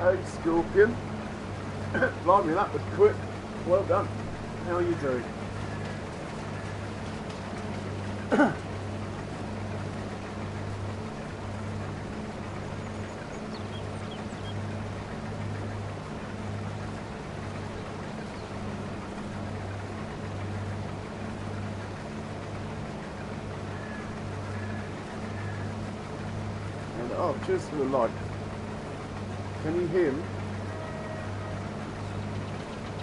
Hey, Scorpion. Blimey, that was quick. Well done. How are you doing? And, oh, cheers for the like. Can you hear me?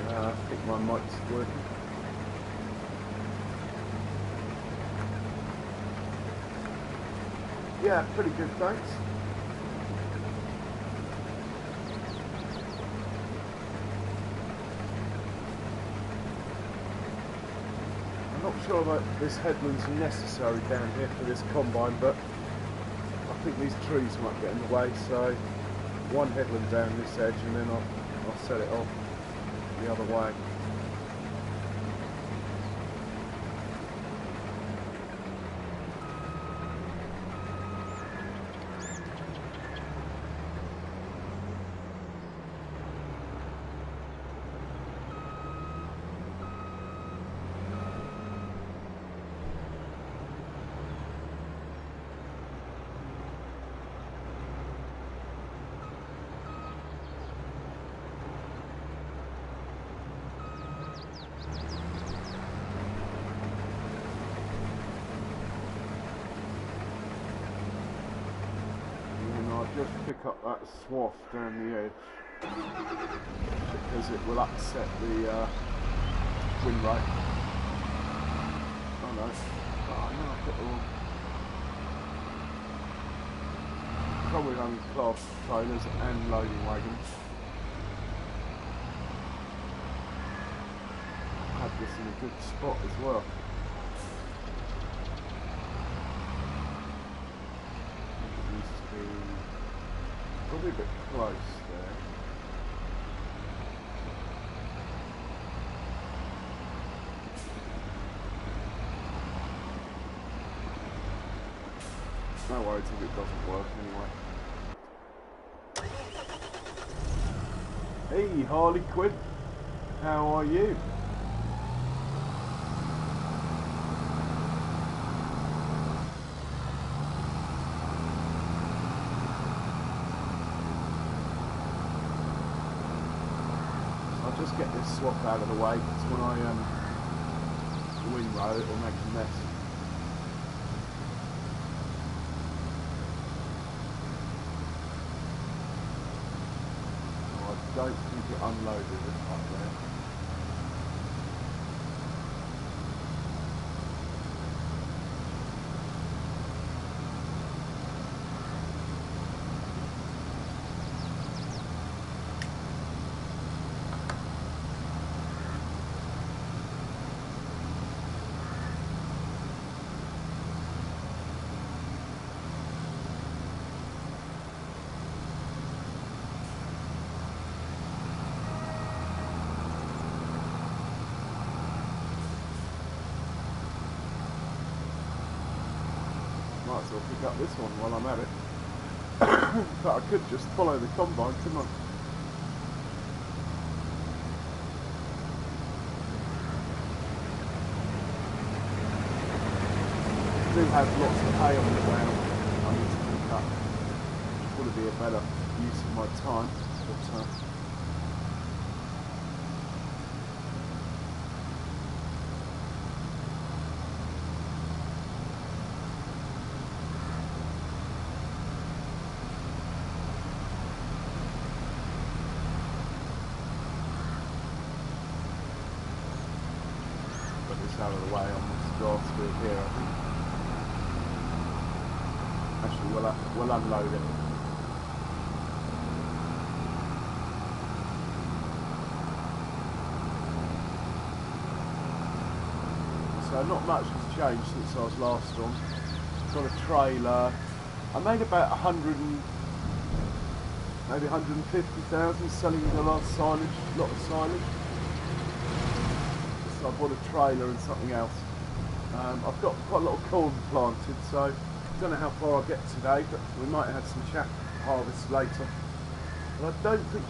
I think my mic's working. Yeah, pretty good, thanks. I'm not sure that this headland's necessary down here for this combine, but I think these trees might get in the way, so one headland down this edge and then I'll set it off the other way. Just pick up that swath down the edge because it will upset the wind rate. Oh no. Oh no, I've got the wrong. Probably on class trailers and loading wagons. I had this in a good spot as well. Probably a bit close there. No worries if it doesn't work anyway. Hey Harley Quinn, how are you? Just get this swap out of the way, because when I windrow it will make a mess. Oh, I don't think it unloaded it up there. Might as well pick up this one while I'm at it. But I could just follow the combine, couldn't I? I do have lots of hay on the ground I need to pick up. Would be a better use of my time, but out of the way on this grass field here, I think. Actually, we'll unload it. So not much has changed since I was last on. Got a trailer. I made about 100 and maybe 150,000 selling the last silage, lot of silage. So I bought a trailer and something else. I've got quite a lot of corn planted, so I don't know how far I'll get today, but we might have some chaff harvest later. But I don't think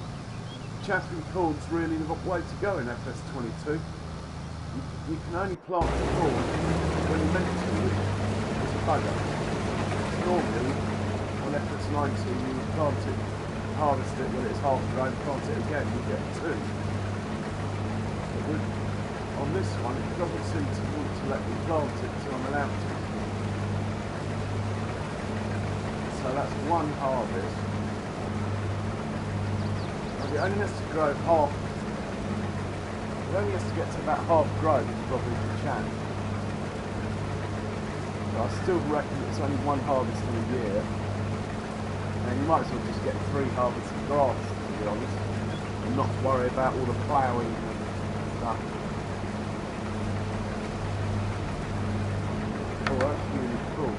chaffing corn's really the way to go in FS22. You can only plant the corn when you're meant to, it's a bugger. Normally, on FS19 you would plant it, harvest it when it's half grown, plant it again, you get two. But on this one, it doesn't seem to want to let me plant it until I'm allowed to. So that's one harvest. It only has to grow half. It only has to get to about half grown to probably chat. But I still reckon it's only one harvest in a year. And you might as well just get 3 harvests of grass, to be honest, and not worry about all the ploughing and stuff. Oh, that's really cool.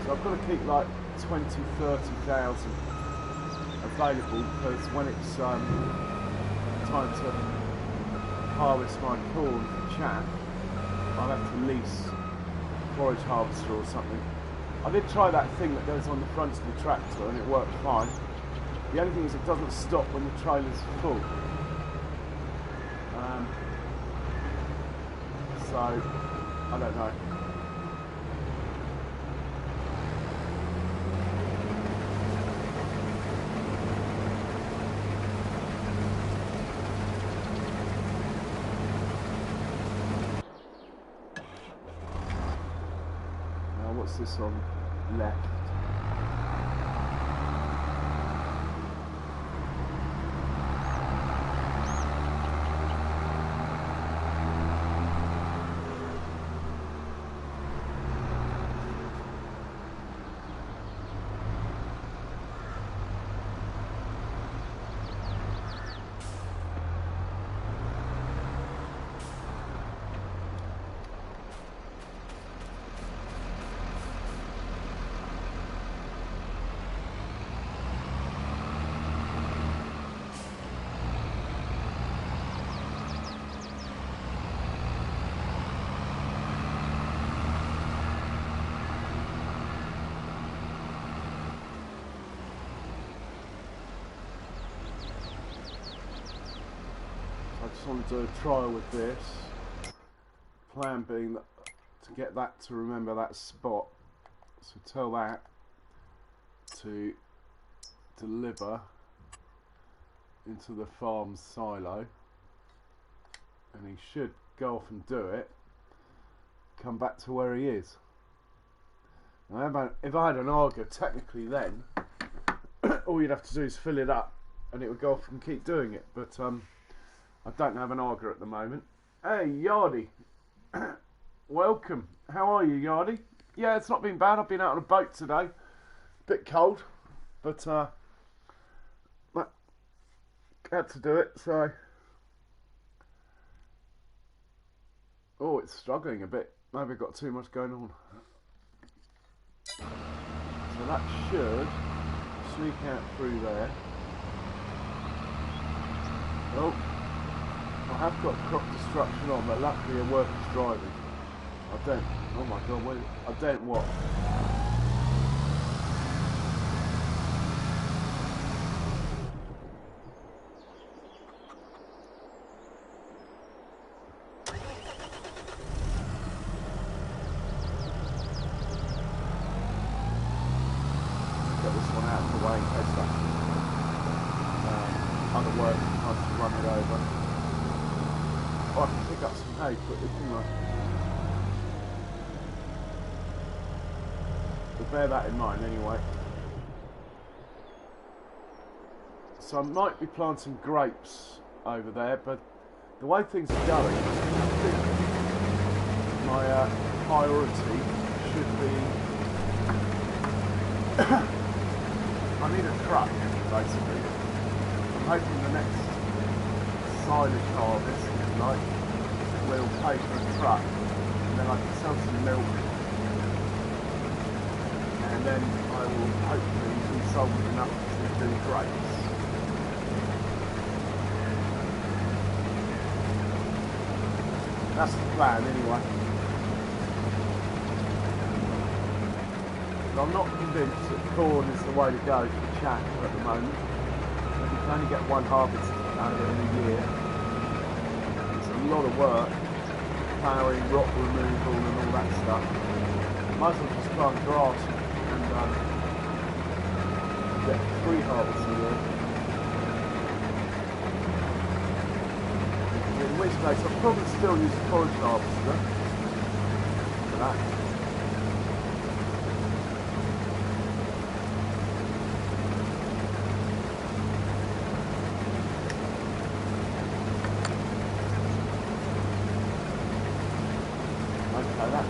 So I've got to keep like 20,000, 30,000 available because when it's time to harvest my corn for chaff, I'll have to lease a forage harvester or something. I did try that thing that goes on the front of the tractor and it worked fine. The only thing is it doesn't stop when the trailer's full. So, I don't know. What's this on left? I just want to do a trial with this. Plan being that to get that to remember that spot. So tell that to deliver into the farm's silo, and he should go off and do it. Come back to where he is. Now, if I had an auger, technically then all you'd have to do is fill it up, and it would go off and keep doing it. But I don't have an auger at the moment. Hey, Yardy. Welcome. How are you, Yardy? Yeah, it's not been bad. I've been out on a boat today. Bit cold, but had to do it, so... Oh, it's struggling a bit. Maybe I've got too much going on. So that should sneak out through there. Oh, I have got crop destruction on, but luckily a worker's driving. I don't. Oh my god, wait, I don't what? Get this one out of the way in case that other worker tries to run it over. Oh, I can pick up some hay quickly, can I? The bear that in mind anyway. So I might be planting some grapes over there, but the way things are going, I think my priority should be I need a truck, basically. I'm hoping the next silage harvest, if you like, will pay for a truck, and then I can sell some milk, and then I will hopefully be sold enough to do grapes. That's the plan anyway. But I'm not convinced that corn is the way to go for chaff at the moment. You can only get one harvest out of it in a year. It's a lot of work, ploughing, rock removal and all that stuff. Might as well just plant grass and get 3 harvests a year. In which case I'll probably still use a forage harvester for that. Okay, that.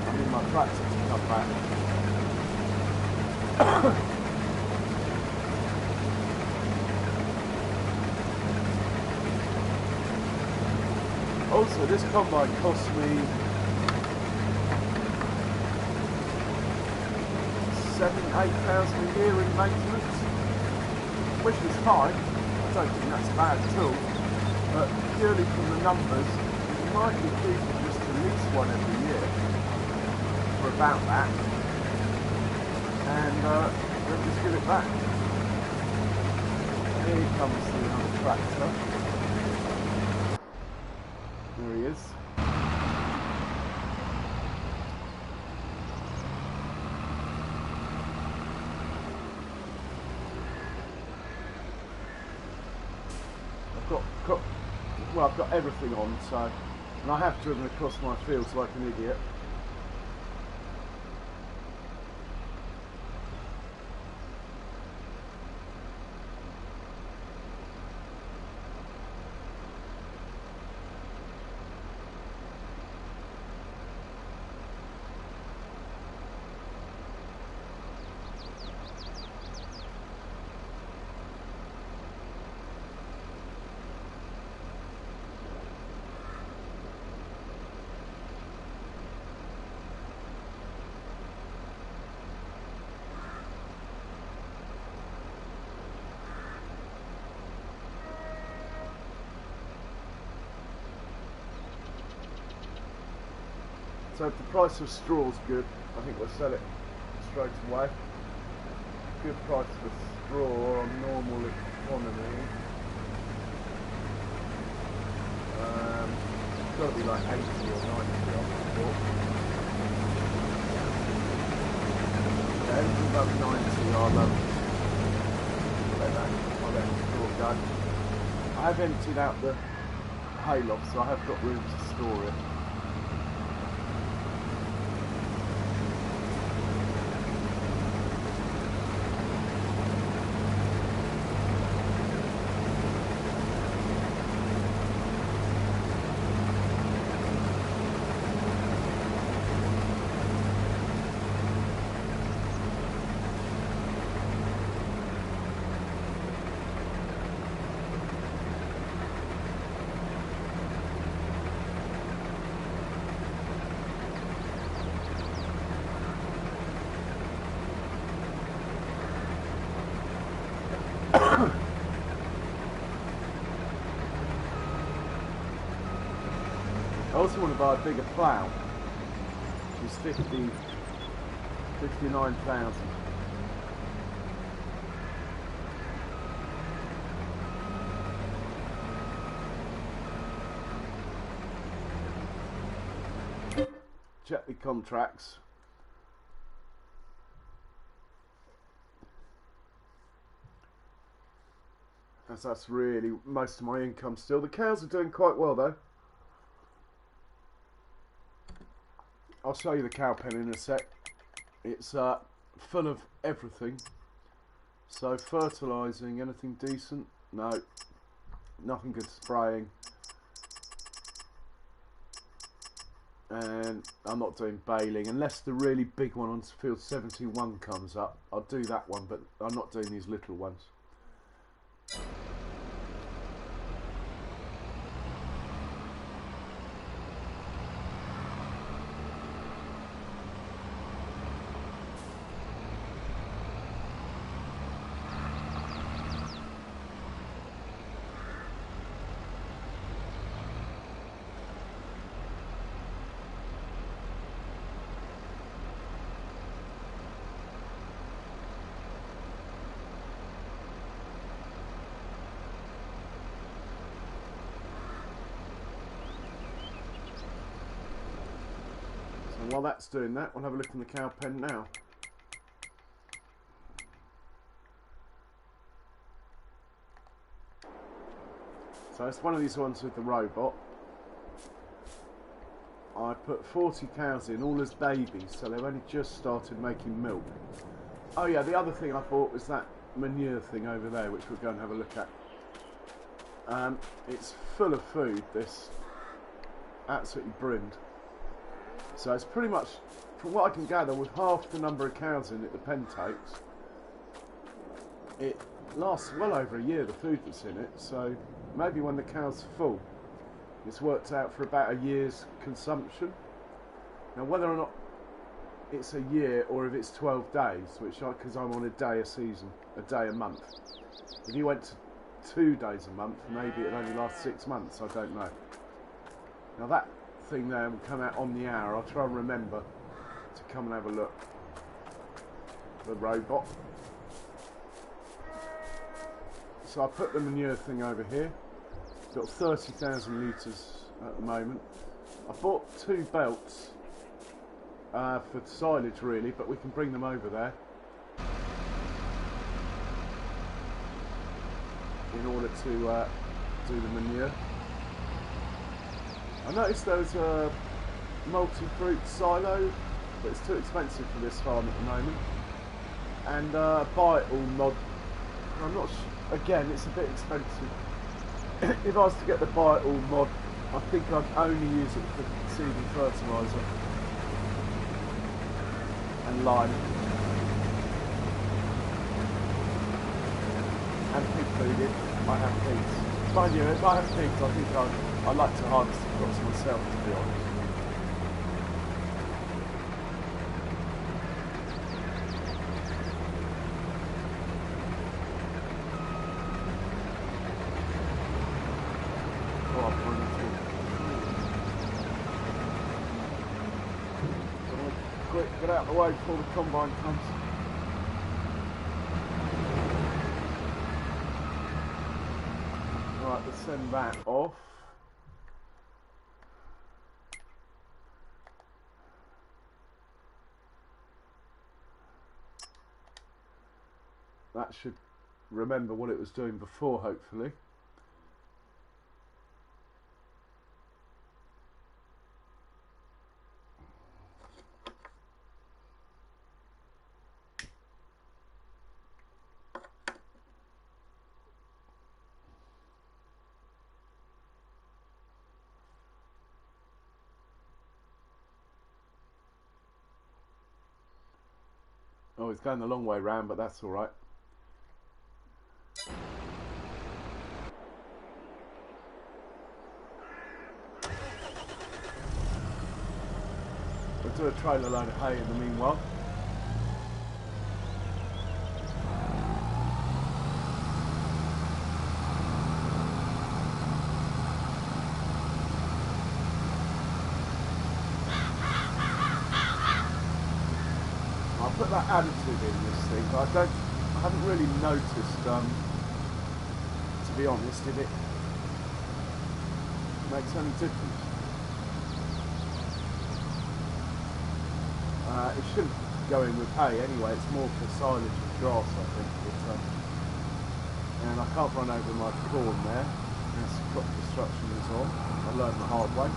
I need my tractor to come back. Also, this combine cost me £7,000–8,000 a year in maintenance, which is fine. I don't think that's bad at all. But purely from the numbers, it might be cheaper just to lease one every year for about that, and then just give it back. Here comes the other tractor. There he is. I've got everything on, so, and I have driven across my fields like an idiot. So if the price of straw is good, I think we'll sell it straight away. Good price for straw on normal economy. It's got to be like 80 or 90 on straw. Yeah, anything above 90 I'll let the straw go. I have emptied out the hayloft, so I have got room to store it. I also want to buy a bigger plough, which is 59,000. Check the contracts. As that's really most of my income still. The cows are doing quite well though. I'll show you the cow pen in a sec. It's full of everything. So fertilising, anything decent? No, nothing good spraying. And I'm not doing baling unless the really big one on field 71 comes up. I'll do that one, but I'm not doing these little ones. And while that's doing that, we'll have a look in the cow pen now. So it's one of these ones with the robot. I put 40 cows in, all as babies, so they've only just started making milk. Oh yeah, the other thing I bought was that manure thing over there, which we'll go and have a look at. It's full of food, this. Absolutely brimmed. So it's pretty much, from what I can gather, with half the number of cows in it the pen takes, it lasts well over a year, the food that's in it. So maybe when the cow's full, it's worked out for about a year's consumption. Now whether or not it's a year or if it's 12 days, which because I'm on a day a season, a day a month. If you went to 2 days a month, maybe it'd only last 6 months, I don't know. Now that thing there will come out on the hour. I'll try and remember to come and have a look. The robot. So I put the manure thing over here. It's got 30,000 litres at the moment. I bought 2 belts for silage really, but we can bring them over there in order to do the manure. I noticed there was a multi-fruit silo, but it's too expensive for this farm at the moment. And buy it all mod. I'm not sure, again, it's a bit expensive. If I was to get the buy it all mod, I think I'd only use it for seed and fertiliser and lime and pig food. I have pigs. Mind you, if I have pigs, I think I like to harvest the crops myself, to be honest. Quick, get out of the way before the combine comes. Right, let's send that off. That should remember what it was doing before, hopefully. Oh, it's going the long way round, but that's all right. We'll do a trailer load of hay in the meanwhile. I'll put that additive in this thing, but I haven't really noticed, to be honest, if it makes any difference. It shouldn't go in with hay anyway, it's more for silage and grass, I think. But, and I can't run over my corn there, as crop destruction is on. I learned the hard way.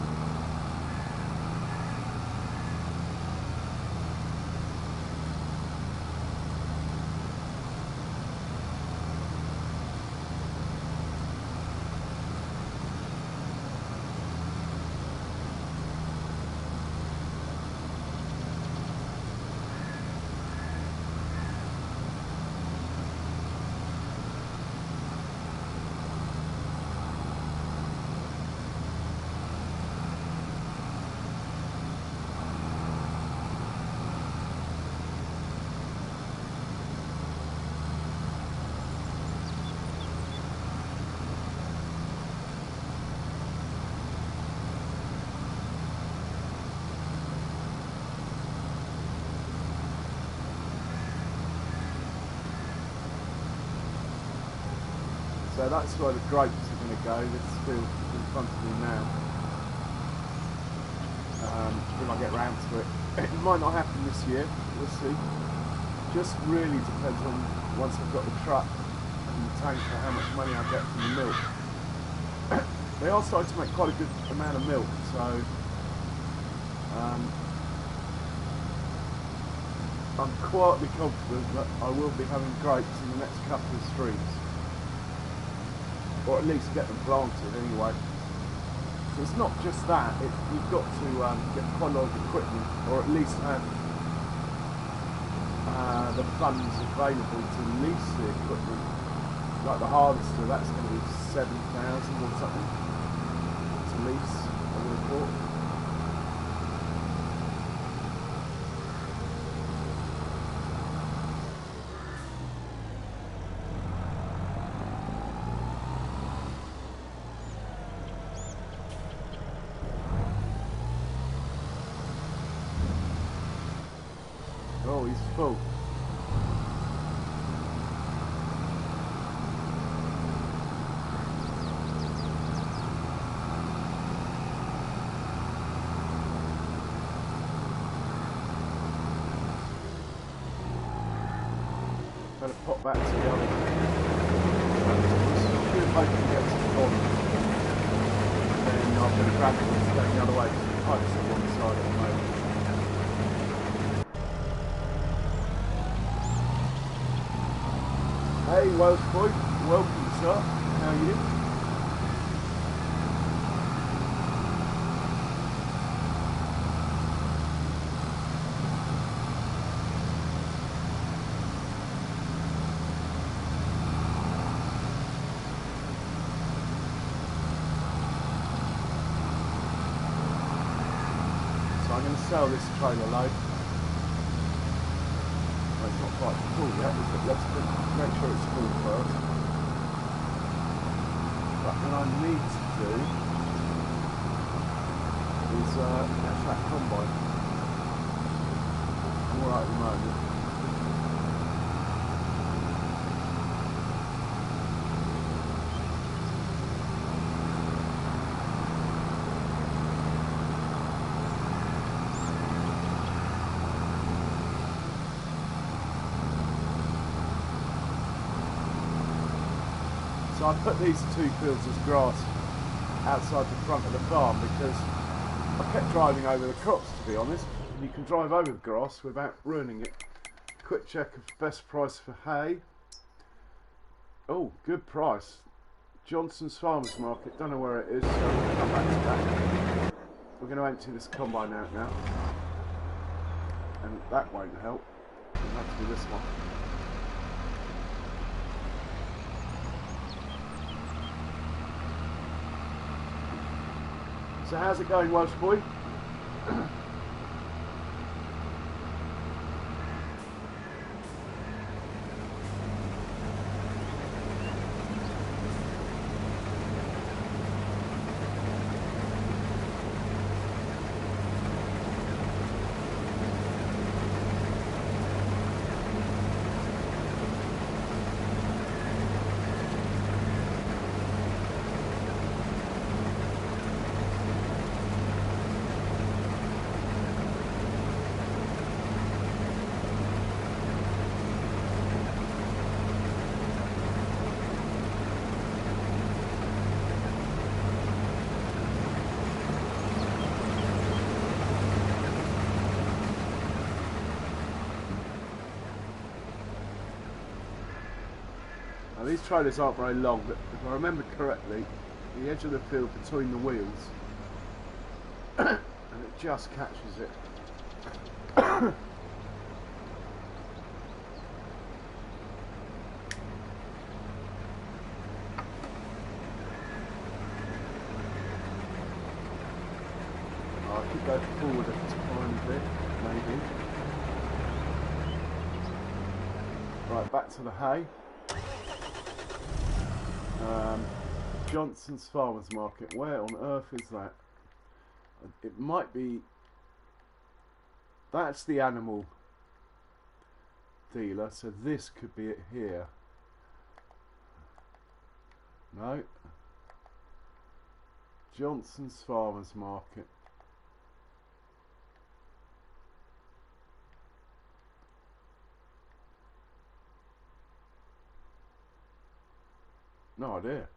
So that's where the grapes are going to go, this field in front of me now. When I get round to it. It might not happen this year, we'll see. Just really depends on, once I've got the truck and the tanker, how much money I get from the milk. They are starting to make quite a good amount of milk, so I'm quietly confident that I will be having grapes in the next couple of streams. Or at least get them planted anyway. So it's not just that, you've got to get quite a lot of equipment, or at least have the funds available to lease the equipment. Like the harvester, that's going to be 7,000 or something to lease, I would have thought. Oh, he's full. Better pop back to the other. See if I can get to the bottom. Then I'm going to grab it and go the other way. The pipe's on one side at the moment. Hey Welsh boy, welcome sir, how are you? So I'm going to sell this trailer load. Well, it's not quite full yet, is it? Let's make sure it's full first. But what I need to do is catch that combine. I'm alright at the moment. So I put these two fields as grass outside the front of the farm because I kept driving over the crops, to be honest. You can drive over the grass without ruining it. Quick check of best price for hay. Oh, good price. Johnson's Farmers Market, don't know where it is, so we'll come back to that. We're going to empty this combine out now. And that won't help. It'll have to be this one. So how's it going, Welsh boy? Now these trailers aren't very long, but if I remember correctly, the edge of the field between the wheels, and it just catches it. I could go forward a tiny bit, maybe. Right, back to the hay. Johnson's Farmers Market, where on earth is that? It might be... That's the animal dealer, so this could be it here. No. Johnson's Farmers Market. No idea.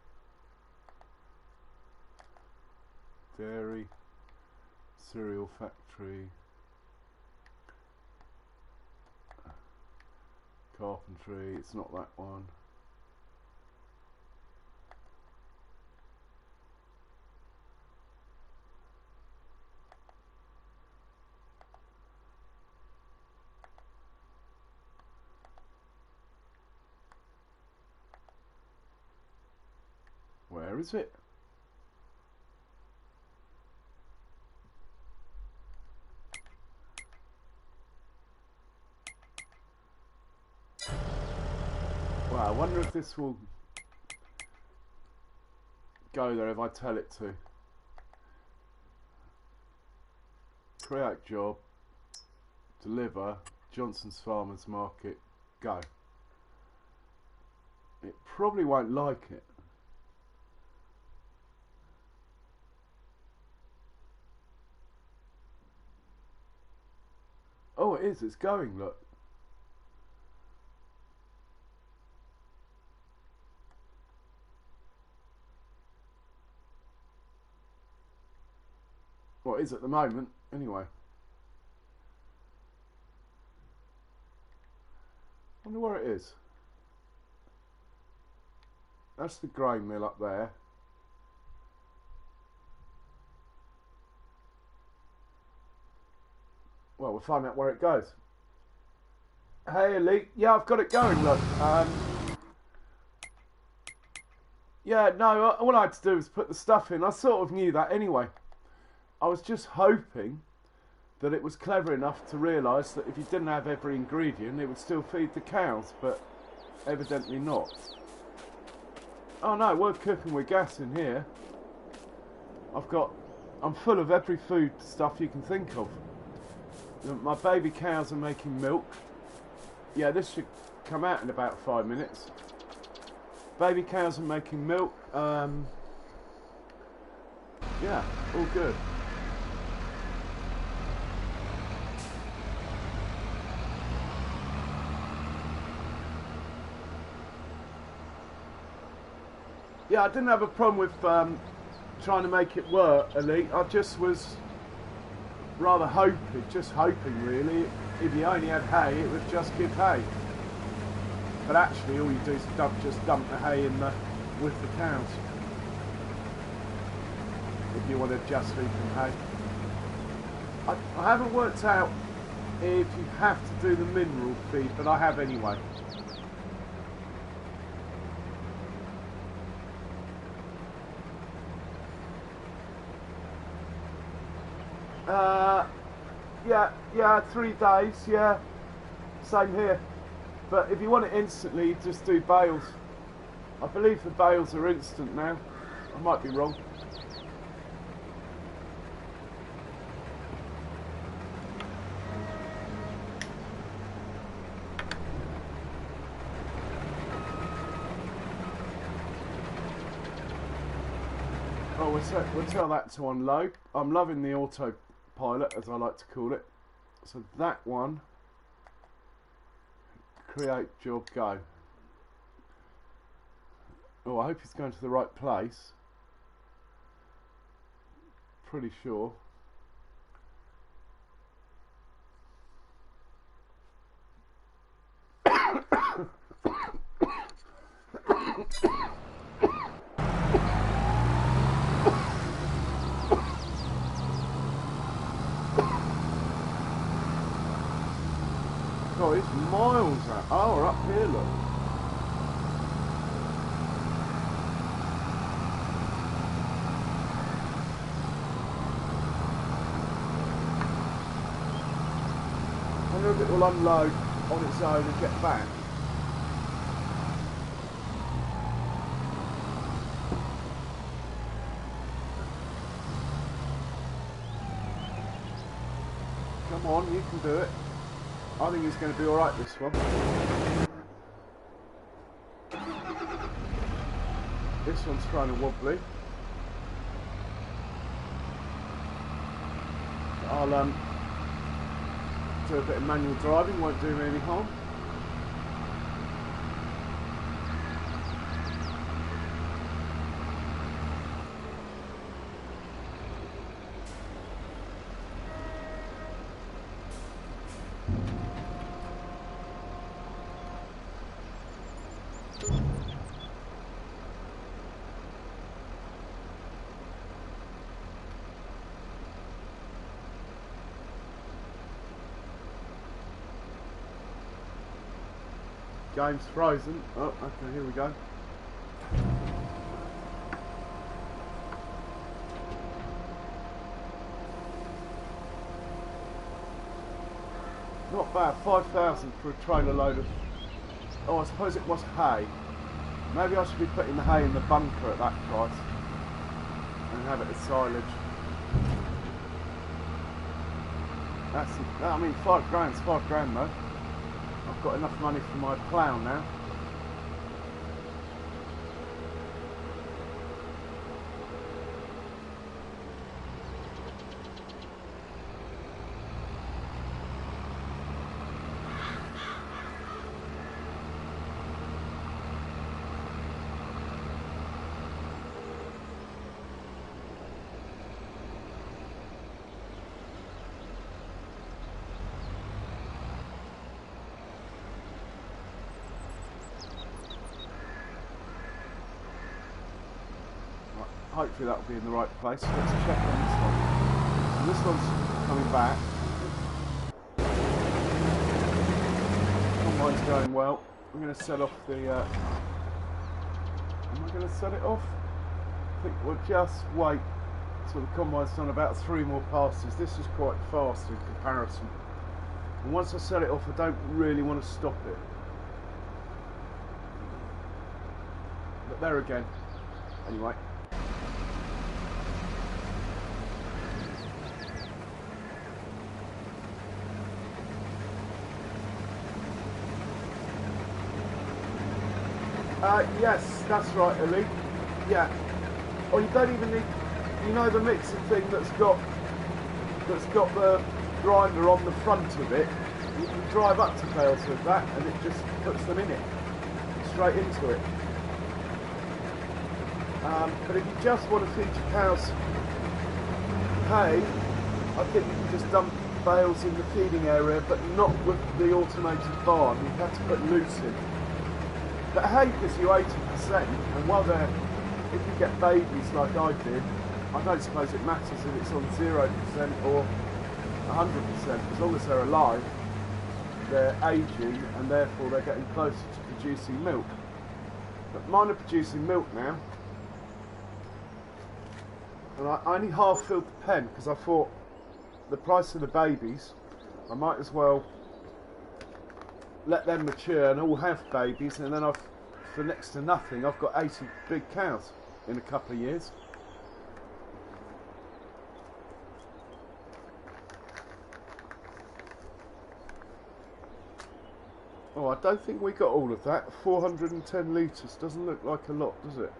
Dairy, cereal factory, carpentry, it's not that one. Where is it? Well, I wonder if this will go there if I tell it to. Create job, deliver, Johnson's Farmers Market, go. It probably won't like it. Oh, it is, it's going, look. Well, it is at the moment, anyway. Wonder where it is. That's the grain mill up there. Well, we'll find out where it goes. Hey, Elite. Yeah, I've got it going, look. Yeah, no, all I had to do was put the stuff in. I sort of knew that anyway. I was just hoping that it was clever enough to realise that if you didn't have every ingredient, it would still feed the cows, but evidently not. Oh no, we're cooking with gas in here. I'm full of every food stuff you can think of. My baby cows are making milk. Yeah, this should come out in about 5 minutes. Baby cows are making milk. Yeah, all good. Yeah, I didn't have a problem with trying to make it work, Elite. I just was rather hoping really, if you only had hay, it would just give hay. But actually, all you do is just dump the hay in with the cows. If you want to just feed them hay. I haven't worked out if you have to do the mineral feed, but I have anyway. Yeah, 3 days, yeah, same here. But if you want it instantly, you just do bales. I believe the bales are instant now. I might be wrong. Oh, we'll tell that to unload. I'm loving the autopilot, as I like to call it. So that one, create job, go. Oh, I hope he's going to the right place. Pretty sure. Oh, it's miles out. Oh, we're up here, look. I wonder if it will unload on its own and get back. Come on, you can do it. I think it's going to be alright, this one. this one's kind of wobbly. I'll do a bit of manual driving, won't do me any harm. Game's frozen. Oh, okay, here we go. Not bad, 5,000 for a trailer load of... Oh, I suppose it was hay. Maybe I should be putting the hay in the bunker at that price. And have it as silage. That's, I mean, 5 grand's 5 grand though. I've got enough money for my plough now. Hopefully that'll be in the right place. Let's check on this one. And this one's coming back. Combine's going well. I'm going to set off the... am I going to set it off? I think we'll just wait till the combine's done about 3 more passes. This is quite fast in comparison. And once I set it off, I don't really want to stop it. But there again. Anyway. Yes, that's right, Elite. Yeah. Or you don't even need, you know, the mixer thing that's got the grinder on the front of it. You can drive up to bales with that, and it just puts them in it, straight into it. But if you just want to feed your cows hay, I think you can just dump bales in the feeding area, but not with the automated barn. You have to put loose in. But hay gives you 80%, and while they're, if you get babies like I did, I don't suppose it matters if it's on 0% or 100%. As long as they're alive, they're aging, and therefore they're getting closer to producing milk. But mine are producing milk now, and I only half filled the pen because I thought the price of the babies, I might as well let them mature and all have babies, and then for next to nothing, I've got 80 big cows in a couple of years. Oh, I don't think we got all of that. 410 litres doesn't look like a lot, does it?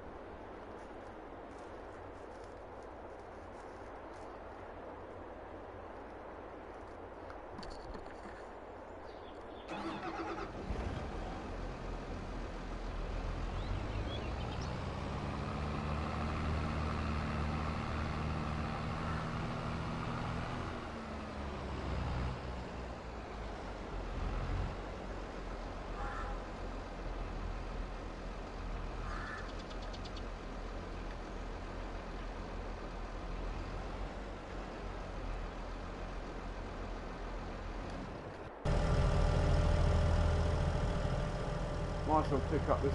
Might as well pick up this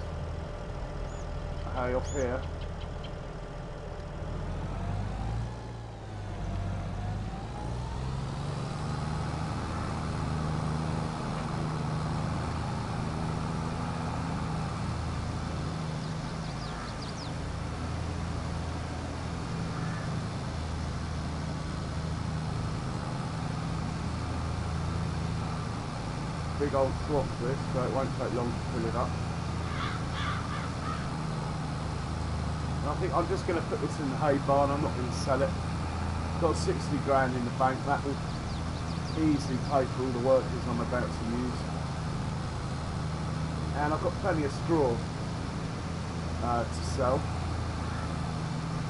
hay off here. Big old trough this, so it won't take long to fill it up. And I think I'm just going to put this in the hay barn. I'm not going to sell it. Got 60 grand in the bank. That will easily pay for all the workers I'm about to use. And I've got plenty of straw to sell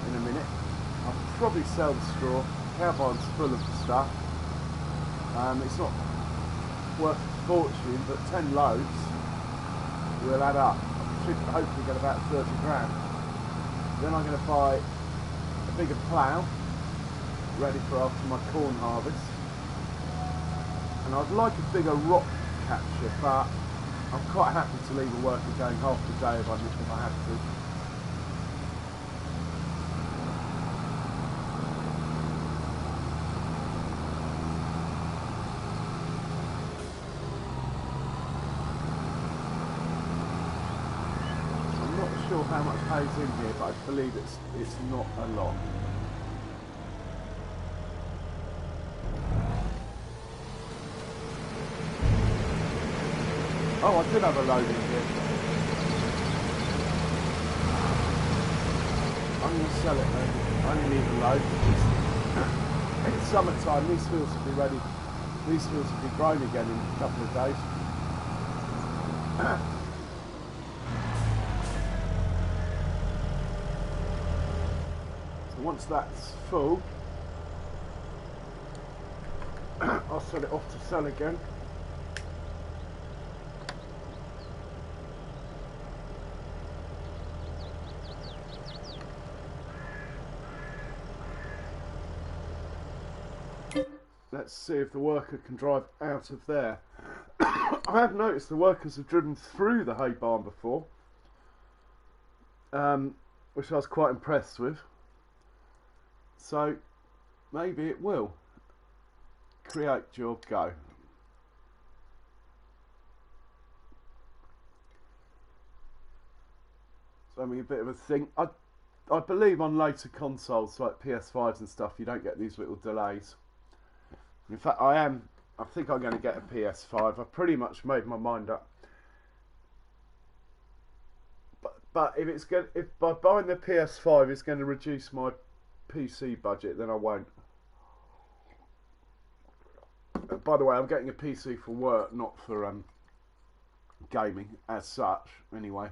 in a minute. I'll probably sell the straw. Cow barn's full of stuff. It's not worth a fortune, but 10 loads will add up. I should hopefully get about 30 grand. Then I'm going to buy a bigger plough, ready for after my corn harvest. And I'd like a bigger rock catcher, but I'm quite happy to leave a worker going half the day if I have to. I'm not sure how much hay's in here, but I believe it's not a lot. Oh, I did have a load in here. I'm going to sell it then. I only need a load. It's summertime, these fields will be ready. These fields will be grown again in a couple of days. So once that's full, I'll set it off to sell again. Let's see if the worker can drive out of there. I have noticed the workers have driven through the hay barn before, which I was quite impressed with. So maybe it will. Create job, go. So having a bit of a think. I believe on later consoles like PS5s and stuff, you don't get these little delays. In fact, I think I'm going to get a PS5. I've pretty much made my mind up. But if by buying the PS5 it's going to reduce my PC budget, then I won't. By the way, I'm getting a PC for work, not for gaming as such. Anyway.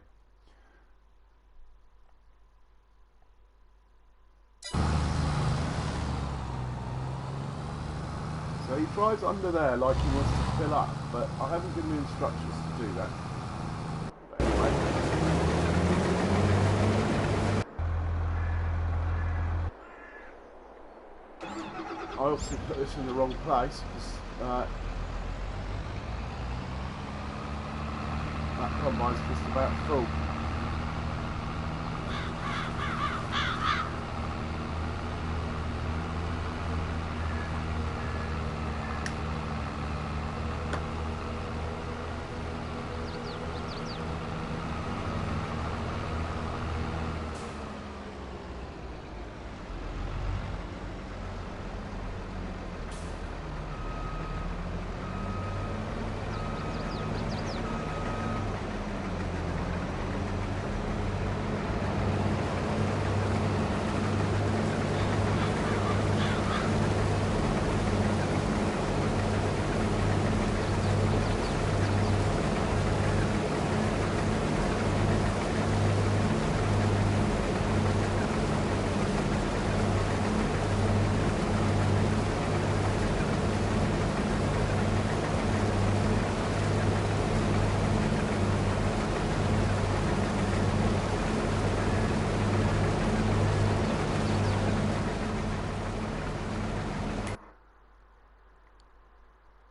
So he drives under there like he wants to fill up, but I haven't given him instructions to do that. But anyway. I obviously put this in the wrong place because that combine's just about full.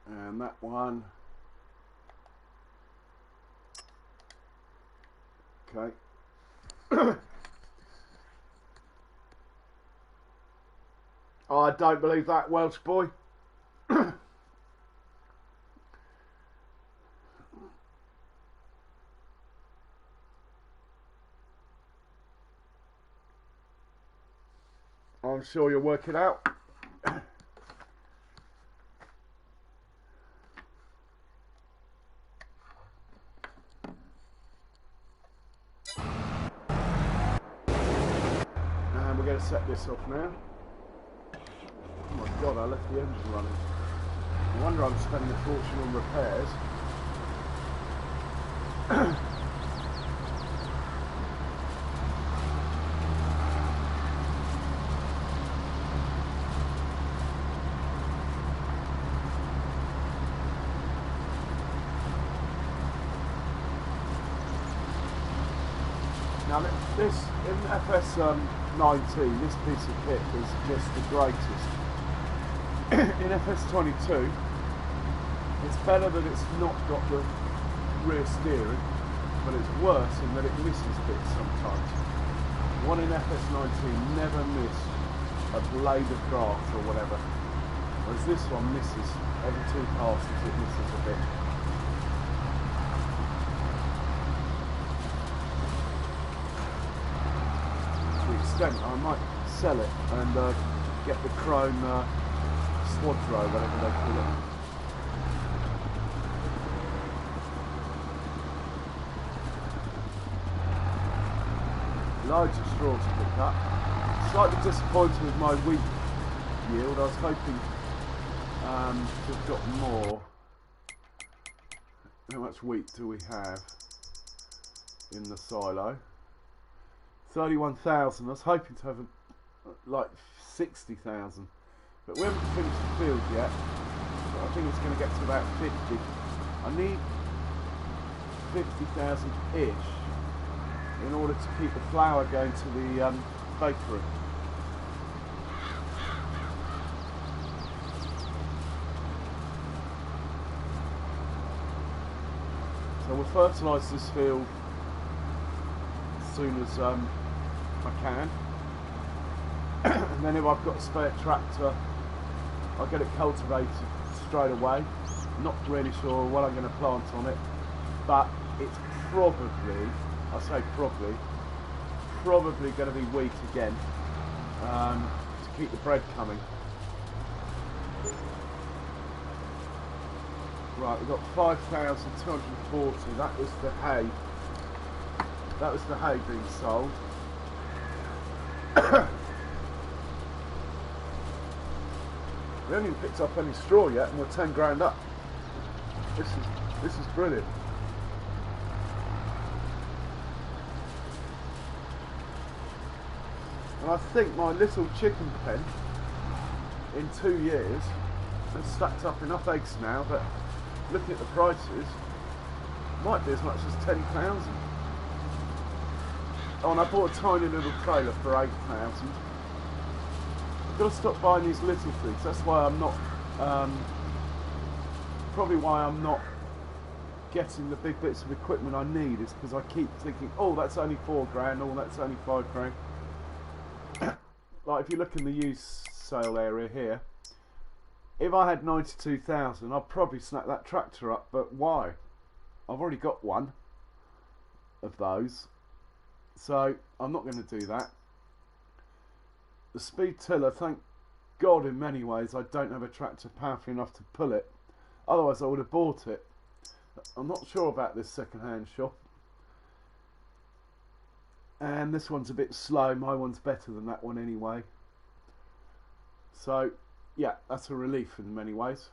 And that one. Okay. Oh, I don't believe that, Welsh boy. I'm sure you'll work it out. going to set this off now. Oh my god, I left the engine running. No wonder I'm spending a fortune on repairs. Now this, in FS19, this piece of kit is just the greatest. In FS22, it's better that it's not got the rear steering, but it's worse in that it misses bits sometimes. One in FS19 never missed a blade of grass or whatever, whereas this one misses every 2 passes, it misses a bit. I might sell it and get the chrome Swadro, whatever they call it. Loads of straw to pick up. Slightly disappointed with my wheat yield. I was hoping to have got more. How much wheat do we have in the silo? 31,000. I was hoping to have like 60,000, but we haven't finished the field yet. So I think it's going to get to about 50. I need 50,000-ish in order to keep the flour going to the bakery. So we'll fertilise this field as soon as I can, and then if I've got a spare tractor, I'll get it cultivated straight away. Not really sure what I'm going to plant on it, but it's probably, I say probably going to be wheat again, to keep the bread coming. Right, we've got 5,240. That was the hay. That was the hay being sold. We haven't even picked up any straw yet, and we're 10 grand up. This is brilliant. And I think my little chicken pen in 2 years has stacked up enough eggs now that, looking at the prices, might be as much as 10,000. Oh, and I bought a tiny little trailer for 8,000. I've got to stop buying these little things. That's why I'm not, probably why I'm not getting the big bits of equipment I need, is because I keep thinking, oh, that's only 4 grand, oh, that's only 5 grand. Like if you look in the used sale area here, if I had 92,000, I'd probably snap that tractor up, but why? I've already got one of those, so I'm not going to do that. The speed tiller, thank God in many ways I don't have a tractor powerful enough to pull it, otherwise I would have bought it. I'm not sure about this second-hand shop, and this one's a bit slow. My one's better than that one anyway, so yeah, that's a relief in many ways.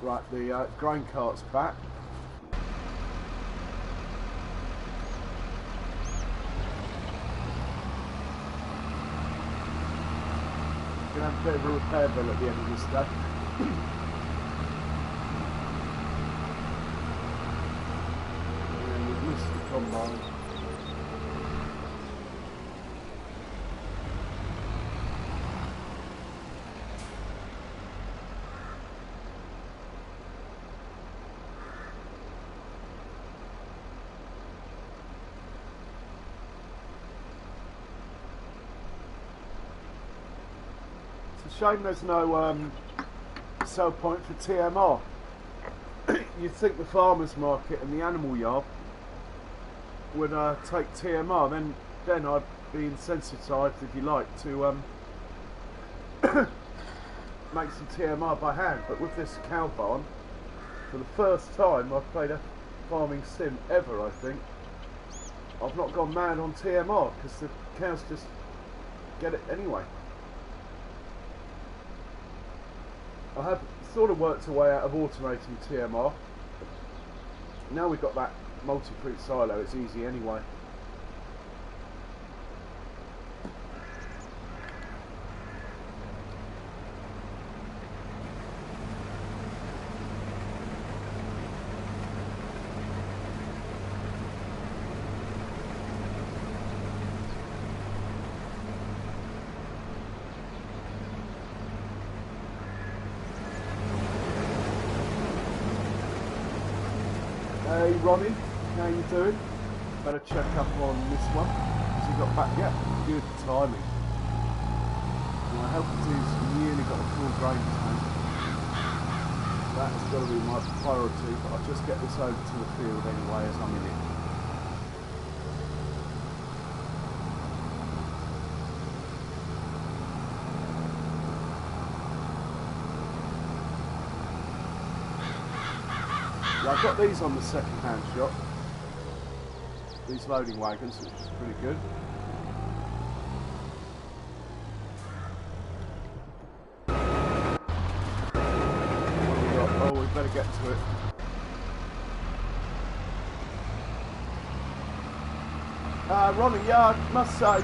Right, the grain cart's back. Gonna have a bit of a repair bill at the end of this day. And we've missed the combine. It's a shame there's no sell point for TMR. You'd think the farmers market and the animal yard would take TMR, then I'd be insensitised, if you like, to make some TMR by hand. But with this cow barn, for the first time I've paid a farming sim ever, I think. I've not gone mad on TMR because the cows just get it anyway. I have sort of worked a way out of automating TMR. Now we've got that multi-creek silo, it's easy anyway. Hey Ronnie, how you doing? Better check up on this one. Has he got back yet? Good timing. I hope he's nearly got a full grain tank. That's got to be my priority, but I'll just get this over to the field anyway as I'm in it. Yeah, I've got these on the second-hand shop, these loading wagons, which is pretty good. What have we got? Oh, we better get to it. Ronnie, yeah, I must say,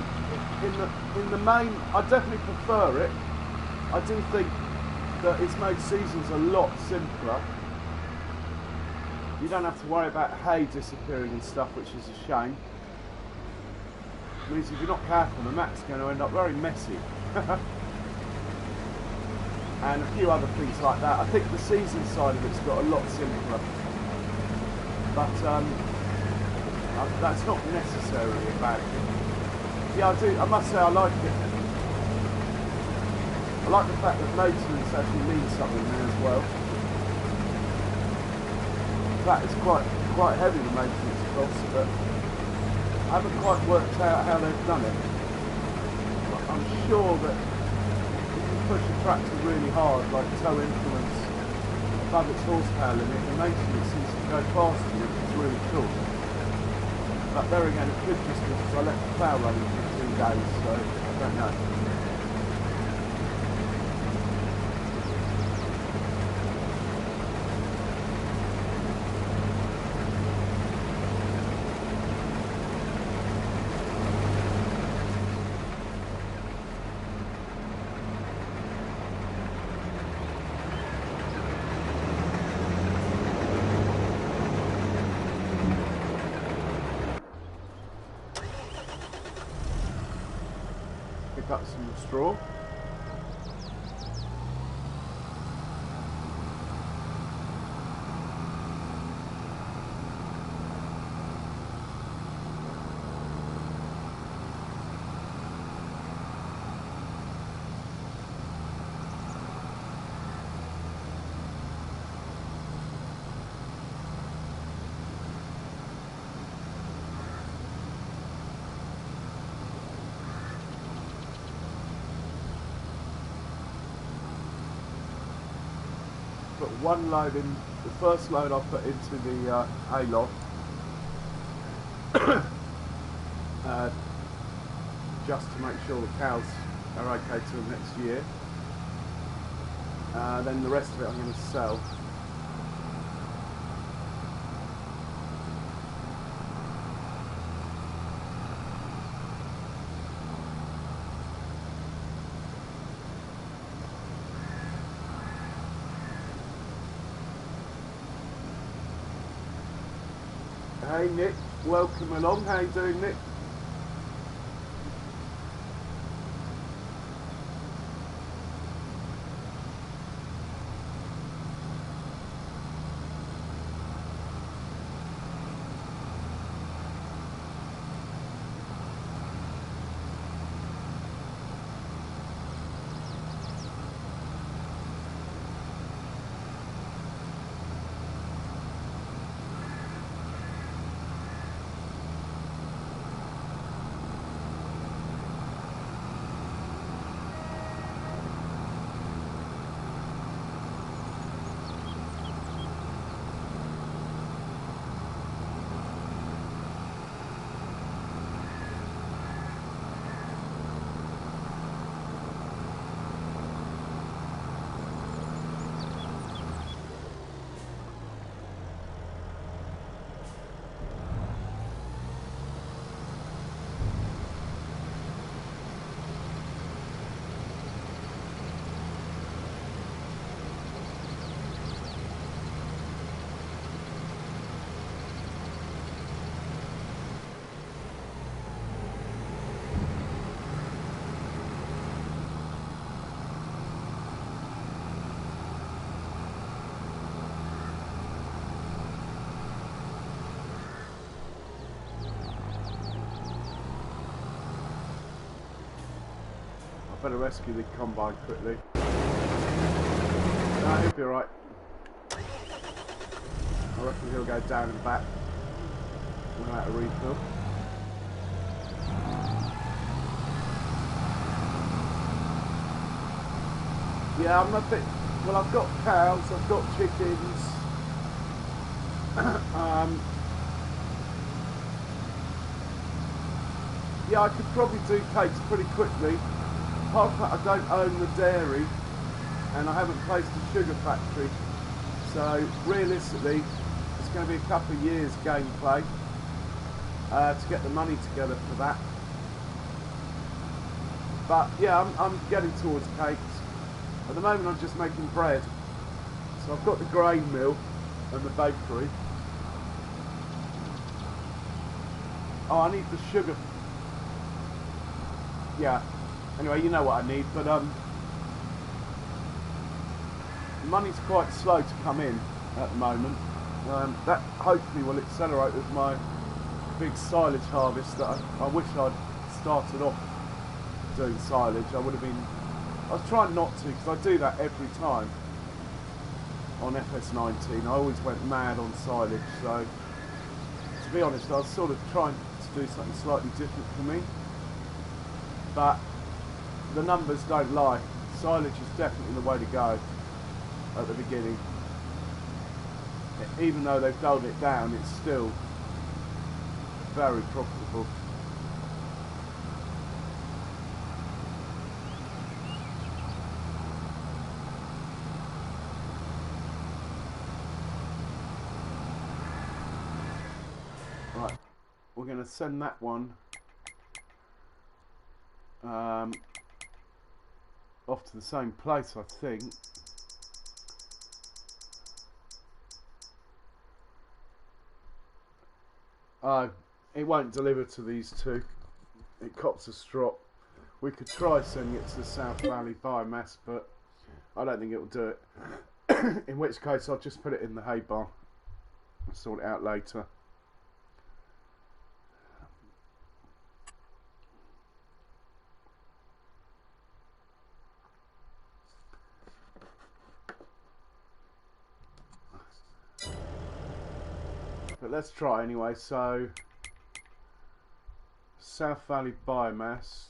in the main, I definitely prefer it. I do think that it's made seasons a lot simpler. You don't have to worry about hay disappearing and stuff, which is a shame. It means if you're not careful, the map's going to end up very messy. And a few other things like that. I think the season side of it's got a lot simpler. But that's not necessarily a bad thing. Yeah, I must say I like it. I like the fact that maintenance actually means something there as well. That is quite heavy, the maintenance costs, but I haven't quite worked out how they've done it. But I'm sure that if you push a tractor really hard, like tow influence above its horsepower limit, the maintenance seems to go faster, which is really cool. But there again, it could just be because I left the plough running for 2 days, so I don't know. Pick up some straw. Put one load in, the first load I put into the hay loft, just to make sure the cows are okay till next year. Then the rest of it I'm going to sell. Hey Nick, welcome along. How you doing, Nick? better rescue the combine quickly. No, he'll be alright. I reckon he'll go down and back without a refill. Yeah, I'm a bit... Well, I've got cows, I've got chickens. Yeah, I could probably do cakes pretty quickly. Apart from that, I don't own the dairy, and I haven't placed a sugar factory. So, realistically, it's going to be a couple of years gameplay to get the money together for that. But yeah, I'm getting towards cakes. At the moment, I'm just making bread. So I've got the grain mill and the bakery. Oh, I need the sugar. Yeah. Anyway, you know what I need, but money's quite slow to come in at the moment. That hopefully will accelerate with my big silage harvest that I wish I'd started off doing silage. I would have been... I was trying not to, because I do that every time on FS19. I always went mad on silage, so to be honest, I was sort of trying to do something slightly different for me. But the numbers don't lie. Silage is definitely the way to go at the beginning. Even though they've dulled it down, it's still very profitable. Right, we're going to send that one off to the same place, I think. It won't deliver to these two. It cops a strop. We could try sending it to the South Valley biomass, but I don't think it will do it. In which case, I'll just put it in the hay barn and sort it out later. But let's try anyway. So, South Valley biomass,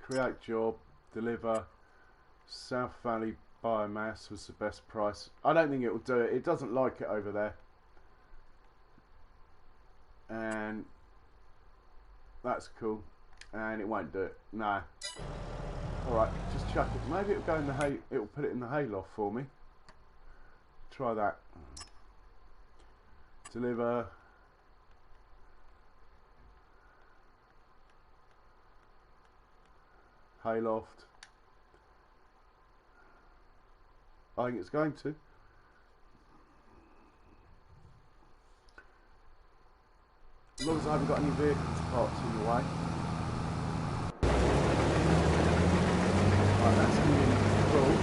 create job, deliver. South Valley biomass was the best price. I don't think it will do it. It doesn't like it over there. And that's cool. And it won't do it. No. Alright, just chuck it. Maybe it'll go in the hay. It'll put it in the hayloft for me. Try that. Deliver. Hayloft. I think it's going to. As long as I haven't got any vehicles parked in the way. Right, that's really cool.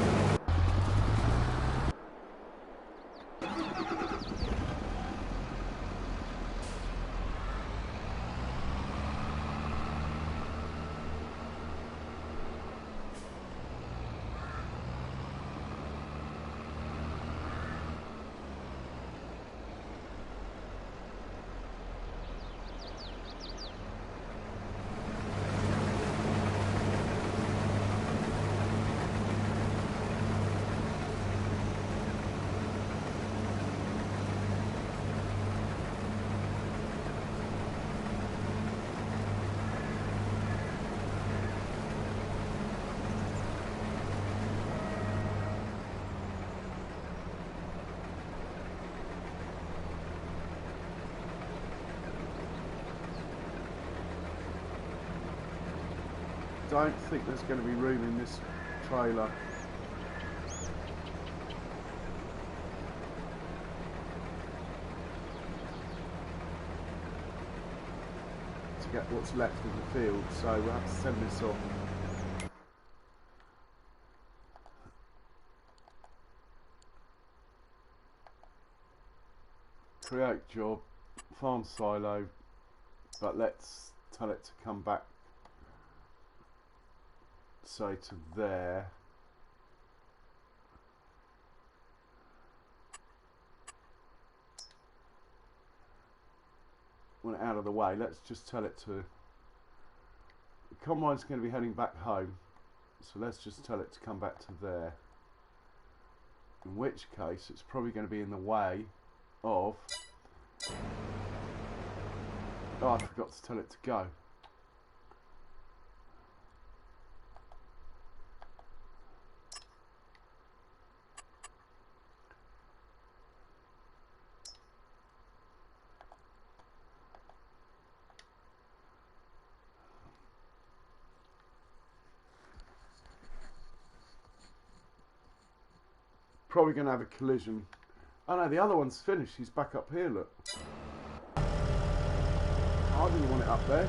Don't think there's going to be room in this trailer. To get what's left in the field, so we'll have to send this off. Create job, farm silo, but let's tell it to come back say to there. Want it out of the way, let's just tell it to, the combine's going to be heading back home, so let's just tell it to come back to there, in which case it's probably going to be in the way of, oh, I forgot to tell it to go. Probably going to have a collision. Oh no, the other one's finished. He's back up here, look. I didn't want it up there.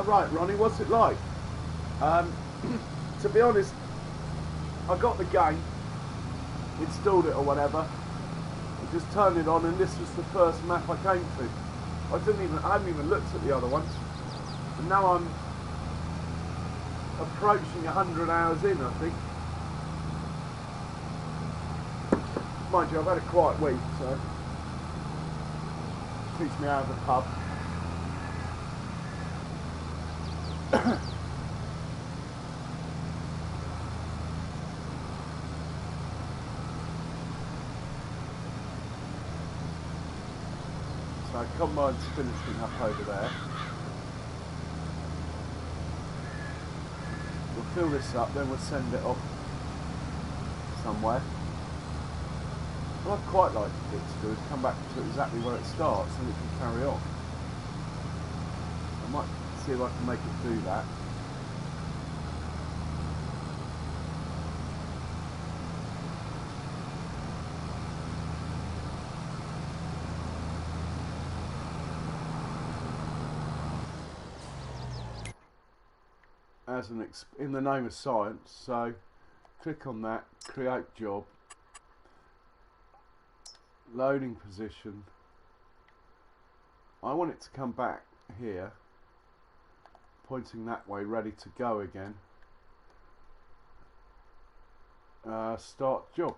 Right, Ronnie, what's it like? To be honest, I got the game, installed it or whatever, and just turned it on, and this was the first map I came to. I hadn't even looked at the other ones, and now I'm approaching 100 hours in, I think. Mind you, I've had a quiet week, so keeps me out of the pub. So combine's finishing up over there. We'll fill this up, then we'll send it off somewhere. What I'd quite like it to do is come back to exactly where it starts and it can carry on. I might see if I can make it do that. As in the name of science, so click on that, create job, loading position. I want it to come back here, pointing that way, ready to go again. Start job.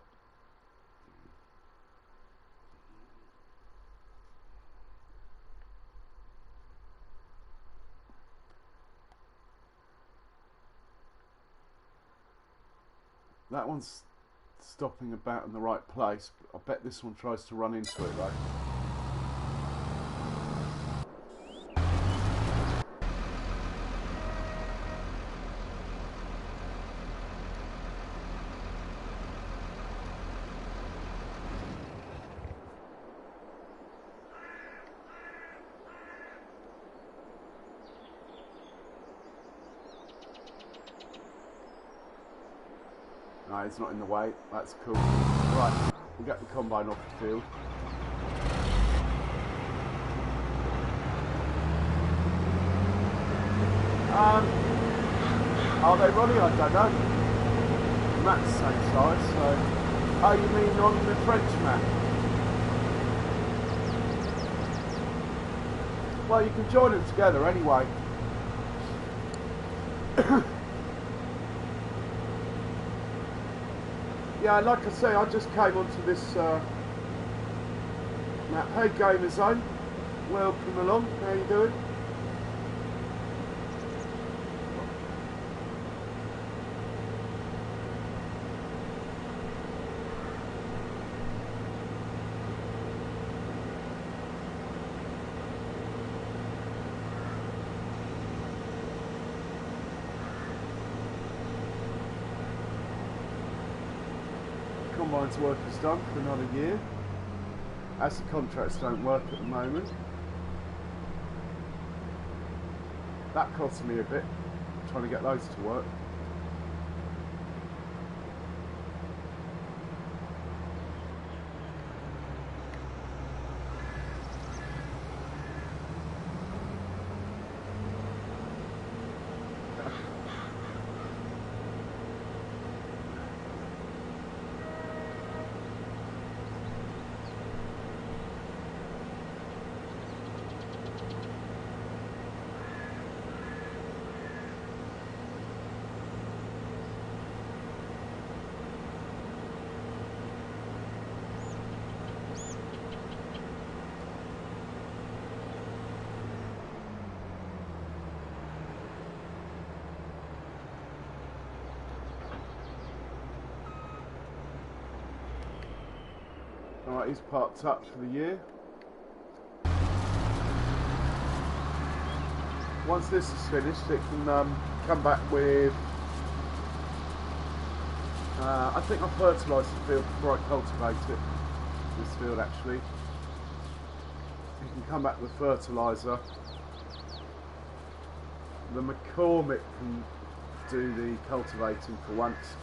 That one's stopping about in the right place, but I bet this one tries to run into it though. No, it's not in the way. That's cool. Right, we'll get the combine off the field. Are they running? I don't know. The map's the same size, so... Oh, you mean on the French map? Well, you can join them together anyway. Yeah, like I say, I just came onto this map. Hey Gamer Zone, welcome along, how you doing? Combine's work is done for another year, as the contracts don't work at the moment. That cost me a bit, trying to get those to work. Alright, he's parked up for the year. Once this is finished, it can come back with... I think I'll fertilise the field before I cultivate it. This field, actually. You can come back with fertiliser. The McCormick can do the cultivating for once.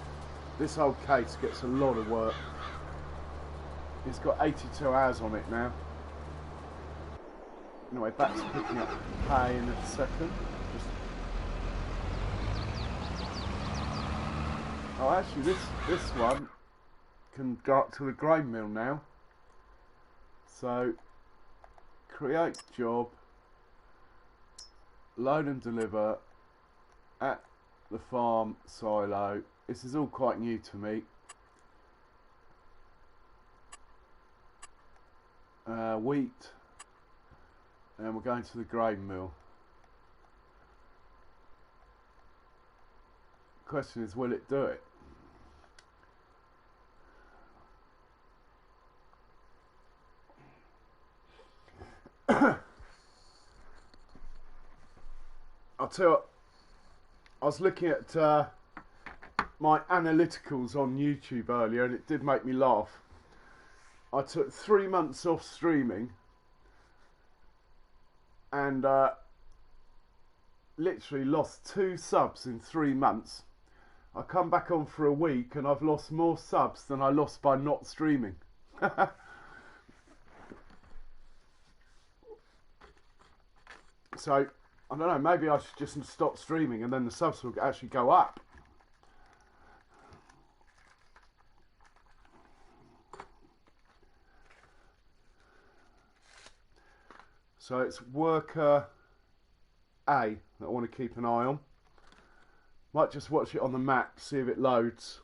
This old case gets a lot of work. It's got 82 hours on it now. Anyway, back's picking up hay in a second. Oh, actually, this one can go up to the grain mill now. So, create job, load and deliver at the farm silo. This is all quite new to me. Wheat, and we're going to the grain mill. Question is, will it do it? I'll tell you what, I was looking at my analyticals on YouTube earlier, and it did make me laugh. I took 3 months off streaming and literally lost 2 subs in 3 months. I come back on for a week and I've lost more subs than I lost by not streaming. So, I don't know, maybe I should just stop streaming and then the subs will actually go up. So it's worker A that I want to keep an eye on. Might just watch it on the map, see if it loads.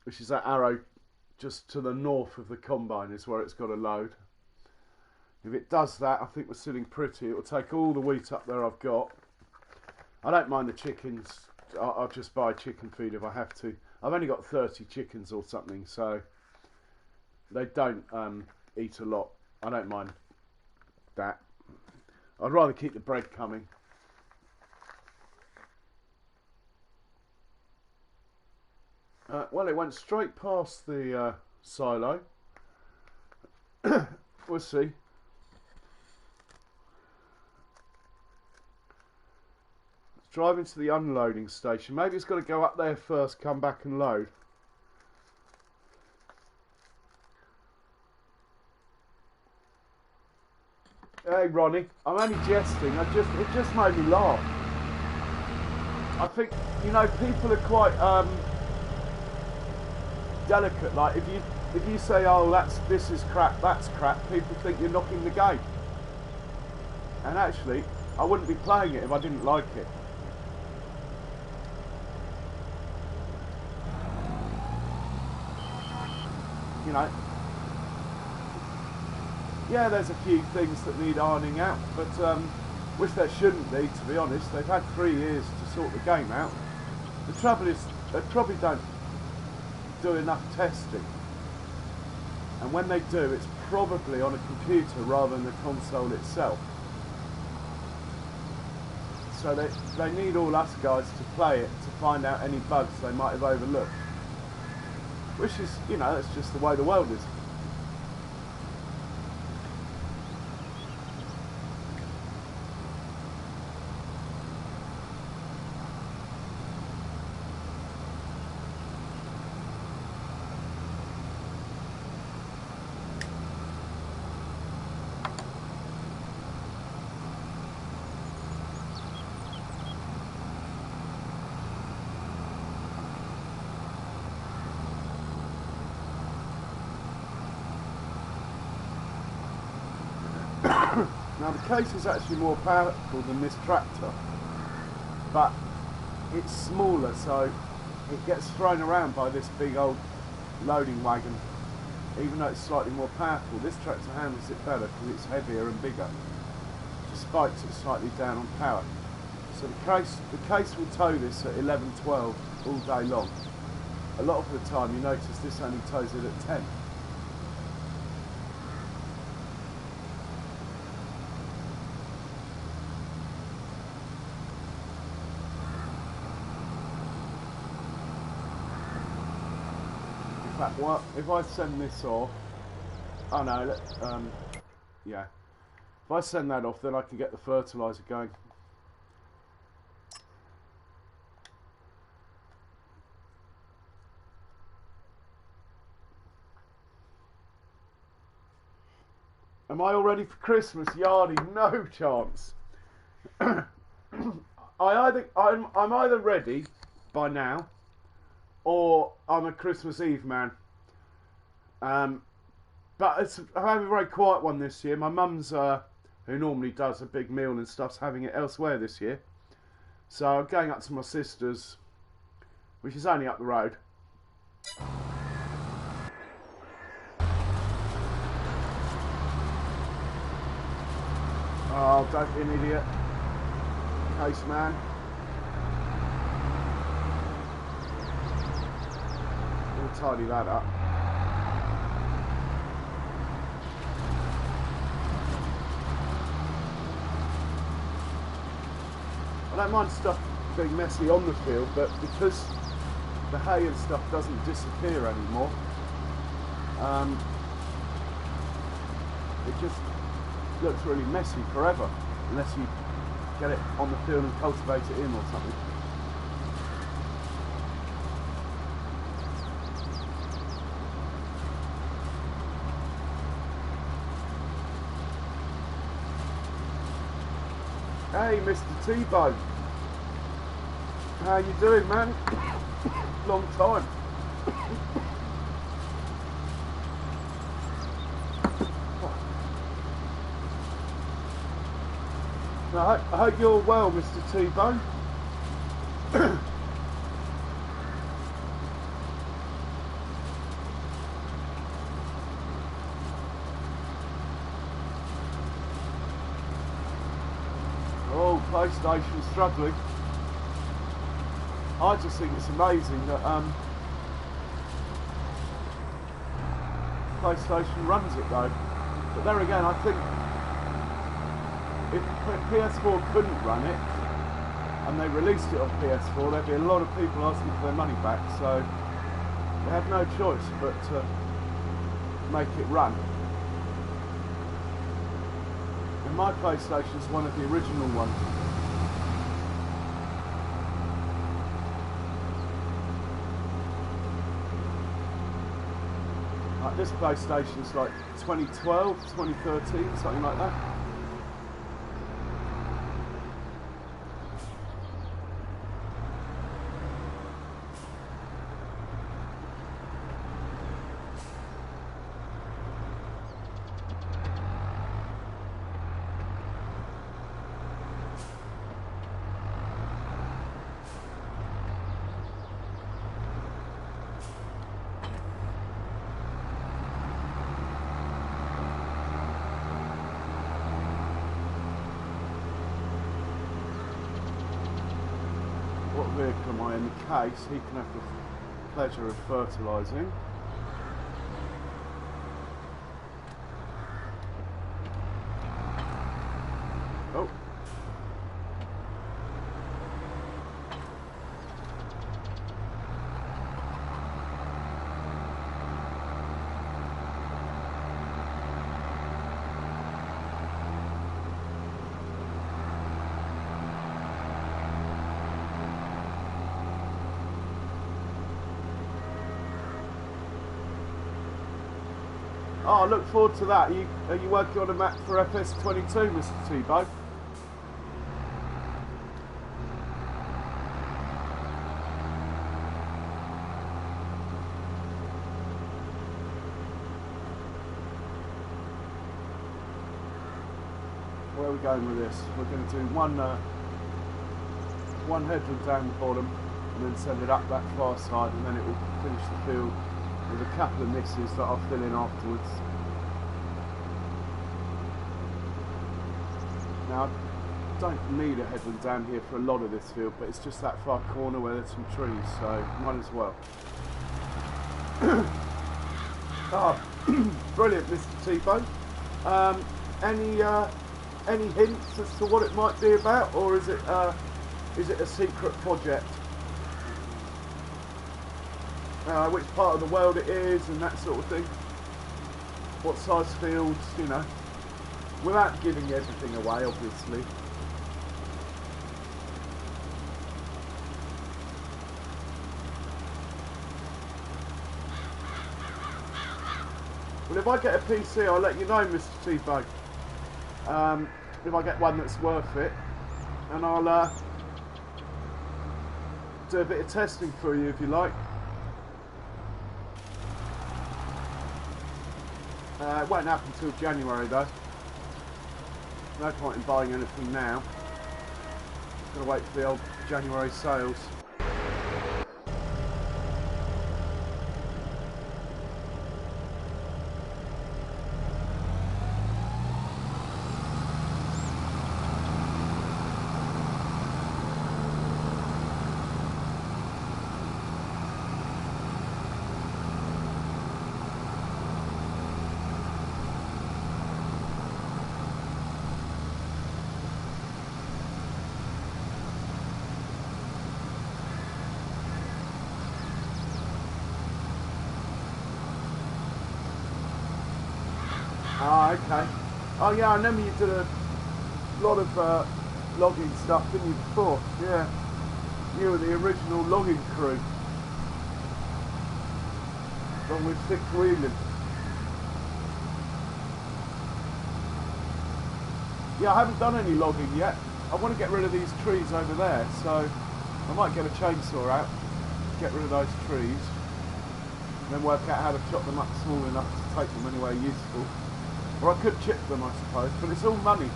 Which is that arrow just to the north of the combine is where it's got to load. If it does that, I think we're sitting pretty. It will take all the wheat up there I've got. I don't mind the chickens. I'll just buy chicken feed if I have to. I've only got 30 chickens or something, so they don't eat a lot. I don't mind that. I'd rather keep the bread coming. Well, it went straight past the silo. We'll see. It's driving to the unloading station. Maybe it's got to go up there first, come back and load. Hey Ronnie, I'm only jesting. It just made me laugh. I think, you know, people are quite delicate. Like if you say, oh, this is crap, that's crap, people think you're knocking the game. And actually, I wouldn't be playing it if I didn't like it. You know, yeah, there's a few things that need ironing out, but which there shouldn't be, to be honest. They've had 3 years to sort the game out. The trouble is, they probably don't do enough testing. And when they do, it's probably on a computer rather than the console itself. So they need all us guys to play it to find out any bugs they might have overlooked. Which is, you know, that's just the way the world is. Now the case is actually more powerful than this tractor, but it's smaller, so it gets thrown around by this big old loading wagon. Even though it's slightly more powerful, this tractor handles it better because it's heavier and bigger, despite it's slightly down on power. So the case will tow this at 11, 12 all day long. A lot of the time you notice this only tows it at 10. In fact, what if I send this off? Oh no, yeah. If I send that off, then I can get the fertiliser going. Am I all ready for Christmas, Yardy? No chance. I'm either ready by now, or I'm a Christmas Eve man. But I'm having a very quiet one this year. My mum's, who normally does a big meal and stuff's having it elsewhere this year. So I'm going up to my sister's, which is only up the road. Oh, don't be an idiot. Case man. We'll tidy that up. I don't mind stuff being messy on the field, but because the hay and stuff doesn't disappear anymore, it just looks really messy forever, unless you get it on the field and cultivate it in or something. Hey, Mr. T-Bone. How you doing, man? Long time. I hope you're well, Mr. T-Bone. Oh, PlayStation struggling. I just think it's amazing that PlayStation runs it though. But there again, I think if PS4 couldn't run it and they released it on PS4, there'd be a lot of people asking for their money back, so they had no choice but to make it run. And my PlayStation's one of the original ones. Like this PlayStation's like 2012, 2013, something like that. what vehicle am I in case he can have the pleasure of fertilising. Oh. Oh, I look forward to that. Are you working on a map for FS22, Mr. T-Bone? Where are we going with this? We're going to do one headland down the bottom and then send it up that far side, and then it will finish the field with a couple of misses that I'll fill in afterwards. Now, I don't need a headland down here for a lot of this field, but it's just that far corner where there's some trees, so might as well. Oh, brilliant, Mr. T-Bone. Any hints as to what it might be about, or is it a secret project? Which part of the world it is and that sort of thing. What size fields, you know. Without giving everything away, obviously. Well, if I get a PC, I'll let you know, Mr. T-Bone. If I get one that's worth it, and I'll do a bit of testing for you if you like. It won't happen until January though. No point in buying anything now. Gotta wait for the old January sales. Ah, okay. Oh yeah, I remember you did a lot of logging stuff, didn't you, before? Yeah. You were the original logging crew. Along with Dick Whelan. Yeah, I haven't done any logging yet. I want to get rid of these trees over there, so I might get a chainsaw out, get rid of those trees, and then work out how to chop them up small enough to take them anywhere useful. Or I could chip them, I suppose, but it's all money.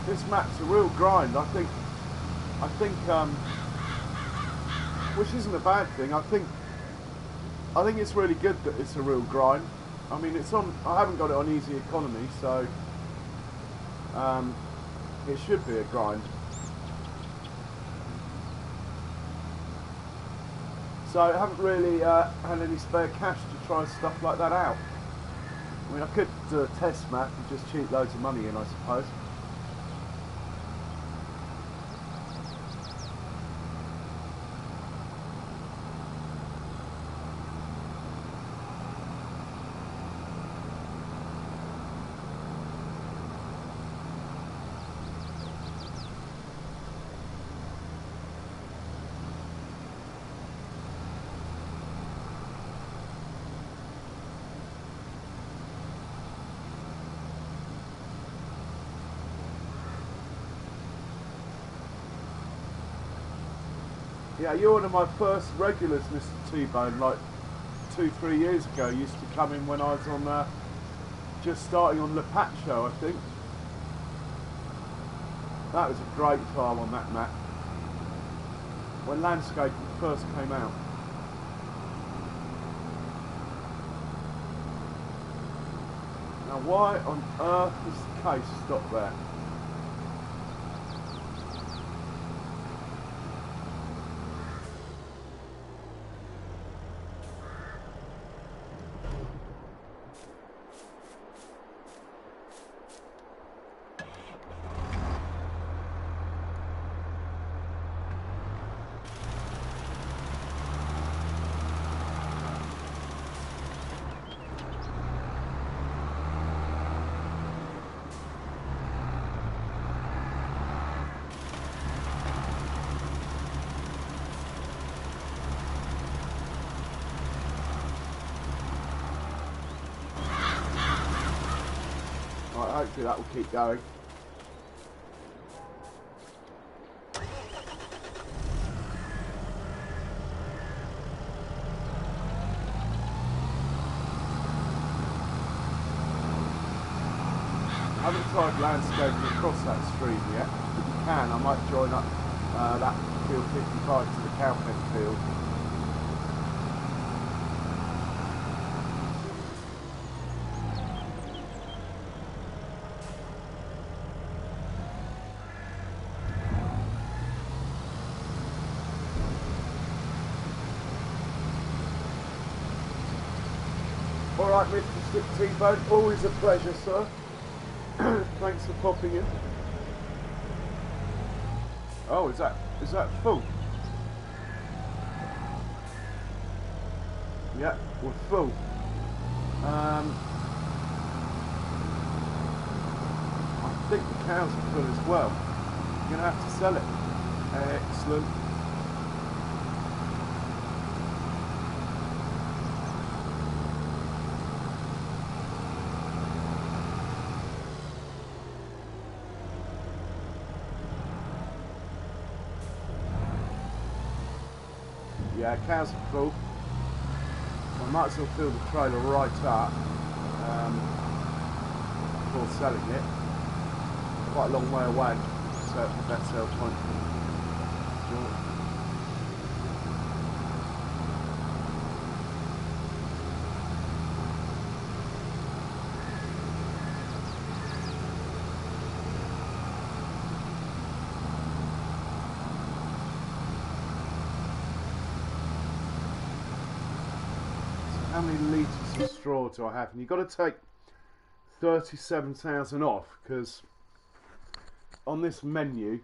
This map's a real grind. I think, which isn't a bad thing. I think it's really good that it's a real grind. I mean, it's on. I haven't got it on easy economy, so it should be a grind. So I haven't really had any spare cash to try stuff like that out. I mean, I could do a test map and just cheat loads of money in, I suppose. Yeah, you're one of my first regulars, Mr. T-Bone, like 2-3 years ago. You used to come in when I was on, just starting on Le Pacho, I think. That was a great farm on that map. When landscaping first came out. Now why on earth is the case stop there? hopefully that will keep going. I haven't tried landscaping across that stream yet. If you can, I might join up that field 55 to the cowpen field. Alright, Mr. Stick T-Bone, always a pleasure, sir. Thanks for popping in. Oh, is that full? Yeah, we're full. I think the cows are full as well. You're gonna have to sell it. Excellent. Yeah, cows are full. I might as well fill the trailer right up before selling it. Quite a long way away, so it's the best sell point. How many litres of straw do I have? And you've got to take 37,000 off, because on this menu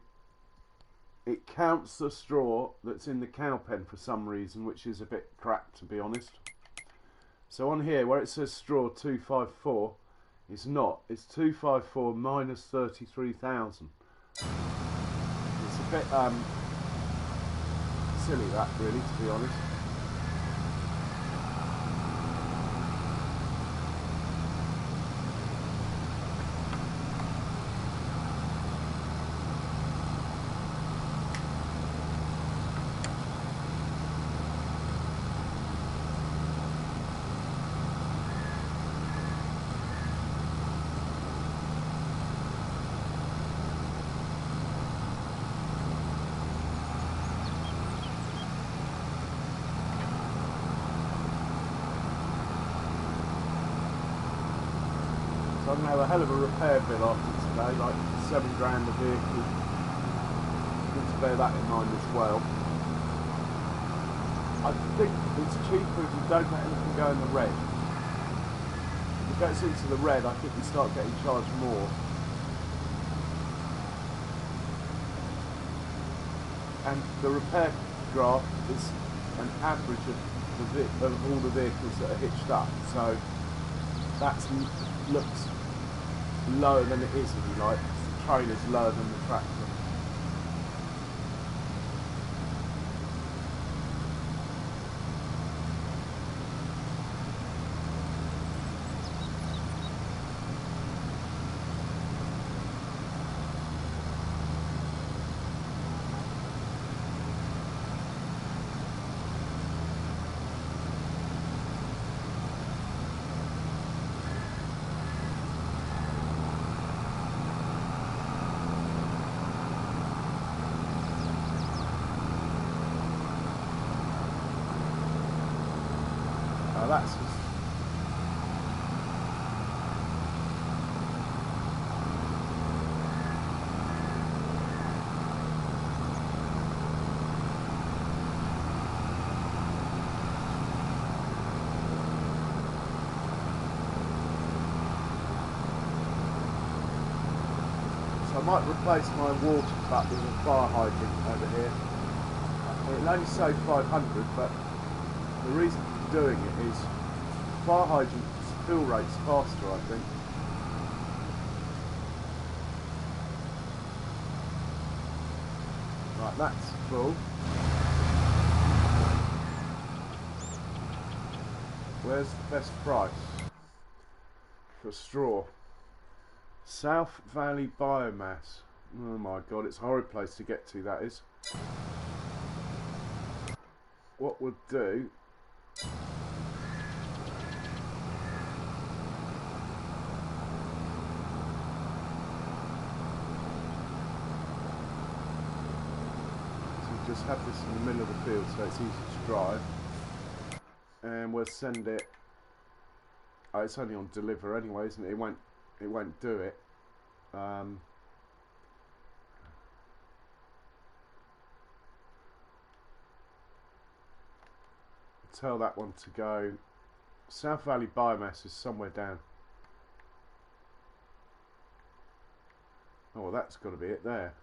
it counts the straw that's in the cow pen for some reason, which is a bit crap, to be honest. So on here where it says straw 254, it's not. It's 254 minus 33,000. It's a bit silly, that, really, to be honest. I'm going to have a hell of a repair bill after today, like 7 grand a vehicle. Need to bear that in mind as well. I think it's cheaper if you don't let anything go in the red. If it gets into the red, I think you start getting charged more. And the repair graph is an average of all the vehicles that are hitched up. So that looks lower than it is, if you like. The trailer's lower than the tractor. That's just... So I might replace my water tap with a fire hydrant over here. It'll only save 500, but the reason for doing it is fire hydrant's fill rate's faster, I think. Right, that's full. Where's the best price for straw? South Valley Biomass. Oh my god, it's a horrid place to get to, that is. What we'll do... just have this in the middle of the field so it's easy to drive, and we'll send it. Oh, it's only on deliver anyway, isn't it? It won't do it. Tell that one to go. South Valley Biomass is somewhere down. Oh, well, that's got to be it there.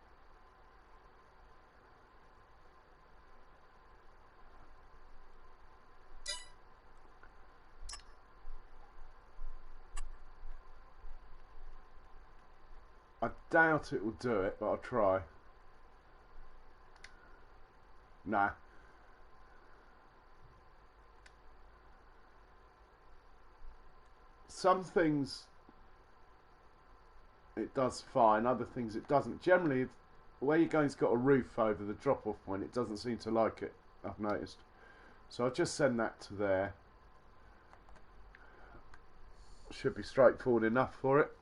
I doubt it will do it, but I'll try. Nah. Some things it does fine, other things it doesn't. Generally, where you're going's got a roof over the drop-off point, it doesn't seem to like it, I've noticed. So I'll just send that to there. Should be straightforward enough for it.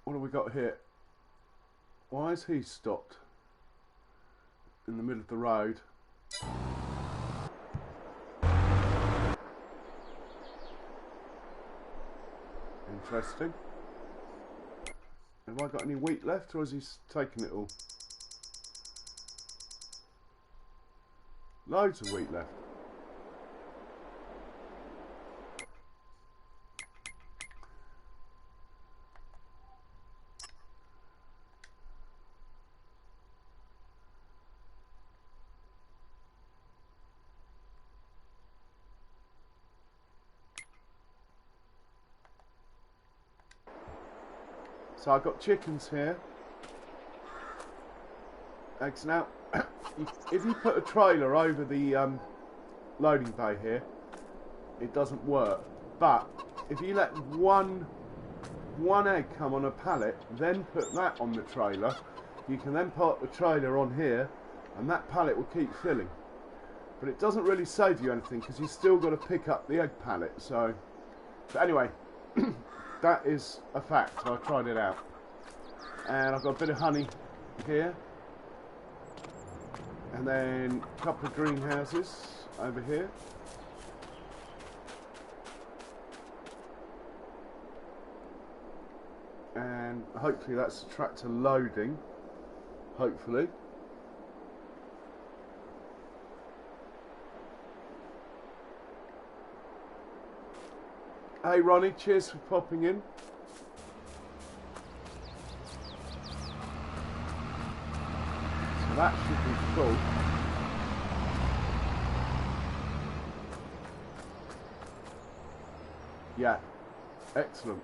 What have we got here? Why is he stopped in the middle of the road? Interesting. Have I got any wheat left, or has he taken it all? Loads of wheat left. So I've got chickens here, eggs. Now, if you put a trailer over the loading bay here, it doesn't work. But if you let one egg come on a pallet, then put that on the trailer, you can then put the trailer on here, and that pallet will keep filling. But it doesn't really save you anything because you still got to pick up the egg pallet. So, but anyway. That is a fact. I tried it out, and I've got a bit of honey here, and then a couple of greenhouses over here, and hopefully that's the tractor loading. Hopefully. Hey Ronnie, cheers for popping in. So that should be full. Yeah, excellent.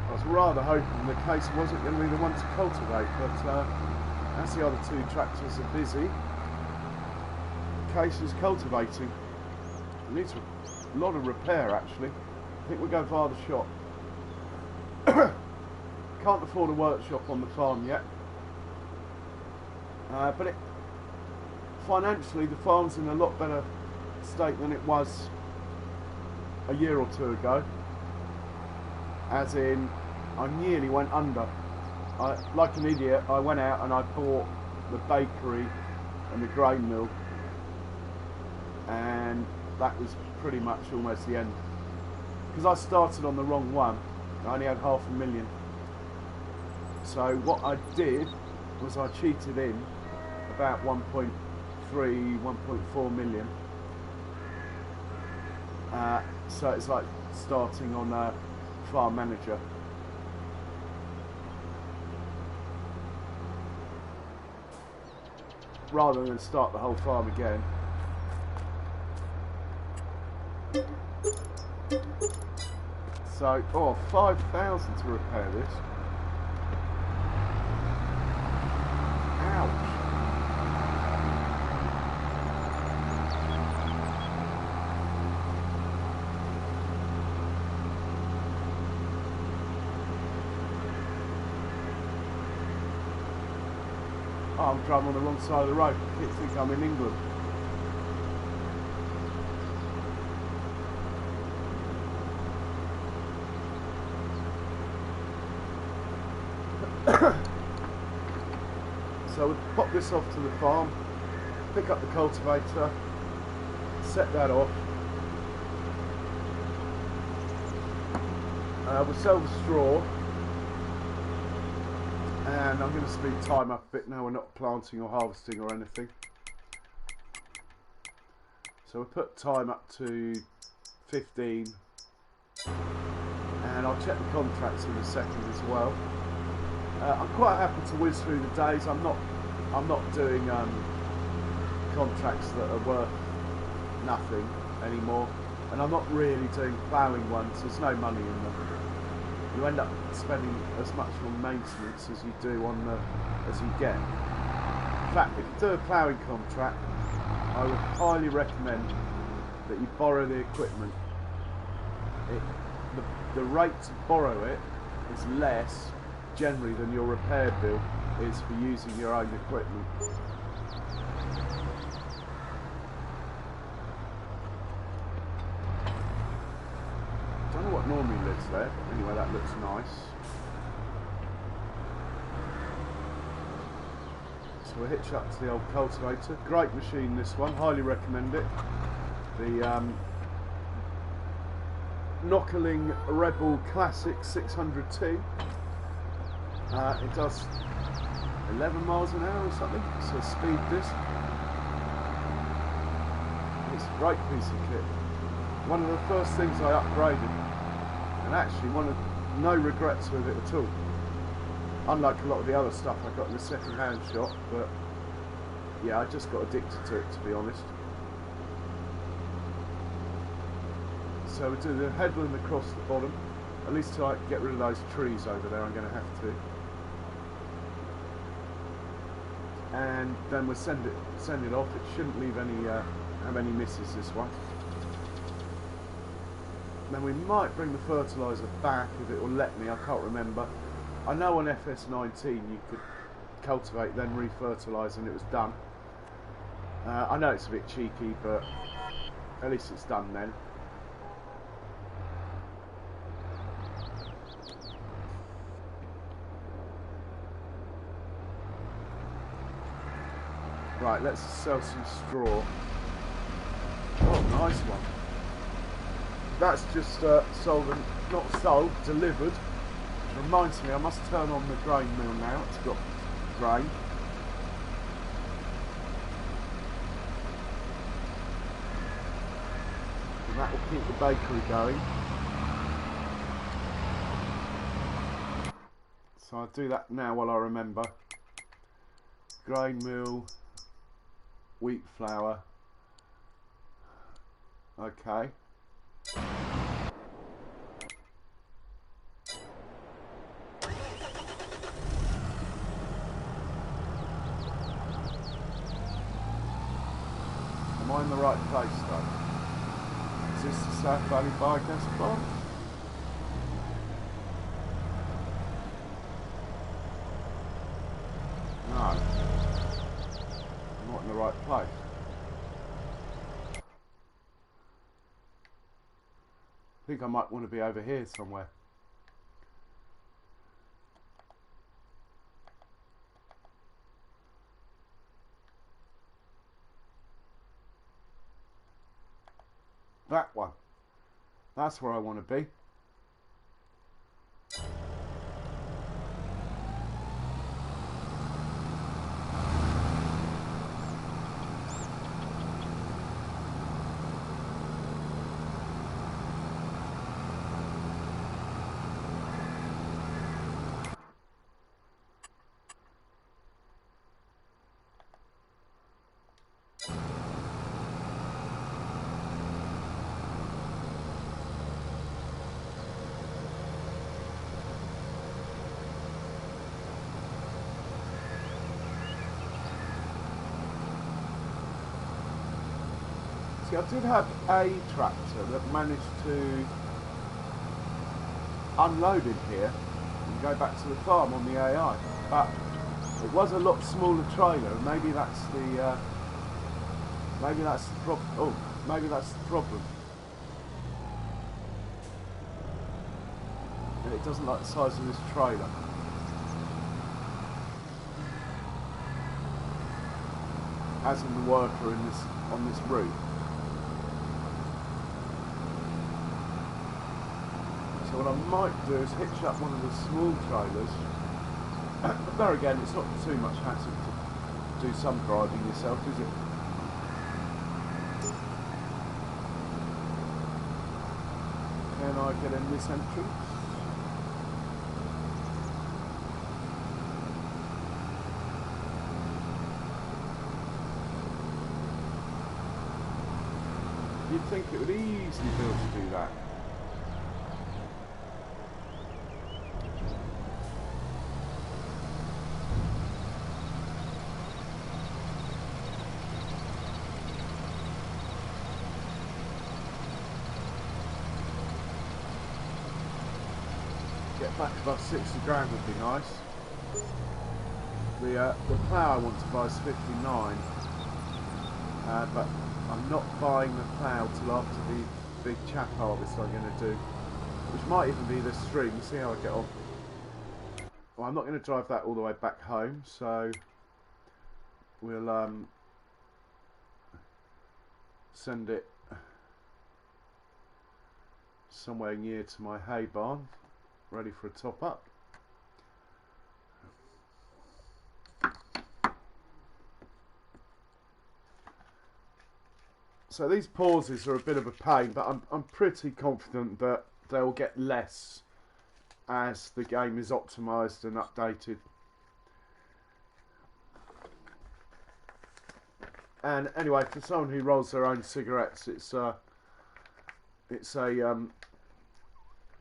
I was rather hoping the case wasn't going to be the one to cultivate, but as the other two tractors are busy, Case is cultivating. It needs a lot of repair actually. I think we'll go via the shop. Can't afford a workshop on the farm yet. But financially the farm's in a lot better state than it was a year or two ago. As in, I nearly went under. Like an idiot, I went out and I bought the bakery and the grain mill, and that was pretty much almost the end. Because I started on the wrong one, I only had $500,000. So what I did was I cheated in about 1.3, 1.4 million. So it's like starting on a farm manager. Rather than start the whole farm again. So, oh, 5,000 to repair this. Ouch. Oh, I'm driving on the wrong side of the road. Kids think I'm in England. So we'll pop this off to the farm, pick up the cultivator, set that off. We'll sell the straw, and I'm going to speed time up a bit now. We're not planting or harvesting or anything. So we'll put time up to 15, and I'll check the contracts in a second as well. I'm quite happy to whiz through the days. I'm not doing contracts that are worth nothing anymore, and I'm not really doing ploughing ones. There's no money in them. You end up spending as much on maintenance as you do on as you get. In fact, if you do a ploughing contract, I would highly recommend that you borrow the equipment. The rate to borrow it is less generally than your repair bill is for using your own equipment. Don't know what normally lives there, but anyway, that looks nice. So we'll hitch up to the old cultivator. Great machine, this one, highly recommend it. The Knockerling Rebel Classic 600T. It does 11 miles an hour or something, so speed this. It's a great piece of kit. One of the first things I upgraded, and actually no regrets with it at all. Unlike a lot of the other stuff I got in the second-hand shop, but yeah, I just got addicted to it, to be honest. So we do the headland across the bottom, at least till I get rid of those trees over there. I'm going to have to. And then we'll send it off. It shouldn't leave any have any misses, this one. Then we might bring the fertiliser back if it will let me. I can't remember. I know on FS19 you could cultivate then re-fertilise and it was done. I know it's a bit cheeky, but at least it's done then. Right, let's sell some straw. Oh, nice one. That's just sold and not sold, delivered. Which reminds me, I must turn on the grain mill now. It's got grain. And that will keep the bakery going. So I'll do that now while I remember. Grain mill. Wheat flour. Okay. Am I in the right place though? Is this the South Valley Biogas plant? No. I'm not in the right place. I think I might want to be over here somewhere. That one. That's where I want to be. See, I did have a tractor that managed to unload in here and go back to the farm on the AI, but it was a lot smaller trailer, and maybe that's the problem. Oh, maybe that's the problem. And it doesn't like the size of this trailer. As in the worker in this on this route. So what I might do is hitch up one of the small trailers. But there again, it's not too much hassle to do some driving yourself, is it? Can I get in this entrance? You'd think it would easily be able to do that. Get back above 60 grand would be nice. The plough I want to buy is 59, but I'm not buying the plough till after the big chaff harvest I'm going to do, which might even be this stream. We'll see how I get on. Well, I'm not going to drive that all the way back home, so we'll send it somewhere near to my hay barn, ready for a top up. So these pauses are a bit of a pain, but I'm pretty confident that they'll get less as the game is optimised and updated. And anyway, for someone who rolls their own cigarettes, it's a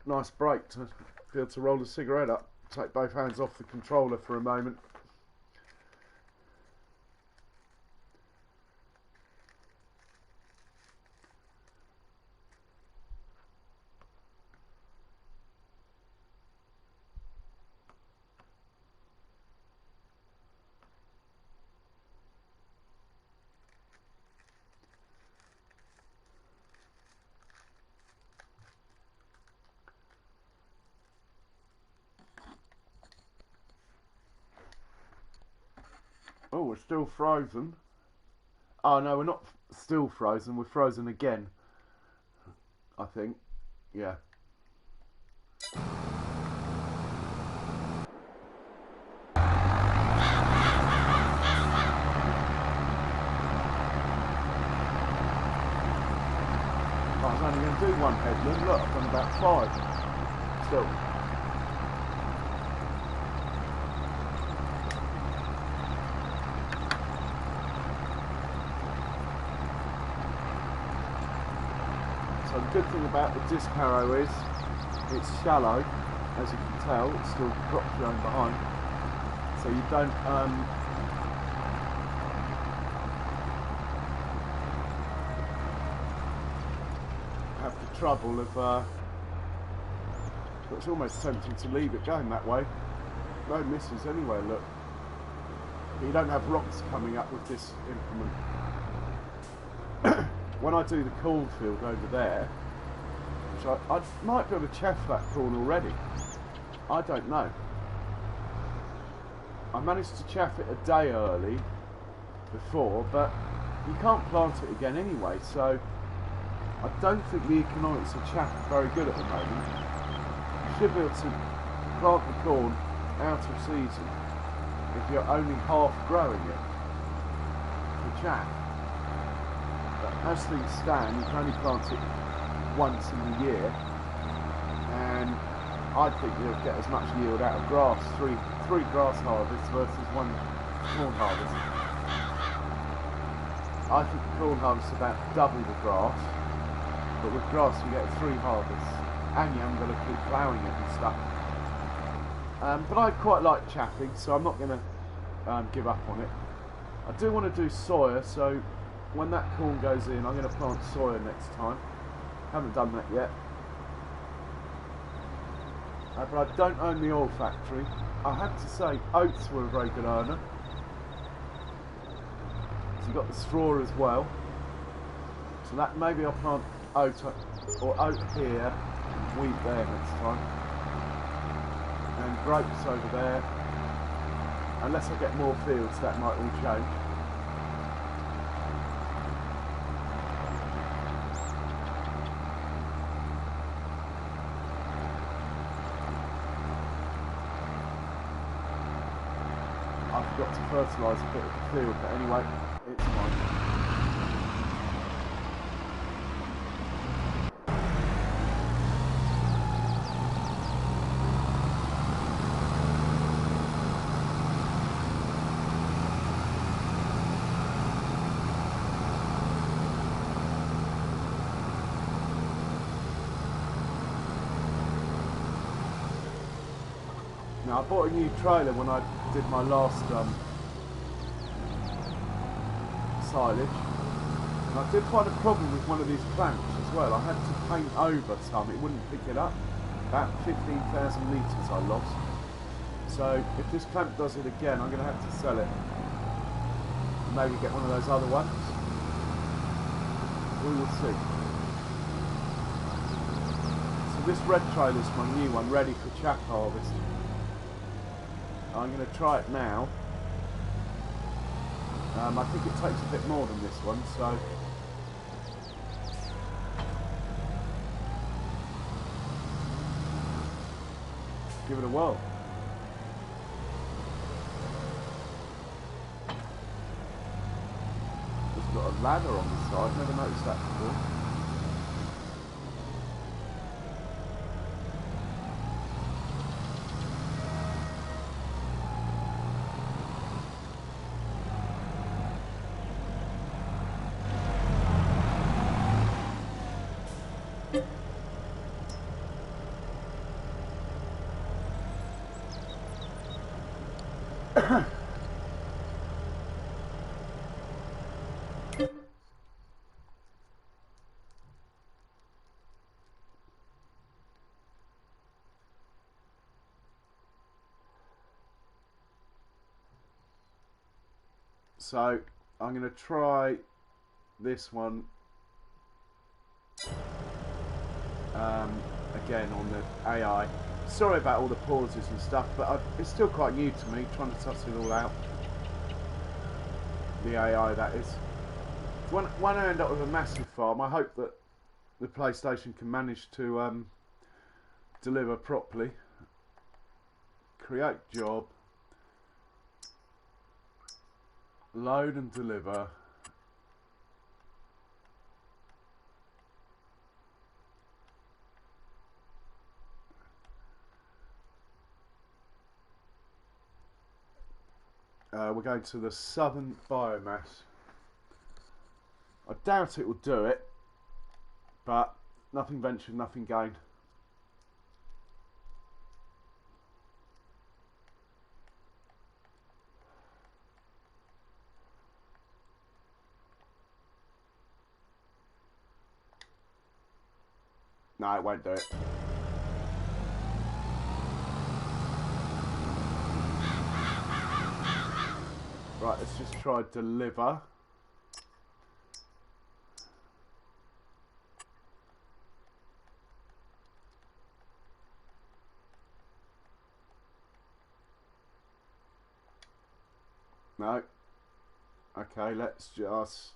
nice break to be able to roll a cigarette up, take both hands off the controller for a moment. Oh, we're still frozen. Oh no, we're not still frozen, we're frozen again, I think. Yeah. I was only going to do one headland. Look, I've done about 5. Still. So the good thing about the disc harrow is it's shallow, as you can tell. It's still crop showing behind, so you don't have the trouble of it's almost tempting to leave it going that way. No misses anyway, look. But you don't have rocks coming up with this implement. When I do the cornfield over there, which I might be able to chaff that corn already, I don't know. I managed to chaff it a day early before, but you can't plant it again anyway, so I don't think the economics of chaff are very good at the moment. You should be able to plant the corn out of season if you're only half growing it for chaff. But as things stand, you can only plant it once in the year, and I think you'll get as much yield out of grass, three grass harvests versus 1 corn harvest. I think the corn harvest is about double the grass, but with grass you get 3 harvests, and you haven't got to keep ploughing it and stuff. But I quite like chaffing, so I'm not going to give up on it. I do want to do soya, so when that corn goes in, I'm going to plant soya next time. Haven't done that yet. But I don't own the oil factory. I have to say, oats were a very good earner. So you've got the straw as well. So that maybe I'll plant oat here, wheat there next time. And grapes over there. Unless I get more fields, that might all change. I've got to fertilise a bit of the field, but anyway, it's fine. Now, I bought a new trailer when I did my last silage, and I did find a problem with one of these clamps as well. I had to paint over some, it wouldn't pick it up. About 15,000 litres I lost. So if this clamp does it again, I'm going to have to sell it. Maybe get one of those other ones. We will see. So this red trailer is my new one, ready for chaff harvest. I'm going to try it now. I think it takes a bit more than this one, so give it a whirl. It's got a ladder on the side, never noticed that before. So I'm going to try this one again on the AI. Sorry about all the pauses and stuff, but it's still quite new to me, trying to suss it all out. The AI, that is. When I end up with a massive farm, I hope that the PlayStation can manage to deliver properly. Create job. Load and deliver. We're going to the southern biomass. I doubt it will do it, but nothing ventured, nothing gained. No, it won't do it. Right, let's just try deliver. No. Okay, let's just...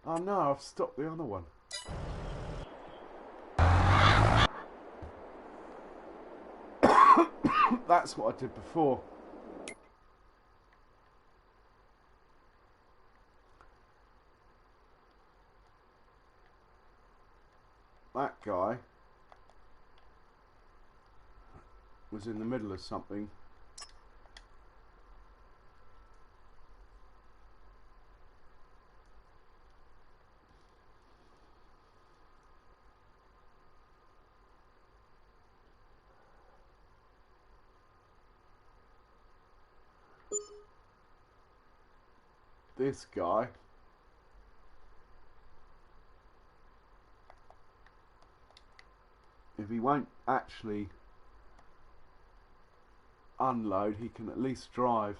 Oh no, I've stopped the other one. That's what I did before. That guy was in the middle of something. this guy. If he won't actually unload, he can at least drive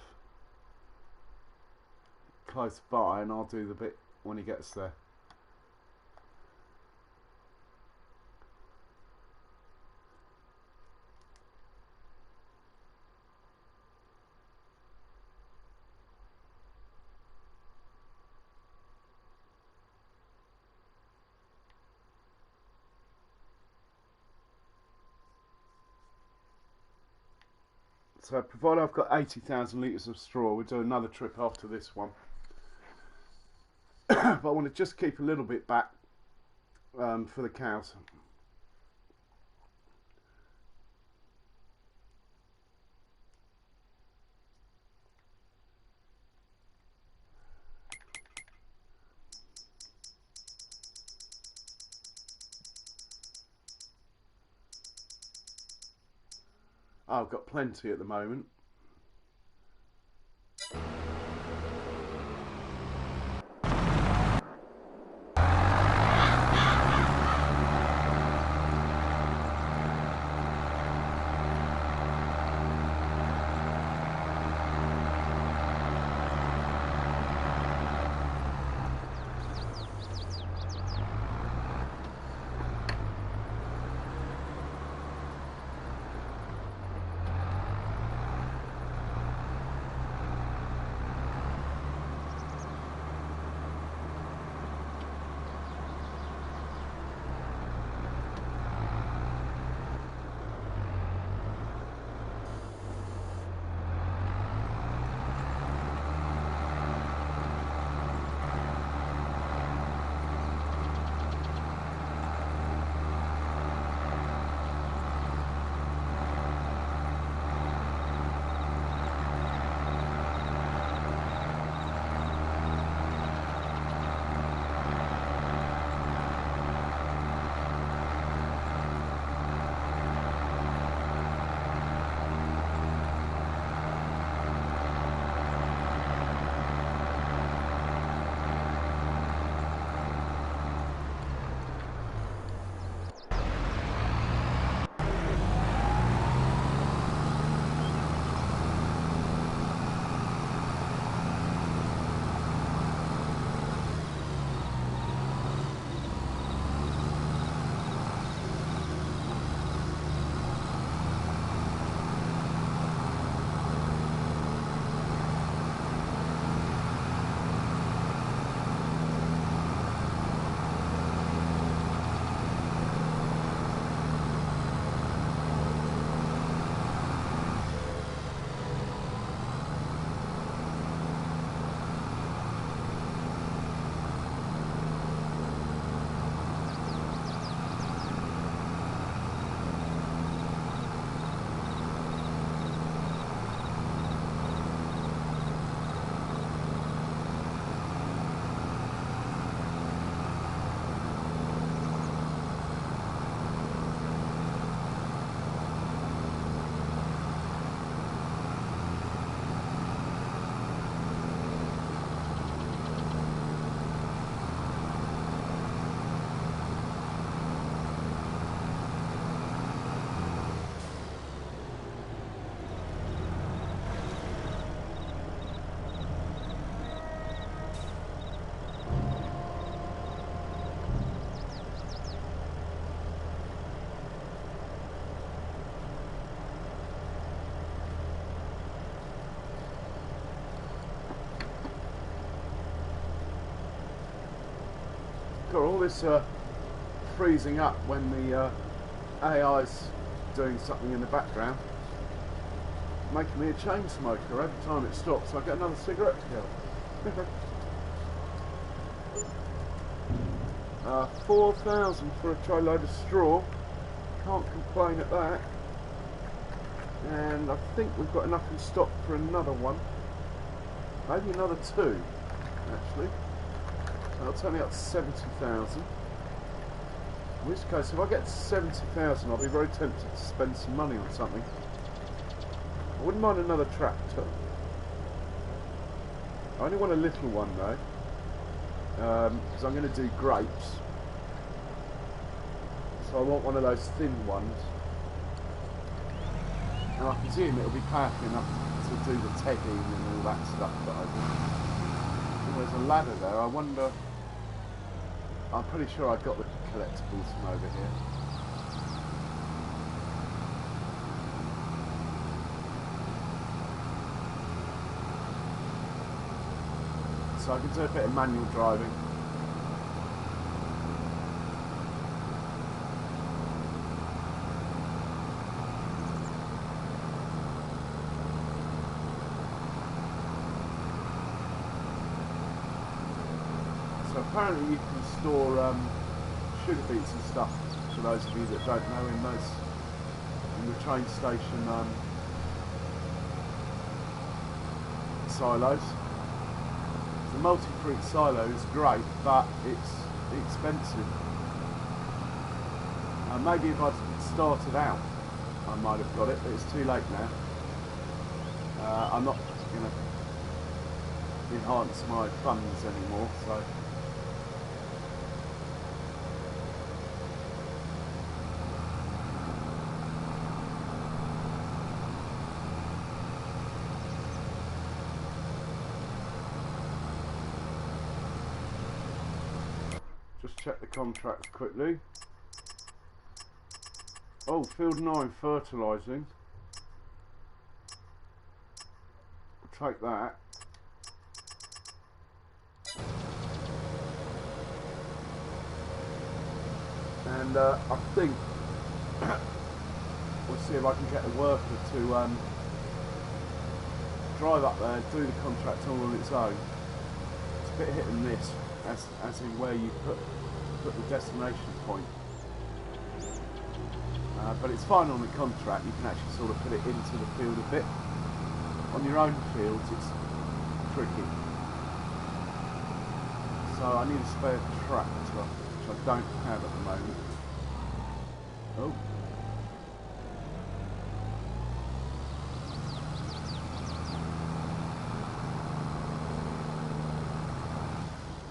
close by, and I'll do the bit when he gets there. So provided I've got 80,000 litres of straw, we'll do another trip after this one. But I want to just keep a little bit back for the cows. Oh, I've got plenty at the moment. Got all this freezing up when the AI's doing something in the background, making me a chain smoker. Every time it stops, I get another cigarette to go. 4,000 for a trayload of straw. Can't complain at that. And I think we've got enough in stock for another one. Maybe another two, actually. So I'll turn it up to 70,000. In which case, if I get 70,000, I'll be very tempted to spend some money on something. I wouldn't mind another tractor. I only want a little one though, because I'm going to do grapes. So I want one of those thin ones. And I presume it'll be powerful enough to do the tedding and all that stuff that I do. Oh, there's a ladder there. I wonder... I'm pretty sure I got the collectibles from over here. So I can do a bit of manual driving. So apparently you can store sugar beets and stuff, for those of you that don't know, in the train station silos. The multi-fruit silo is great, but it's expensive. Maybe if I'd started out, I might have got it, but it's too late now. I'm not going to enhance my funds anymore, so. Just check the contracts quickly. Oh, field 9 fertilising. We'll take that. And I think we'll see if I can get a worker to drive up there and do the contract all on its own. It's a bit hit and miss. As in where you put the destination point. But it's fine on the contract, you can actually sort of put it into the field a bit. On your own fields it's tricky. So I need a spare tractor, which I don't have at the moment. Oh.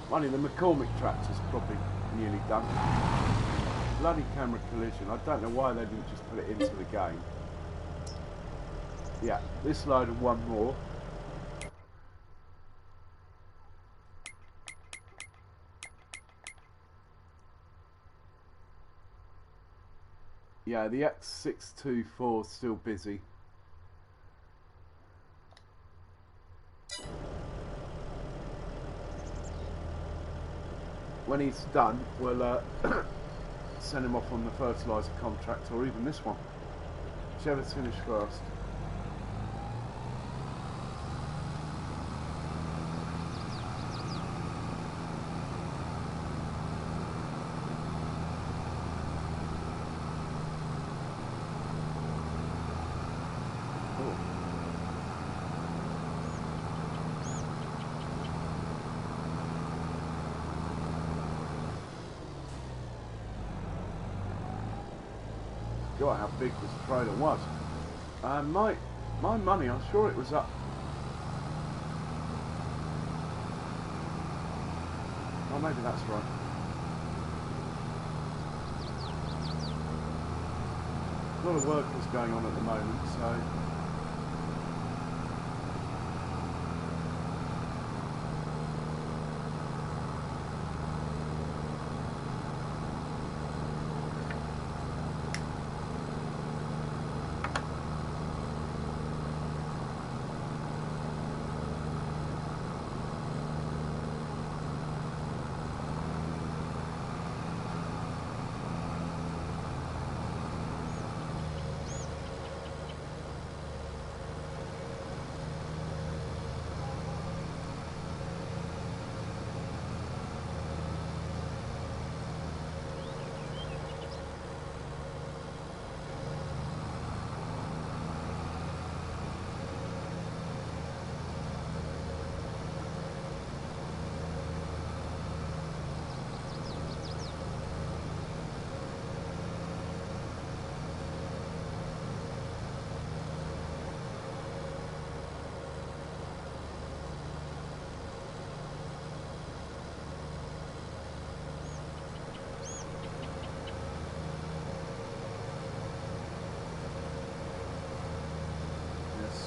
Funny, the McCormick tractor's probably nearly done. Bloody camera collision. I don't know why they didn't just put it into the game. Yeah, this load and one more. Yeah, the X624 is still busy. When he's done, we'll send him off on the fertiliser contract, or even this one, whichever's finished first. God, how big this trailer was. My money, I'm sure it was up. Oh, maybe that's right. A lot of workers going on at the moment, so.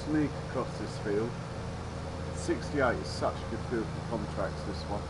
sneak across this field. 68 is such a good field for contracts, this one.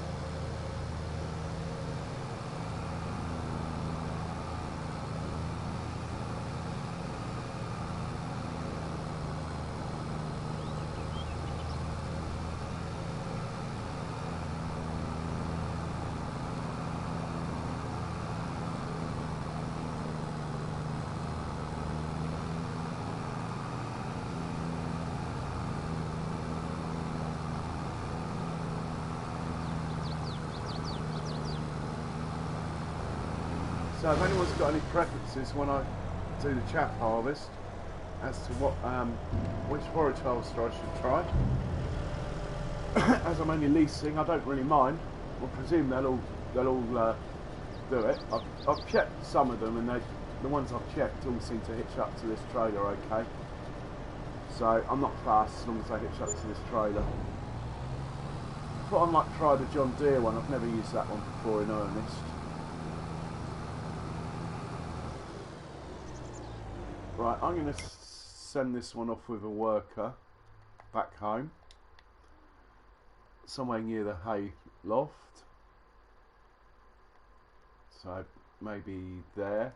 So if anyone's got any preferences when I do the chaff harvest as to what which forage harvester I should try, as I'm only leasing, I don't really mind. I presume they'll all do it. I've checked some of them, and the ones I've checked all seem to hitch up to this trailer okay. So I'm not fast as long as they hitch up to this trailer. I thought I might try the John Deere one. I've never used that one before in earnest. Right, I'm going to send this one off with a worker back home, somewhere near the hay loft, so maybe there.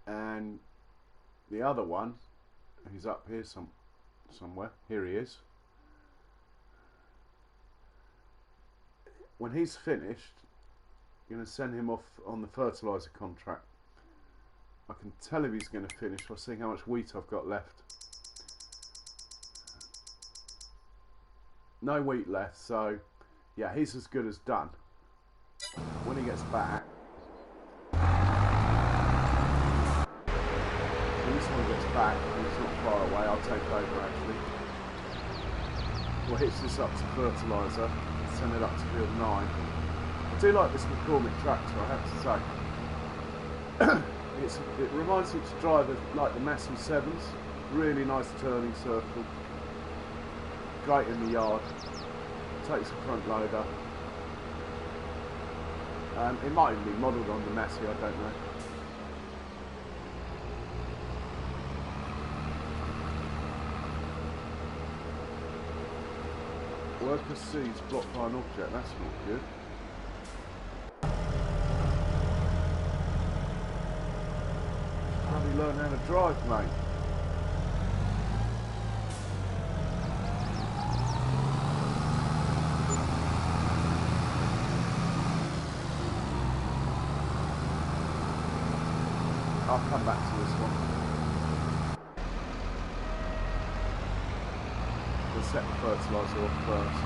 And the other one, he's up here somewhere. Here he is. When he's finished, I'm going to send him off on the fertiliser contract. I can tell if he's going to finish by seeing how much wheat I've got left. No wheat left, so yeah, he's as good as done. When he gets back, this one gets back, and it's not far away, I'll take over actually. We'll hitch this up to fertiliser, send it up to field 9. I do like this McCormick tractor, I have to say. It reminds me to drive like the Massey 7s, really nice turning circle, great in the yard, takes a front loader. It might even be modelled on the Massey, I don't know. Worker C's blocked by an object, that's not good. Probably learn how to drive, mate. I'll come back to this one. We'll set the fertiliser off first.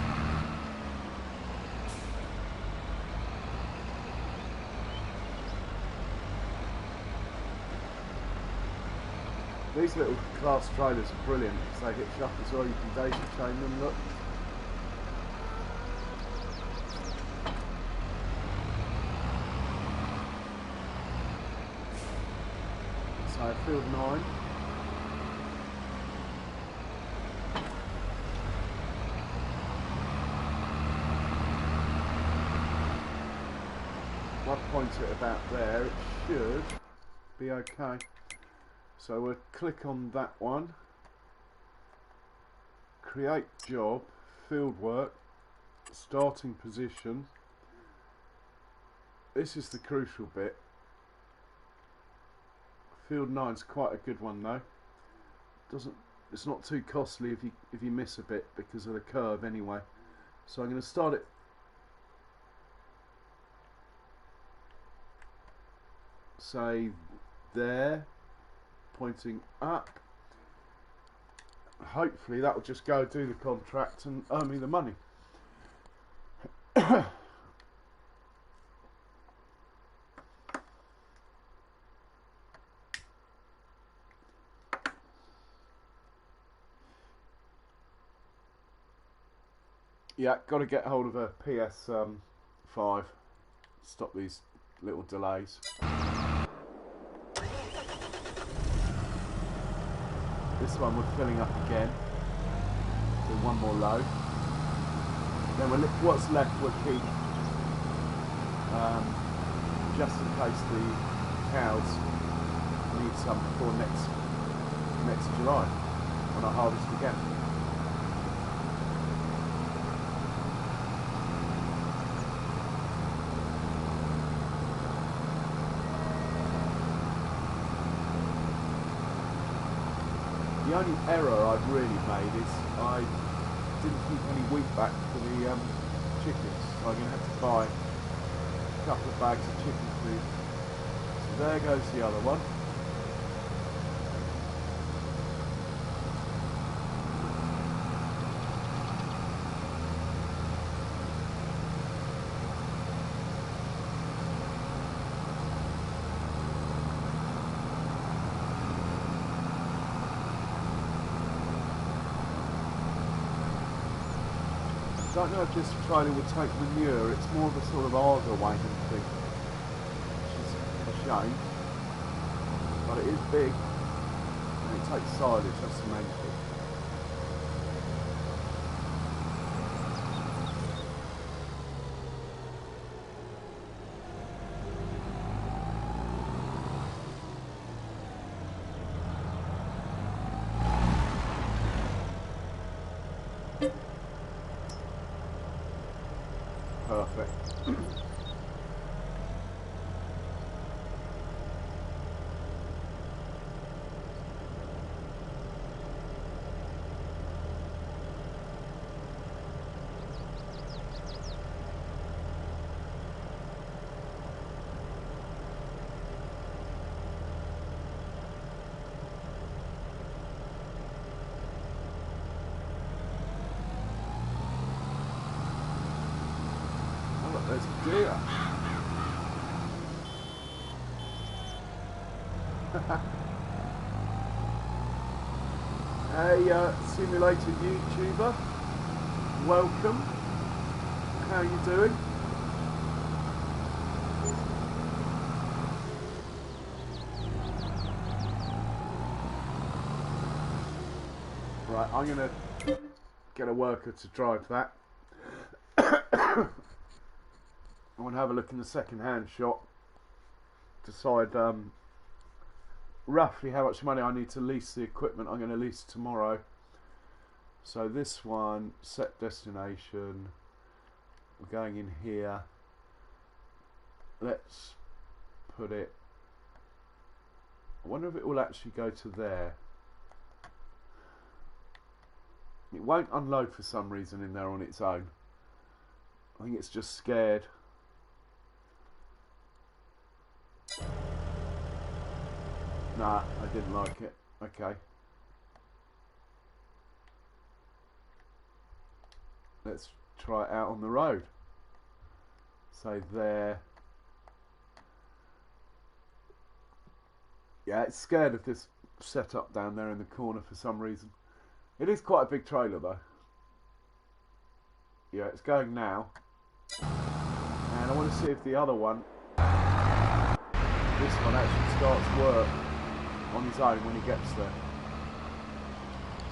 These little class trailers are brilliant because they hitch up as well. You can daisy chain them, look. So field 9. If I point it about there, it should be okay. So we'll click on that one, create job, field work, starting position. This is the crucial bit. Field 9's quite a good one though. It's not too costly if you miss a bit because of the curve anyway. So I'm going to start it say there, pointing up. Hopefully that will just go do the contract and earn me the money. Yeah, got to get hold of a PS5. Stop these little delays. This one we're filling up again. Do one more load. Then what's left we'll keep, just in case the cows need some before next July when I harvest again. The only error I've really made is I didn't keep any wheat back for the chickens, so I'm going to have to buy a couple of bags of chicken food. So there goes the other one. I don't know if this trailer would take manure. It's more of a sort of Arga wagon thing, which is a shame, but it is big and it takes silage, that's the main thing. Perfect. There's a deer. Hey, simulated YouTuber, welcome. How you doing? Right, I'm gonna get a worker to drive that. I want to have a look in the second-hand shop, decide roughly how much money I need to lease the equipment I'm going to lease tomorrow. So this one, set destination, we're going in here. Let's put it, I wonder if it will actually go to there. It won't unload for some reason in there on its own. I think it's just scared. Nah, I didn't like it. Okay. Let's try it out on the road. So there. Yeah, it's scared of this setup down there in the corner for some reason. It is quite a big trailer though. Yeah, it's going now. And I want to see if the other one, this one actually starts work on his own when he gets there.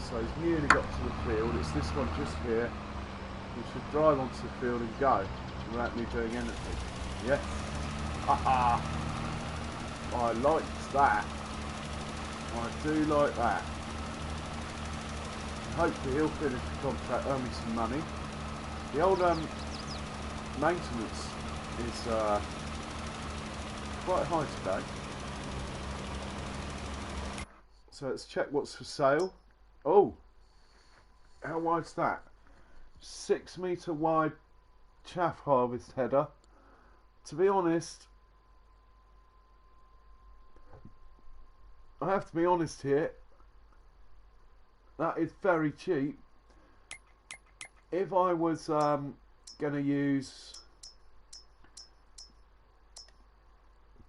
So he's nearly got to the field. It's this one just here. We should drive onto the field and go without me doing anything. Yeah. Haha. I liked that. I do like that. Hopefully he'll finish the contract, earn me some money. The old maintenance is quite high today. So let's check what's for sale. Oh, how wide's that? 6 metre wide chaff harvest header. To be honest, I have to be honest here, that is very cheap. If I was going to use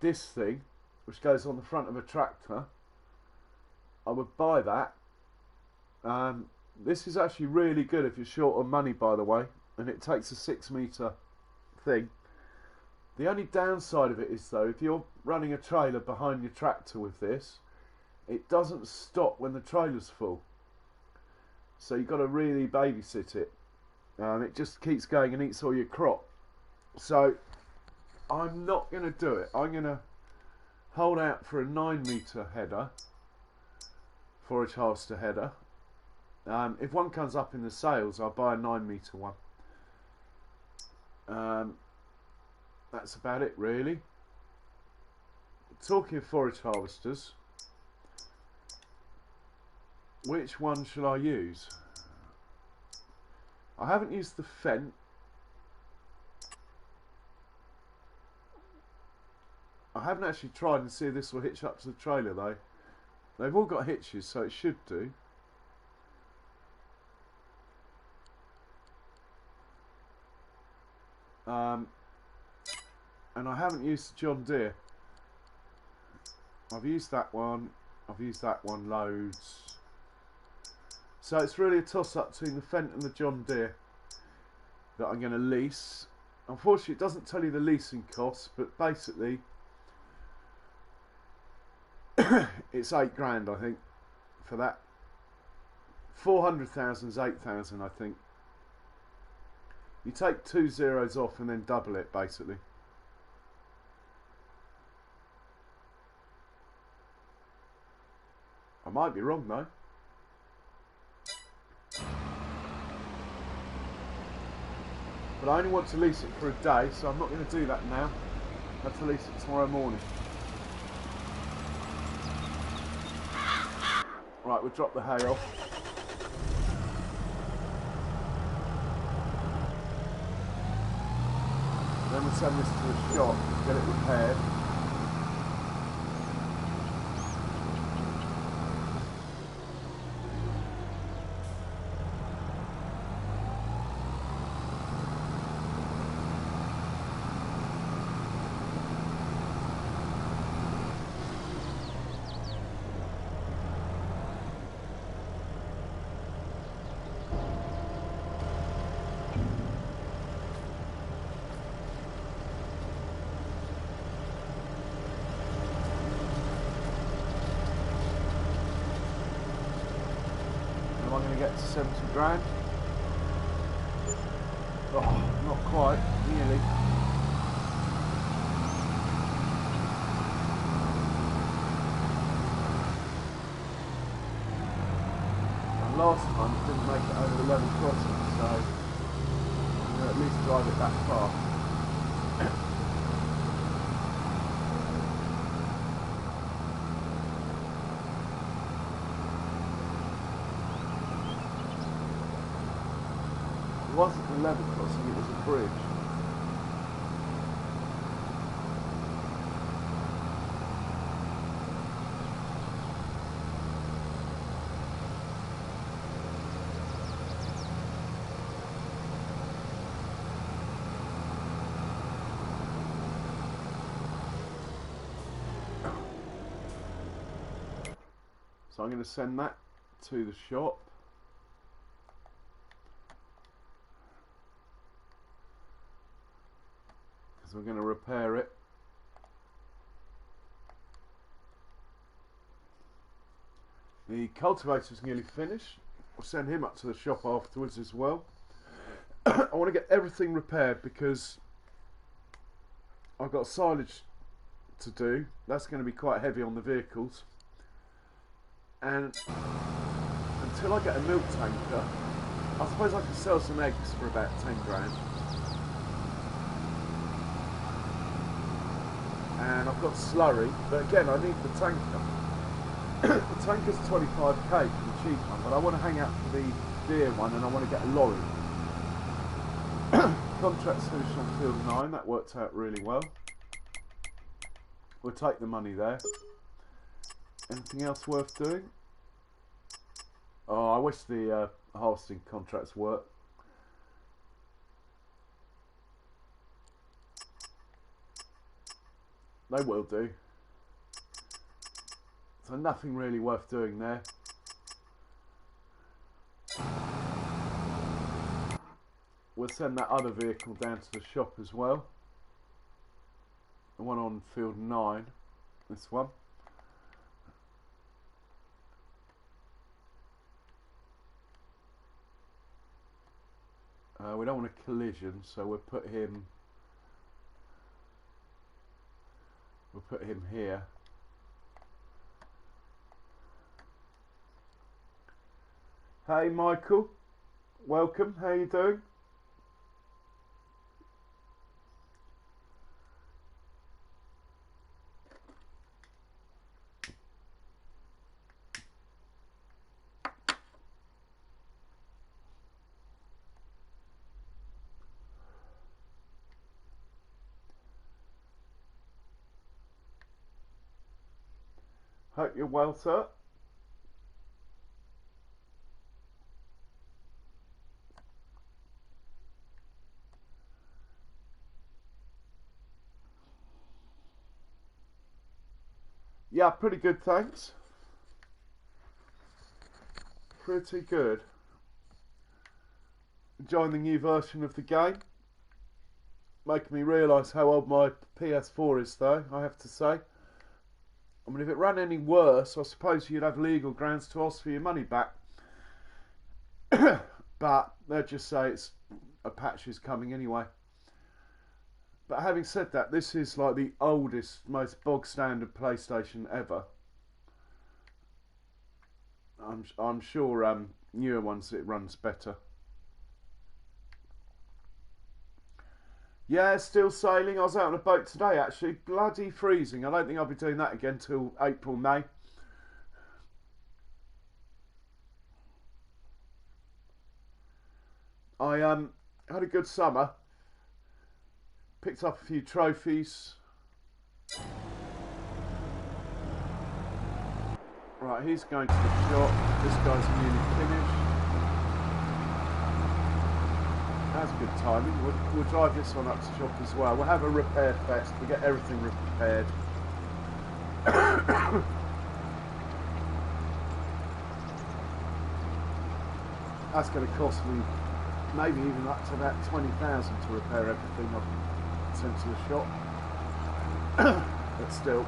this thing, which goes on the front of a tractor, I would buy that. This is actually really good if you're short on money, by the way. and it takes a 6 metre thing. The only downside of it is though, if you're running a trailer behind your tractor with this, it doesn't stop when the trailer's full. So you've got to really babysit it. It just keeps going and eats all your crop. So I'm not going to do it. I'm going to hold out for a 9 metre header, forage harvester header. If one comes up in the sales, I'll buy a 9 metre one. That's about it really. Talking of forage harvesters, which one shall I use? I haven't used the Fendt. I haven't actually tried and see if this will hitch up to the trailer though. They've all got hitches, so it should do. And I haven't used the John Deere. I've used that one. I've used that one loads. So it's really a toss-up between the Fendt and the John Deere that I'm going to lease. Unfortunately, it doesn't tell you the leasing costs, but basically it's 8 grand, I think, for that. 400,000 is 8,000, I think. You take 2 zeros off and then double it, basically. I might be wrong though. But I only want to lease it for a day, so I'm not going to do that now. I have to lease it tomorrow morning. Right, we'll drop the hay off. Then we'll send this to the shop, get it repaired. I'm going to get to 70 grand. Oh, not quite, nearly. And last time it didn't make it over the level crossing, so I'm going to at least drive it that far. It wasn't a level crossing, it was a bridge. So I'm going to send that to the shop. Because we're going to repair it. The cultivator's nearly finished. We'll send him up to the shop afterwards as well. I want to get everything repaired because I've got silage to do. That's going to be quite heavy on the vehicles. And until I get a milk tanker, I suppose I can sell some eggs for about 10 grand. And I've got slurry, but again I need the tanker. The tanker's 25k for the cheap one, but I want to hang out for the deer one and I want to get a lorry. Contract's finished on field 9, that worked out really well. We'll take the money there. Anything else worth doing? Oh, I wish the harvesting contracts worked. They will do. So nothing really worth doing there. we'll send that other vehicle down to the shop as well. The one on field 9, this one. We don't want a collision, so we'll put him here. Hey Michael, welcome, how you doing? Hope you're well, sir. Yeah, pretty good, thanks. Pretty good. Enjoying the new version of the game. Making me realise how old my PS4 is, though, I have to say. I mean, if it ran any worse, I suppose you'd have legal grounds to ask for your money back. But they'll just say a patch is coming anyway. But having said that, this is like the oldest, most bog standard PlayStation ever. I'm sure newer ones it runs better. Yeah, still sailing. I was out on a boat today, actually. Bloody freezing. I don't think I'll be doing that again till April, May. I had a good summer. Picked up a few trophies. Right, he's going to the shop. This guy's nearly finished. That's good timing. We'll drive this one up to the shop as well. We'll have a repair fest. We'll get everything repaired. That's going to cost me maybe even up to about 20,000 to repair everything I've sent to the shop. But still.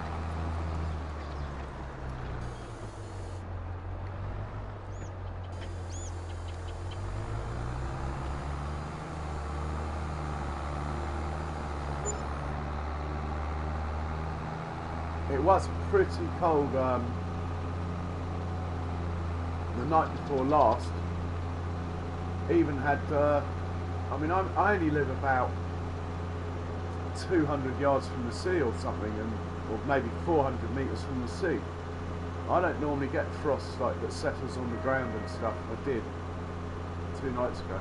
It was pretty cold the night before last. Even had, I mean, I only live about 200 yards from the sea or something, or maybe 400 metres from the sea. I don't normally get frost like that settles on the ground and stuff. I did 2 nights ago.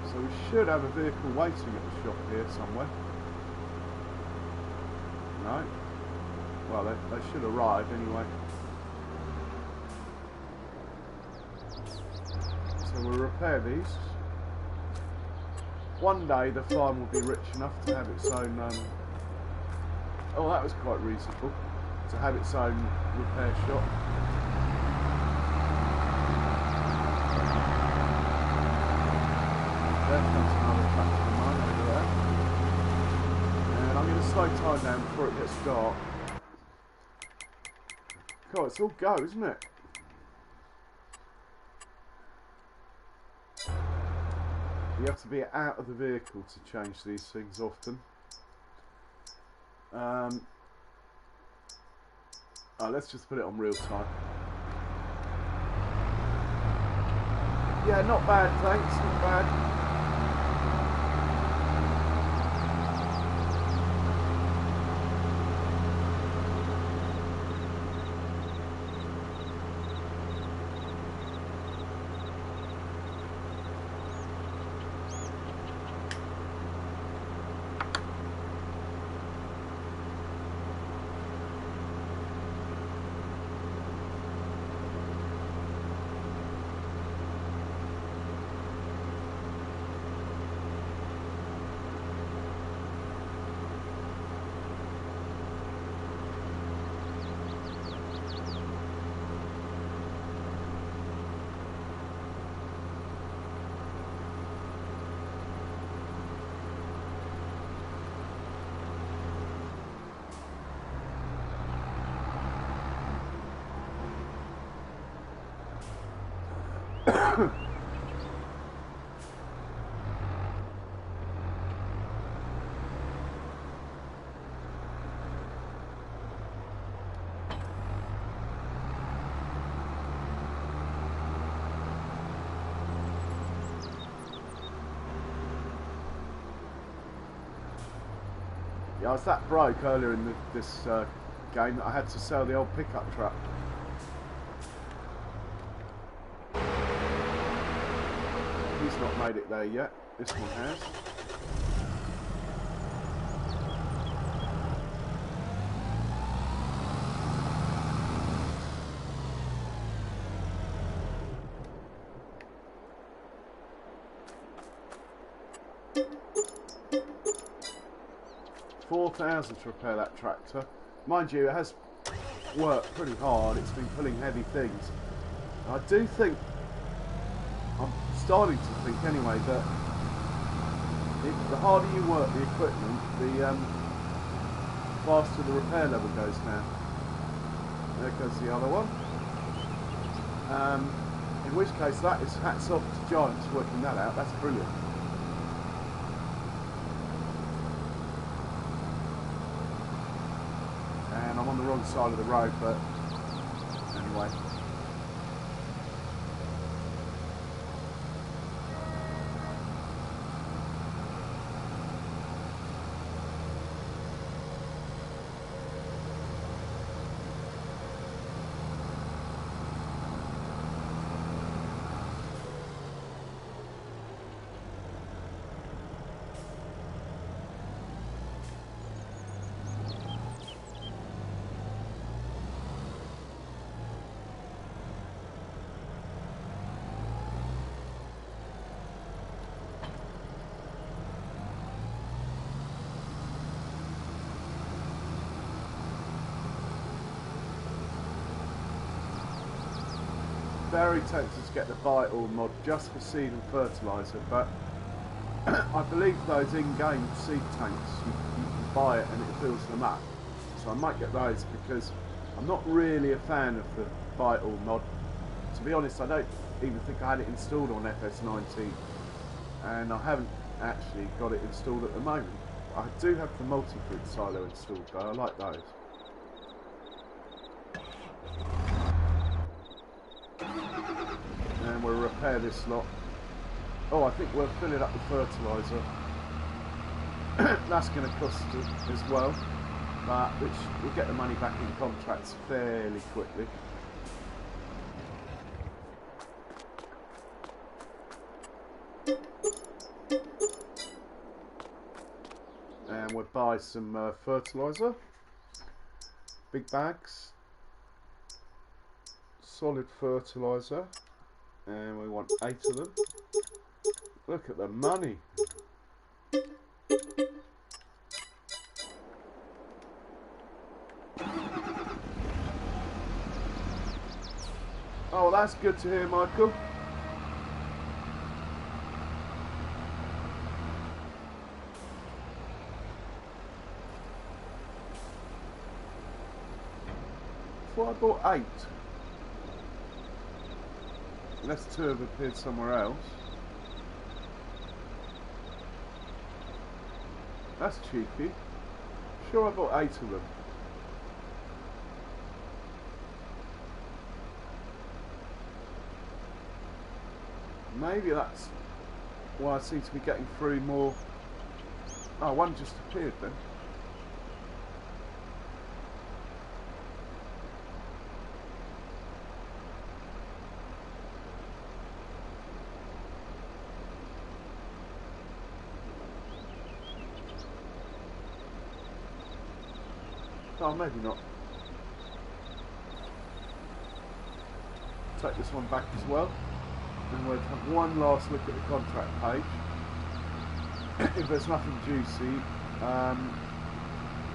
So we should have a vehicle waiting at the shop here somewhere. No? Well, they should arrive anyway. So we'll repair these. One day the farm will be rich enough to have its own... oh, that was quite reasonable. To have its own repair shop. There comes another tractor of mine over there. And I'm going to slow time down before it gets dark. God, it's all go, isn't it? You have to be out of the vehicle to change these things often. Let's just put it on real time. Yeah, not bad, thanks, not bad. Yeah, I was that broke earlier in this game that I had to sell the old pickup truck. He's not made it there yet. This one has. $4,000 to repair that tractor. Mind you, it has worked pretty hard. It's been pulling heavy things. I do think, I'm starting to think anyway, that the harder you work the equipment, the faster the repair level goes down. There goes the other one. In which case, that is hats off to Giants working that out. That's brilliant. And I'm on the wrong side of the road, but anyway. Very tempted to get the Vital mod just for seed and fertiliser, but I believe those in-game seed tanks, you can buy it and it fills them up. So I might get those because I'm not really a fan of the Vital mod. To be honest, I don't even think I had it installed on FS19, and I haven't actually got it installed at the moment. I do have the multi-fruit silo installed though, I like those. And we'll repair this lot. Oh, I think we'll fill it up with fertiliser. That's going to cost as well, but which we'll get the money back in contracts fairly quickly. And we'll buy some fertiliser. Big bags. Solid fertiliser. And we want 8 of them. Look at the money. Oh, that's good to hear, Michael. Before I bought 8. Unless 2 have appeared somewhere else. That's cheeky. Sure, I bought 8 of them. Maybe that's why I seem to be getting through more. Oh, one just appeared then. Oh, maybe not. Take this one back as well. And we'll have one last look at the contract page. If there's nothing juicy,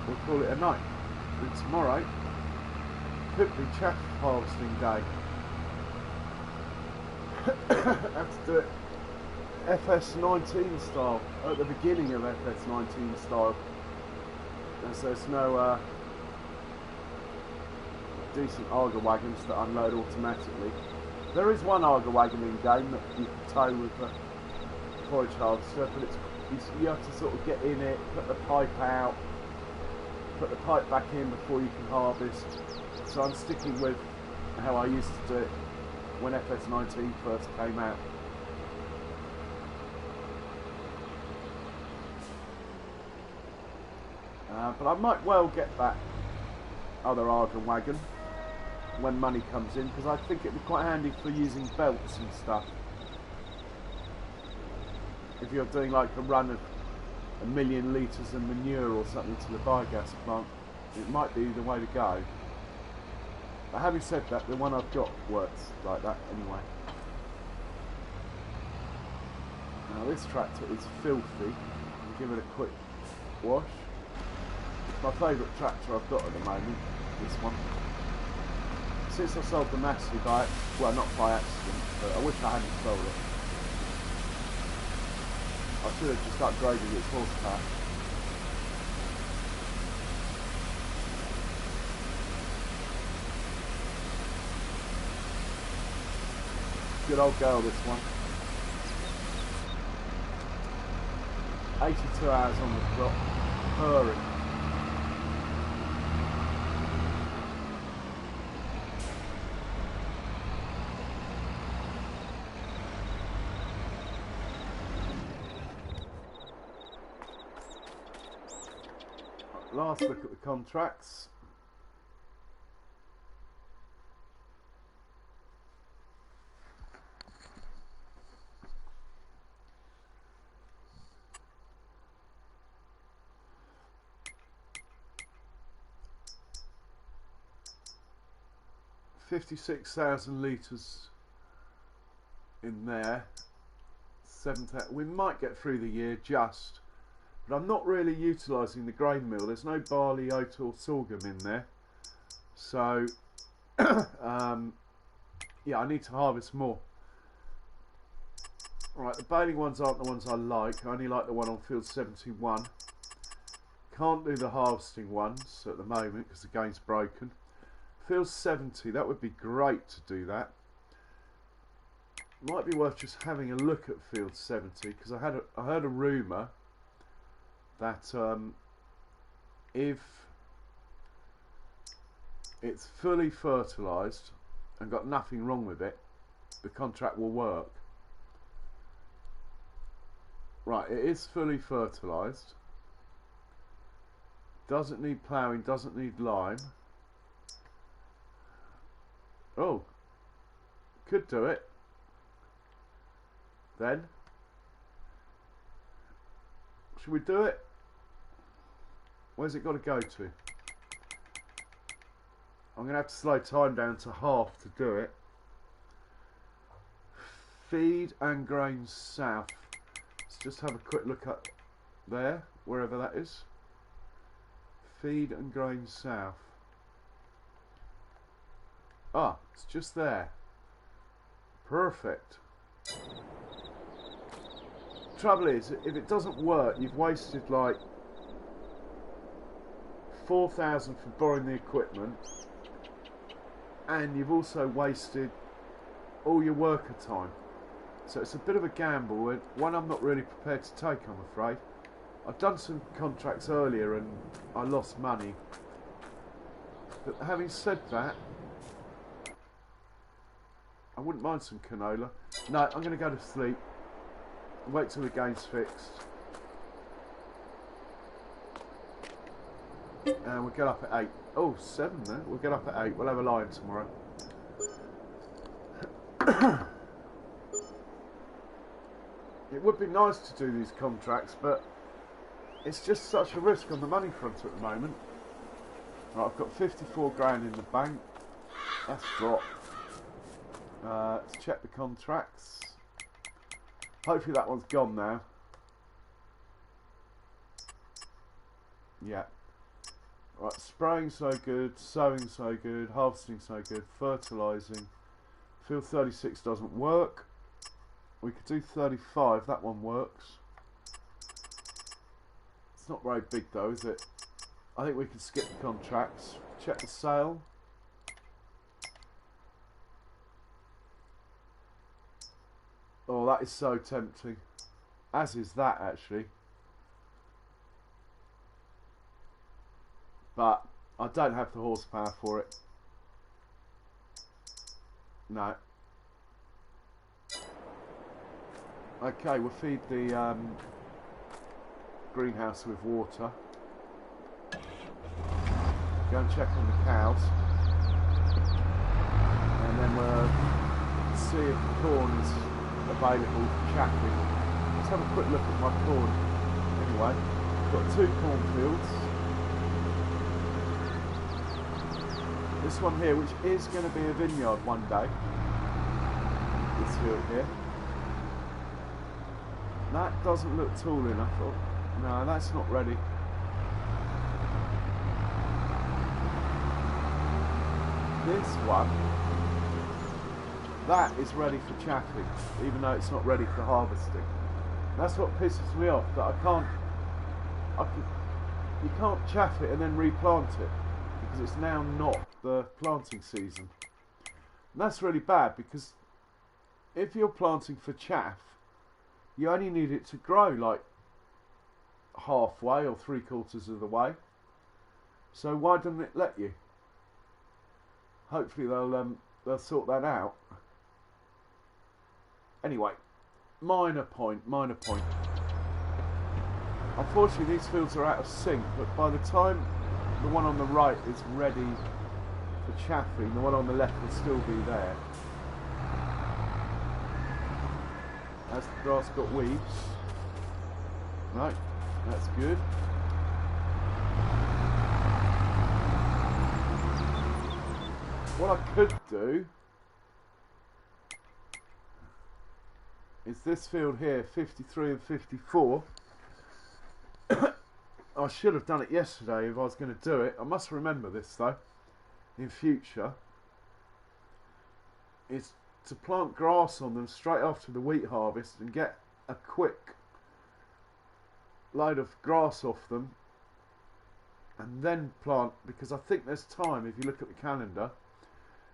we'll call it a night. And tomorrow, could be chaff harvesting day. Have to do it FS19 style, at the beginning of FS19 style. And so there's no decent Arga wagons that unload automatically. There is one Arga wagon in game that you can tow with the forage harvester, but you have to sort of get in it, put the pipe out, put the pipe back in before you can harvest. So I'm sticking with how I used to do it when FS19 first came out. But I might well get that other Arden wagon when money comes in, because I think it'd be quite handy for using belts and stuff. If you're doing like a run of 1,000,000 litres of manure or something to the biogas plant, it might be the way to go. But having said that, the one I've got works like that anyway. Now this tractor is filthy. I'll give it a quick wash. It's my favourite tractor I've got at the moment, this one. Since I sold the Massey well, not by accident, but I wish I hadn't sold it. I should have just upgraded its horsepower. Good old girl, this one. 82 hours on the clock, purring. Last look at the contracts. $56,000 litres in there. We might get through the year just. But I'm not really utilising the grain mill. There's no barley, oat or sorghum in there. So, yeah, I need to harvest more. Alright, the baling ones aren't the ones I like. I only like the one on field 71. Can't do the harvesting ones at the moment because the game's broken. Field 70, that would be great to do that. Might be worth just having a look at field 70 because I heard a rumour that if it's fully fertilised and got nothing wrong with it, the contract will work. Right, it is fully fertilised, doesn't need ploughing, doesn't need lime. Oh, could do it then. Should we do it? Where's it got to go to? I'm going to have to slow time down to half to do it. Feed and grain south. Let's just have a quick look at there, wherever that is. Feed and grain south. Ah, it's just there. Perfect. Trouble is, if it doesn't work, you've wasted like 4,000 for borrowing the equipment, and you've also wasted all your worker time. So it's a bit of a gamble, and one I'm not really prepared to take, I'm afraid. I've done some contracts earlier and I lost money. But having said that, I wouldn't mind some canola. No, I'm going to go to sleep. Wait till the game's fixed. And we'll get up at 8. Oh, 7 there. We'll get up at 8. We'll have a line tomorrow. It would be nice to do these contracts, but it's just such a risk on the money front at the moment. Right, I've got 54 grand in the bank. That's dropped. Let's check the contracts. Hopefully that one's gone now. Yeah. Right, spraying so good, sowing so good, harvesting so good, fertilising. Field 36 doesn't work. We could do 35, that one works. It's not very big though, is it? I think we can skip the contracts. Check the sale. Oh, that is so tempting. As is that, actually. But I don't have the horsepower for it. No. Okay, we'll feed the greenhouse with water. Go and check on the cows. And then we'll see if the corn is available for chaffing. Let's have a quick look at my corn. Anyway, got 2 cornfields. This one here, which is going to be a vineyard one day. This field here. That doesn't look tall enough. Oh, no, that's not ready. This one, that is ready for chaffing, even though it's not ready for harvesting. That's what pisses me off, that you can't chaff it and then replant it, because it's now not the planting season. And that's really bad, because if you're planting for chaff, you only need it to grow like halfway or 3/4 of the way. So why doesn't it let you? Hopefully they'll sort that out. Anyway, minor point. Unfortunately, these fields are out of sync, but by the time the one on the right is ready for chaffing, the one on the left will still be there. Has the grass got weeds? Right, that's good. What I could do is this field here, 53 and 54. I should have done it yesterday if I was going to do it. I must remember this though, in future, is to plant grass on them straight after the wheat harvest and get a quick load of grass off them and then plant, because I think there's time if you look at the calendar.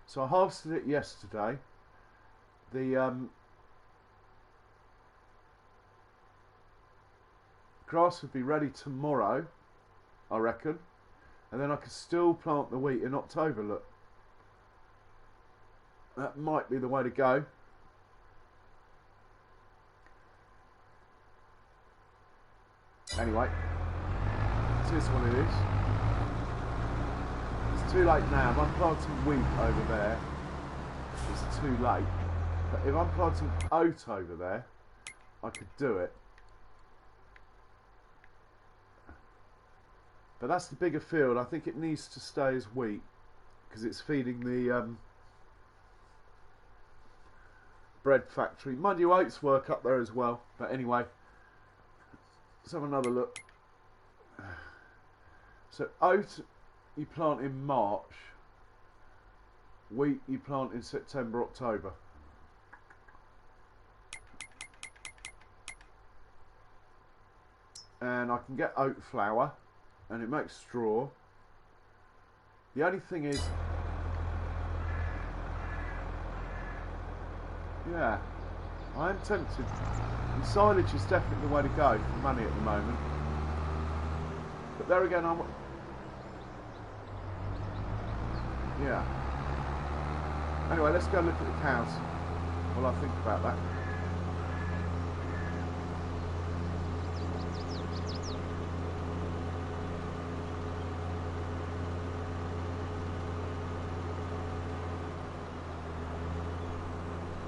So I harvested it yesterday. The grass would be ready tomorrow, I reckon, and then I could still plant the wheat in October. Look, that might be the way to go. Anyway, so this one it is. It's too late now. If I'm planting wheat over there, it's too late. But if I'm planting oat over there, I could do it. But that's the bigger field. I think it needs to stay as wheat because it's feeding the bread factory. Mind you, oats work up there as well. But anyway, let's have another look. So oat you plant in March, wheat you plant in September, October. And I can get oat flour and it makes straw. The only thing is, yeah, I am tempted. And silage is definitely the way to go for money at the moment. But there again, yeah. Anyway, let's go look at the cows while I think about that.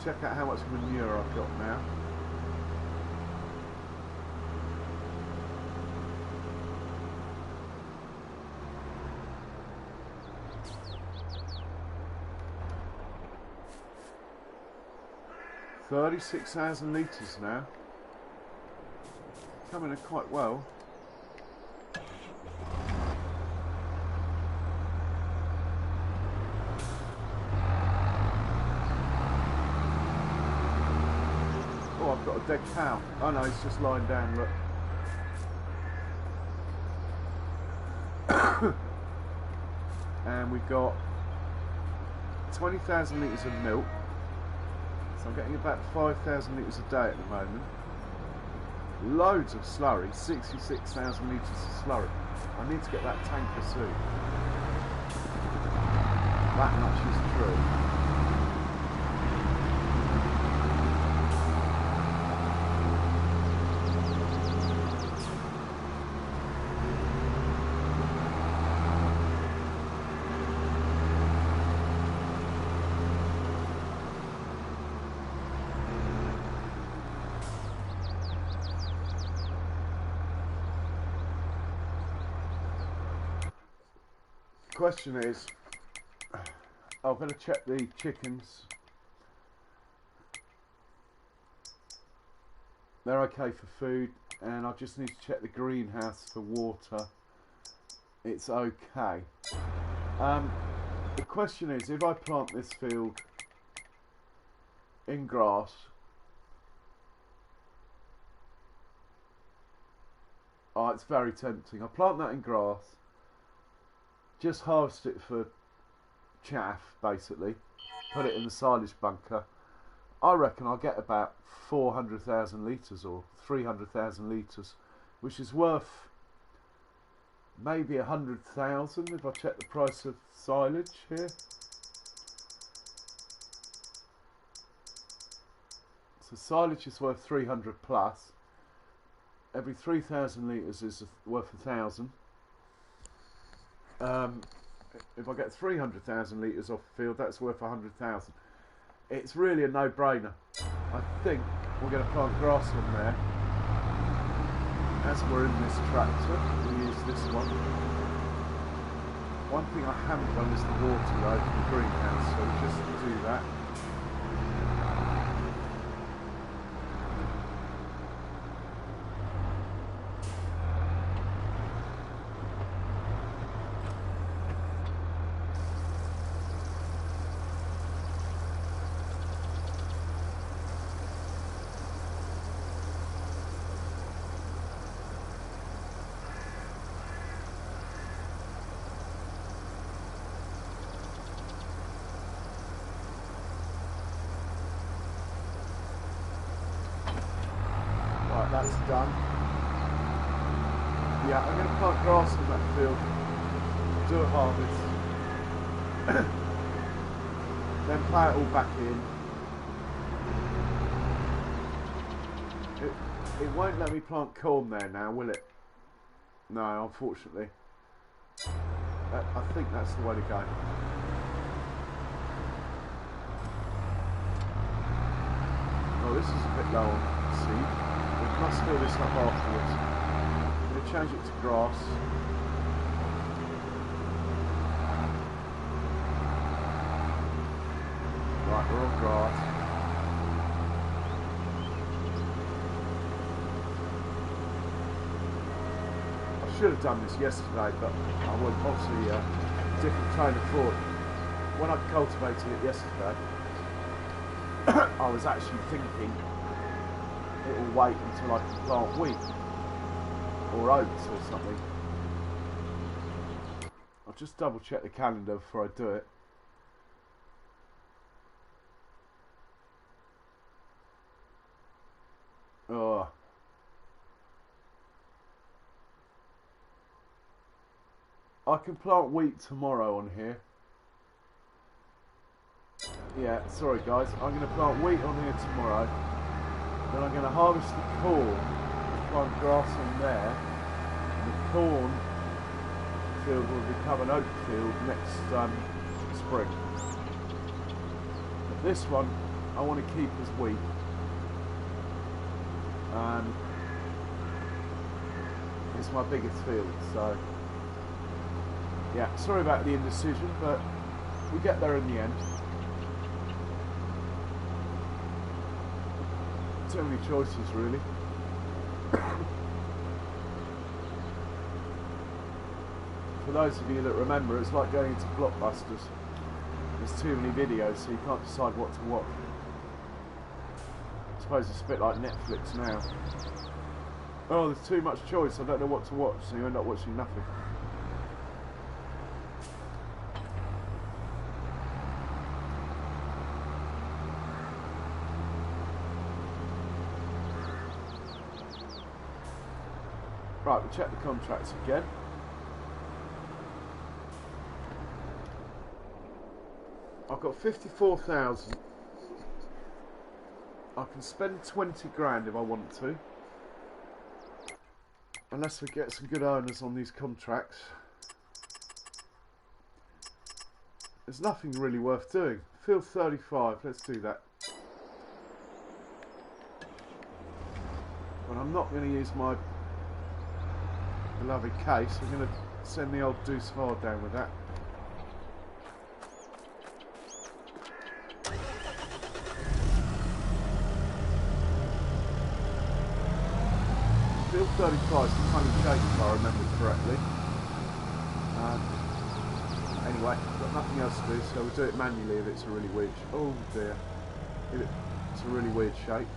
Check out how much manure I've got now. $36,000 litres now. Coming in quite well. Oh, I've got a dead cow. Oh no, it's just lying down, look. And we've got 20,000 litres of milk. So I'm getting about 5,000 litres a day at the moment. Loads of slurry, 66,000 litres of slurry. I need to get that tanker soon. That much is true. Question is, I'm going to check the chickens. They're okay for food, and I just need to check the greenhouse for water. It's okay. The question is, if I plant this field in grass, oh, it's very tempting. I plant that in grass, just harvest it for chaff, basically, put it in the silage bunker. I reckon I'll get about 400,000 litres or 300,000 litres, which is worth maybe 100,000 if I check the price of silage here. So silage is worth 300 plus. Every 3,000 litres is worth 1,000. If I get 300,000 litres off the field, that's worth 100,000. It's really a no-brainer. I think we're going to plant grass on there. As we're in this tractor, we use this one. One thing I haven't done is the water though for the greenhouse, so we'll just do that. Right, that's done. Yeah, I'm going to plant grass in that field, do a harvest, then plough it all back in. It won't let me plant corn there now, will it? No, unfortunately. I think that's the way to go. Oh, this is a bit low on seed. We must fill this up afterwards. I'm going to change it to grass. Right, we're on grass. I should have done this yesterday, but I was obviously a different train of thought. When I cultivated it yesterday, I was actually thinking it will wait until I can plant wheat or oats or something. I'll just double check the calendar before I do it. Oh. I can plant wheat tomorrow on here. Yeah, sorry guys, I'm going to plant wheat on here tomorrow. Then I'm going to harvest the corn and plant grass on there. And the corn field will become an oat field next spring. But this one I want to keep as wheat. It's my biggest field, so yeah, sorry about the indecision, but we get there in the end. So many choices, really. For those of you that remember, it's like going into Blockbusters. There's too many videos, so you can't decide what to watch. I suppose it's a bit like Netflix now. Oh, there's too much choice, I don't know what to watch, so you end up watching nothing. Right, we'll check the contracts again. I've got 54,000. I can spend 20 grand if I want to. Unless we get some good owners on these contracts. There's nothing really worth doing. Field 35, let's do that. But I'm not going to use my beloved case. I'm going to send the old Deuce Hard down with that. Field 35 is tongue and cheek if I remember correctly. Anyway, got nothing else to do, so we'll do it manually if it's a really weird shape. Oh dear. If it's a really weird shape.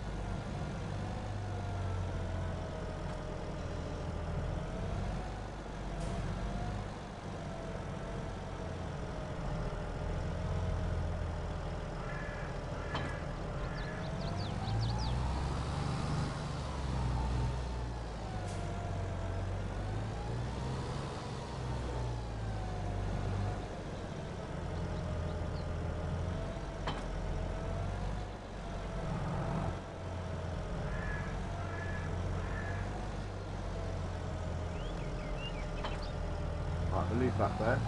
Right, we'll leave that there.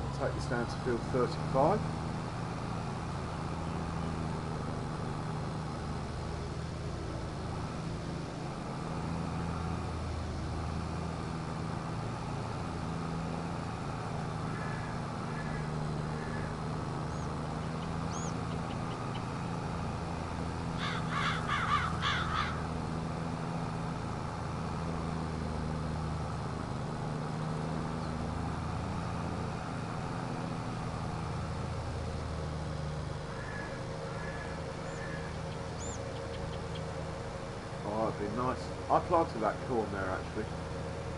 I'll take this down to field 35. Oh, it'd be nice. I planted that corn there actually.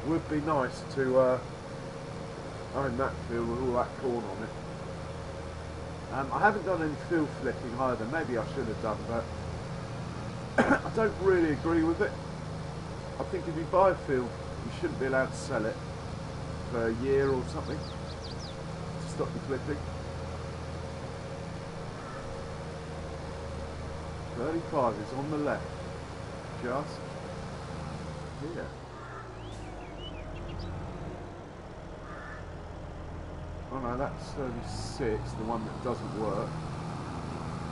Would be nice to own that field with all that corn on it. I haven't done any field flipping either. Maybe I should have done, but I don't really agree with it. I think if you buy a field, you shouldn't be allowed to sell it for a year or something to stop you flipping. 35 is on the left. Just here. Oh no, that's 36, the one that doesn't work.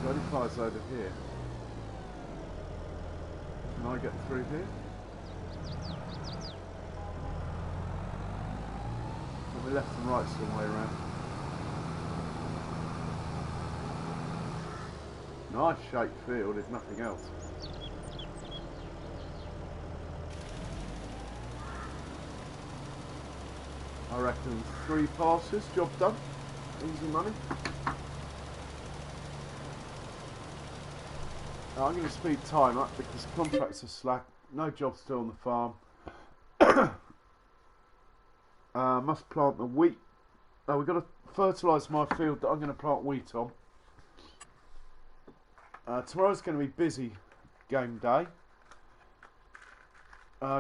35's over here. Can I get through here? So the left and right's the way around. Nice shaped field, if nothing else. I reckon 3 passes, job done. Easy money. Now I'm going to speed time up because contracts are slack. No jobs still on the farm. Must plant the wheat. Oh, we've got to fertilise my field that I'm going to plant wheat on. Tomorrow's going to be busy game day.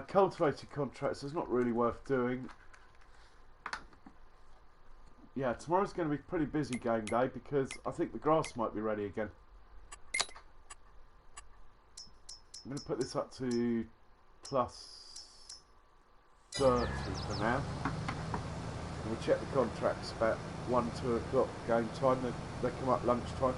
Cultivated contracts is not really worth doing. Yeah, tomorrow's going to be pretty busy game day because I think the grass might be ready again. I'm going to put this up to plus 30 for now. And we'll check the contracts about 1, 2 o'clock game time. They come up lunchtime.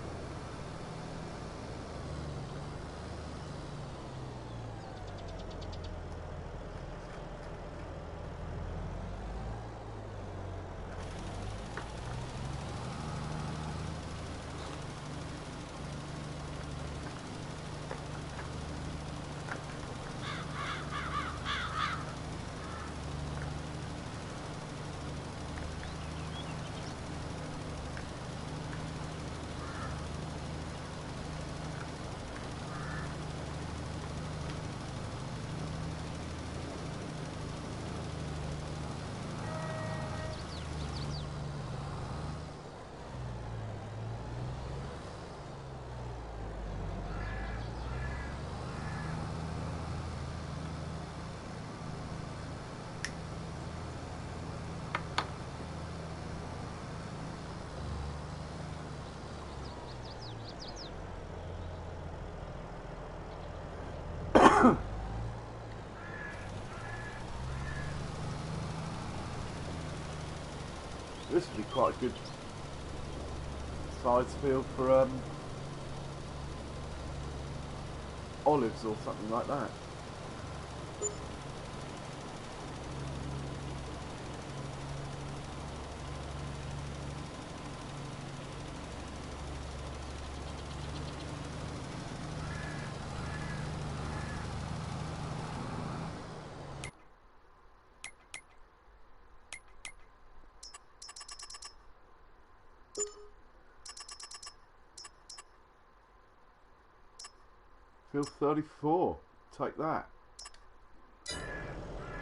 quite a good size field for olives or something like that. Field 34, take that. It's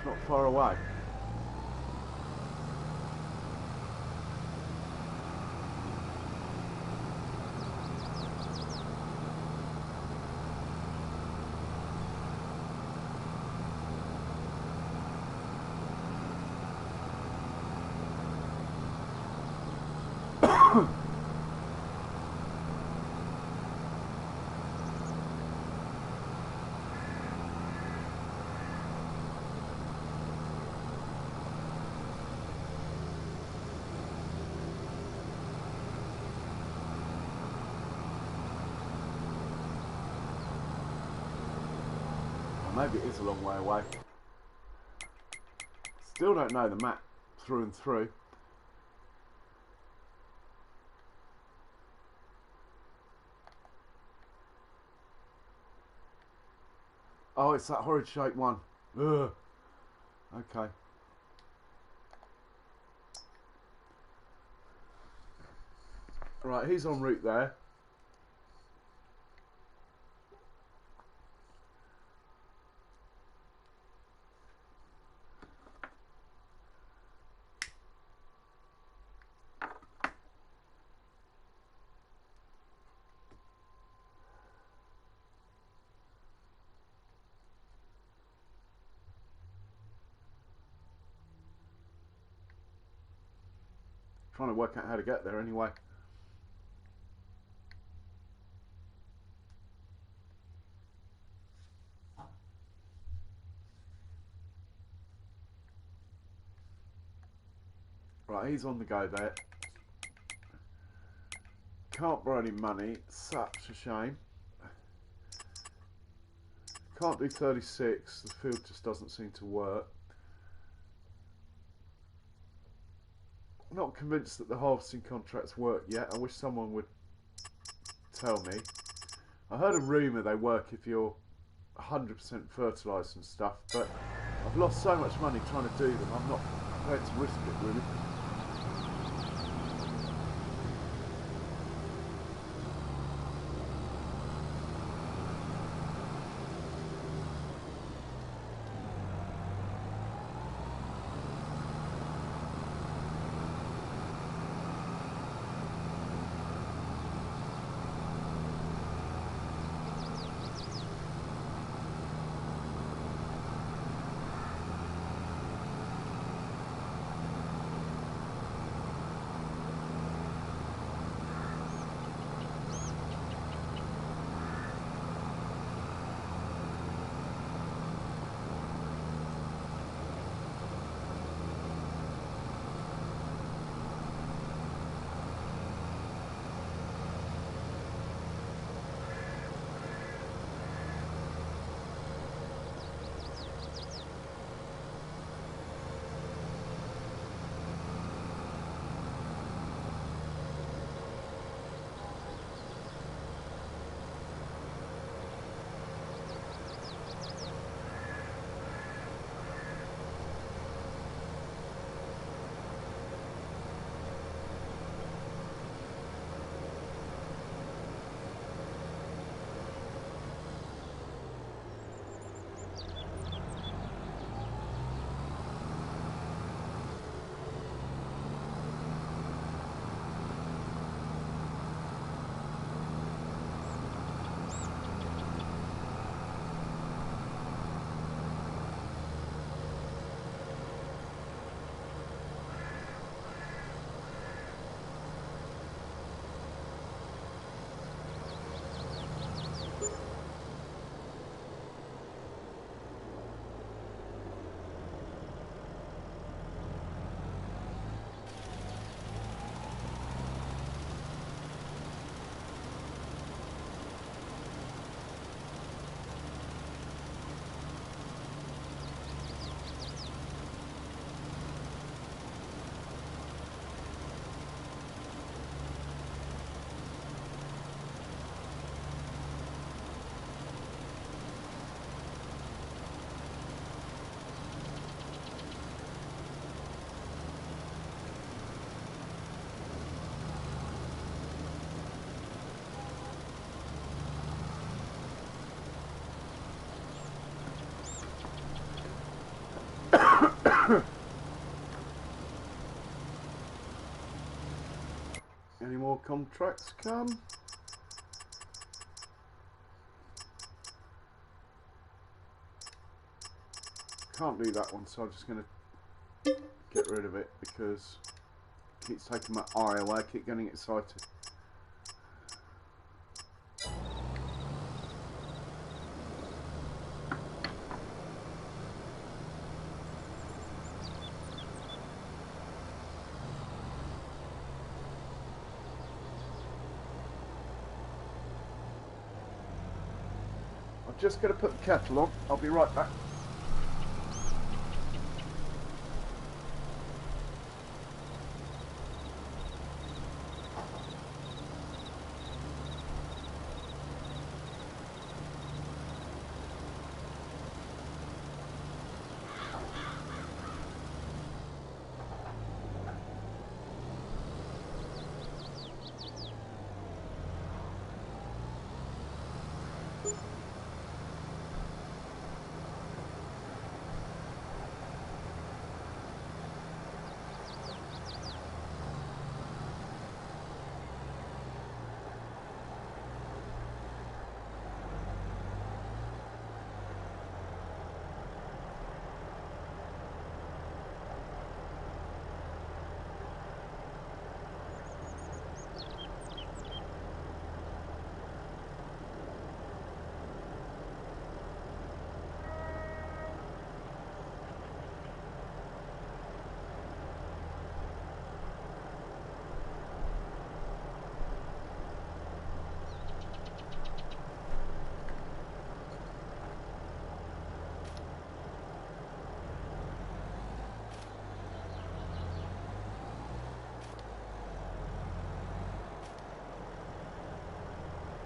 not far away. Maybe it is a long way away. Still don't know the map through and through. Oh, it's that horrid shaped one. Ugh. Okay. Right, he's en route there. Trying to work out how to get there anyway. Right, he's on the go there. Can't borrow any money, such a shame. Can't do 36, the field just doesn't seem to work. Not convinced that the harvesting contracts work yet. I wish someone would tell me. I heard a rumour they work if you're 100% fertilised and stuff, but I've lost so much money trying to do them, I'm not prepared to risk it really. Any more contracts come? Can't do that one, so I'm just going to get rid of it because it keeps taking my eye away. I keep getting excited. I'm just going to put the kettle on. I'll be right back.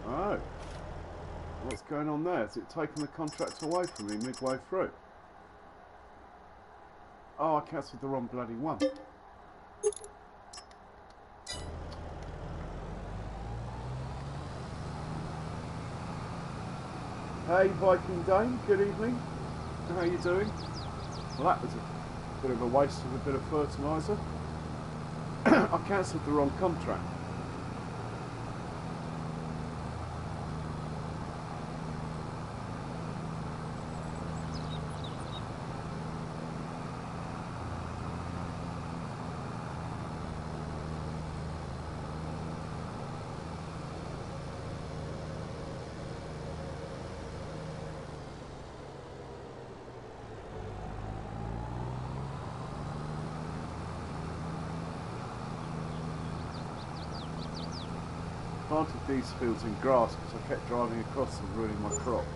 Oh, what's going on there? Is it taking the contract away from me midway through? Oh, I cancelled the wrong bloody one. Hey Viking Dane, good evening. How are you doing? Well, that was a bit of a waste of a bit of fertiliser. I cancelled the wrong contract. Planted these fields in grass because I kept driving across them, ruining my crops.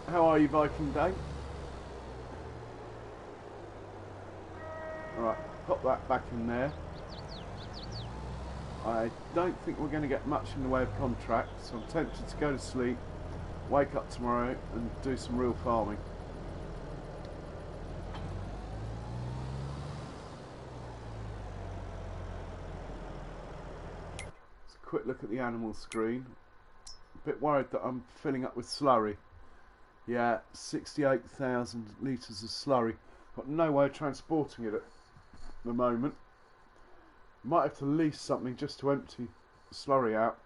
How are you, Viking Day? Alright, pop that back in there. I don't think we're going to get much in the way of contracts, so I'm tempted to go to sleep, wake up tomorrow and do some real farming. Quick look at the animal screen. A bit worried that I'm filling up with slurry. Yeah, 68,000 litres of slurry. Got no way of transporting it at the moment. Might have to lease something just to empty the slurry out.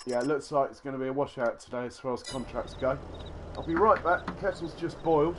Yeah, it looks like it's going to be a washout today as far as contracts go. I'll be right back. The kettle's just boiled.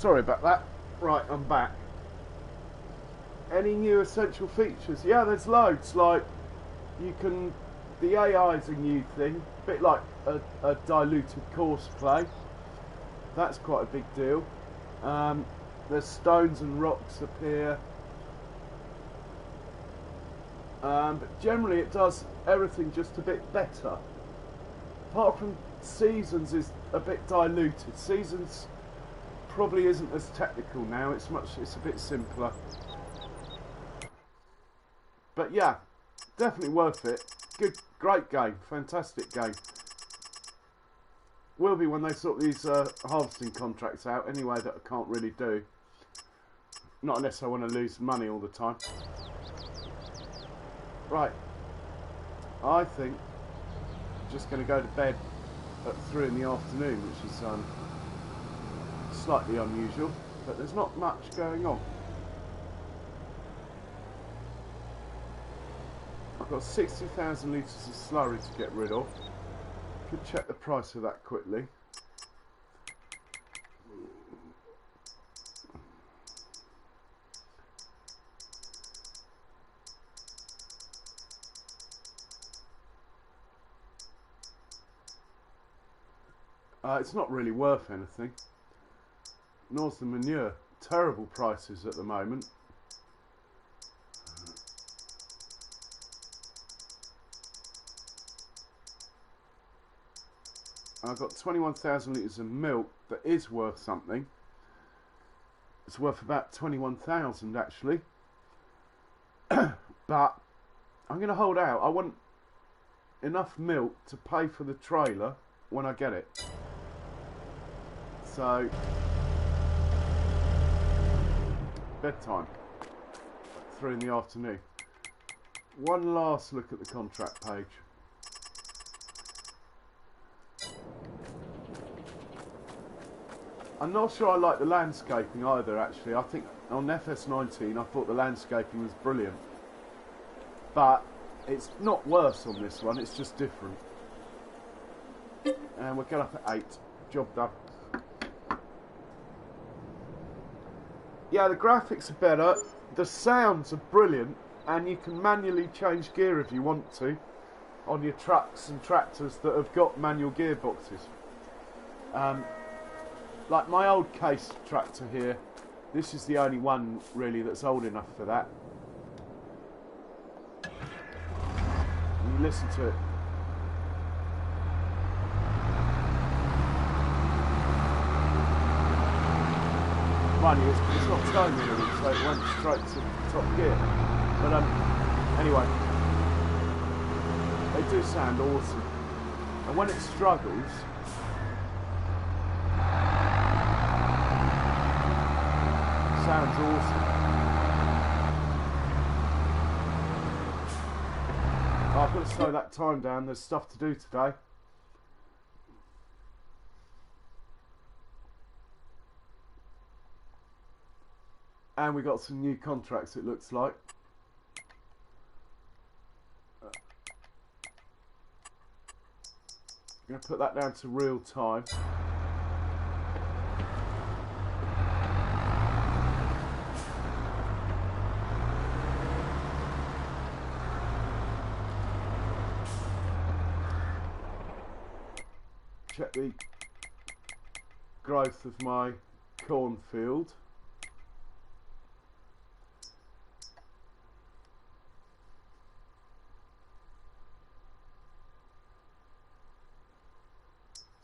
Sorry about that. Right, I'm back. Any new essential features? Yeah, there's loads. Like, you can... The AI is a new thing. A bit like a diluted course play. That's quite a big deal. There's stones and rocks appear. But generally it does everything just a bit better. Apart from Seasons is a bit diluted. Seasons probably isn't as technical now. It's a bit simpler. But yeah, definitely worth it. Good, great game, fantastic game. Will be when they sort these harvesting contracts out anyway, that I can't really do. Not unless I want to lose money all the time. Right, I think I'm just going to go to bed at 3 in the afternoon, which is slightly unusual, but there's not much going on. I've got 60,000 litres of slurry to get rid of. Could check the price of that quickly. It's not really worth anything. Nor's the manure. Terrible prices at the moment. I've got 21,000 litres of milk that is worth something. It's worth about 21,000 actually. But I'm going to hold out. I want enough milk to pay for the trailer when I get it. So, bedtime, 3 in the afternoon. One last look at the contract page. I'm not sure I like the landscaping either actually. I think on FS19 I thought the landscaping was brilliant. But it's not worse on this one, it's just different. And we'll get up at 8. Job done. Yeah, the graphics are better, the sounds are brilliant, and you can manually change gear if you want to on your trucks and tractors that have got manual gearboxes. Like my old case tractor here, this is the only one really that's old enough for that. And you listen to it. Mind you, it's not stone really, so it went straight to top gear. But anyway, they do sound awesome. And when it struggles, sounds awesome. Oh, I've got to slow that time down, there's stuff to do today. And we got some new contracts, it looks like. I'm going to put that down to real time. Check the growth of my cornfield.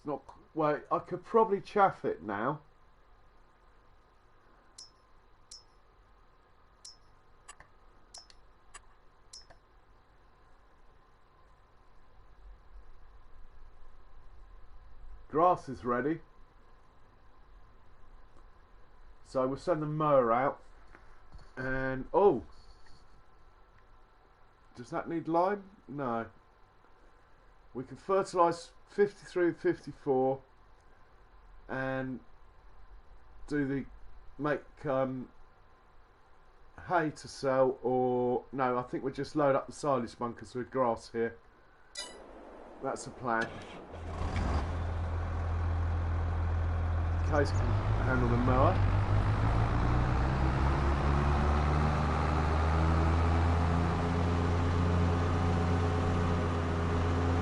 Not well. I could probably chaff it now. Grass is ready, so we'll send the mower out. And oh, does that need lime? No. We can fertilise 53 and 54 and do the make hay to sell, or no, I think we'll just load up the silage bunkers with grass here. That's the plan. case can handle the mower.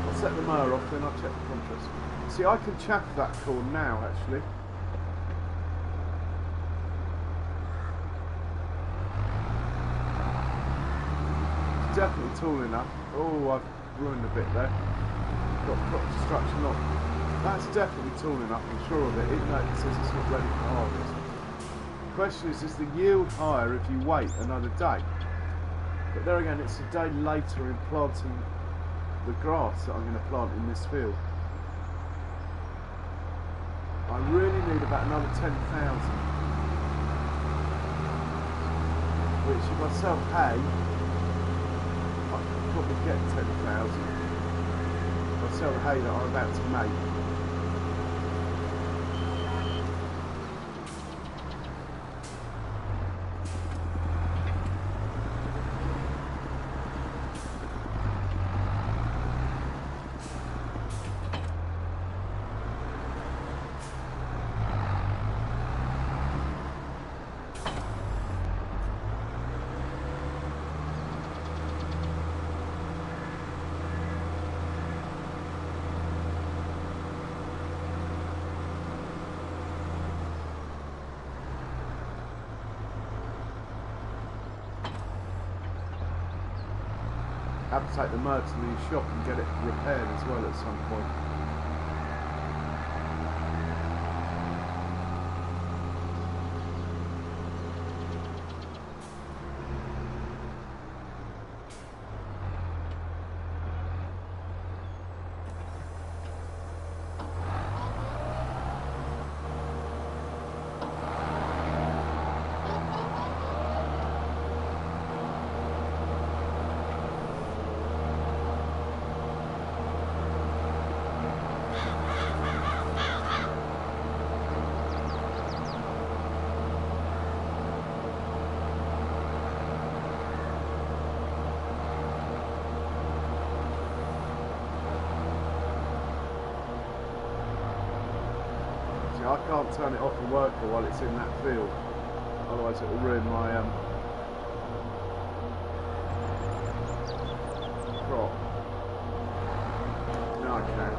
I'll set the mower off, then I'll check the contrast. See, I can chaff that corn now, actually. It's definitely tall enough. Oh, I've ruined a bit there. Got crop destruction on. That's definitely tall enough, I'm sure of it, even though it says it's not ready for harvest. The question is the yield higher if you wait another day? But there again, it's a day later in planting the grass that I'm going to plant in this field. I really need about another 10,000. Which if I sell hay, I could probably get 10,000. If I sell the hay that I'm about to make. I have to take the mower to the shop and get it repaired as well at some point. I can't turn it off the worker while it's in that field, otherwise it will ruin my crop. No, I can't.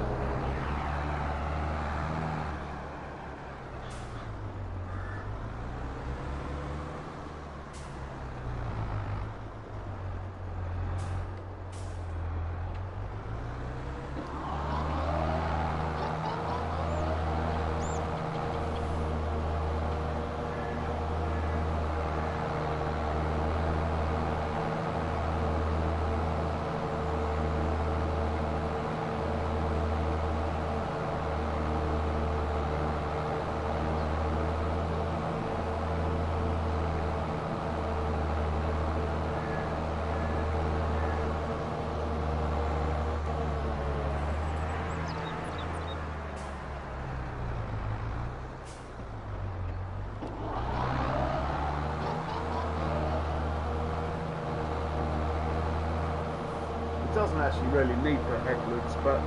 Doesn't actually really need the headlands, but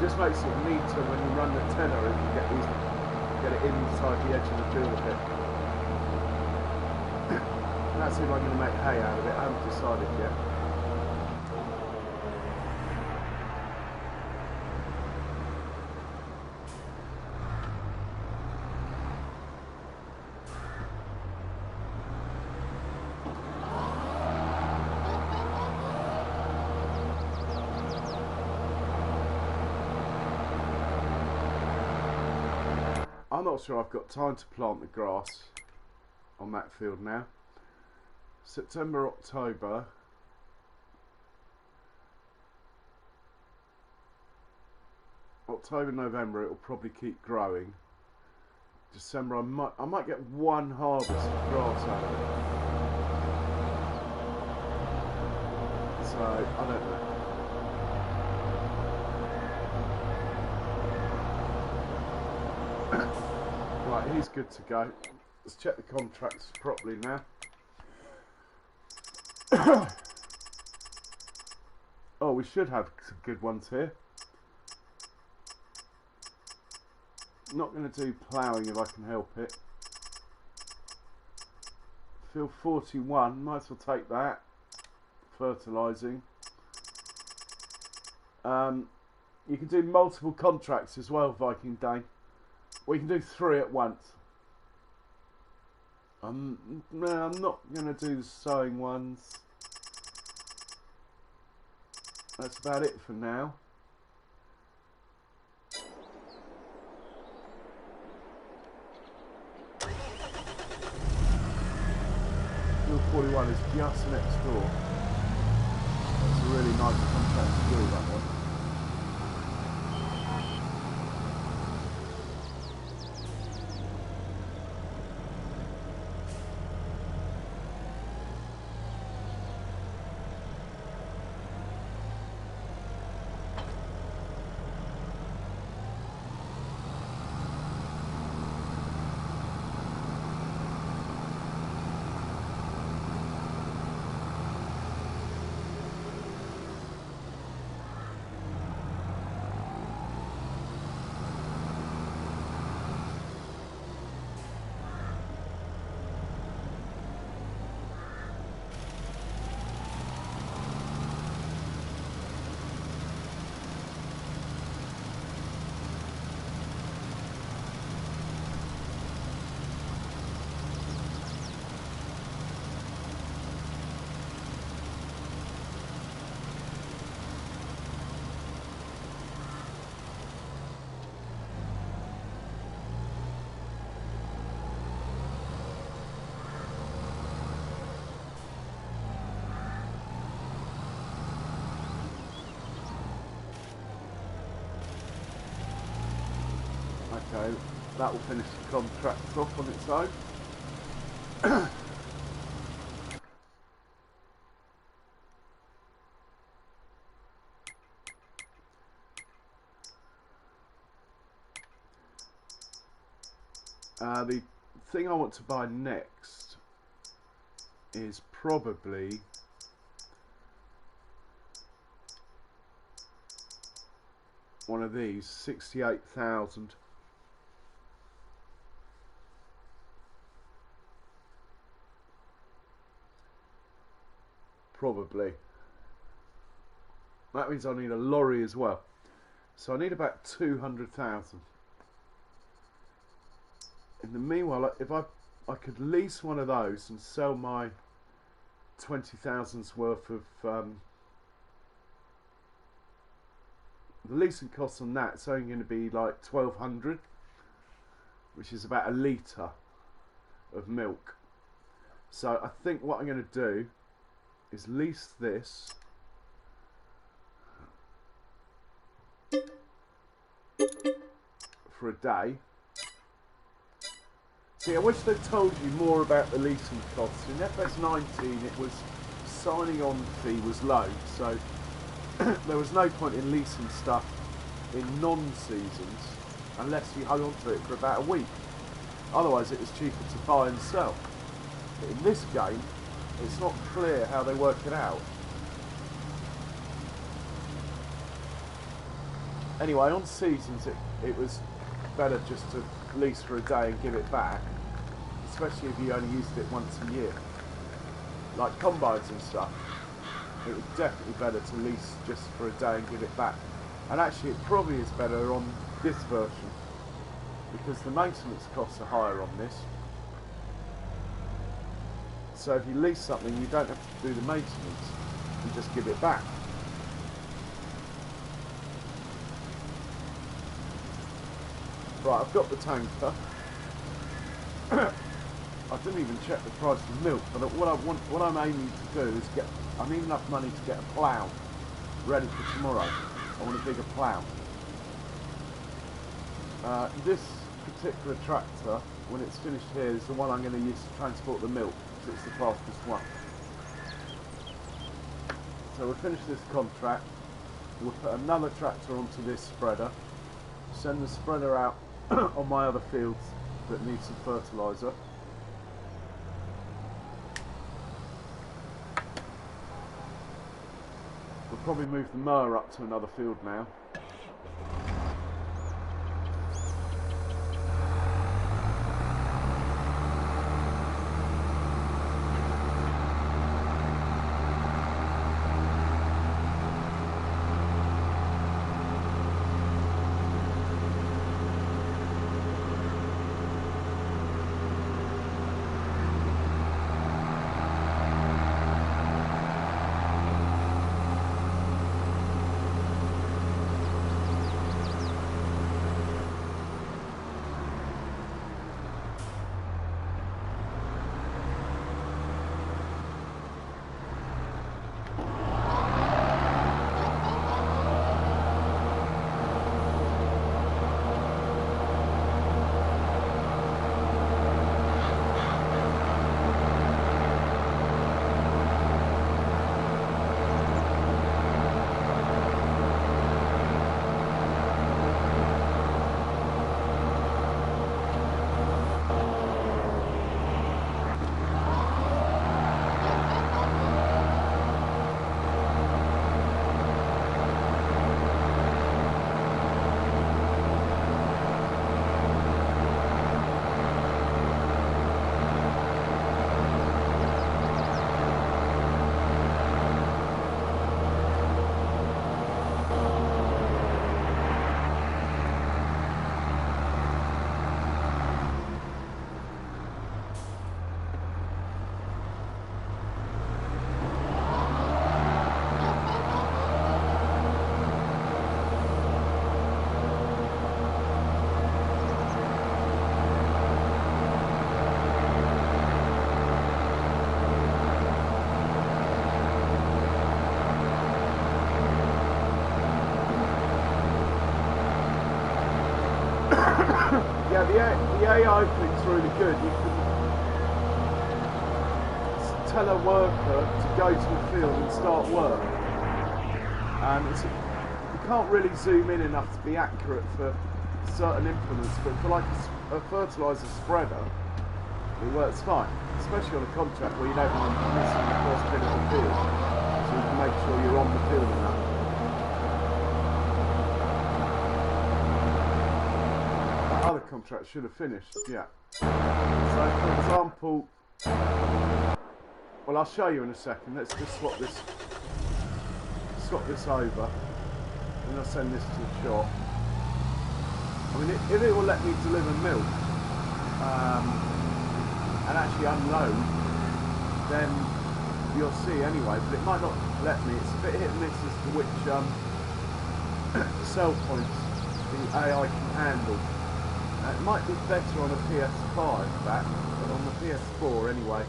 just makes it neater when you run the tenor and you get it inside the edge of the field a bit. That's if I'm going to make hay out of it. I haven't decided yet. I'm not sure I've got time to plant the grass on that field now. September, October. October, November, it'll probably keep growing. December, I might get one harvest of grass out of it. So, I don't know. Right, he's good to go. Let's check the contracts properly now. Oh, we should have some good ones here. Not going to do ploughing if I can help it. Field 41, might as well take that. Fertilising. You can do multiple contracts as well, Viking Dane. Or you can do 3 at once. I'm not going to do the sowing ones. That's about it for now. Field 41 is just next door. That's a really nice contract to do, that one. Okay, that will finish the contract off on its own. The thing I want to buy next is probably one of these, 68,000. Probably. That means I need a lorry as well. So I need about 200,000. In the meanwhile, if I could lease one of those and sell my 20,000's worth of the leasing costs on that, it's only going to be like 1,200, which is about a litre of milk. So I think what I'm going to do is lease this for a day. See, I wish they'd told you more about the leasing costs. In FS19 it was signing on fee was low, so there was no point in leasing stuff in non-seasons unless you hung on to it for about a week. Otherwise it was cheaper to buy and sell. But in this game it's not clear how they work it out. Anyway, on seasons it was better just to lease for a day and give it back, especially if you only used it once a year. Like combines and stuff, it was definitely better to lease just for a day and give it back. And actually it probably is better on this version because the maintenance costs are higher on this. So if you lease something, you don't have to do the maintenance, you just give it back. Right, I've got the tanker. I didn't even check the price of milk, but what I'm aiming to do is I need enough money to get a plough ready for tomorrow. I want a bigger plough. This particular tractor, when it's finished here, is the one I'm going to use to transport the milk, because it's the fastest one. So we'll finish this contract, we'll put another tractor onto this spreader, send the spreader out on my other fields that need some fertiliser. We'll probably move the mower up to another field now. AI thing's really good. You can tell a worker to go to the field and start work. And you can't really zoom in enough to be accurate for certain implements, but for like a fertiliser spreader, it works fine. Especially on a contract where you don't mind missing the first bit of the field, so you can make sure you're on the field enough. That other contract should have finished, yeah. So for example, well, I'll show you in a second. Let's just swap this over, and I'll send this to the shop. I mean, if it will let me deliver milk and actually unload, then you'll see anyway. But it might not let me. It's a bit hit and miss as to which sell points the AI can handle. It might be better on a PS5 back, but on the PS4 anyway,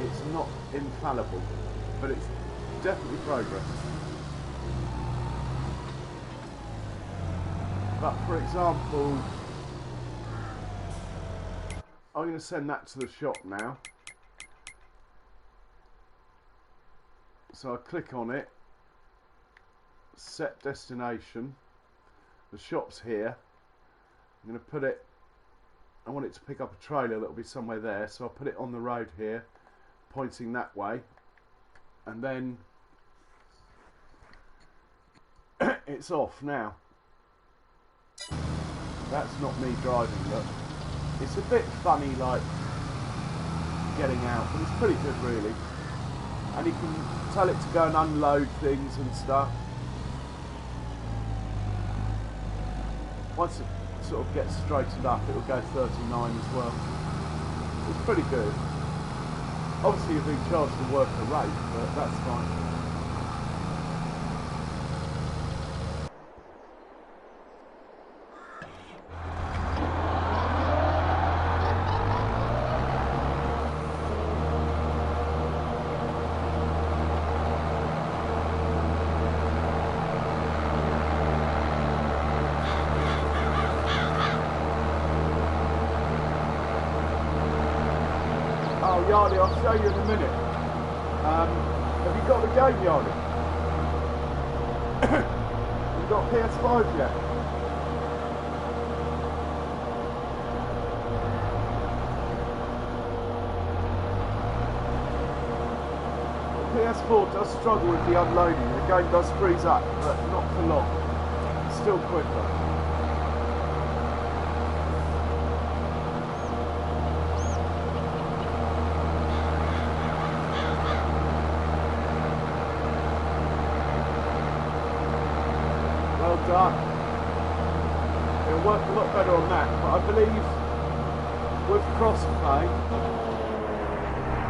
it's not infallible, but it's definitely progress. But for example, I'm going to send that to the shop now. So I click on it, set destination, the shop's here. I'm going to put it, I want it to pick up a trailer that will be somewhere there, so I'll put it on the road here, pointing that way, and then it's off now. That's not me driving, look. It's a bit funny, like, getting out, but it's pretty good, really. And you can tell it to go and unload things and stuff. Once it sort of gets straightened up, it will go 39 as well. It's pretty good. Obviously, you're being charged the worker rate, but that's fine. Oh, Yardy, I'll show you in a minute. Have you got the game, Yardy? You got PS5 yet? The PS4 does struggle with the unloading. The game does freeze up, but not for long. It's still quicker. Done. It'll work a lot better on that, but I believe with crossplay,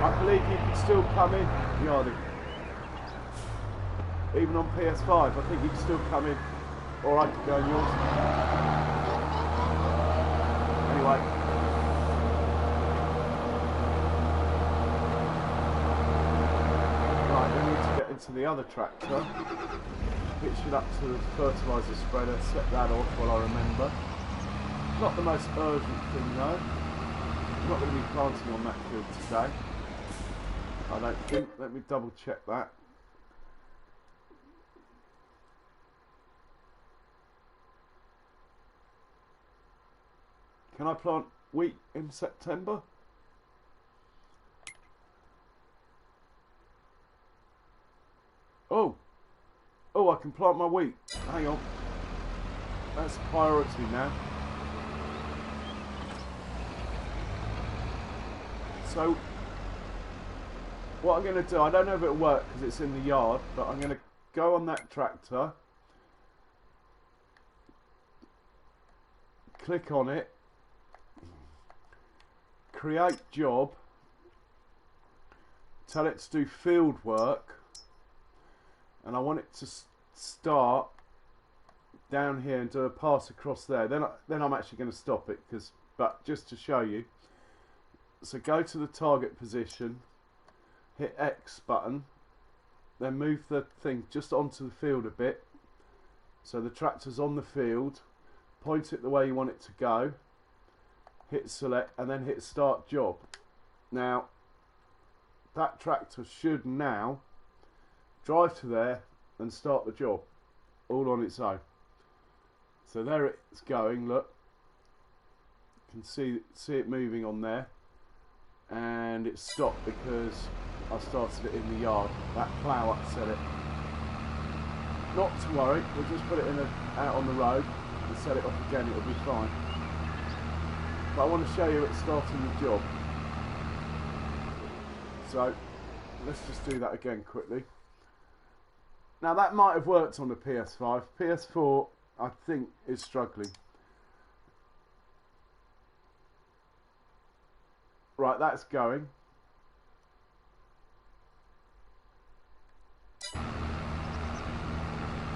I believe you can still come in, Yardy. Even on PS5, I think you can still come in, or I could go on yours. Anyway. Right, we need to get into the other tractor. Pitch it up to the fertiliser spreader, set that off while I remember. Not the most urgent thing though. I'm not going to be planting on that field today, I don't think. Let me double check that. Can I plant wheat in September? Oh, I can plant my wheat. Hang on. That's priority now. So, what I'm going to do, I don't know if it'll work because it's in the yard, but I'm going to go on that tractor, click on it, create job, tell it to do field work, and I want it to start down here and do a pass across there. Then I'm actually going to stop it, but just to show you. So go to the target position, hit X button, then move the thing just onto the field a bit. So the tractor's on the field, point it the way you want it to go, hit select, and then hit start job. Now, that tractor should now drive to there and start the job all on its own. So there it's going, look. You can see it moving on there. And it stopped because I started it in the yard. That plough upset it. Not to worry, we'll just put it out on the road and set it off again, it'll be fine. But I want to show you it starting the job. So let's just do that again quickly. Now that might have worked on the PS5. PS4 I think is struggling. Right, that's going.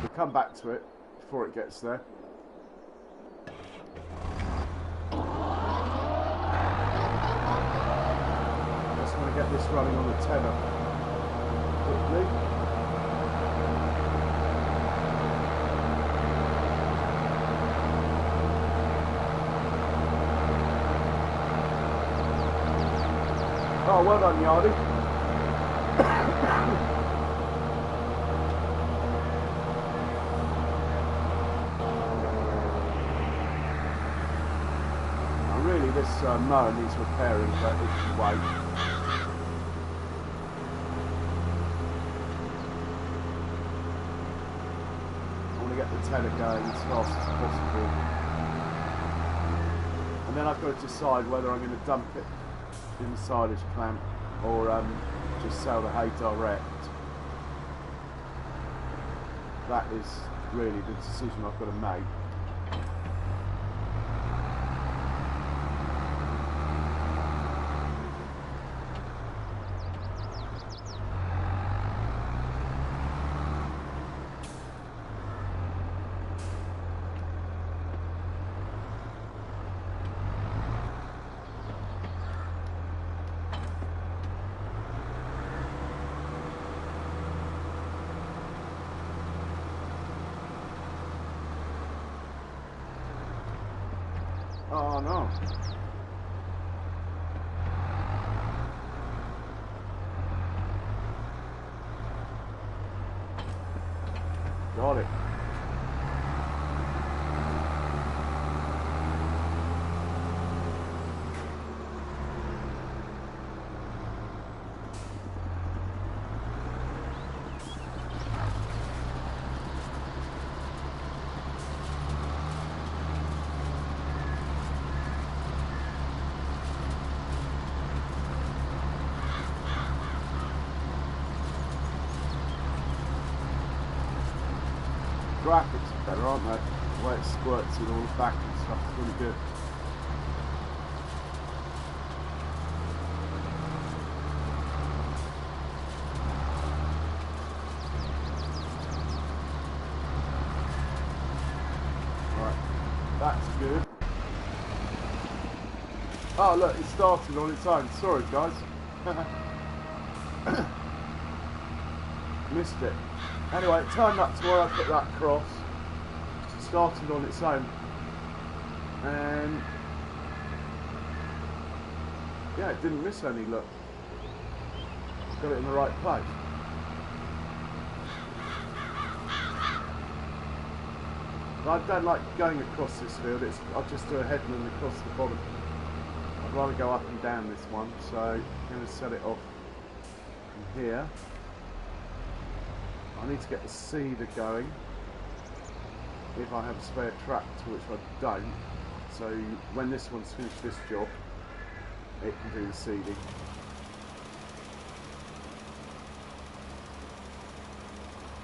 We'll come back to it before it gets there. Just want to get this running on the tenor quickly. Oh, well done, Yardy. Now, really, this mower needs repairing, but it can wait. I want to get the tenor going as fast as possible. And then I've got to decide whether I'm going to dump it in the silage plant or just sell the hay direct. That is really the decision I've got to make. Oh no. Got it. Graphics are better, aren't they? The way it squirts in all the back and stuff is really good. Right, that's good. Oh look, it started on its own. Sorry guys. Missed it. Anyway, it turned up to where I put that cross, started on its own, and yeah, it didn't miss any, look. Got it in the right place. But I don't like going across this field, I'll just do a headland across the bottom. I'd rather go up and down this one, so I'm going to set it off from here. I need to get the seeder going if I have a spare tractor, which I don't. So when this one's finished this job, it can do the seeding.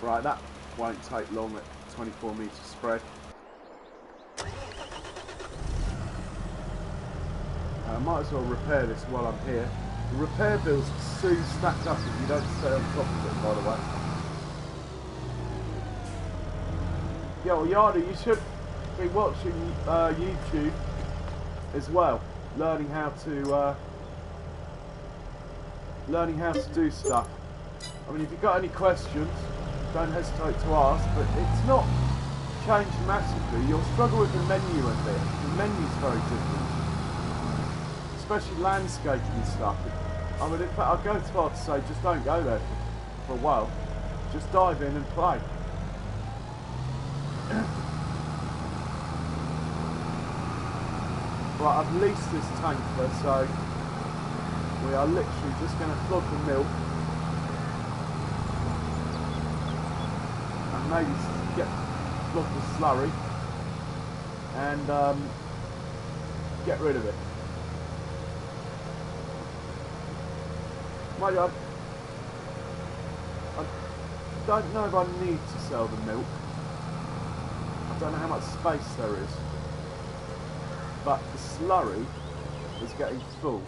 Right, that won't take long at 24 metre spread. I might as well repair this while I'm here. The repair bills soon stack up if you don't stay on top of it, by the way. Yeah, well, Yardi, you should be watching YouTube as well, learning how to do stuff. I mean, if you've got any questions, don't hesitate to ask. But it's not changed massively. You'll struggle with the menu a bit. The menu's very different. especially landscaping and stuff. I mean, in fact, I'll go as far to say just don't go there for a while. Just dive in and play. Right, I've leased this tanker, so we are literally just going to flog the milk and maybe flog the slurry and get rid of it. Mind you, I don't know if I need to sell the milk. I don't know how much space there is. But the slurry is getting full.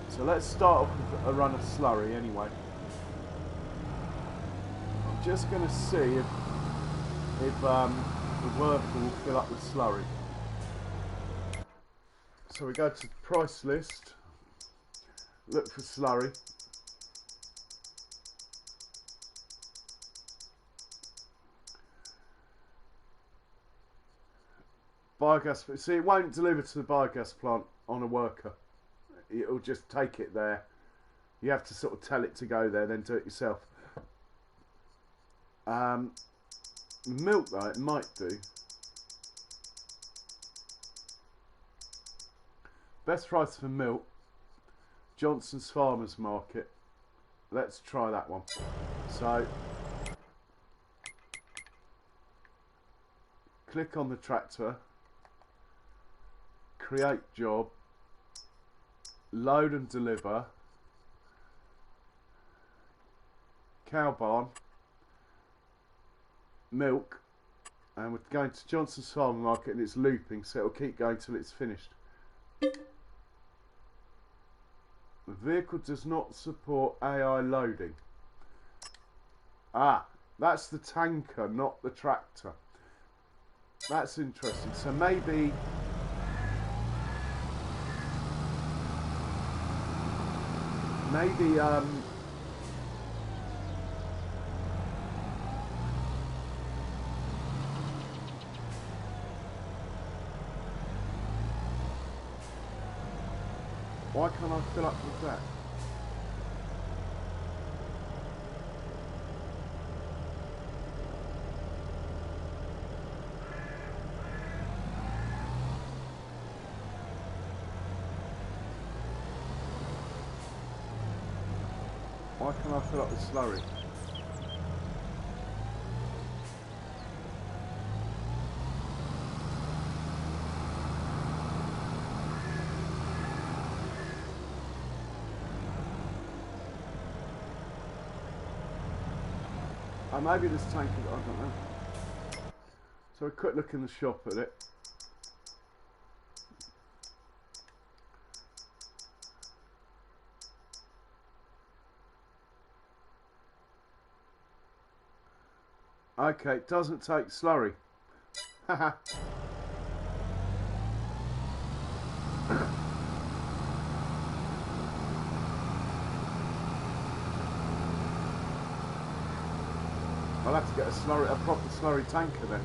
So let's start off with a run of slurry anyway. I'm just going to see if the worker will fill up with slurry. So we go to price list, look for slurry. Biogas, see, it won't deliver to the biogas plant on a worker. It'll just take it there. You have to sort of tell it to go there, then do it yourself. Milk though, it might do. Best price for milk, Johnson's Farmers Market. Let's try that one. So, click on the tractor. Create job, load and deliver, cow barn, milk, and we're going to Johnson's Farmer Market and it's looping, so it'll keep going till it's finished. The vehicle does not support AI loading. Ah, that's the tanker, not the tractor. That's interesting. So maybe why can't I fill up with that? Why can't I fill up the slurry? Maybe this tank, I don't know. So a quick look in the shop at it. Okay, it doesn't take slurry. Haha. I'll have to get a proper slurry tanker then.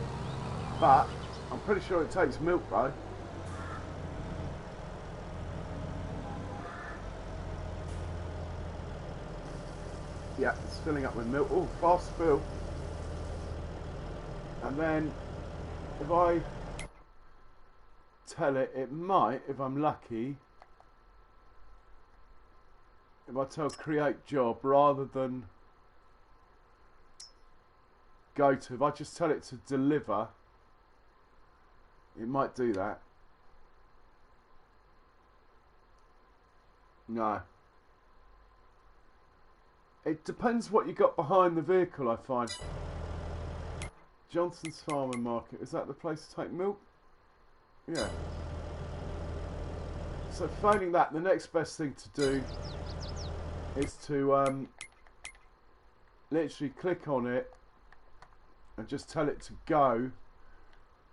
But I'm pretty sure it takes milk though. Yeah, it's filling up with milk. Oh, fast fill. And then if I tell it, it might, if I'm lucky, if I tell create job rather than go to, if I just tell it to deliver, it might do that. No. It depends what you got behind the vehicle, I find. Johnson's Farmer Market, is that the place to take milk? Yeah. So failing that, the next best thing to do is to literally click on it and just tell it to go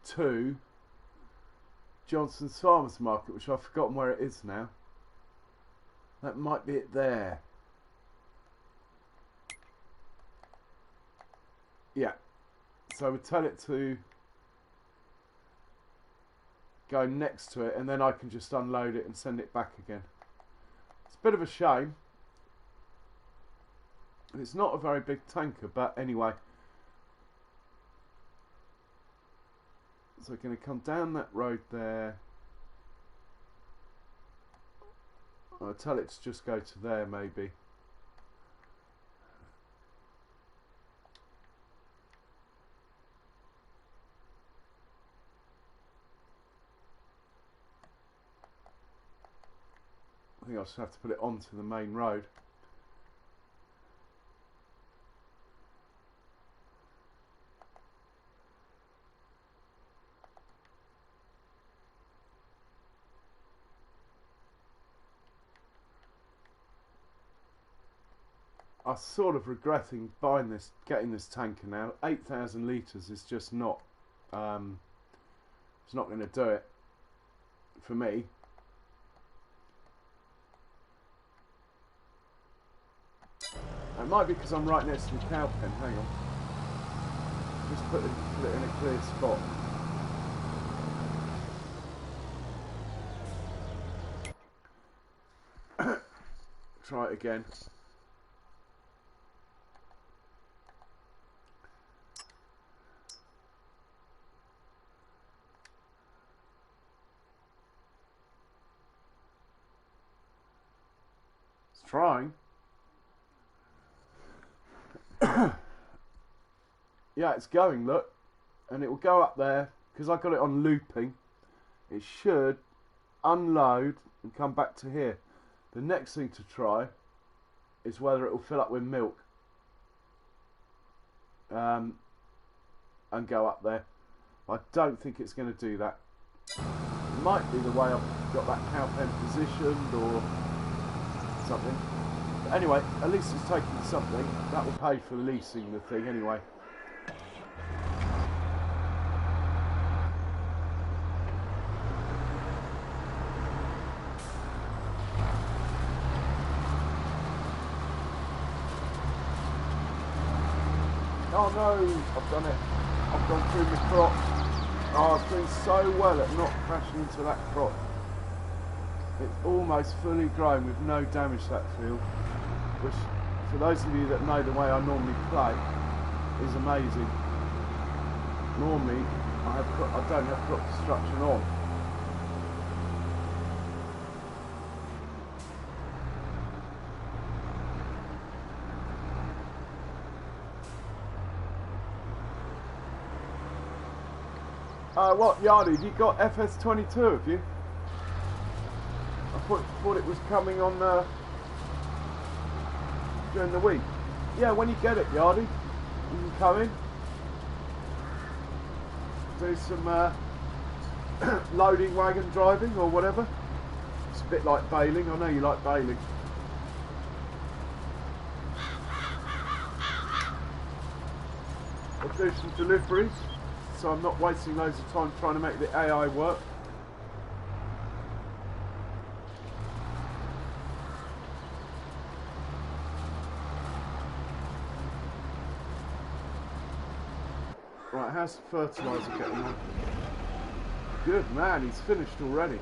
to Johnson's Farmers Market, which I've forgotten where it is now. That might be it there. Yeah. So we tell it to go next to it, and then I can just unload it and send it back again. It's a bit of a shame. It's not a very big tanker, but anyway. So we're going to come down that road there. I'll tell it to just go to there, maybe. I think I'll just have to put it onto the main road. I'm sort of regretting buying this, getting this tanker now. 8,000 litres is just not, it's not going to do it for me. It might be because I'm right next to the cow pen. Hang on. Just put it in a clear spot. Try it again. It's trying. Yeah, it's going, look, and it will go up there because I got it on looping. It should unload and come back to here. The next thing to try is whether it will fill up with milk and go up there. I don't think it's going to do that. It might be the way I've got that cow pen positioned or something. But anyway, at least it's taking something. That will pay for leasing the thing anyway. Oh no, I've done it. I've gone through the crop. Oh, I was doing so well at not crashing into that crop. It's almost fully grown with no damage to that field, which, for those of you that know the way I normally play, is amazing. Normally, I don't have crop destruction on. What, Yardy, have you got FS22, have you? I thought it was coming on during the week. Yeah, when you get it, Yardy, you can come in, do some loading wagon driving or whatever. It's a bit like bailing. I know you like bailing. I'll do some deliveries, so I'm not wasting loads of time trying to make the AI work. Right, how's the fertiliser getting on? Good man, he's finished already.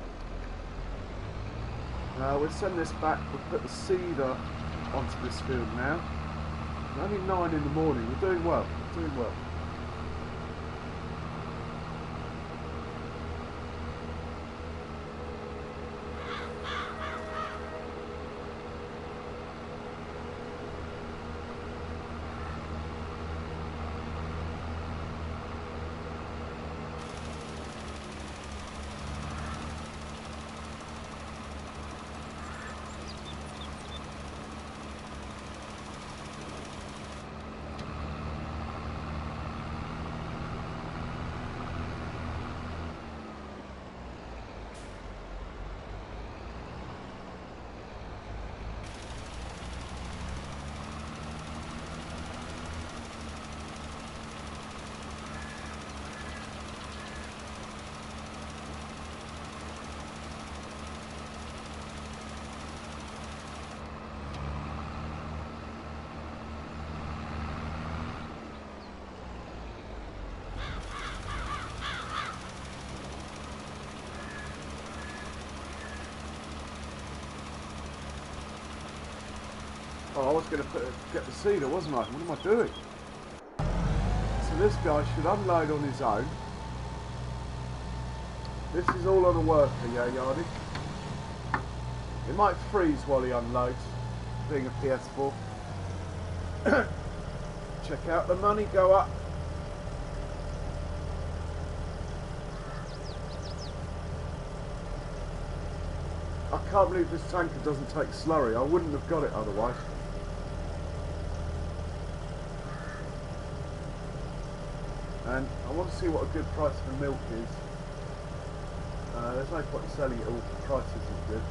We'll send this back, we'll put the seeder onto this field now. It's only 9 in the morning, we're doing well, we're doing well. Oh, I was going to get the seeder, wasn't I? What am I doing? So this guy should unload on his own. This is all on a worker, yeah, Yardy? It might freeze while he unloads, being a PS4. Check out the money go up. I can't believe this tanker doesn't take slurry. I wouldn't have got it otherwise. And I want to see what a good price for milk is. There's no point in selling it all if the price isn't good.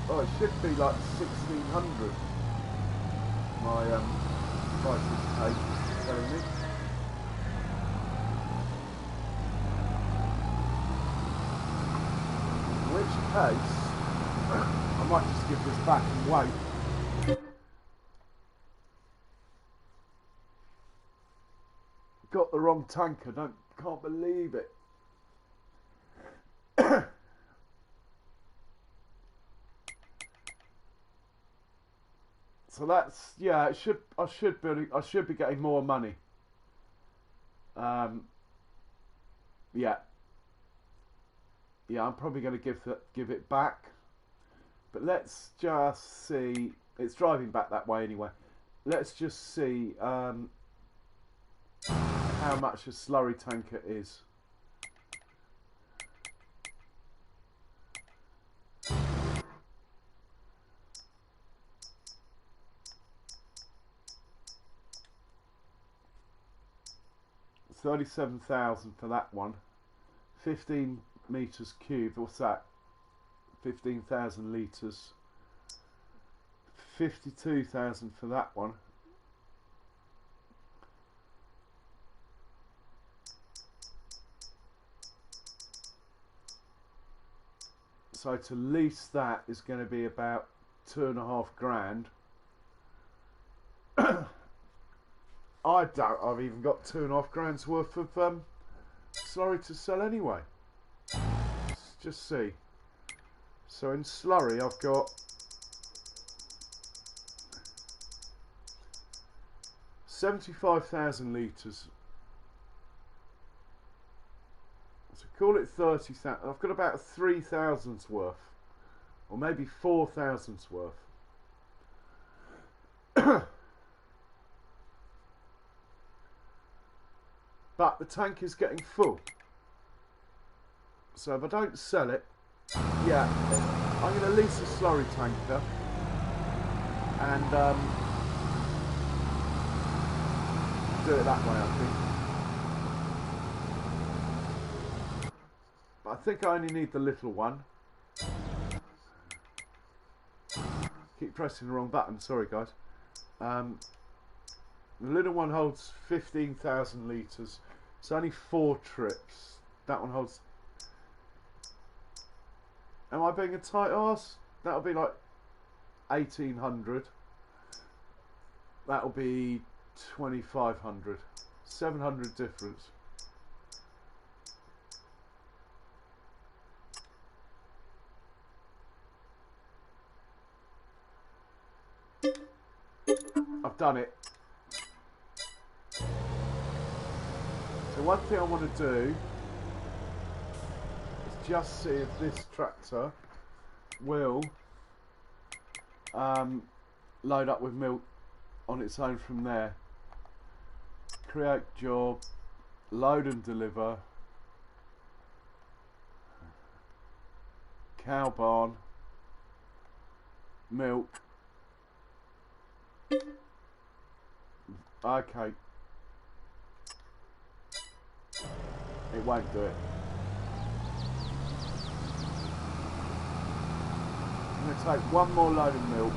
Oh, it should be like 1,600. My price is telling me. In which case, I might just give this back and wait. Got the wrong tanker, can't believe it. So that's, yeah, I should be getting more money. Yeah, I'm probably going to give it back. But let's just see. It's driving back that way anyway. Let's just see how much a slurry tanker is. $37,000 for that one. 15 meters cubed. What's that? 15,000 litres. 52,000 for that one. So to lease that is going to be about 2.5 grand. I doubt I've even got 2.5 grand's worth of slurry to sell anyway. Let's just see. So in slurry I've got 75,000 litres. So call it 30,000. I've got about 3,000's worth, or maybe 4,000's worth. But the tank is getting full. So if I don't sell it, yeah, I'm going to lease a slurry tanker and do it that way, I think. But I think I only need the little one. Keep pressing the wrong button, sorry guys. The little one holds 15,000 litres. It's only 4 trips. That one holds... Am I being a tight arse? That'll be like 1,800. That'll be 2,500. 700 difference. I've done it. So one thing I want to do is just see if this tractor will load up with milk on its own from there. Create job, load and deliver, cow barn, milk. Okay. It won't do it. I'm going to take one more load of milk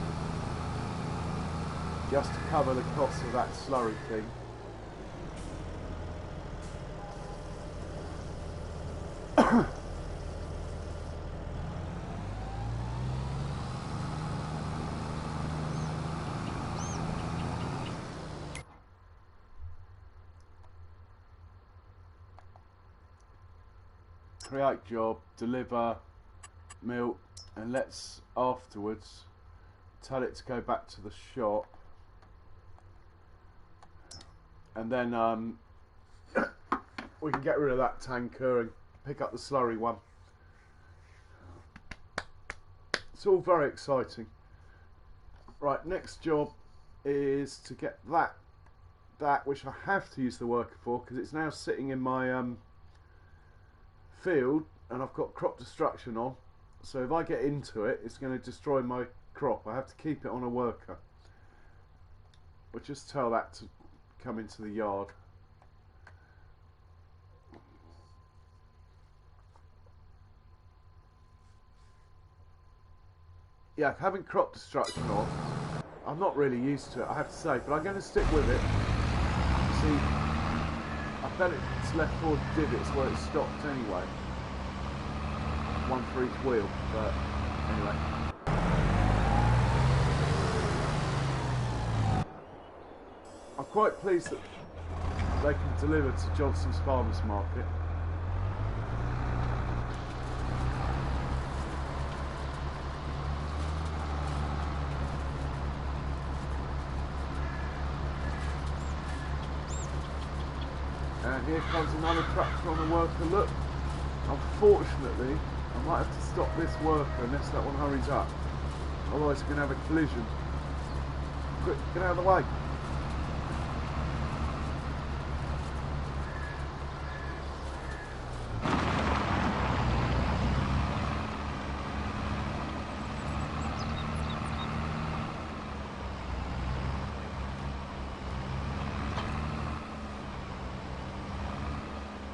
just to cover the cost of that slurry thing. create job, deliver milk, and let's afterwards tell it to go back to the shop, and then we can get rid of that tanker and pick up the slurry one. It's all very exciting. Right, next job is to get that which I have to use the worker for, because it's now sitting in my field and I've got crop destruction on, so if I get into it, it's going to destroy my crop. I have to keep it on a worker. We'll just tell that to come into the yard. Yeah, having crop destruction on, I'm not really used to it, I have to say, but I'm going to stick with it. See, I bet it's left 4 divots where it stopped anyway. One for each wheel, but anyway. I'm quite pleased that they can deliver to Johnson's Farmers Market. And here comes another tractor on the worker. Look, unfortunately, I might have to stop this worker unless that one hurries up. Otherwise, we're going to have a collision. Quick, get out of the way.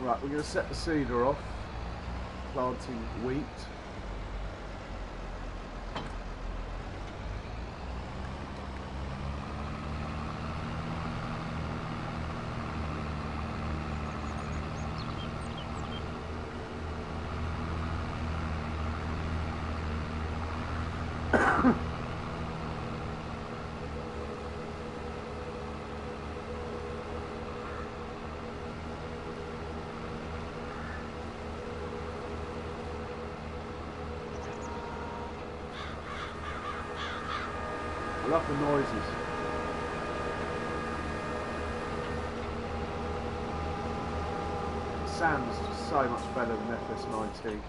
Right, we're going to set the seeder off, planting wheat. I love the noises. It sounds just so much better than FS19.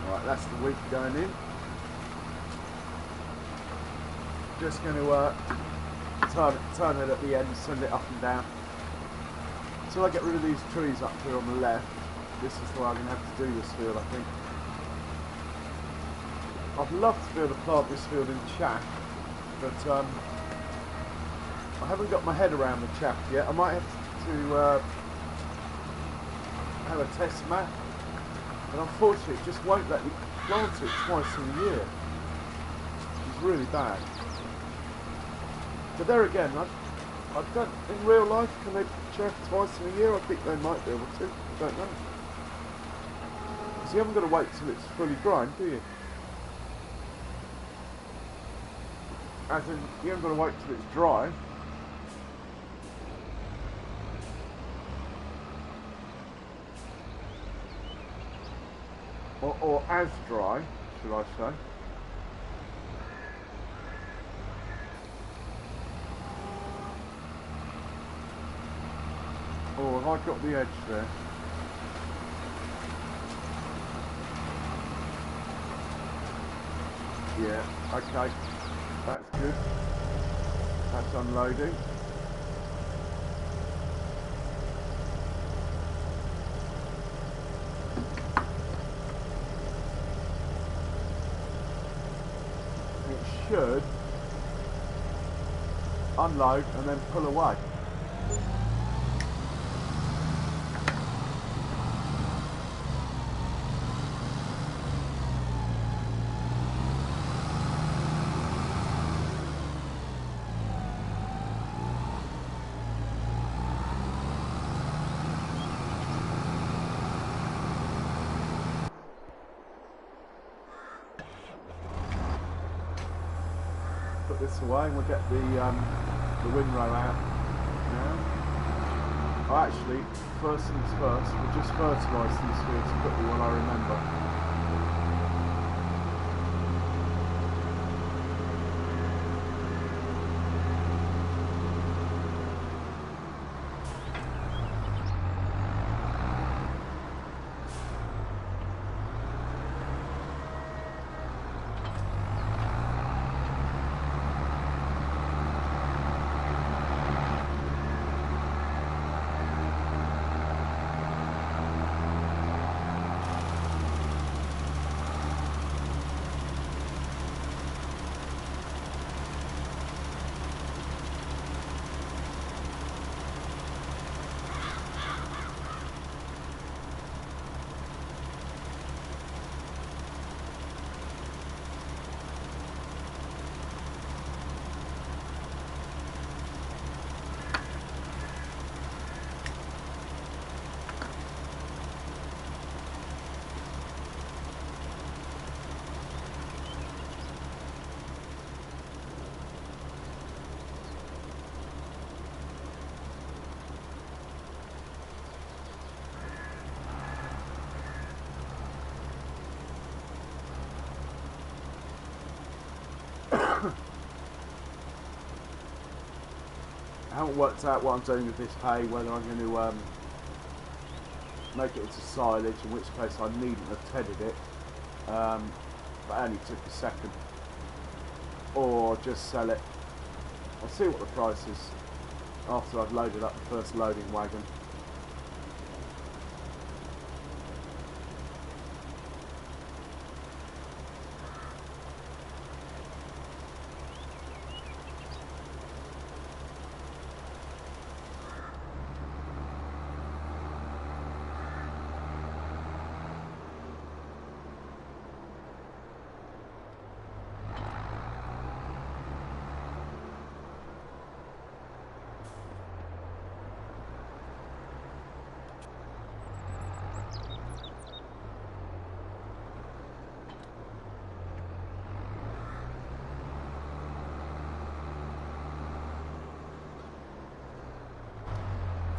Right, that's the wheat going in. Just going to turn it at the end, send it up and down. Until I get rid of these trees up here on the left, this is the way I'm going to have to do this field, I think. I'd love to be able to plant this field in chaff, but I haven't got my head around the chaff yet. I might have to have a test map. And unfortunately, it just won't let you plant it twice in a year. It's really bad. But there again, I don't. In real life, can they chaff twice in a year? I think they might be able to. I don't know. Because you haven't got to wait till it's fully grown, do you? As in, you haven't got to wait till it's dry. Or as dry, should I say. Oh, have I got the edge there? Yeah, okay. That's good. That's unloading. Should unload and then pull away. this away and we'll get the windrow out now. Oh, actually, first things first, we'll just fertilise these fields quickly while I remember. I haven't worked out what I'm doing with this hay, whether I'm going to make it into silage, in which case I needn't have tedded it, but it only took a second, or just sell it. I'll see what the price is after I've loaded up the first loading wagon.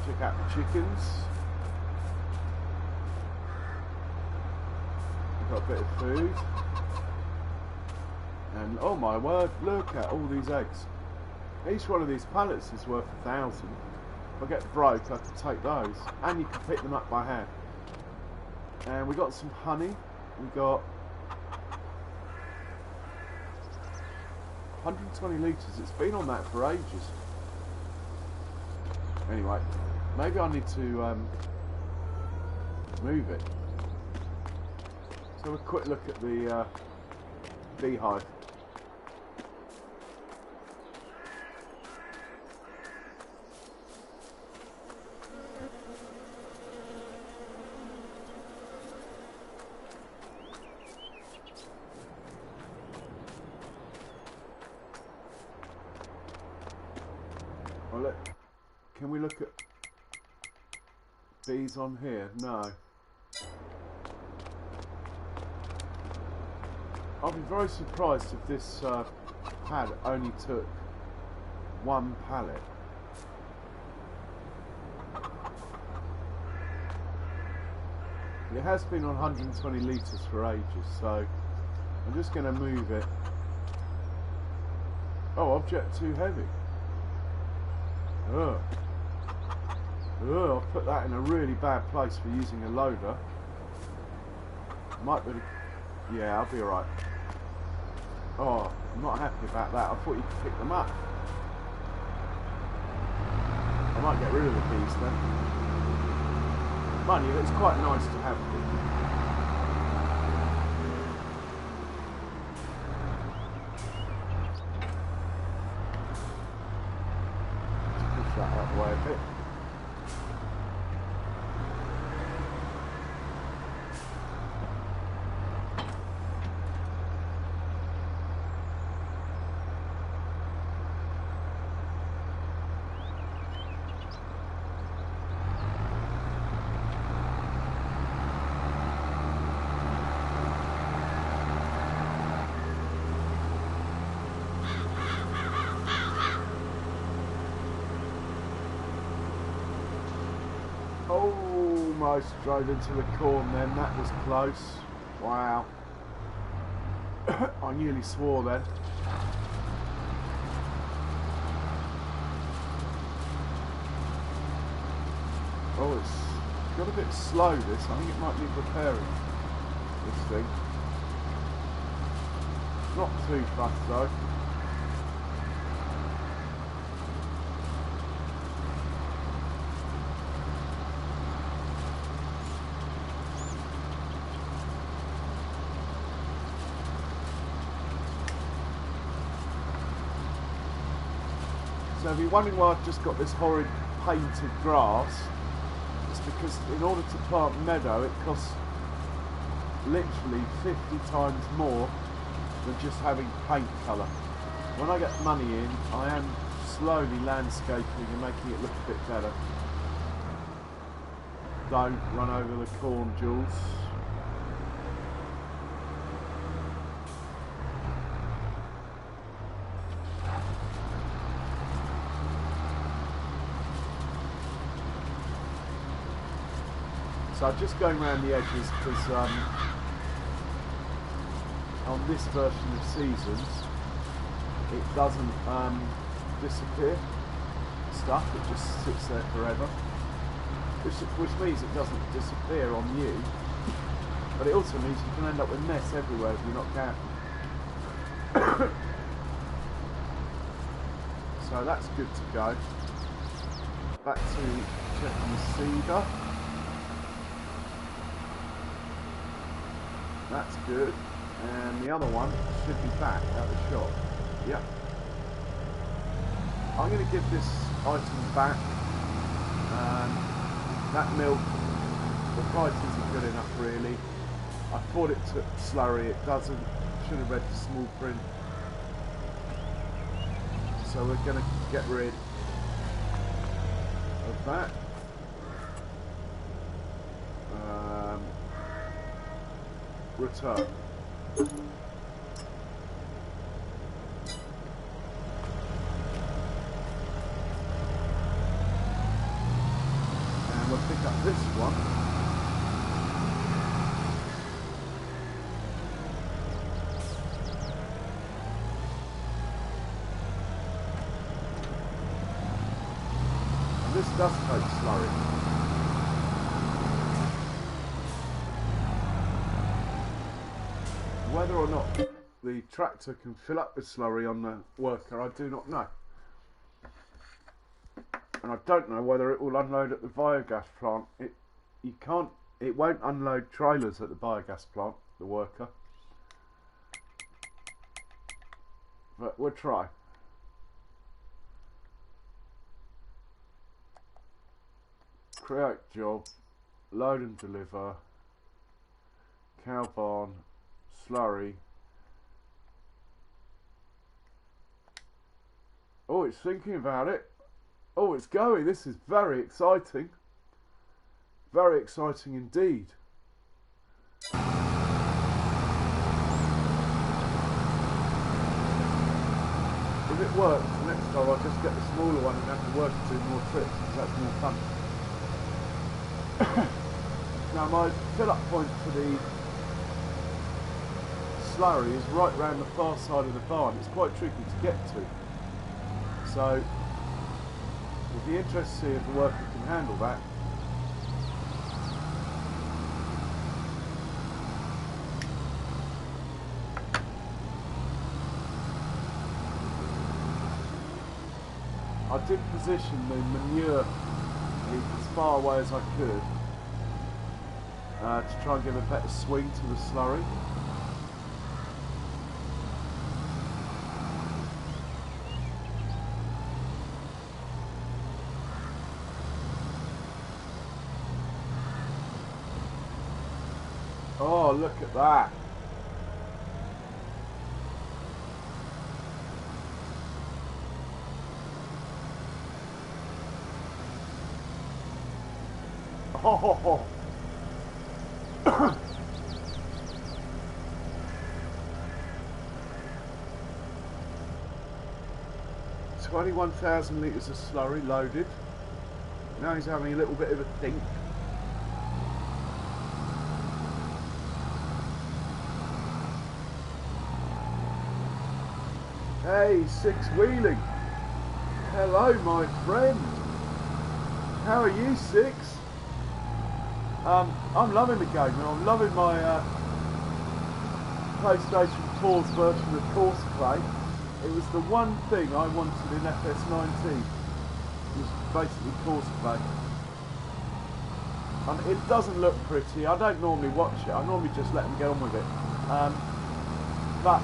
Check out the chickens. We've got a bit of food. And oh my word, look at all these eggs. Each one of these pallets is worth 1,000. If I get broke, I can take those. And you can pick them up by hand. And we got some honey. We got 120 litres. It's been on that for ages. Anyway, maybe I need to move it. So have a quick look at the beehive. Well, look. Can we look at bees on here? No. I'll be very surprised if this pad only took one pallet. It has been on 120 litres for ages, so I'm just going to move it. Oh, object too heavy. Ugh. Ugh, I've put that in a really bad place for using a loader. Might be... Yeah, I'll be alright. Oh, I'm not happy about that. I thought you could pick them up. I might get rid of the bees then. Mind you, it's quite nice to have them. Push that out the way a bit. Almost drove into the corn then, that was close. Wow. I nearly swore then. Oh, it's got a bit slow this. I think it might need repairing, this thing. Not too fast though. So if you're wondering why I've just got this horrid painted grass, it's because in order to plant meadow it costs literally 50 times more than just having paint colour. When I get money in, I am slowly landscaping and making it look a bit better. Don't run over the corn, Jules. So I'm just going around the edges because on this version of Seasons it doesn't disappear stuff, it just sits there forever, which means it doesn't disappear on you, but it also means you can end up with mess everywhere if you're not careful. So that's good to go. Back to checking the cedar. That's good. And the other one should be back at the shop. Yep. I'm going to give this item back. That milk, the price isn't good enough really. I thought it took slurry, it doesn't. Should have read the small print. So we're going to get rid of that. Return. And we'll pick up this one. And this does take slurry. Whether or not the tractor can fill up with slurry on the worker, I do not know. And I don't know whether it will unload at the biogas plant. It won't unload trailers at the biogas plant, the worker. But we'll try. Create job, load and deliver, cow barn, slurry. Oh, it's thinking about it. Oh, it's going. This is very exciting. Very exciting indeed. If it works, next time I'll just get the smaller one and have to work to do more trips because that's more fun. Now my fill-up point for the slurry is right round the far side of the barn. It's quite tricky to get to. So we'll be interested to see if the worker can handle that. I did position the manure heap as far away as I could to try and give a better swing to the slurry. Oh, look at that. Oh. 21,000 litres of slurry loaded. Now he's having a little bit of a think. Hey, Six Wheeling. Hello, my friend. How are you, Six? I'm loving the game. I'm loving my PlayStation 4's version of Courseplay. It was the one thing I wanted in FS19. It was basically Courseplay. It doesn't look pretty. I don't normally watch it. I normally just let them get on with it. But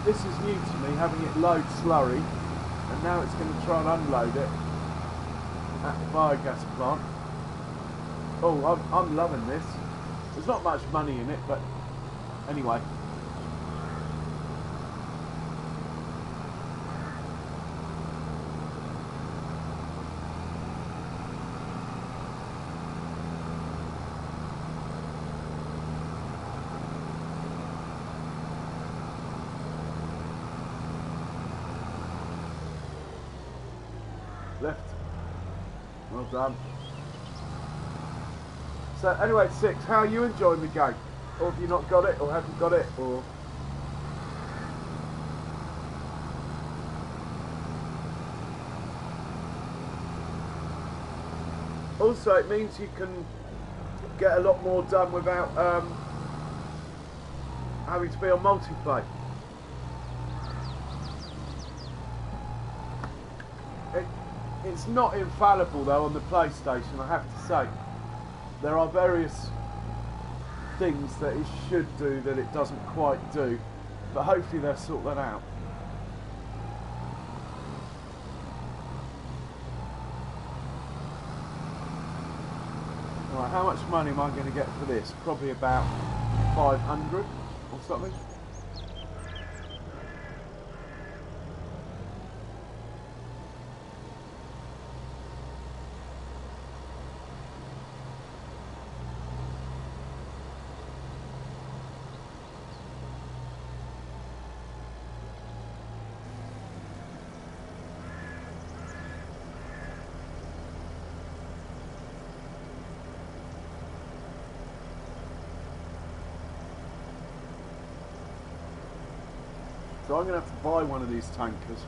this is new to me, having it load slurry, and now it's going to try and unload it at the biogas plant. Oh, I'm loving this. There's not much money in it, but anyway. Left. Well done. So anyway, Six, how are you enjoying the game? Or have you not got it, or haven't got it, or... Also, it means you can get a lot more done without having to be on multiplayer. It's not infallible though on the PlayStation, I have to say. There are various things that it should do that it doesn't quite do, but hopefully they'll sort that out. Right, how much money am I going to get for this? Probably about 500 or something. So I'm going to have to buy one of these tankers.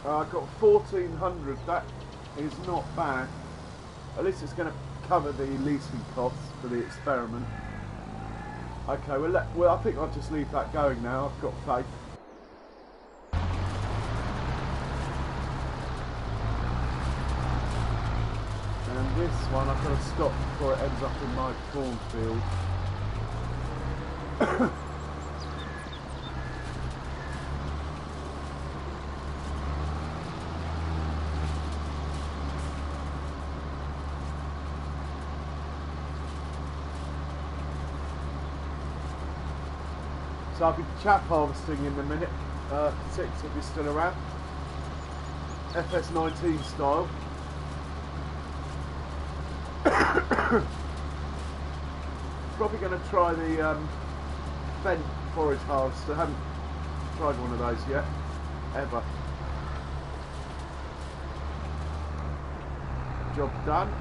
I've got 1,400, that is not bad. At least it's going to cover the leasing costs for the experiment. Okay, well I think I'll just leave that going now, I've got faith. And this one I've got to stop before it ends up in my cornfield. So I'll be chap harvesting in a minute. Six will be still around. FS19 style. Probably going to try the Fendt forage harvester. I haven't tried one of those yet, ever. Job done.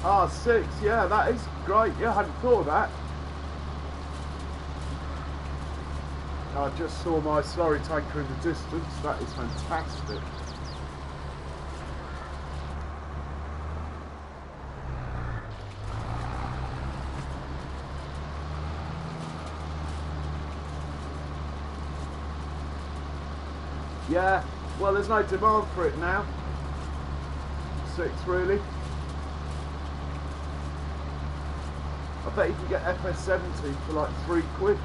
Ah, 6, yeah, that is great. Yeah, I hadn't thought of that. I just saw my slurry tanker in the distance. That is fantastic. Yeah, well, there's no demand for it now. 6 really. I bet you can get FS17 for like £3.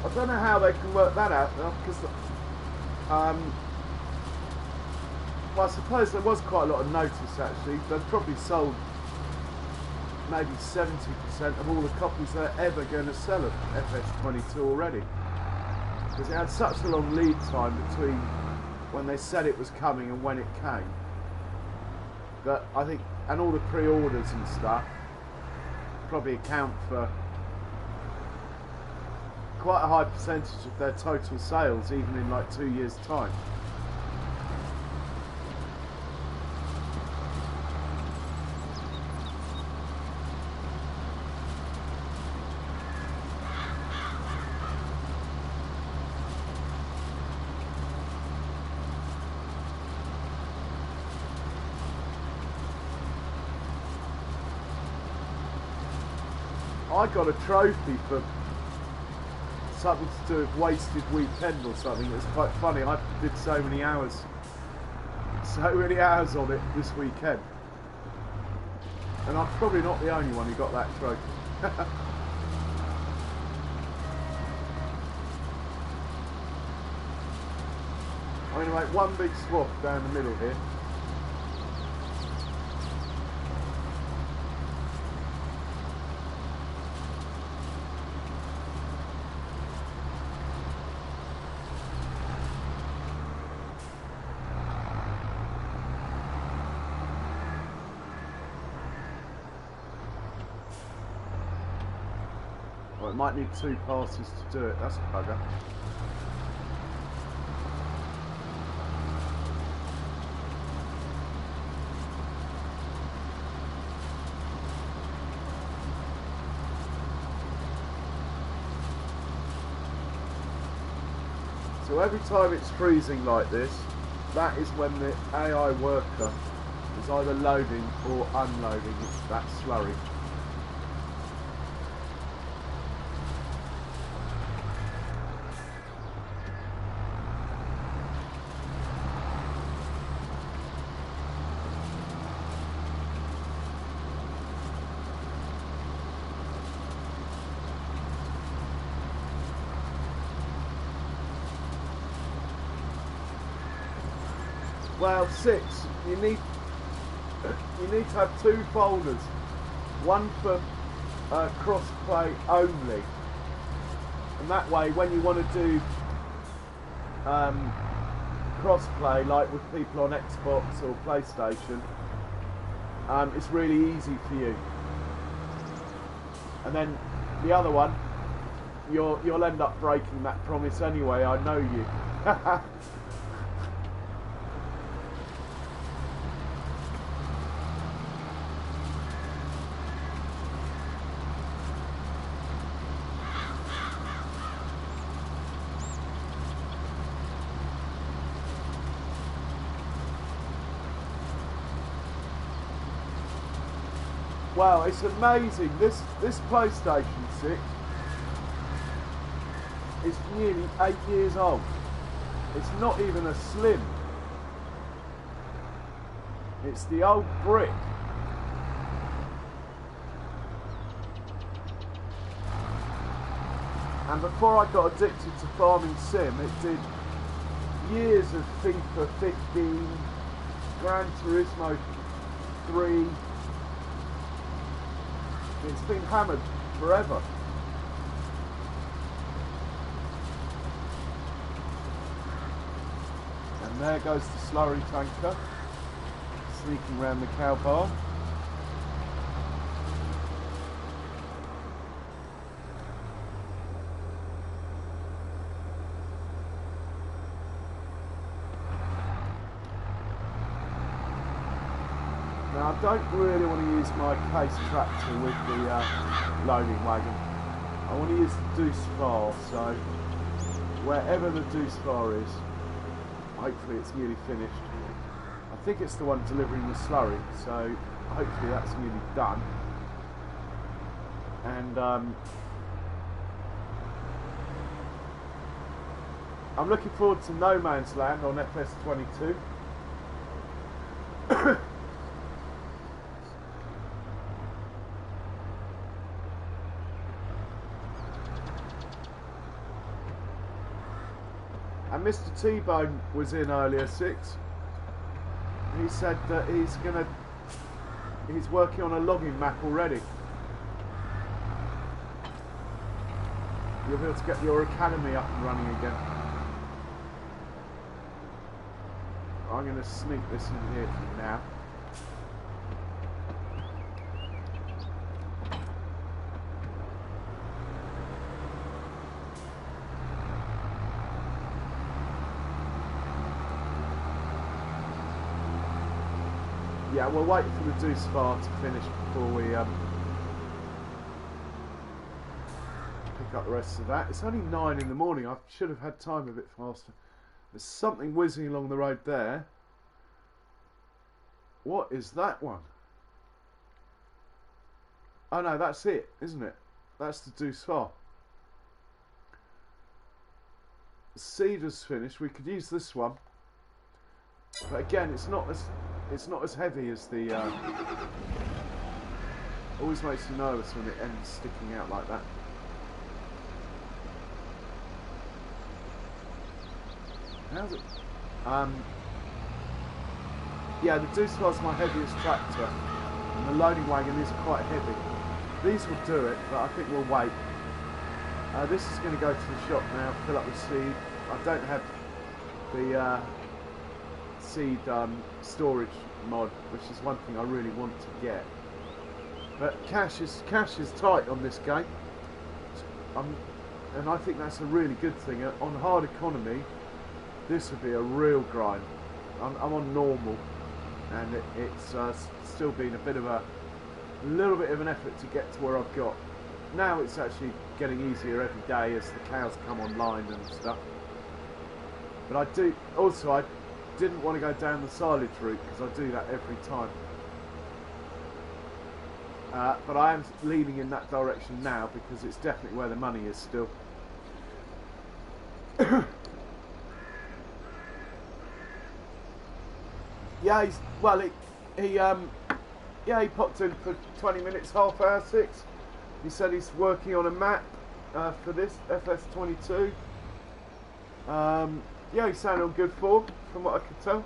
I don't know how they can work that out because, well, I suppose there was quite a lot of notice actually. They've probably sold maybe 70% of all the copies they're ever going to sell of FS22 already, because it had such a long lead time between when they said it was coming and when it came, that I think, and all the pre-orders and stuff probably account for quite a high percentage of their total sales, even in like 2 years' time. I got a trophy for something to do with wasted weekend or something. It's quite funny. I did so many hours on it this weekend, and I'm probably not the only one who got that trophy. I'm going to make one big swath down the middle here. Well, it might need 2 passes to do it. That's a bugger. So every time it's freezing like this, that is when the AI worker is either loading or unloading that slurry. Well, 6. You need to have 2 folders. One for crossplay only, and that way, when you want to do crossplay, like with people on Xbox or PlayStation, it's really easy for you. And then the other one, you'll end up breaking that promise anyway. I know you. Wow, it's amazing. This PlayStation 6 is nearly 8 years old. It's not even a Slim. It's the old brick. And before I got addicted to Farming Sim, it did years of FIFA 15, Gran Turismo 3. It's been hammered forever. And there goes the slurry tanker, sneaking around the cow barn. Now I don't really want to use my case tractor with the loading wagon. I want to use the Deuce Far, so wherever the Deuce Far is, hopefully it's nearly finished. I think it's the one delivering the slurry, so hopefully that's nearly done. And I'm looking forward to No Man's Land on FS22. And Mr. T-Bone was in earlier, 6. He said that he's working on a logging map already. You'll be able to get your academy up and running again. I'm going to sneak this in here for now. Yeah, we're waiting for the Deuce Far to finish before we pick up the rest of that. It's only 9 in the morning. I should have had time a bit faster. There's something whizzing along the road there. What is that one? Oh no, that's it, isn't it? That's the Deuce Far. The seeder's finished. We could use this one, but again, it's not as heavy as the. Always makes you nervous when it ends sticking out like that. How's it? Yeah, the Deuce Far's my heaviest tractor, and the loading wagon is quite heavy. These will do it, but I think we'll wait. This is going to go to the shop now, fill up with seed. I don't have the seed storage mod, which is one thing I really want to get. But cash is tight on this game, and I think that's a really good thing. On hard economy, this would be a real grind. I'm on normal, and it's still been a little bit of an effort to get to where I've got. Now it's actually getting easier every day as the cows come online and stuff. But I didn't want to go down the silage route because I do that every time. But I am leaning in that direction now because it's definitely where the money is still. Yeah, he popped in for 20 minutes, half hour, 6. He said he's working on a map for this FS22. Yeah, he's sounding on good form, from what I could tell.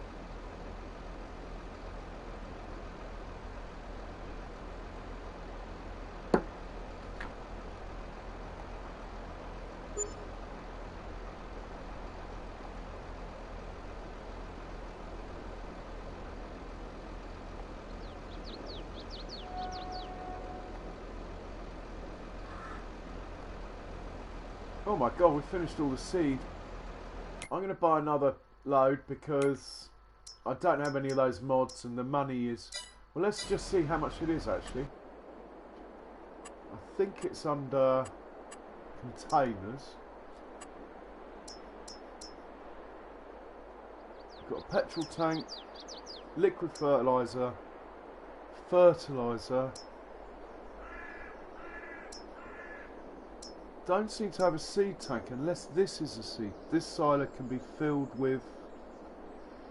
Oh my god, we finished all the seed. I'm going to buy another load because I don't have any of those mods and the money is... Well, let's just see how much it is actually. I think it's under containers. We've got a petrol tank, liquid fertiliser, don't seem to have a seed tank unless this is a seed. This silo can be filled with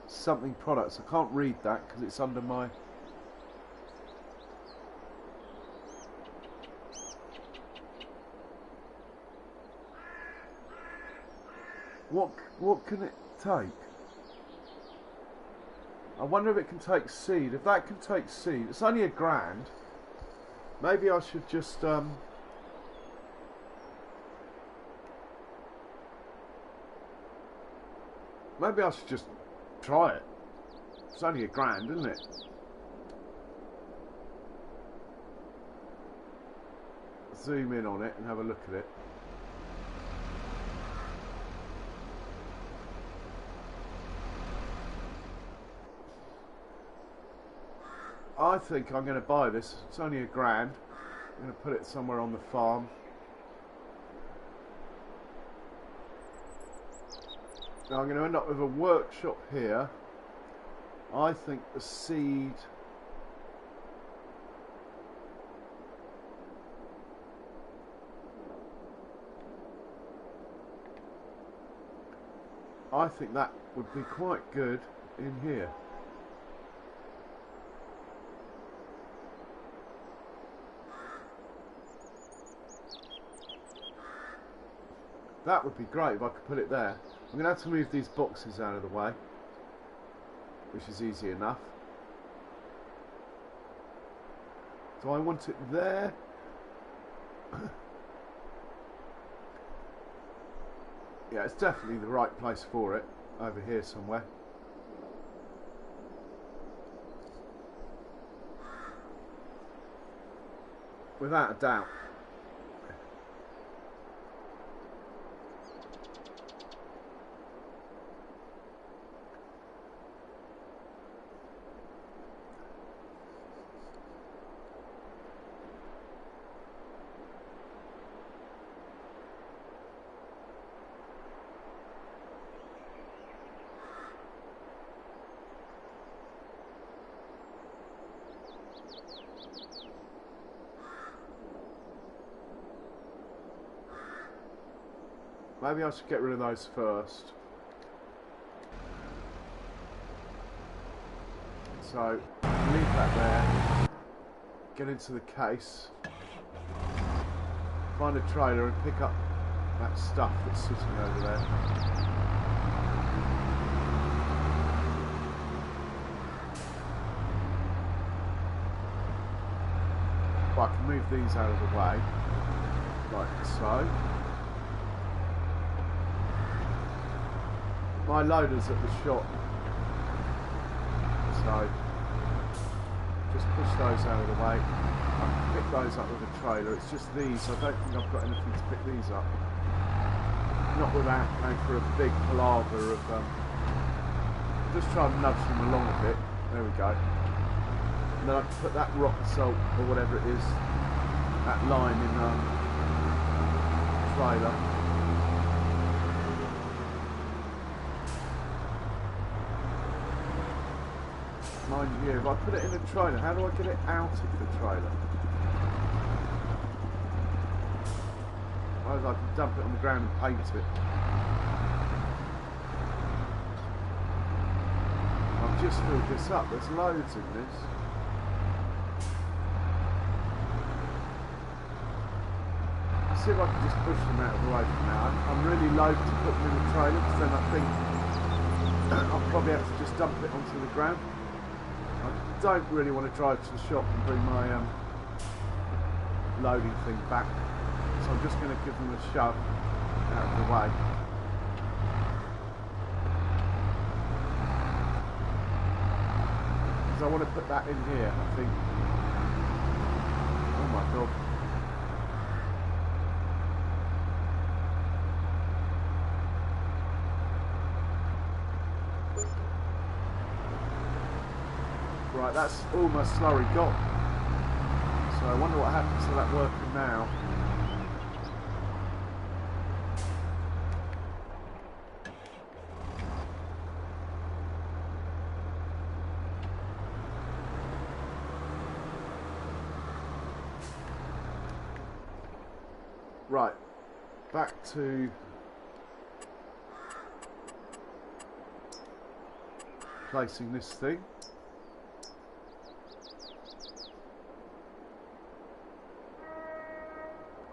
something products. I can't read that because it's under my... What can it take? I wonder if it can take seed. If that can take seed, it's only £1,000. Maybe I should just maybe I should just try it. It's only £1,000, isn't it? Zoom in on it and have a look at it. I think I'm going to buy this. It's only £1,000. I'm going to put it somewhere on the farm. Now I'm going to end up with a workshop here. I think the seed... I think that would be quite good in here. That would be great if I could put it there. I'm going to have to move these boxes out of the way, which is easy enough. Do I want it there? Yeah, it's definitely the right place for it, over here somewhere. Without a doubt. Maybe I should get rid of those first. So, leave that there. Get into the case. Find a trailer and pick up that stuff that's sitting over there. Well, I can move these out of the way, like so. My loader's at the shop, so just push those out of the way. I can pick those up with a trailer. It's just these. I don't think I've got anything to pick these up. Not without going for a big palaver of just try and nudge them along a bit. There we go. And then I can put that rock salt or whatever it is, that line in trailer. Mind you, if I put it in a trailer, how do I get it out of the trailer? Otherwise I can dump it on the ground and paint it. I've just filled this up, there's loads in this. See if I can just push them out of the way for now. I'm really loath to put them in the trailer because then I think I'll probably have to just dump it onto the ground. I don't really want to drive to the shop and bring my loading thing back, so I'm just going to give them a shove out of the way. Because I want to put that in here, I think. Oh my god. Right, that's all my slurry got. So I wonder what happens to that working now. Right, back to placing this thing.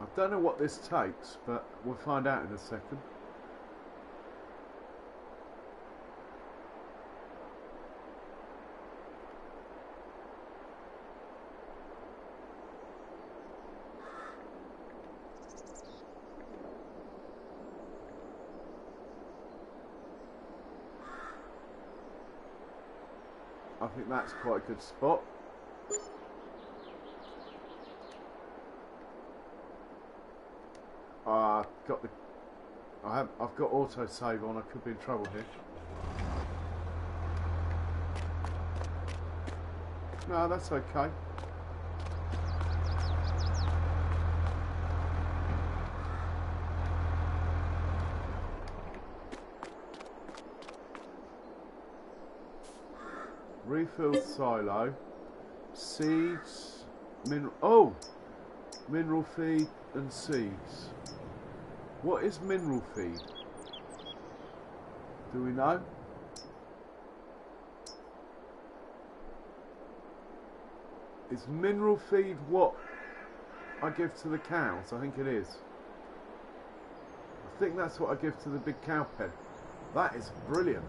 I don't know what this takes, but we'll find out in a second. I think that's quite a good spot. I've got auto save on. I could be in trouble here. No, that's okay. Refill silo, seeds, mineral feed and seeds. What is mineral feed? Do we know? Is mineral feed what I give to the cows? I think it is. I think that's what I give to the big cow pen. That is brilliant.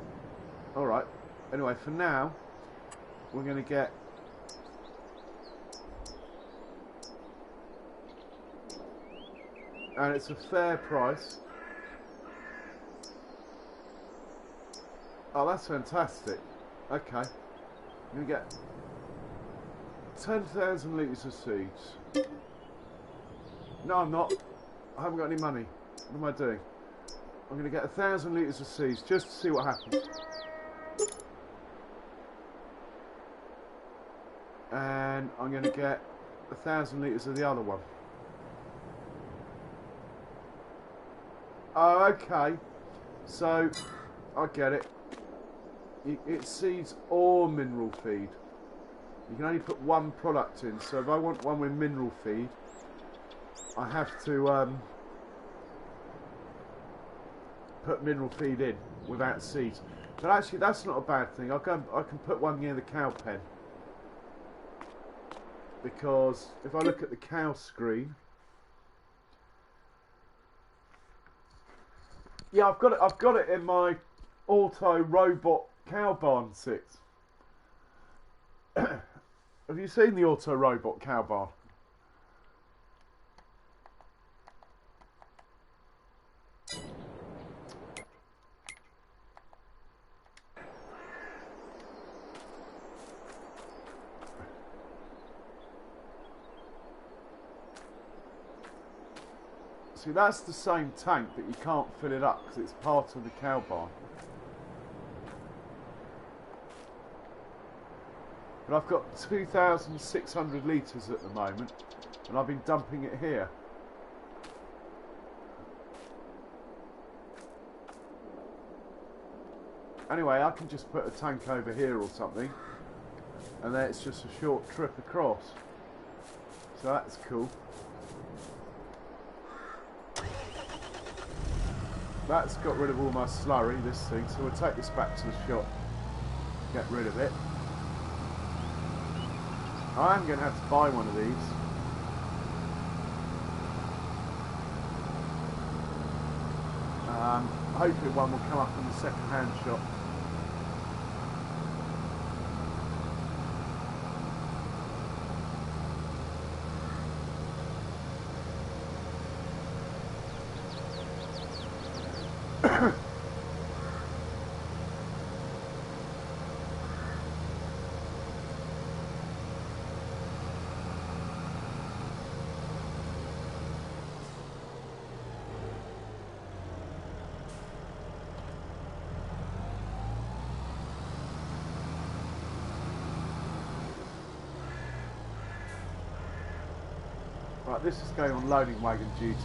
Alright, anyway, for now, we're going to get and it's a fair price. Oh, that's fantastic. Okay, I'm going to get 10,000 litres of seeds. No, I'm not. I haven't got any money. What am I doing? I'm going to get 1,000 litres of seeds just to see what happens. And I'm going to get 1,000 litres of the other one. Oh, okay. So, I get it. It's seeds or mineral feed. You can only put one product in. So if I want one with mineral feed, I have to put mineral feed in without seeds. But actually, that's not a bad thing. I can put one near the cow pen. Because if I look at the cow screen, yeah, I've got it in my auto robot cow barn 6. Have you seen the auto robot cow barn? See, that's the same tank, but you can't fill it up because it's part of the cow barn. But I've got 2,600 litres at the moment, and I've been dumping it here. Anyway, I can just put a tank over here or something, and then it's just a short trip across. So that's cool. That's got rid of all my slurry, this thing, so we'll take this back to the shop, get rid of it. I am going to have to buy one of these. Hopefully one will come up in the second-hand shop. Right, this is going on loading wagon duty.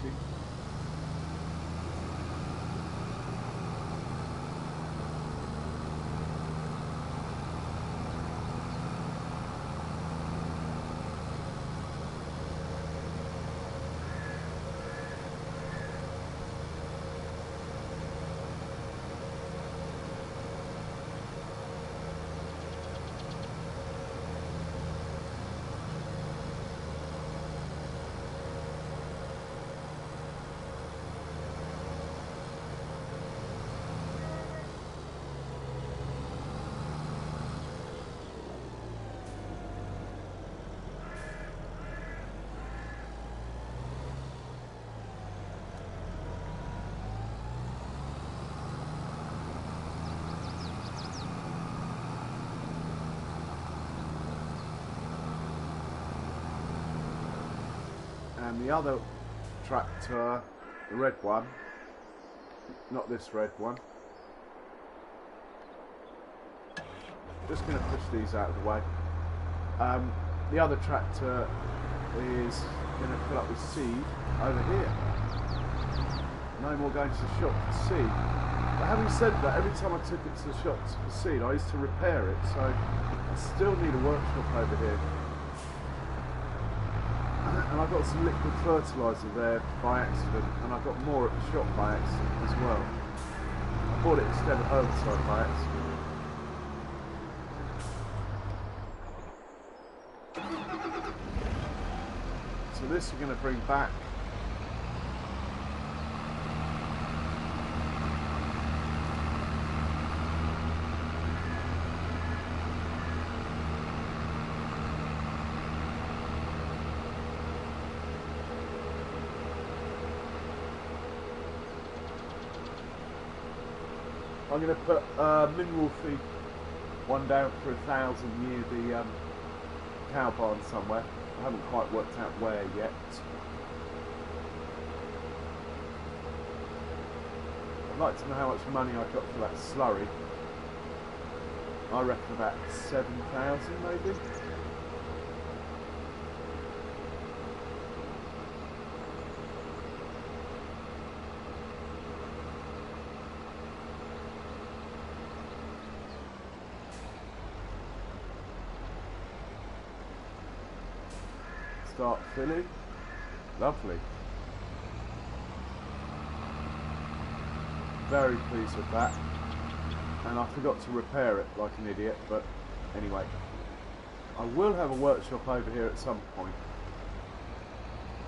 and the other tractor, the red one, not this red one. Just going to push these out of the way. The other tractor is going to fill up with seed over here. No more going to the shop for seed. But having said that, every time I took it to the shop for seed, I used to repair it, so I still need a workshop over here. And I got some liquid fertiliser there by accident, and I got more at the shop by accident as well. I bought it instead of herbicide by accident. So this we're going to bring back. I'm going to put mineral feed one down for 1,000 near the cow barn somewhere. I haven't quite worked out where yet. I'd like to know how much money I got for that slurry. I reckon about 7,000 maybe. Start filling. Lovely. Very pleased with that. And I forgot to repair it like an idiot, but anyway. I will have a workshop over here at some point.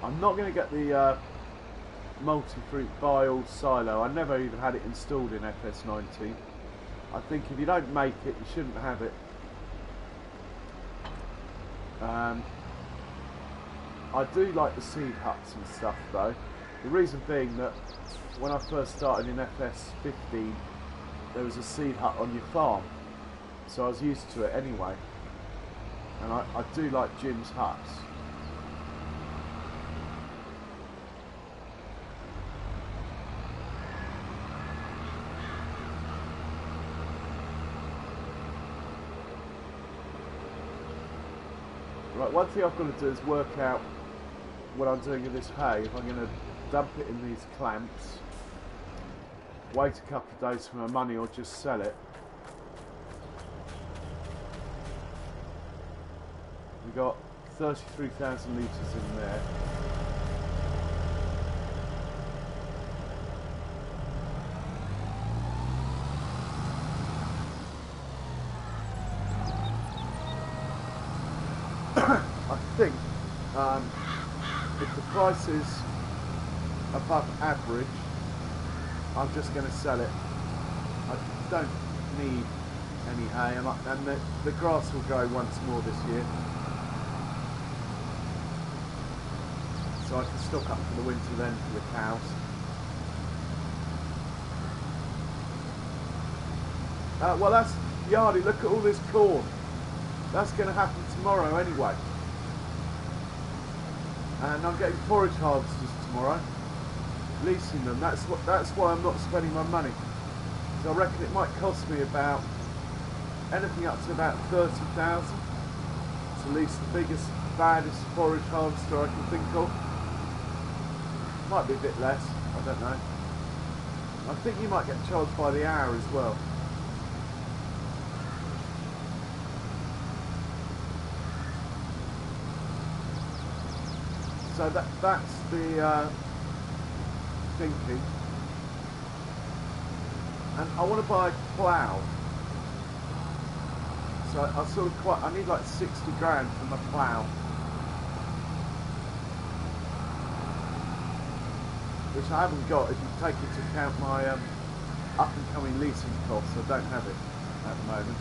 I'm not going to get the multi-fruit bile silo. I never even had it installed in FS19. I think if you don't make it, you shouldn't have it. I do like the seed huts and stuff though. The reason being that when I first started in FS15 there was a seed hut on your farm, so I was used to it anyway, and I do like Jim's huts. Right, one thing I've got to do is work out what I'm doing with this hay. If I'm going to dump it in these clamps, wait a couple of days for my money, or just sell it. We've got 33,000 litres in there. I think if the price is above average, I'm just going to sell it. I don't need any hay, and the grass will grow once more this year, so I can stock up for the winter then for the cows. Well, that's Yardie, look at all this corn. That's going to happen tomorrow anyway. And I'm getting forage harvesters tomorrow, leasing them. That's why I'm not spending my money. So I reckon it might cost me about anything up to about 30,000 to lease the biggest, baddest forage harvester I can think of. Might be a bit less, I don't know. I think you might get charged by the hour as well. So that's the thinking. And I want to buy a plough. So I need like 60 grand for my plough. Which I haven't got if you take into account my up and coming leasing costs. I don't have it at the moment.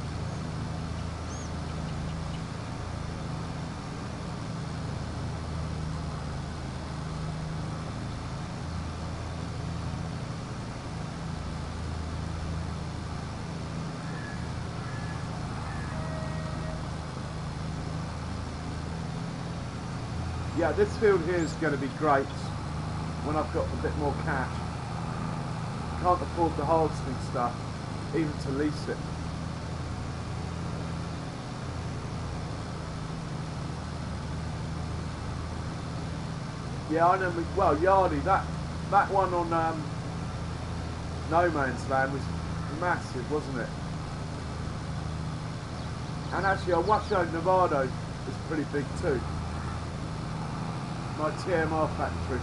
Yeah, this field here is going to be great when I've got a bit more cash. Can't afford the harvesting stuff, even to lease it. Yeah, I know. Well, Yardy, that one on No Man's Land was massive, wasn't it? And actually, Washoe, Nevada is pretty big too. My TMR factory.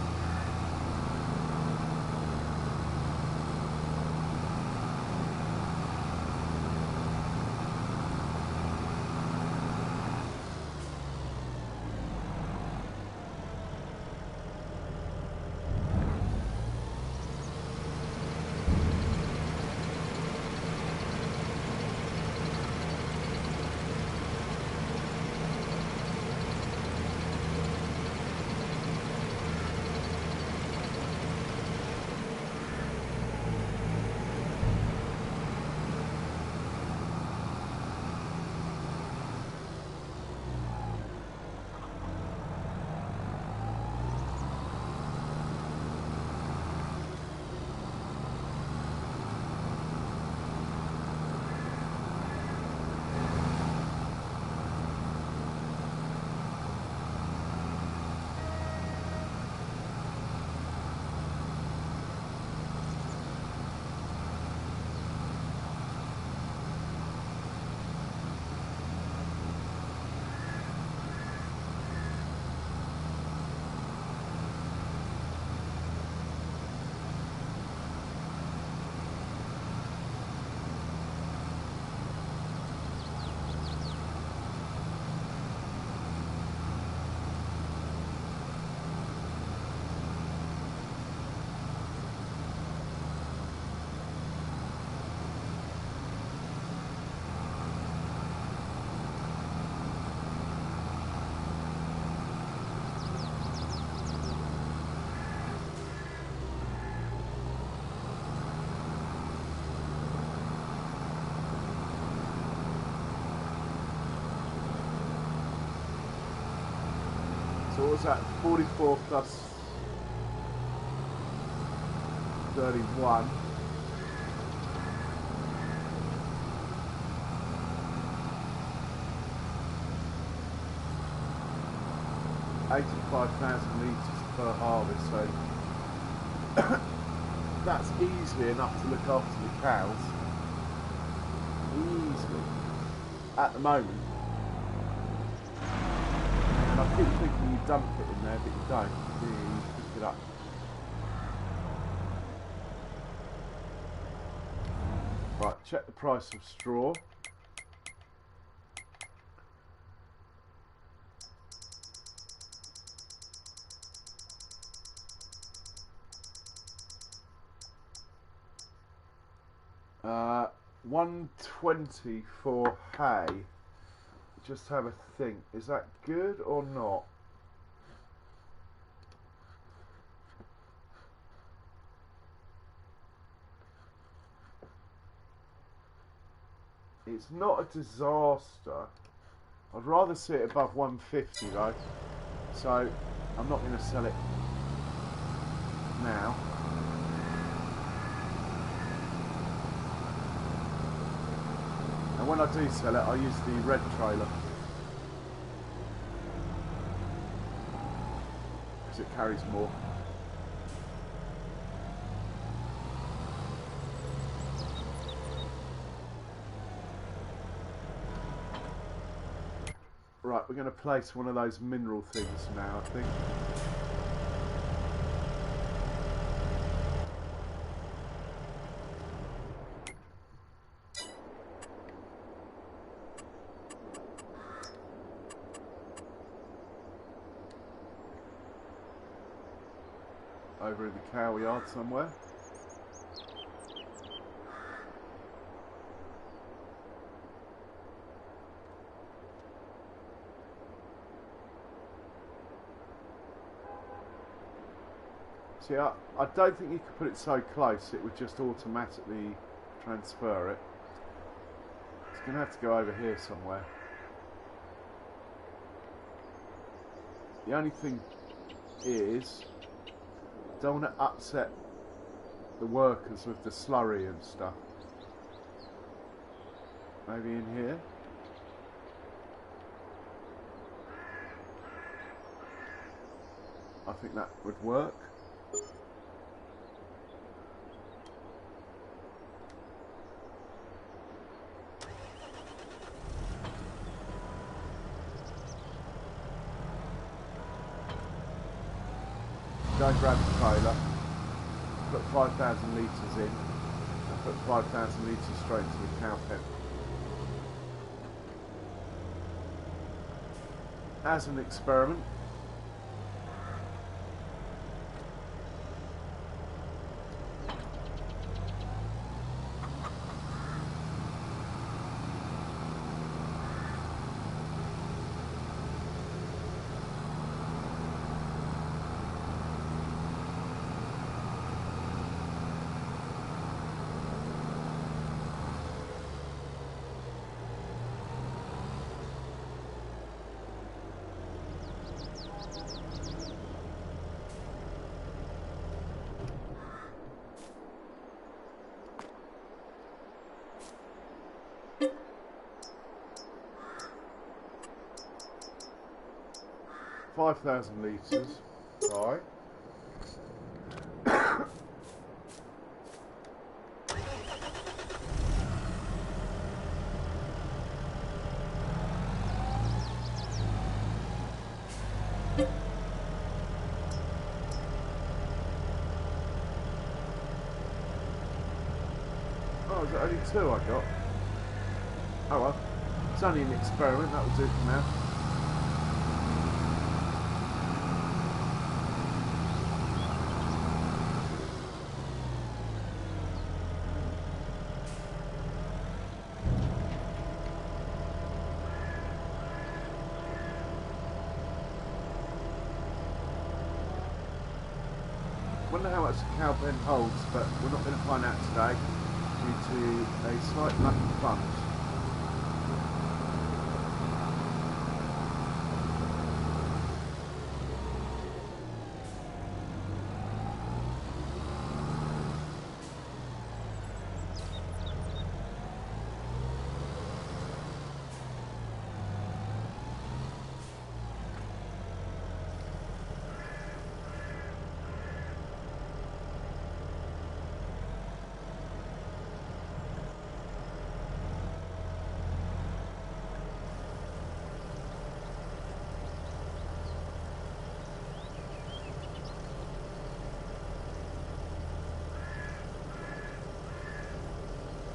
So what was that? 44 plus 31. $85,000 litres per harvest, so that's easily enough to look after the cows. Easily. At the moment. And I keep thinking you dump it in there, but you don't. You pick it up. Right, check the price of straw. $120 for hay. Just have a think. Is that good or not? It's not a disaster. I'd rather see it above 150 though. So I'm not going to sell it now. And when I do sell it, I use the red trailer. Because it carries more. Right, we're going to place one of those mineral things now, I think. Over in the cow yard somewhere. See, I don't think you could put it so close, it would just automatically transfer it. It's going to have to go over here somewhere. The only thing is, don't want to upset the workers with the slurry and stuff. Maybe in here. I think that would work. Go grab the trailer, put 5,000 litres in, and put 5,000 litres straight into the cow pen. As an experiment. Five 5,000 litres, right. Oh, is it only 2 I got? Oh well, it's only an experiment, that will do for now. Wonder how much the cow pen holds, but we're not going to find out today due to a slight lack of funds.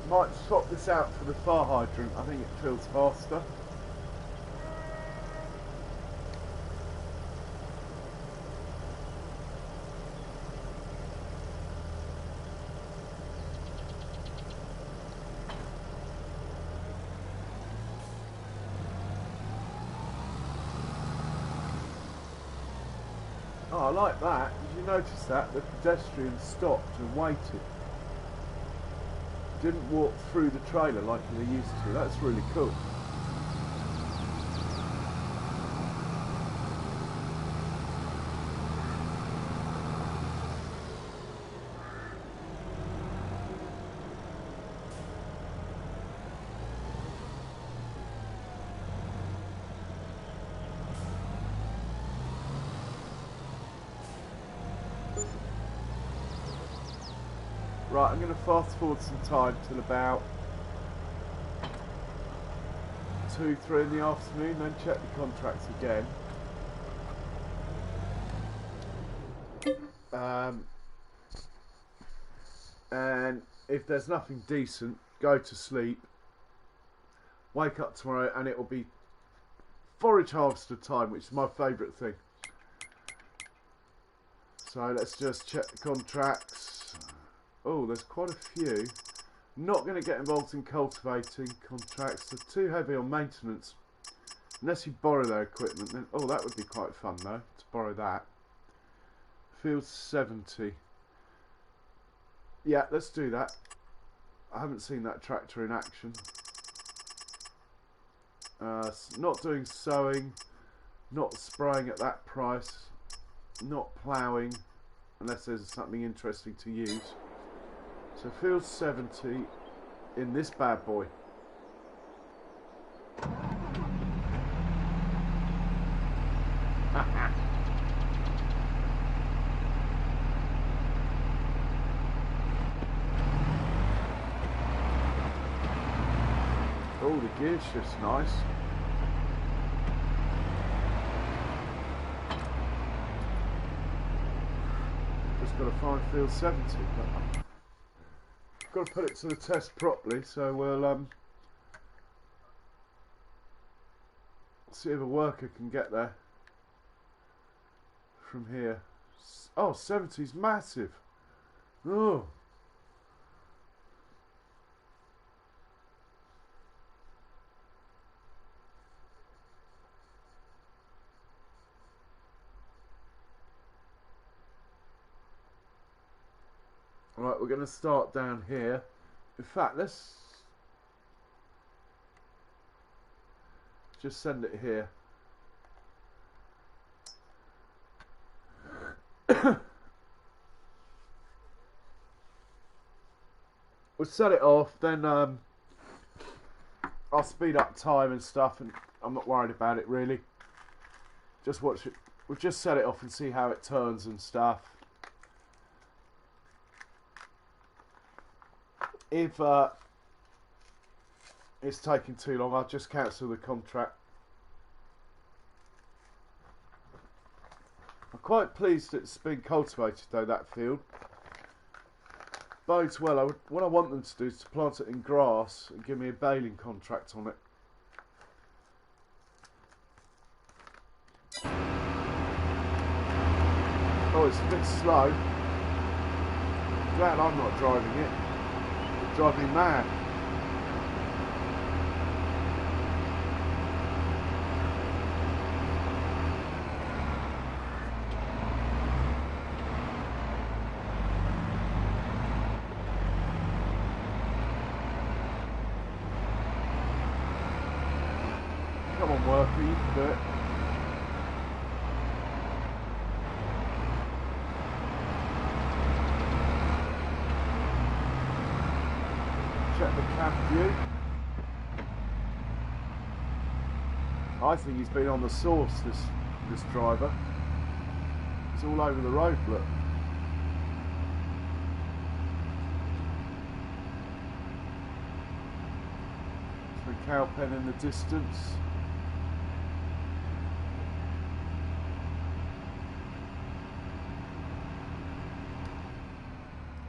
Might swap this out for the fire hydrant, I think it fills faster. Oh, I like that. Did you notice that? The pedestrian stopped and waited. Didn't walk through the trailer like they used to. That's really cool. Right, I'm going to fast forward some time till about 2, 3 in the afternoon, then check the contracts again. And if there's nothing decent, go to sleep, wake up tomorrow and it will be forage harvester time, which is my favourite thing. So let's just check the contracts. Oh, there's quite a few. Not going to get involved in cultivating contracts. They're too heavy on maintenance. Unless you borrow their equipment, then oh, that would be quite fun though, to borrow that. Field 70. Yeah, let's do that. I haven't seen that tractor in action. Not doing sowing. not spraying at that price, not ploughing unless there's something interesting to use. So field 70 in this bad boy. Oh, the gear shift's nice. Just got to find field 70, but I've got to put it to the test properly, so we'll see if a worker can get there from here. Oh, 70's massive. Oh. Right, we're going to start down here. In fact, let's just send it here. We'll set it off, then I'll speed up time and stuff, and I'm not worried about it really. Just watch it. We'll just set it off and see how it turns and stuff. If it's taking too long, I'll just cancel the contract. I'm quite pleased it's been cultivated though, that field. Bodes well. What I want them to do is to plant it in grass and give me a baling contract on it. Oh, it's a bit slow. Glad I'm not driving it. It'd drive me mad. Come on, worker, you can do it. Check the cab view. I think he's been on the source, this driver. He's all over the road, look. The cow pen in the distance.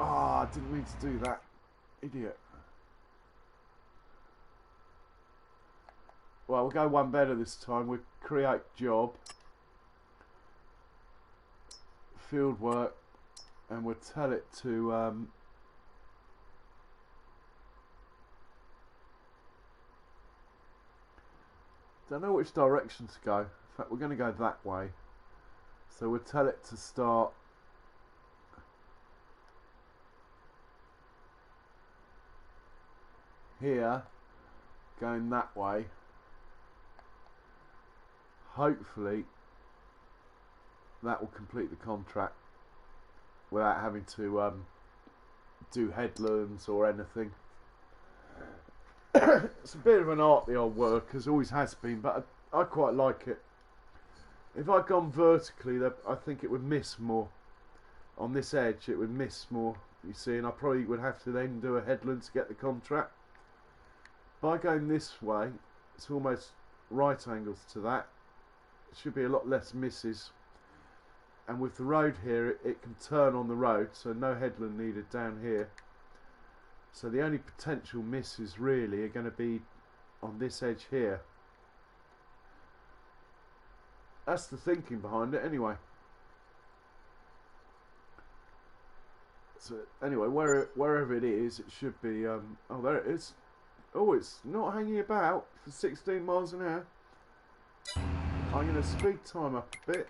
Ah, I didn't mean to do that. Idiot. Well, we'll go one better this time. We'll create job, field work, and we'll tell it to don't know which direction to go. In fact, we're going to go that way. So we'll tell it to start here, going that way. Hopefully that will complete the contract without having to do headlands or anything. It's a bit of an art, the old work, as always has been, but I quite like it. If I'd gone vertically, I think it would miss more. On this edge it would miss more, you see, and I probably would have to then do a headland to get the contract. By going this way, it's almost right angles to that. It should be a lot less misses, and with the road here it can turn on the road, so no headland needed down here. So the only potential misses really are going to be on this edge here. That's the thinking behind it anyway. So anyway, wherever it is, it should be oh, there it is. Oh, it's not hanging about for 16 miles an hour. I'm going to speed time up a bit.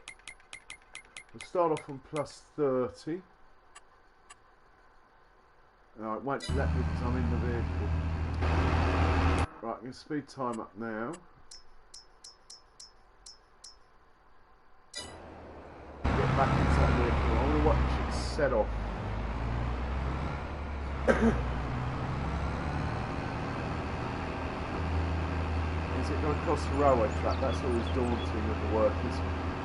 We'll start off on plus 30. No, it won't let me because I'm in the vehicle. Right, I'm going to speed time up now. back into that vehicle. I wonder what it should set off. Is it going to cross the railway track? That's always daunting with the workers.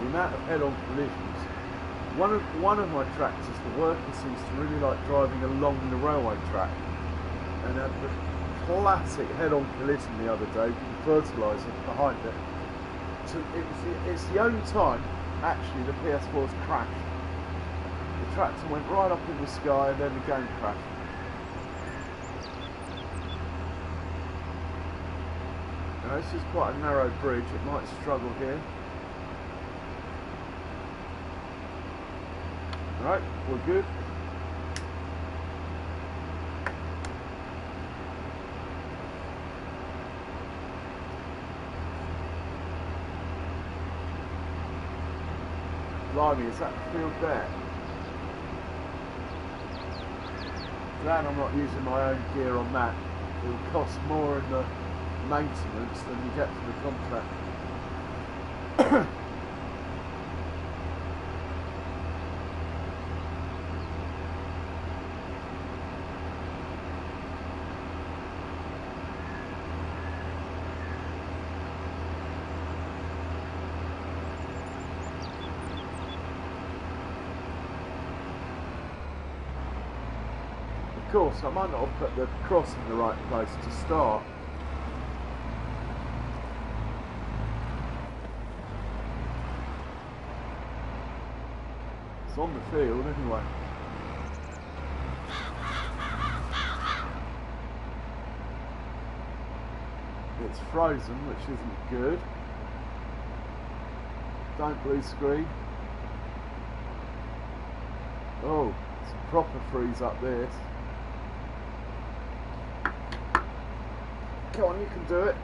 The amount of head-on collisions. One of my tractors, the worker seems to really like driving along the railway track, and had the classic head-on collision the other day with the fertiliser behind it. So it's the only time actually the PS4's crashed. The tractor went right up in the sky and then the game crashed. Now this is quite a narrow bridge, it might struggle here. Right, we're good. Blimey, is that the field there? Glad I'm not using my own gear on that. It will cost more in the maintenance than you get for the contract. Of course, I might not have put the cross in the right place to start. It's on the field anyway. It's frozen, which isn't good. Don't blue screen. Oh, it's a proper freeze up this. Come on, you can do it.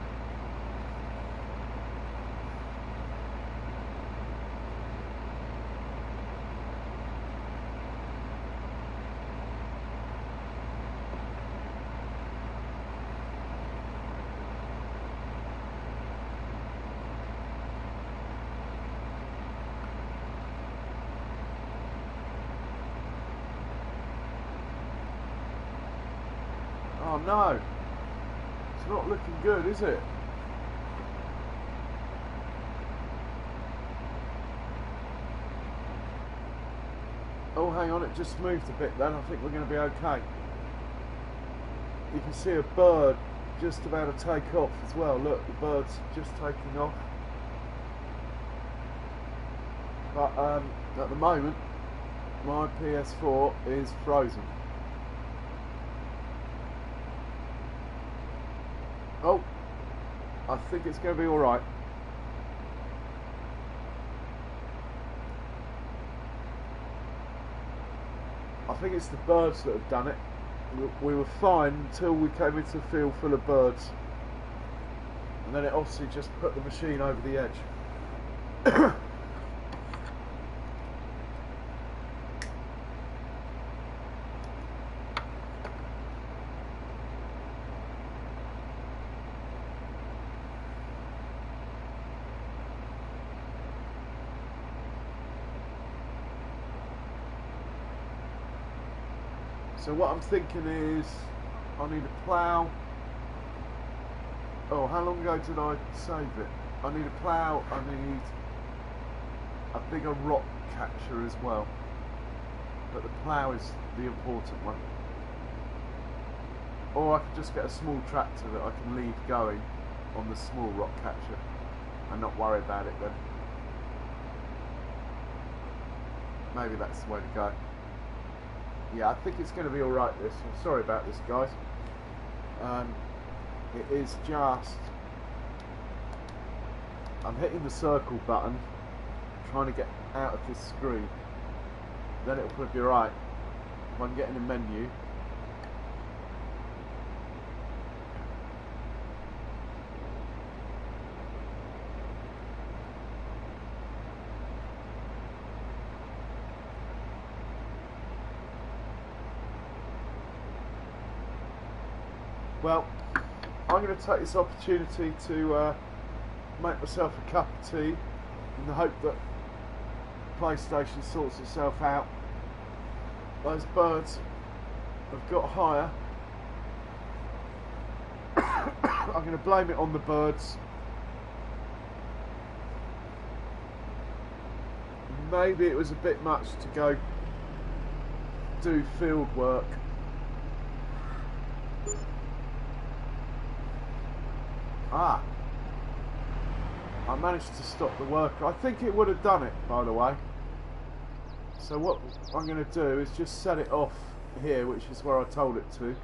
Oh no. It's not looking good, is it? Oh, hang on, it just moved a bit then. I think we're going to be okay. You can see a bird just about to take off as well. Look, the bird's just taking off. But at the moment, my PS4 is frozen. Oh, I think it's going to be alright. I think it's the birds that have done it. We were fine until we came into a field full of birds. And then it obviously just put the machine over the edge. So what I'm thinking is, I need a plough. Oh, how long ago did I save it? I need a plough, I need a bigger rock catcher as well. But the plough is the important one. Or I could just get a small tractor that I can leave going on the small rock catcher and not worry about it then. Maybe that's the way to go. Yeah, I think it's going to be alright this. I'm sorry about this, guys. It is just... I'm hitting the circle button, trying to get out of this screen. Then it'll probably be alright. If I can get in the menu. Well, I'm going to take this opportunity to make myself a cup of tea in the hope that PlayStation sorts itself out, those birds have got higher. I'm going to blame it on the birds. Maybe it was a bit much to go do field work. Ah, I managed to stop the worker. I think it would have done it, by the way. So what I'm going to do is just set it off here, which is where I told it to,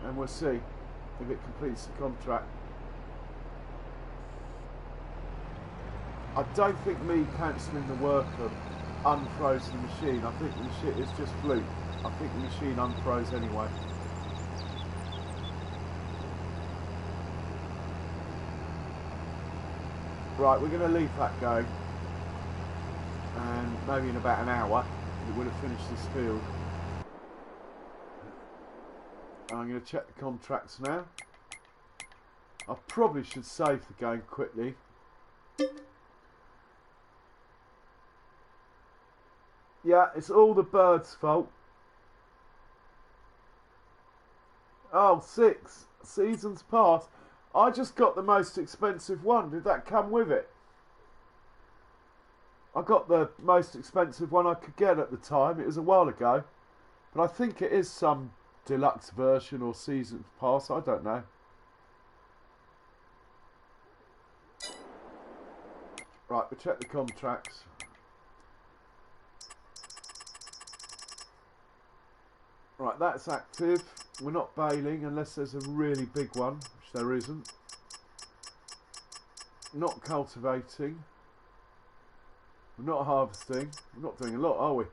and we'll see if it completes the contract. I don't think me cancelling the worker unfroze the machine. I think the machine is just fluke. I think the machine unfroze anyway. Right, we're going to leave that go, and maybe in about an hour it would have finished this field. And I'm going to check the contracts now. I probably should save the game quickly. Yeah, it's all the birds' fault. Oh, 6 seasons pass. I just got the most expensive one. Did that come with it? I got the most expensive one I could get at the time. It was a while ago. But I think it is some deluxe version or season pass. I don't know. Right, we'll check the contracts. Right, that's active. We're not baling unless there's a really big one, which there isn't. Not cultivating. We're not harvesting. We're not doing a lot, are we?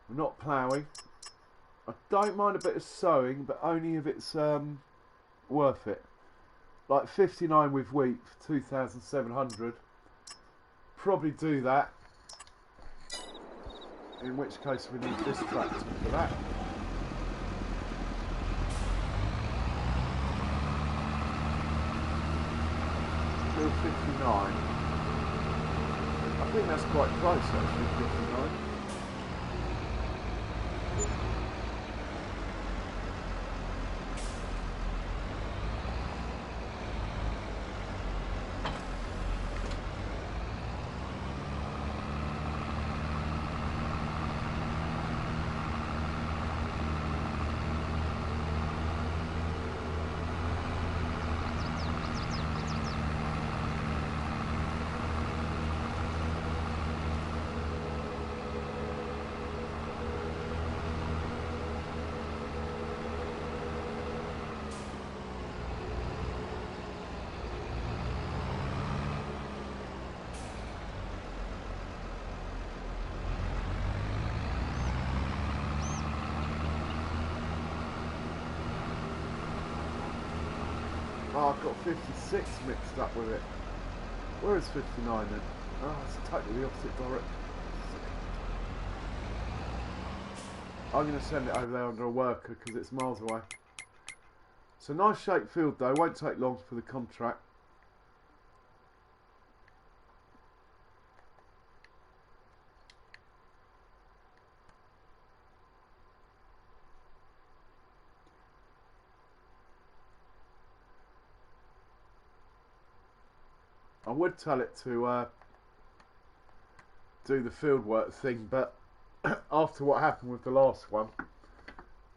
We're not ploughing. I don't mind a bit of sowing, but only if it's worth it. Like 59 with wheat for 2,700. Probably do that. In which case we need this tractor for that. Still 59. I think that's quite close actually, 59. Oh, I've got 56 mixed up with it. Where is 59 then? Oh, it's totally the opposite direction. I'm going to send it over there under a worker because it's miles away. It's a nice shaped field though, won't take long for the contract. I would tell it to do the fieldwork thing, but after what happened with the last one,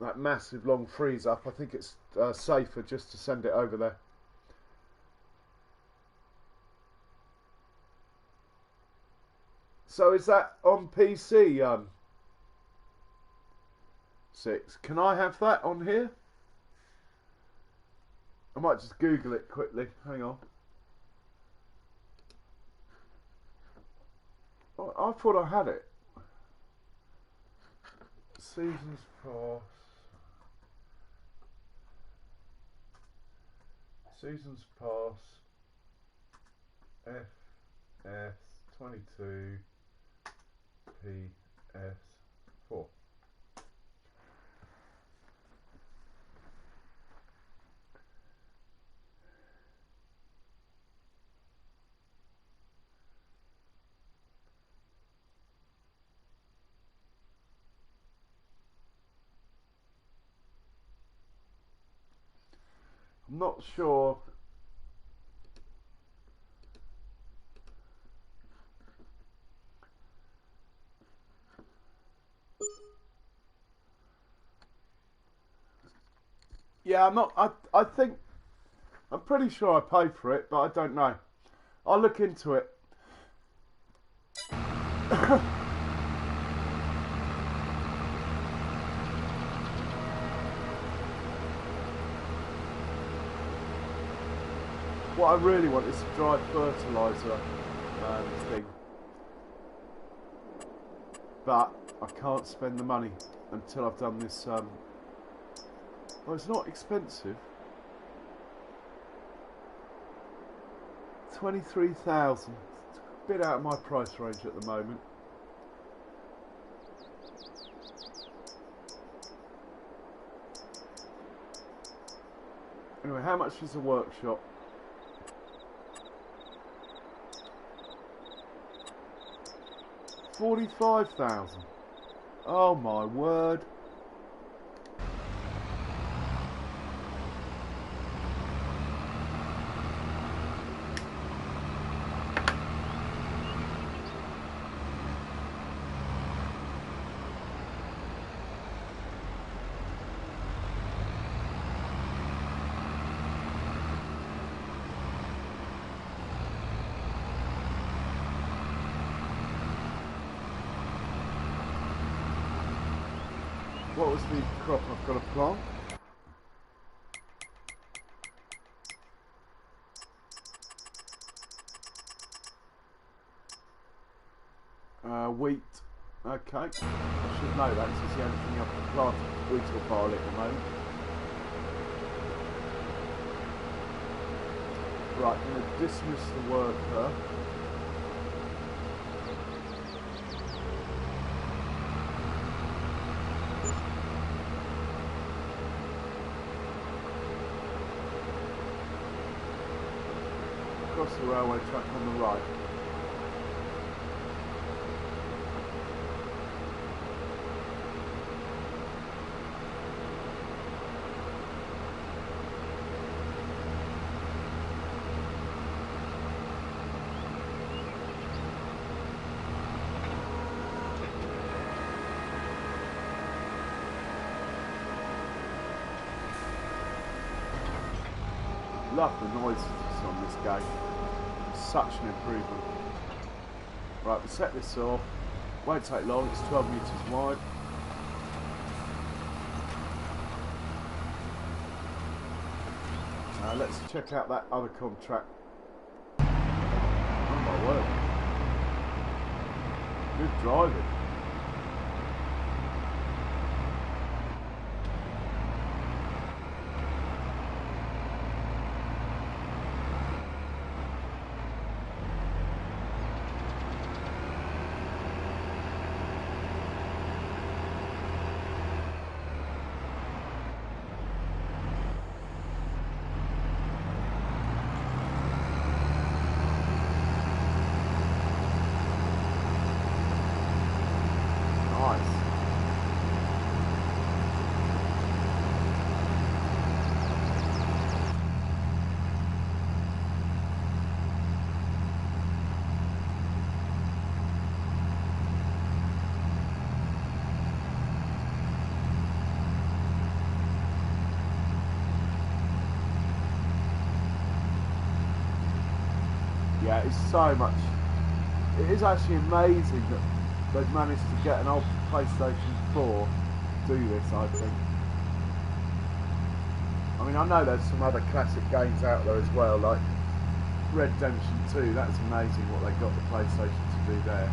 that massive long freeze up, I think it's safer just to send it over there. So is that on PC, 6? Can I have that on here? I might just Google it quickly. Hang on. I thought I had it. Seasons pass. Seasons pass. FS 22 PS4. Not sure. Yeah, I'm not. I think I'm pretty sure I paid for it, but I don't know. I'll look into it. What I really want is a dry fertiliser thing, but I can't spend the money until I've done this. Well, it's not expensive. 23,000. It's a bit out of my price range at the moment. Anyway, how much is the workshop? 45,000. Oh my word. What was the crop I've got to plant? Wheat. Okay. I should know that, 'cause it's the only thing I've got planted. Wheat or barley at the moment. Right, I'm going to dismiss the worker. Across the railway track on the right. Love the noises on this game. Such an improvement. Right, we'll set this off. Won't take long, it's 12 metres wide. Let's check out that other contract. Oh my word. Good driving. Yeah, it's so much. It is actually amazing that they've managed to get an old PlayStation 4 to do this, I think. I mean, I know there's some other classic games out there as well, like Red Redemption 2. That's amazing what they got the PlayStation to do there.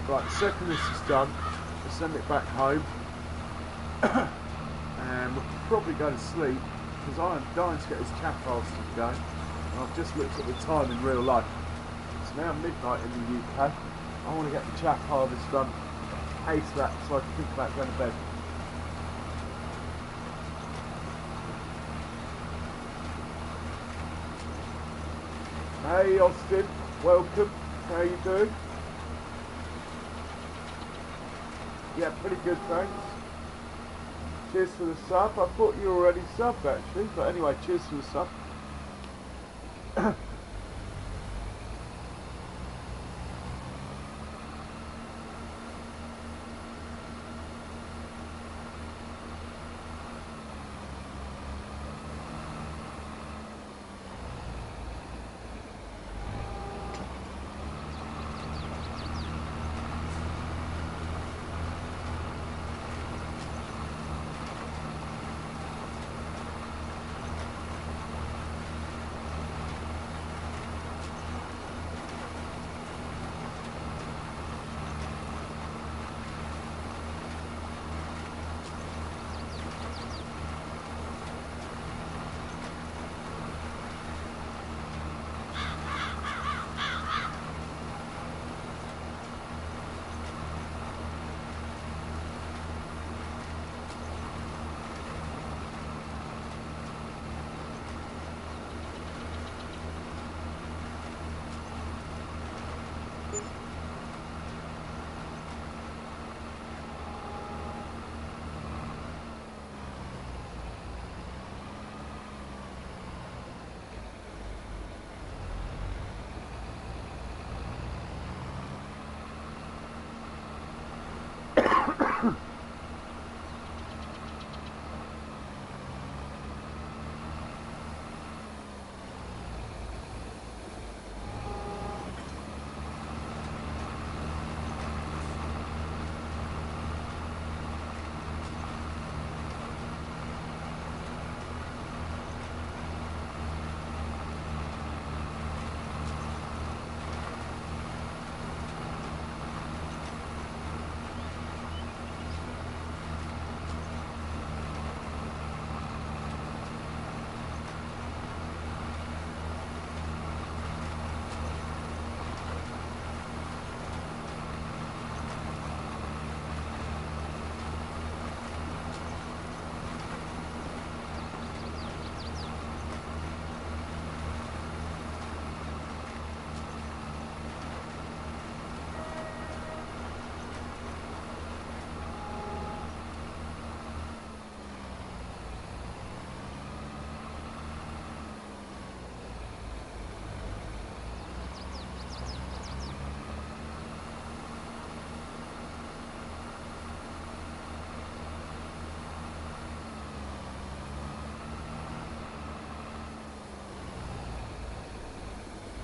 Right, the second this is done, we'll send it back home. And we'll probably go to sleep, because I am dying to get this chaff harvesting going. And I've just looked at the time in real life. It's now midnight in the UK. I want to get the chaff harvest done ASAP so I can think about going to bed. Hey Austin, welcome. How you doing? Yeah, pretty good, thanks. Cheers for the sub. I thought you were already subbed actually, but anyway, cheers for the sub.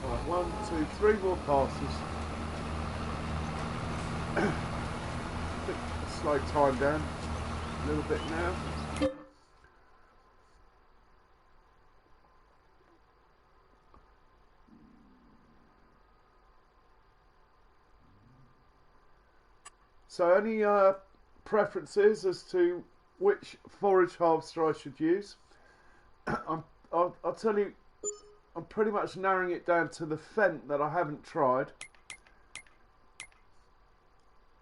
Right, 1, 2, 3 more passes. Slow time down a little bit now. So any preferences as to which forage harvester I should use? I'll tell you, I'm pretty much narrowing it down to the Fendt that I haven't tried.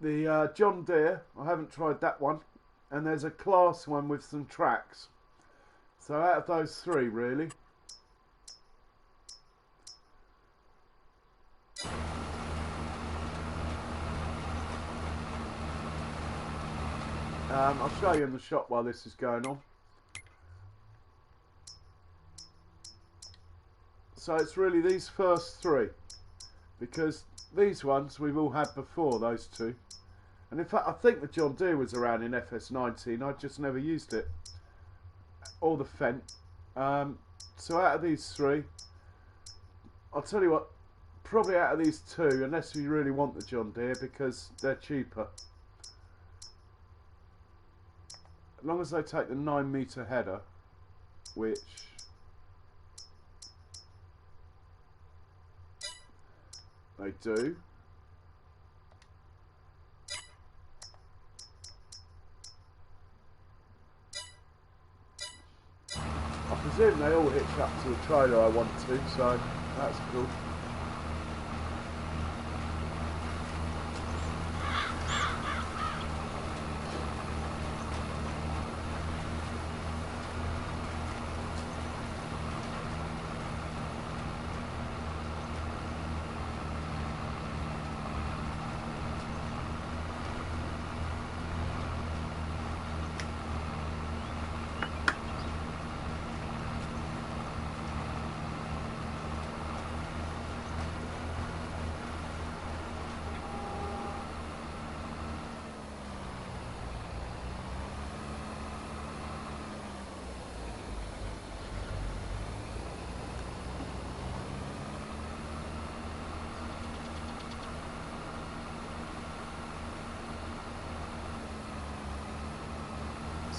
The John Deere, I haven't tried that one. And there's a Class one with some tracks. So out of those three, really. I'll show you in the shop while this is going on. So it's really these first three, because these ones we've all had before, those two. And in fact, I think the John Deere was around in FS19. I just never used it, or the Fendt. So out of these three, I'll tell you what, probably out of these two, unless you really want the John Deere, because they're cheaper. As long as they take the 9-metre header, which they do. I presume they all hitch up to the trailer I want to, so that's cool.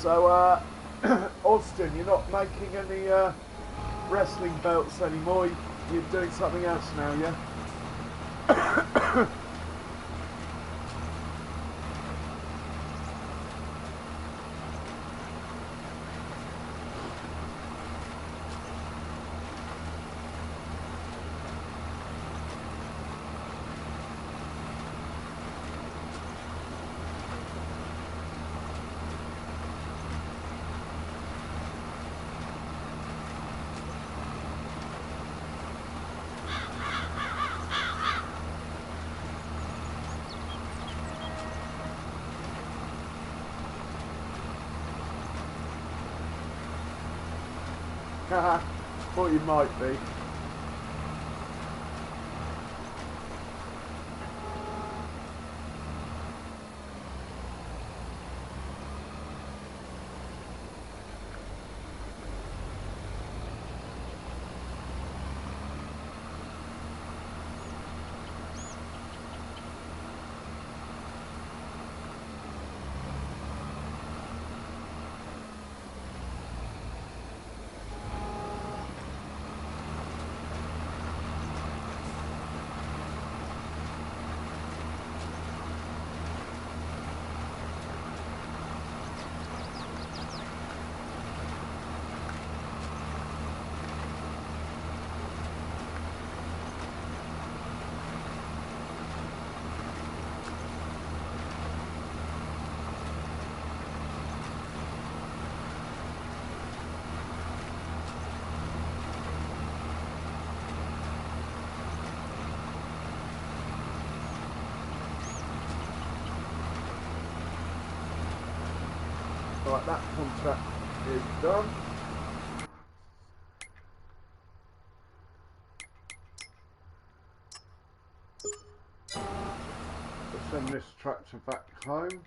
So, Austin, you're not making any wrestling belts anymore. You're doing something else now, yeah? Haha, thought you might be. Right, that contract is done. Let's send this tractor back home.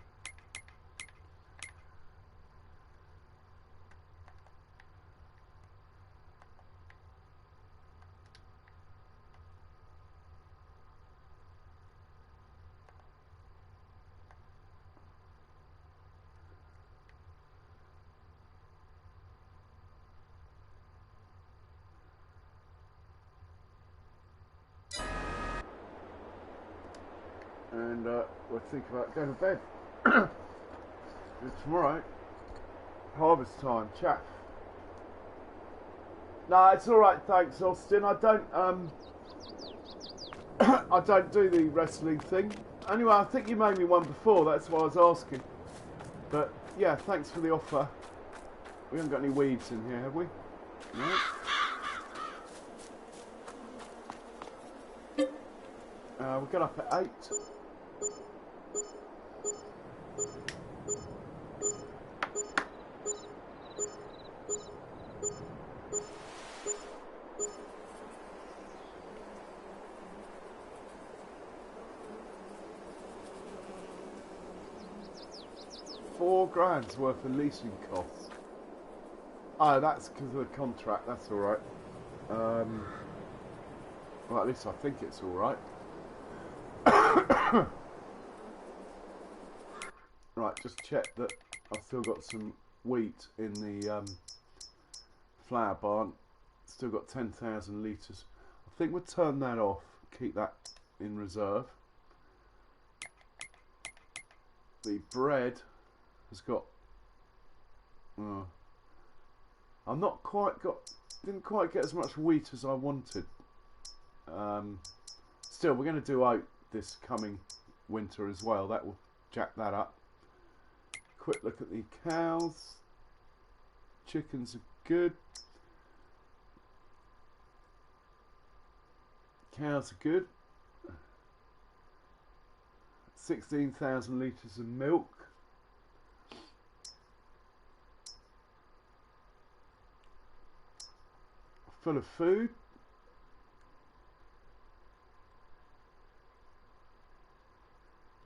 And we'll think about going to bed. Tomorrow, harvest time, chaff. No, it's all right, thanks, Austin. I don't I don't do the wrestling thing. Anyway, I think you made me one before. That's why I was asking. But yeah, thanks for the offer. We haven't got any weeds in here, have we? No. We got up at 8. £4,000 worth of leasing costs. Oh, that's because of the contract. That's all right. Well, at least I think it's all right. Right, just check that I've still got some wheat in the flour barn. Still got 10,000 litres. I think we'll turn that off. Keep that in reserve. The bread has got. I'm not quite got. Didn't quite get as much wheat as I wanted. Still, we're going to do oat this coming winter as well. That will jack that up. Quick look at the cows. Chickens are good. Cows are good. 16,000 litres of milk. Full of food.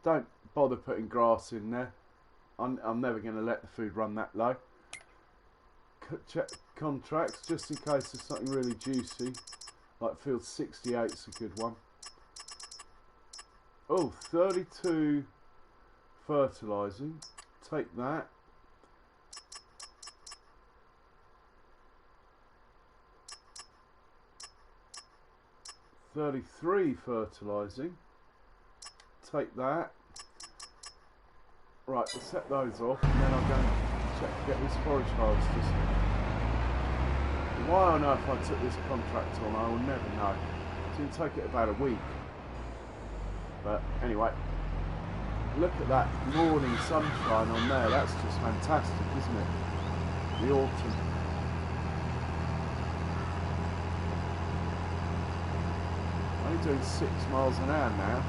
Don't bother putting grass in there. I'm never going to let the food run that low. Check contracts just in case there's something really juicy. Like field 68's a good one. Oh, 32 fertilising. Take that. 33 fertilising. Take that. Right, we'll set those off, and then I'll go and check to get these forage harvesters. Why on earth I took this contract on, I will never know. It's going to take it about a week. But anyway, look at that morning sunshine on there. That's just fantastic, isn't it? The autumn. Only doing 6 miles an hour now.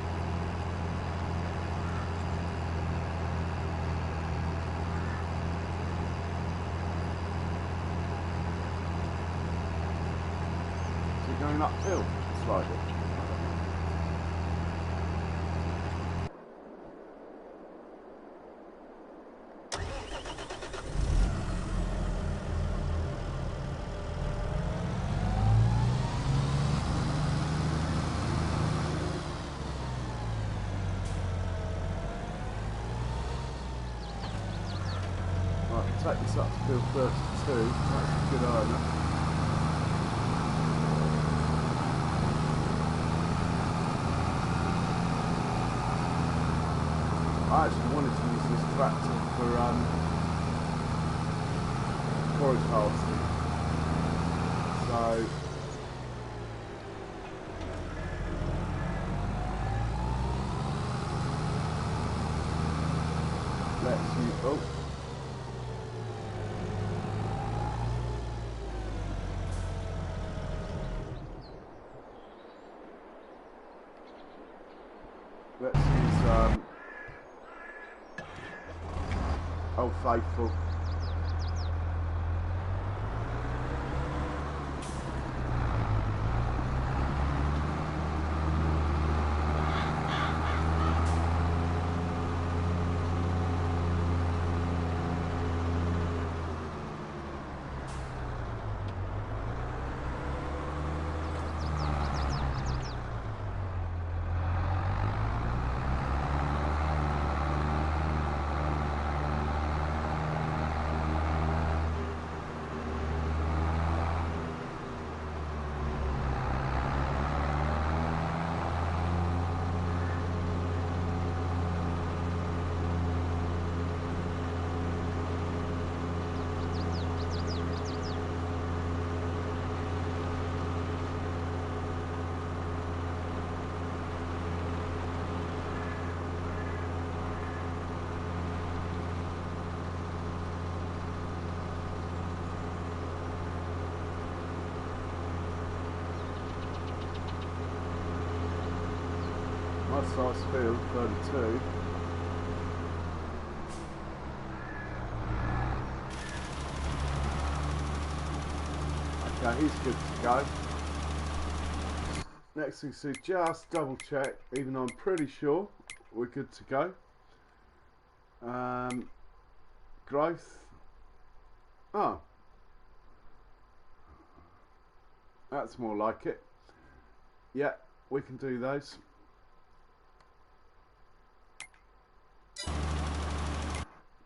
Is it going uphill slightly? Take this up to field 32, that's a good owner. I actually wanted to use this tractor for forage harvesting, so let's use, oh. Let's use Old Faithful. Nice size field, 32. Okay, he's good to go. Next thing to just double check, even though I'm pretty sure we're good to go. Growth. Oh. That's more like it. Yeah, we can do those.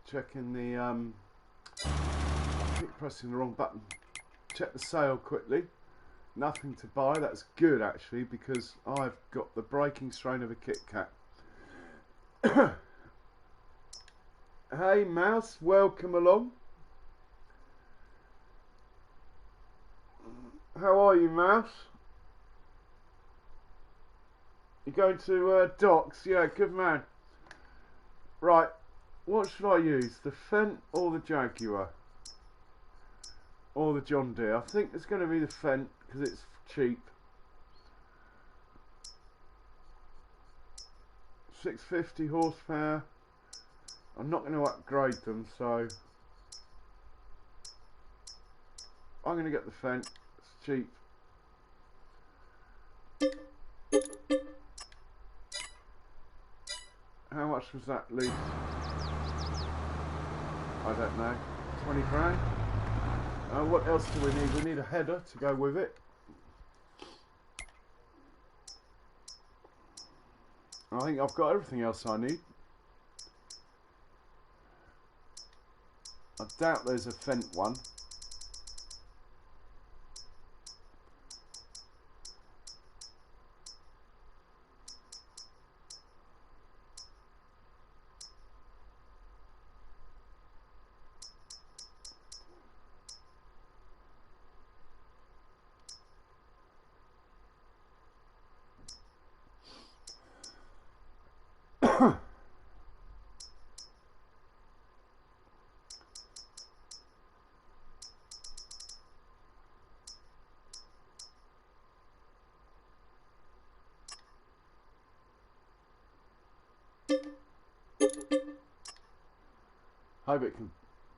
Checking the, I keep pressing the wrong button. Check the sale quickly. Nothing to buy. That's good actually, because I've got the breaking strain of a Kit Kat. Hey Mouse, welcome along. How are you, Mouse? You going to docks? Yeah, good man. Right. What should I use? The Fendt or the Jaguar? Or the John Deere? I think it's going to be the Fendt because it's cheap. 650 horsepower. I'm not going to upgrade them, so I'm going to get the Fendt. It's cheap. How much was that lease? I don't know. 20 grand? What else do we need? We need a header to go with it. I think I've got everything else I need. I doubt there's a Fendt one. Hope it can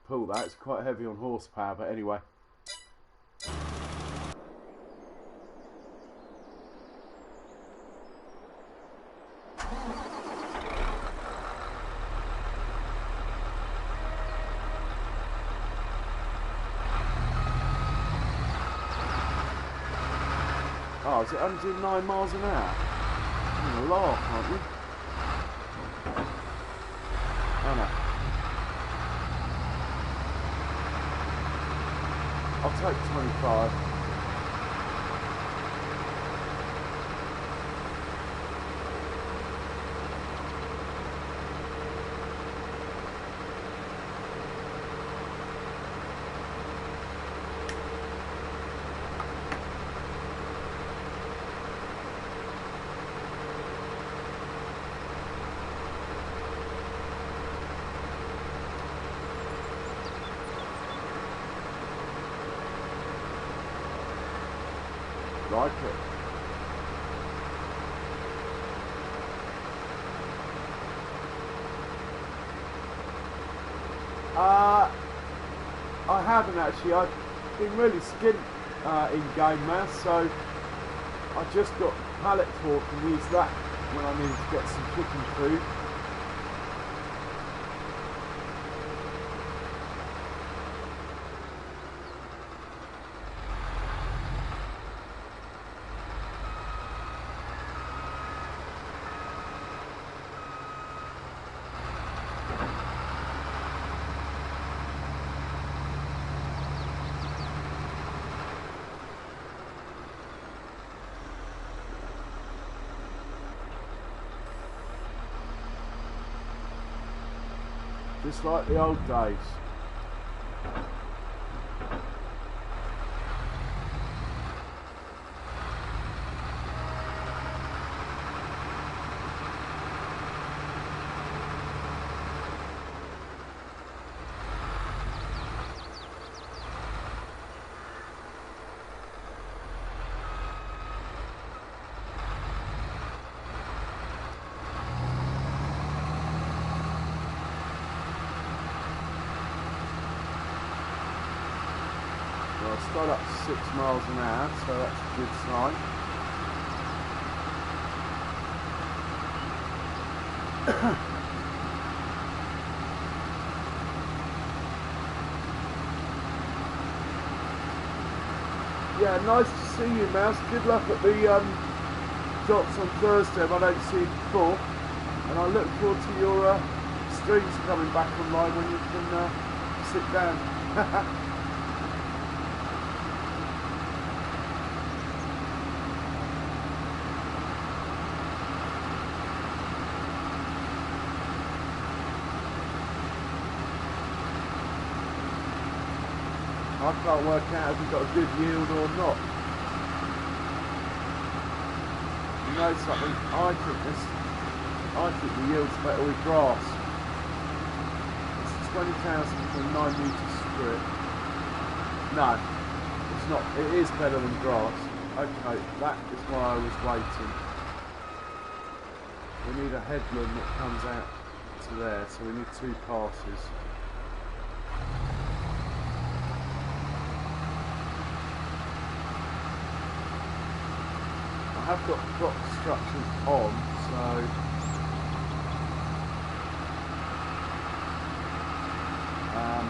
pull that. It's quite heavy on horsepower, but anyway. Oh, is it only doing 9 miles an hour? You're gonna laugh, aren't you? Oh no. I'll take 25. Like it. I haven't actually. I've been really skint in game now, so I just got pallet fork and used that when I needed to get some chicken food. Just like the old days. Well, I start up to 6 miles an hour, so that's a good sign. Yeah, nice to see you, Mouse. Good luck at the drops on Thursday if I don't see you before. And I look forward to your streams coming back online when you can sit down. I can't work out if we've got a good yield or not. You know something? I think the yield's better with grass. It's 20,000 for a 9 metre strip. No, it's not. It is better than grass. Okay, that is why I was waiting. We need a headland that comes out to there, so we need 2 passes. I have got drop structures on, so I'm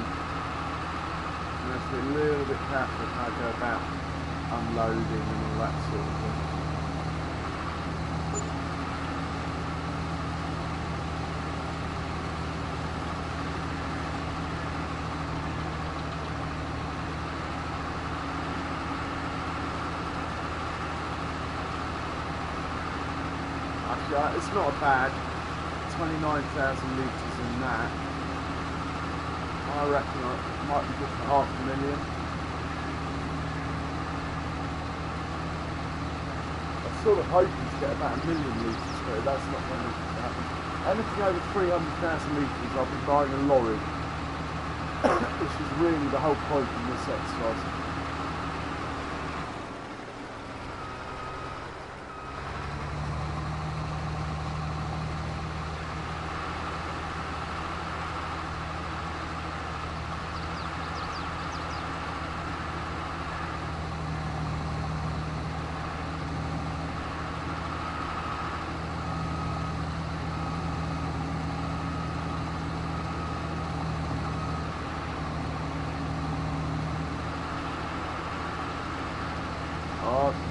going to have to be a little bit careful how I go about unloading and all that sort of thing. It's not a bad 29,000 litres in that. I reckon it might be good for 500,000. I sort of hoping to get about 1 million litres, but that's not going to happen. Anything over 300,000 litres, I'll be buying a lorry, which is really the whole point in this exercise.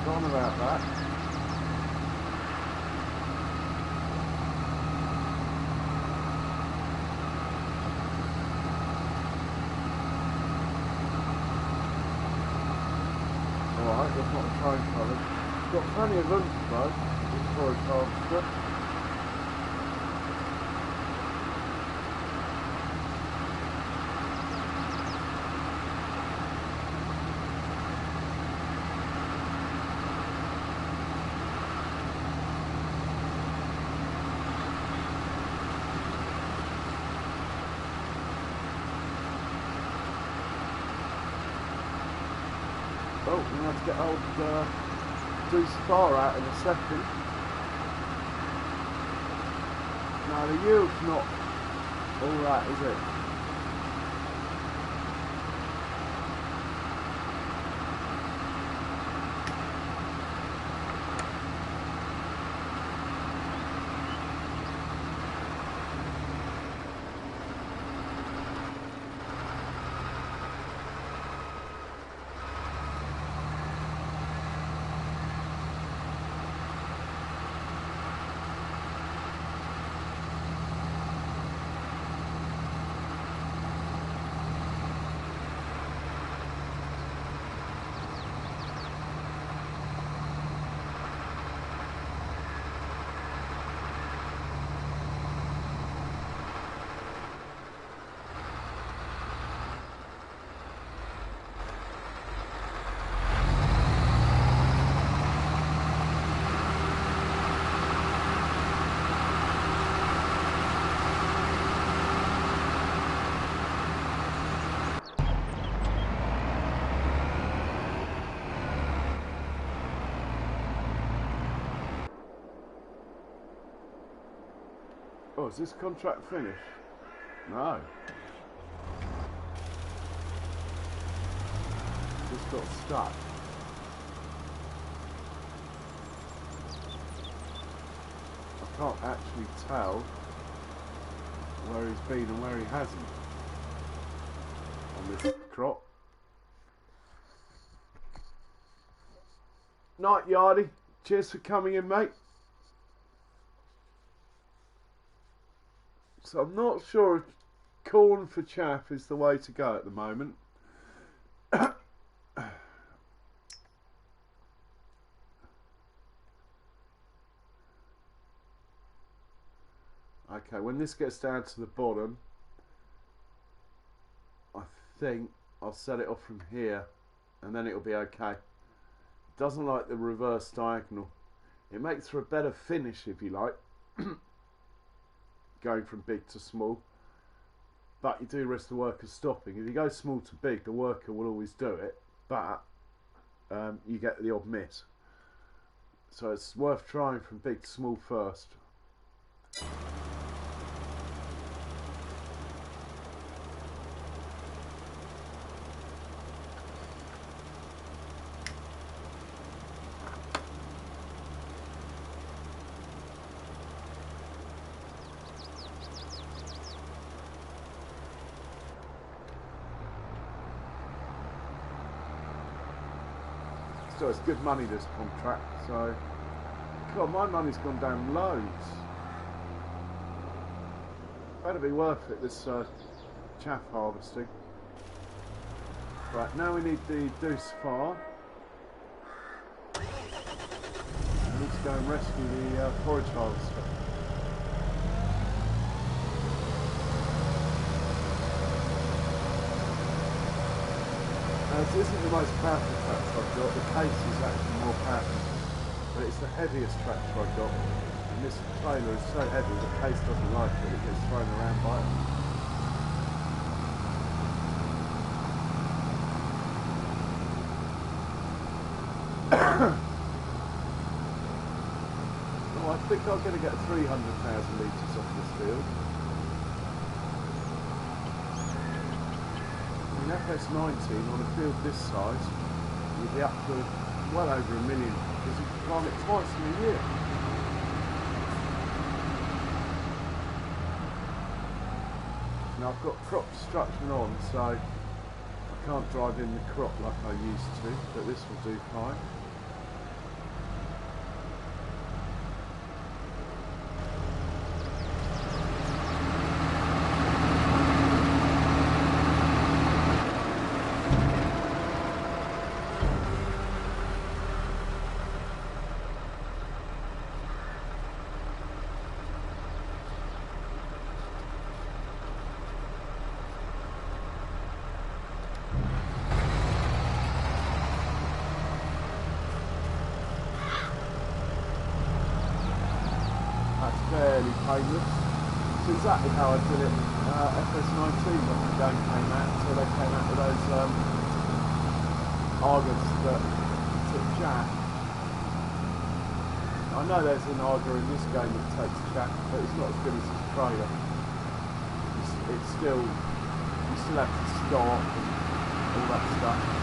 Gone about that. Alright, that's not a train coming. Got plenty of room though, for a harvester. Oh, we're going to have to get old Deuce Far out in a second. Now the yield's not alright, is it? Oh, is this contract finished? No. Just got stuck. I can't actually tell where he's been and where he hasn't on this crop. Night, Yardy. Cheers for coming in, mate. So I'm not sure if corn for chaff is the way to go at the moment. Okay, when this gets down to the bottom, I think I'll set it off from here and then it'll be okay. It doesn't like the reverse diagonal. It makes for a better finish, if you like. Going from big to small, but you do risk the worker stopping. If you go small to big, the worker will always do it, but you get the odd miss. So it's worth trying from big to small first. So it's good money, this contract. So, God, my money's gone down loads. Better be worth it, this chaff harvesting. Right, now we need the Deuce Far. We need to go and rescue the forage harvester. This isn't the most powerful tractor I've got. The case is actually more powerful, but it's the heaviest tractor I've got. And this trailer is so heavy, the case doesn't like it. It gets thrown around by it. Oh, I think I'm going to get 300,000 litres off this field. In FS19, on a field this size, you'd be up to well over 1 million, because you can plant it twice in a year. Now I've got crop destruction on, so I can't drive in the crop like I used to, but this will do fine. fairly painless. It's exactly how I did it FS19 when the game came out, until they came out with those augers that took jack. I know there's an auger in this game that takes jack, but it's not as good as this trailer. It's still, you still have to stop and all that stuff.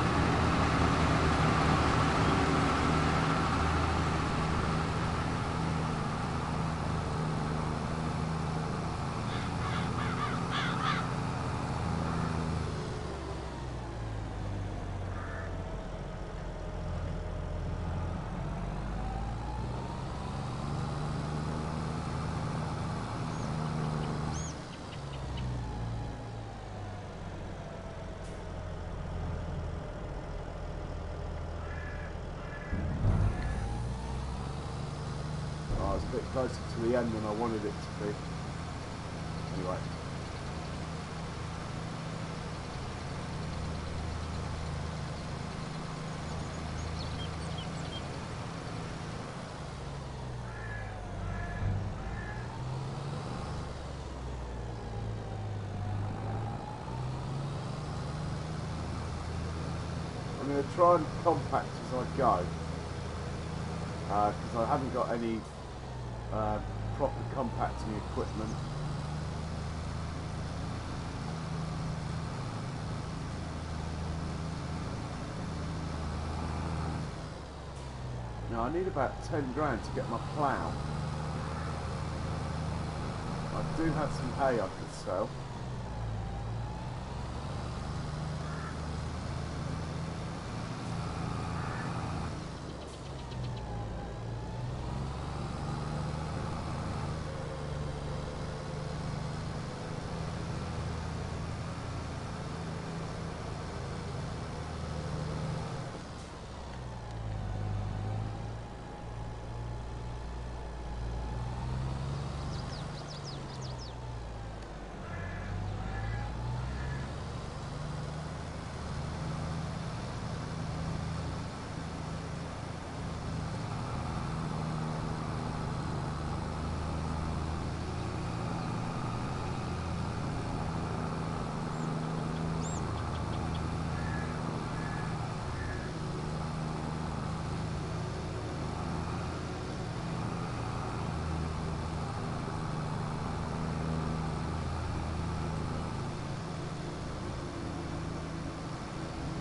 A bit closer to the end than I wanted it to be. Anyway. I'm going to try and compact as I go. Because I haven't got any proper compacting equipment. Now I need about 10 grand to get my plough. I do have some hay I could sell.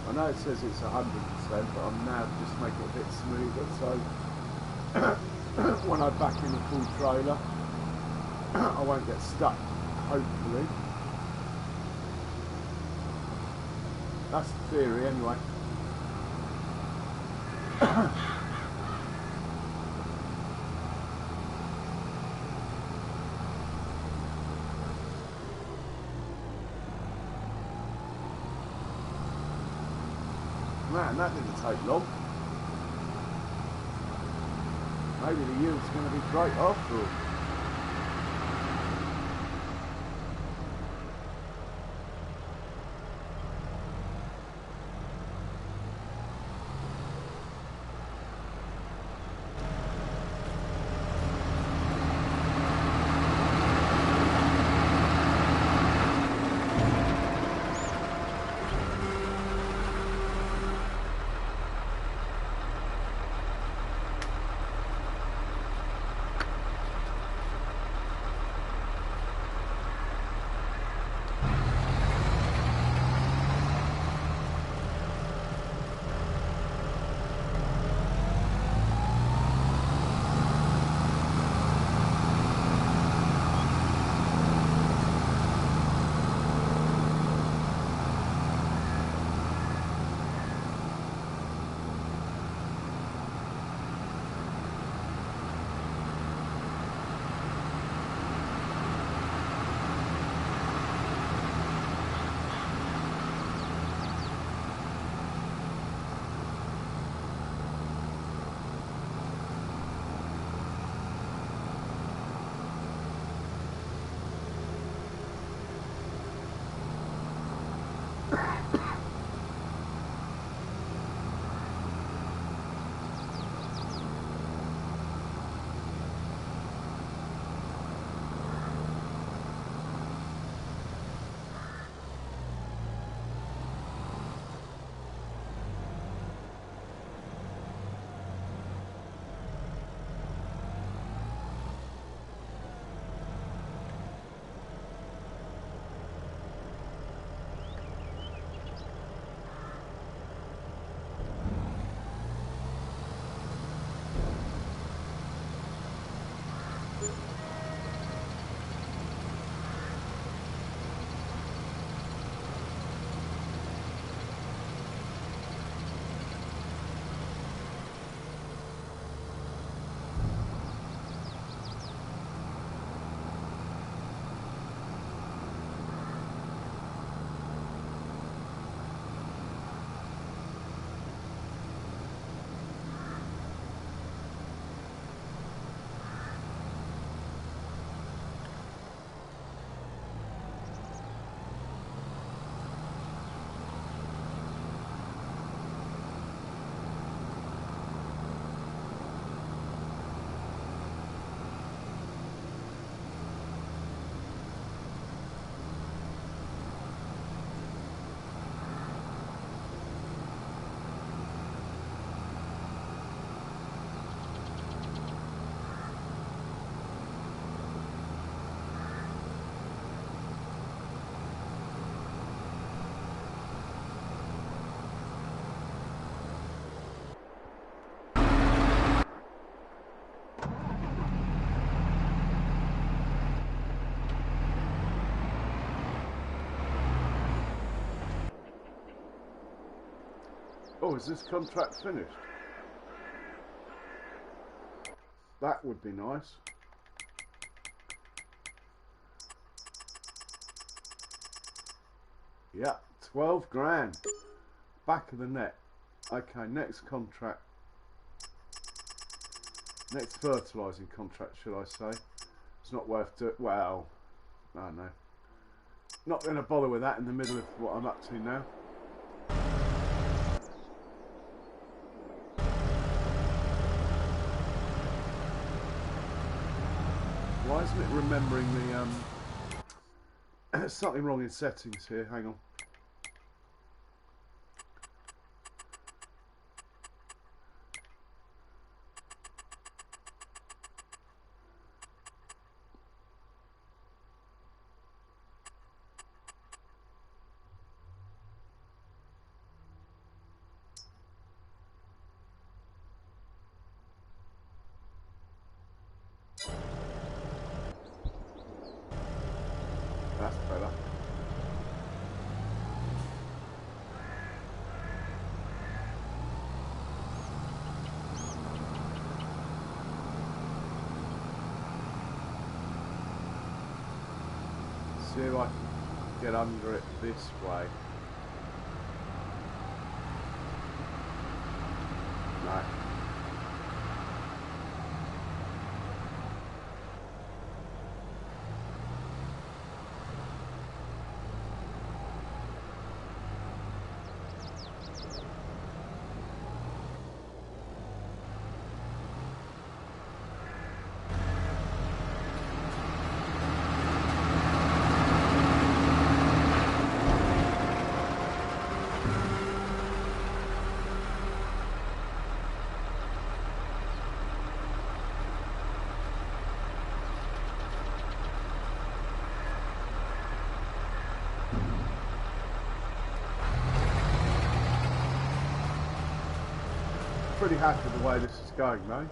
I know it says it's 100%, but I'm now just making it a bit smoother, so when I back in the full trailer, I won't get stuck, hopefully. That's the theory anyway. Man, that didn't take long. Maybe the yield's going to be great after all. Oh, is this contract finished? That would be nice. Yeah, 12 grand. Back of the net. Okay, next contract. Next fertilising contract, should I say. It's not worth doing. Well, I don't know. Not going to bother with that in the middle of what I'm up to now. Why isn't it remembering the there's something wrong in settings here, hang on. That's better. See if I can get under it this way. No. Pretty happy with the way this is going though.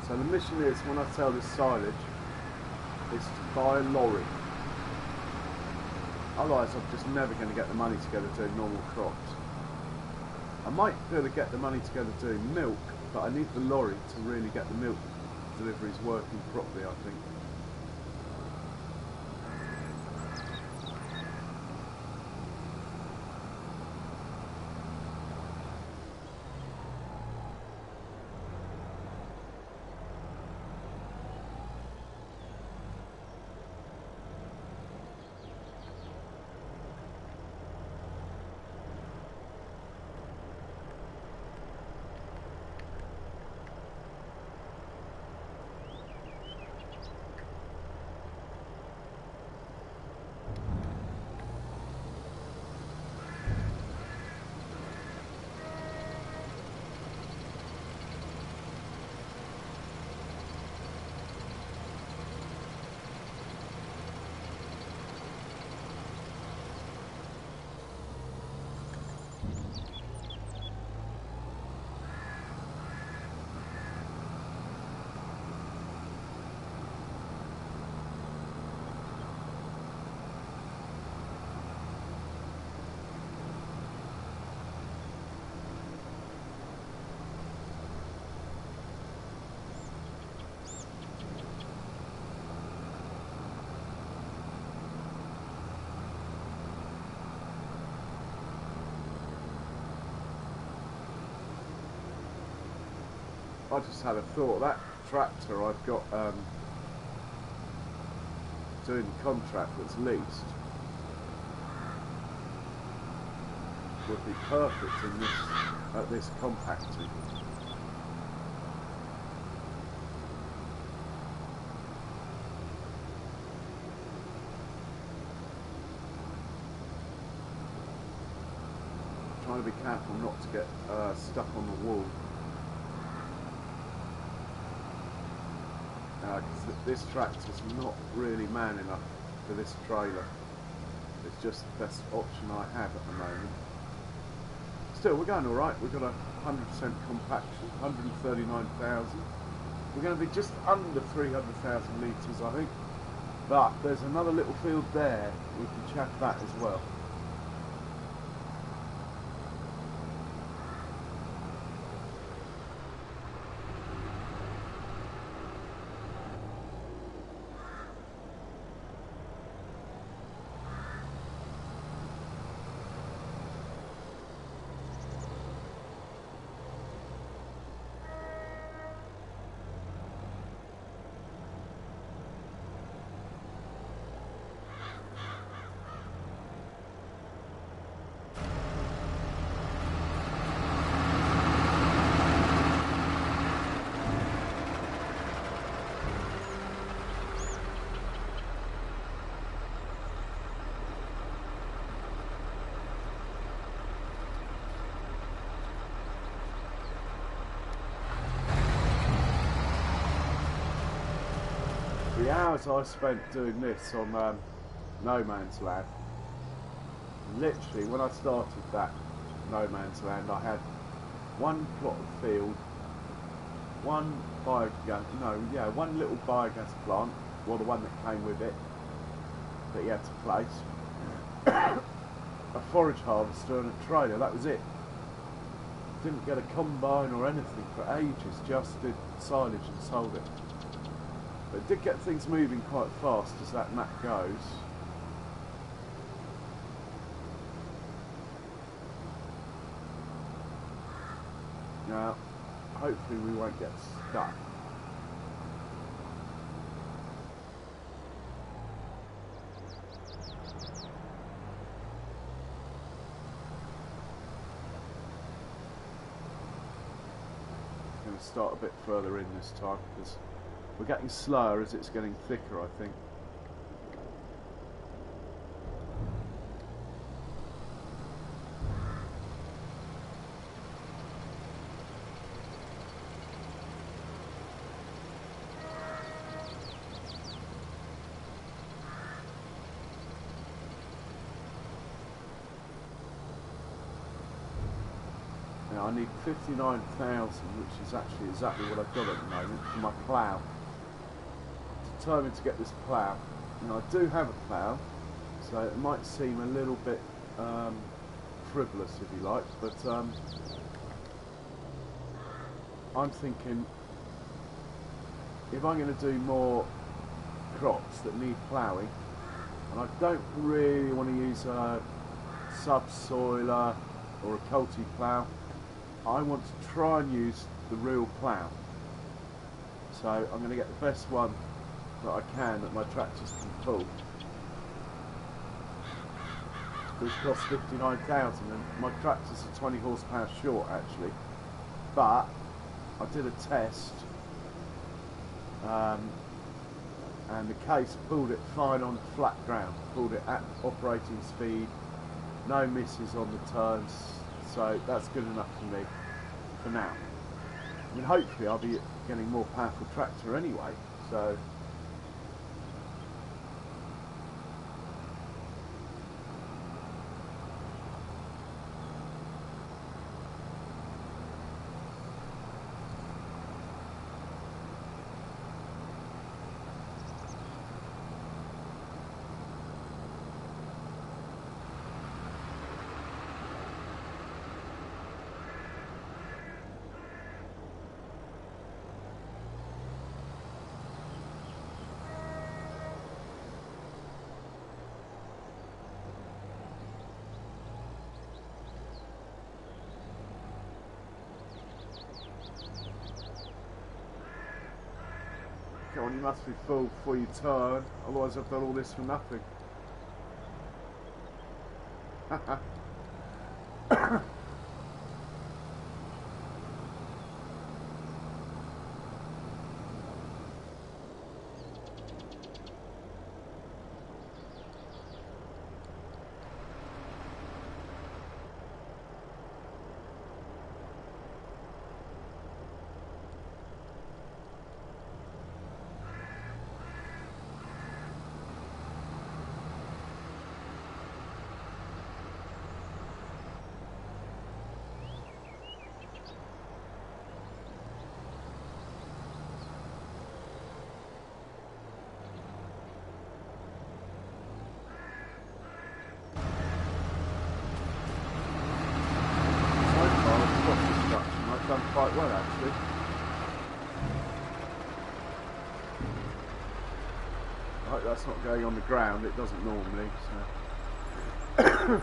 So the mission is, when I sell this silage, is to buy a lorry. Otherwise I'm just never going to get the money together doing normal crops. I might be able to get the money together doing milk, but I need the lorry to really get the milk deliveries working properly, I think. I just had a thought, that tractor I've got doing the contract that's leased would be perfect in this, at this compacting. Trying to be careful not to get stuck on the wall. Because this tractor's not really man enough for this trailer. It's just the best option I have at the moment. Still, we're going alright. We've got a 100% compaction, 139,000. We're going to be just under 300,000 litres, I think. But there's another little field there. We can chat that as well. The hours I spent doing this on No Man's Land, literally when I started that No Man's Land, I had one plot of field, one little biogas plant, well, the one that came with it, that you had to place, a forage harvester and a trailer. That was it. Didn't get a combine or anything for ages, just did silage and sold it. But it did get things moving quite fast as that map goes. Now, hopefully we won't get stuck. I'm going to start a bit further in this time because we're getting slower as it's getting thicker, I think. Now I need 59,000, which is actually exactly what I've got at the moment for my plough. Determined to get this plough. Now I do have a plough, so it might seem a little bit frivolous if you like, but I'm thinking if I'm going to do more crops that need ploughing, and I don't really want to use a subsoiler or a culti plough, I want to try and use the real plough. So I'm going to get the best one that I can that my tractors can pull, which costs 59,000, and my tractors are 20 horsepower short actually. But I did a test, and the case pulled it fine on flat ground, pulled it at operating speed, no misses on the turns, so that's good enough for me for now. I mean, hopefully I'll be getting a more powerful tractor anyway, so come on, you must be full before you turn, otherwise I've done all this for nothing. quite well actually. I hope that's not going on the ground, it doesn't normally, so.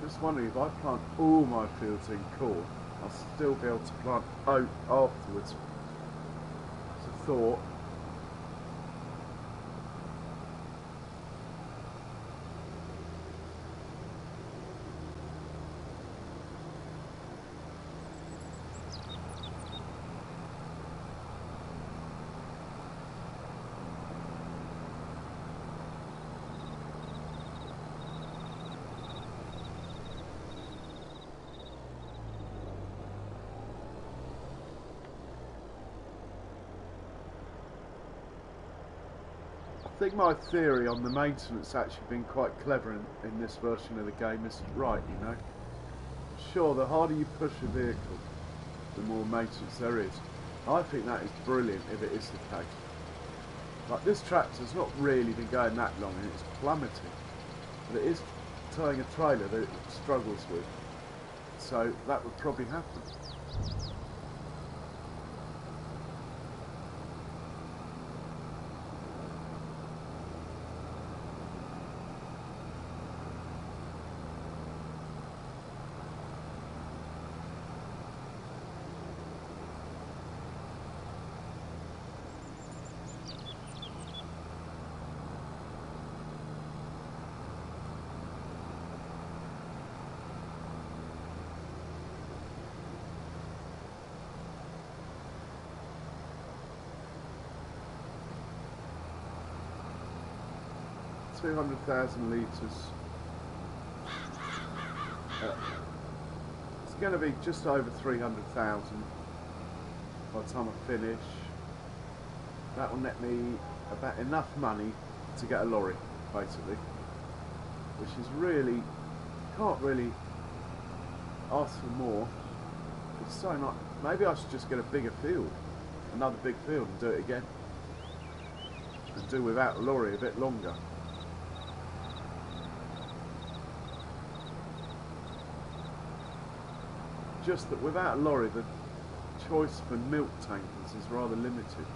'Just wondering if I plant all my fields in corn, I'll still be able to plant oat afterwards. It's a thought. I think my theory on the maintenance actually been quite clever in this version of the game is right, you know. Sure, the harder you push a vehicle, the more maintenance there is. I think that is brilliant if it is the case. Like, this tractor's not really been going that long and it's plummeting, but it is towing a trailer that it struggles with, so that would probably happen. $200,000 litres. It's going to be just over 300,000 by the time I finish. That will net me about enough money to get a lorry, basically, which is really, can't really ask for more. It's so nice. Maybe I should just get a bigger field, another big field, and do it again, and do without a lorry a bit longer. Just that without a lorry, the choice for milk tankers is rather limited.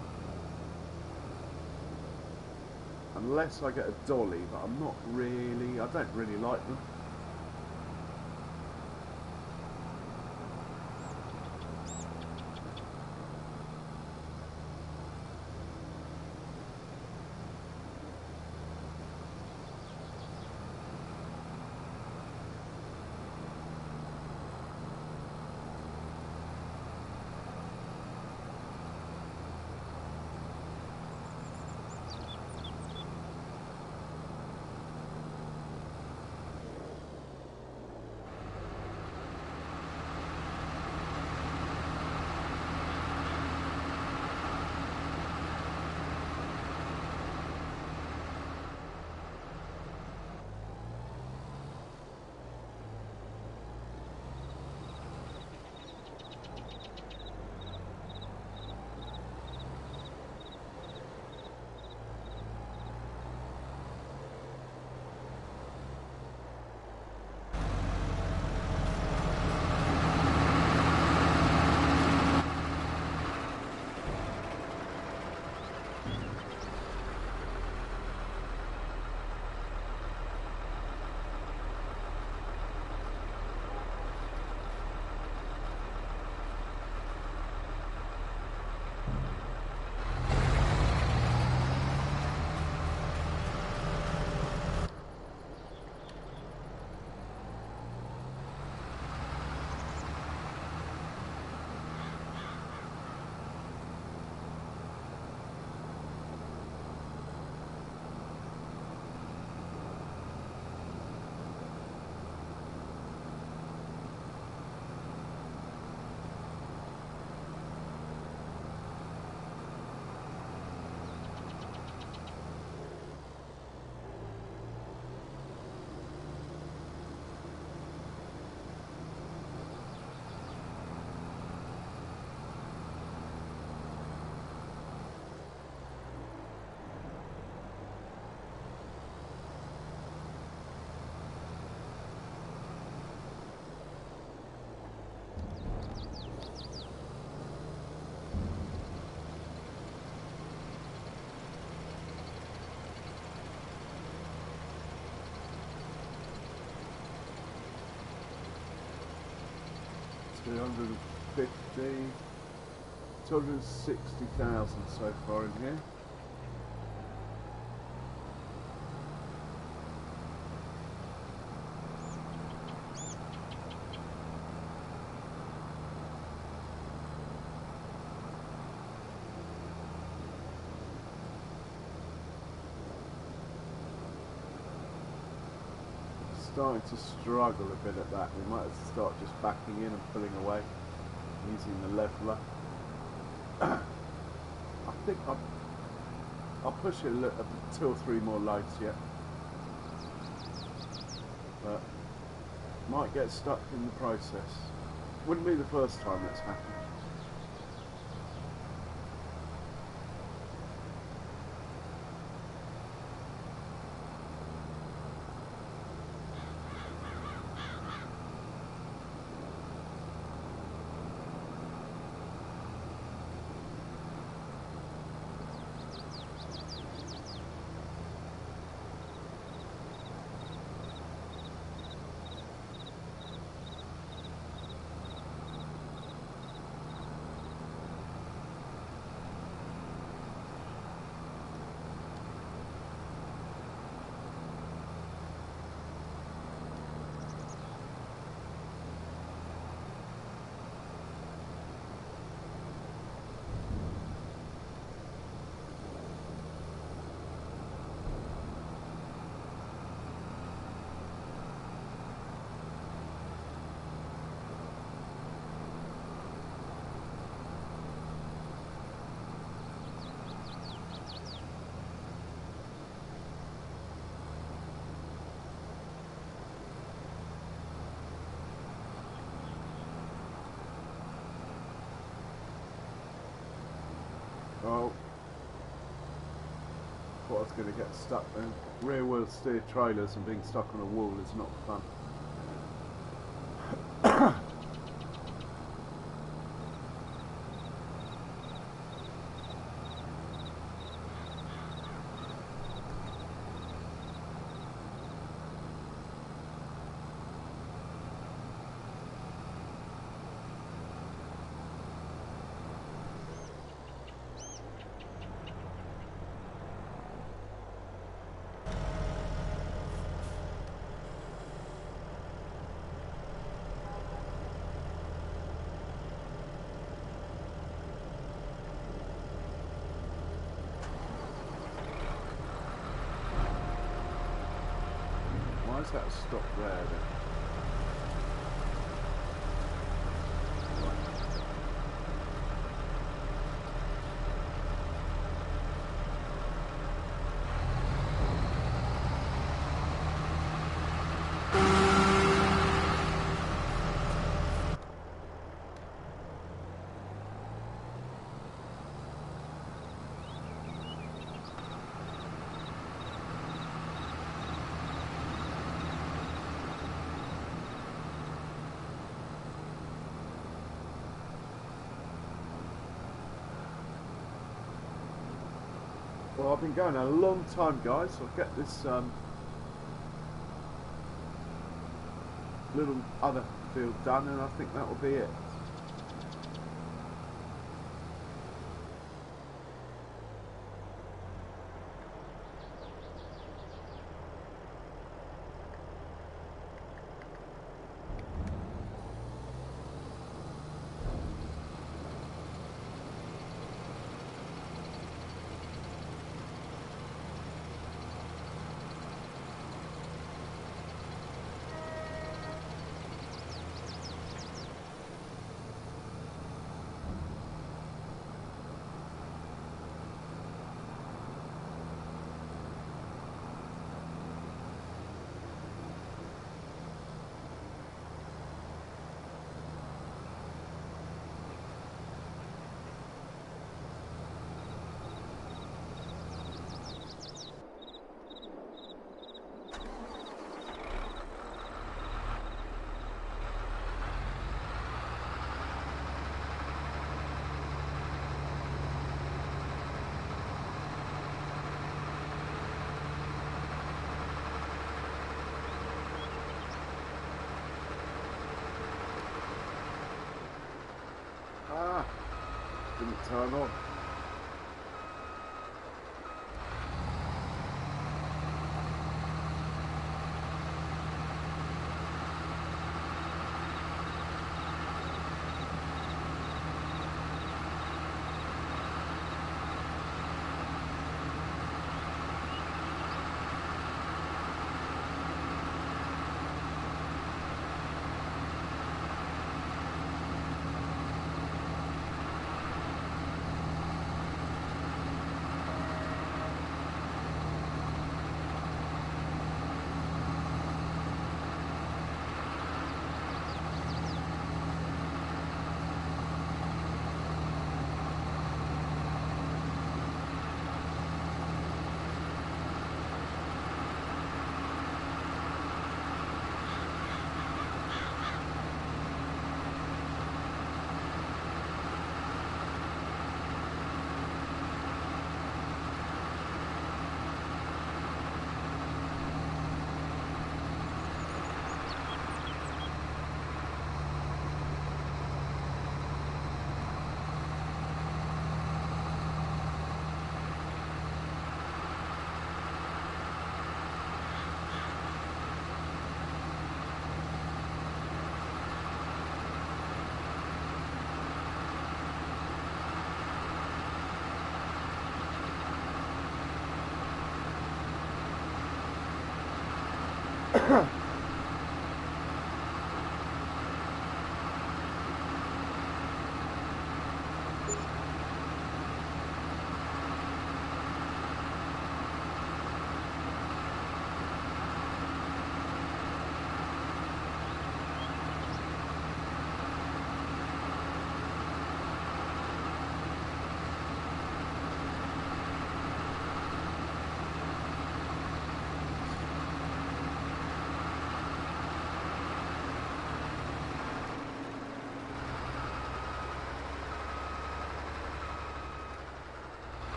Unless I get a dolly, but I'm not really, I don't really like them. 250, 260,000 so far in here. Starting to struggle a bit at that. We might have to start just backing in and pulling away using the leveler. I think I'll push it a 2 or 3 more loads yet, but might get stuck in the process. Wouldn't be the first time that's happened. Oh, thought I was going to get stuck then. Rear wheel steer trailers and being stuck on a wall is not fun. Why is that stopped there then? Well, I've been going a long time, guys, so I'll get this little other field done and I think that will be it. didn't turn on.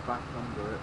back under it.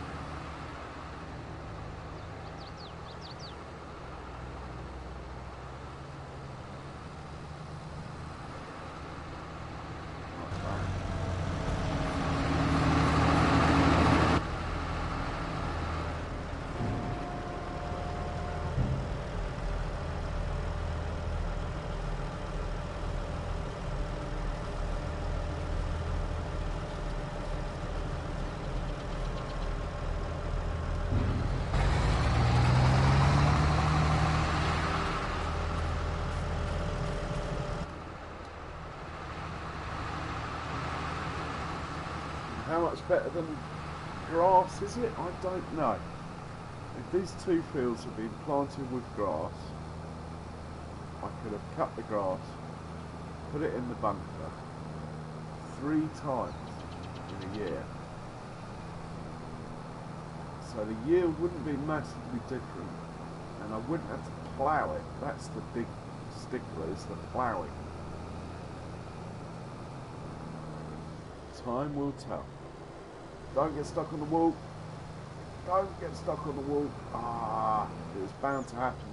How much better than grass is it? I don't know. If these two fields had been planted with grass, I could have cut the grass, put it in the bunker 3 times in a year. So the yield wouldn't be massively different, and I wouldn't have to plough it. That's the big stickler, is the ploughing. Time will tell. Don't get stuck on the wall. Don't get stuck on the wall. Ah, it was bound to happen.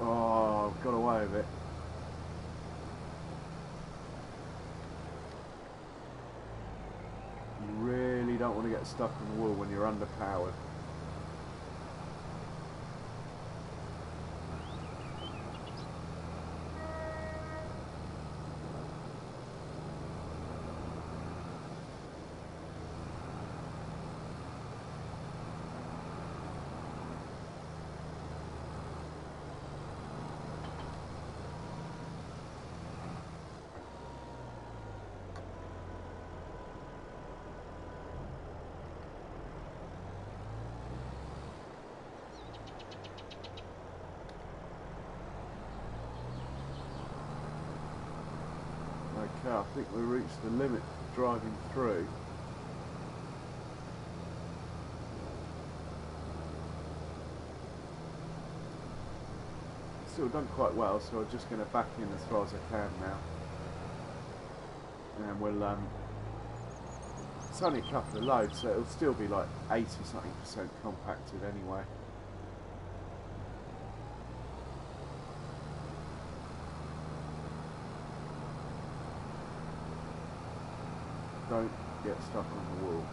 Oh, I've got away with it. You really don't want to get stuck on the wall when you're underpowered. Okay, I think we reached the limit for driving through. Still done quite well, so I'm just going to back in as far as I can now. And we'll, it's only a couple of loads, so it'll still be like 80-something% compacted anyway. Don't get stuck on the wall.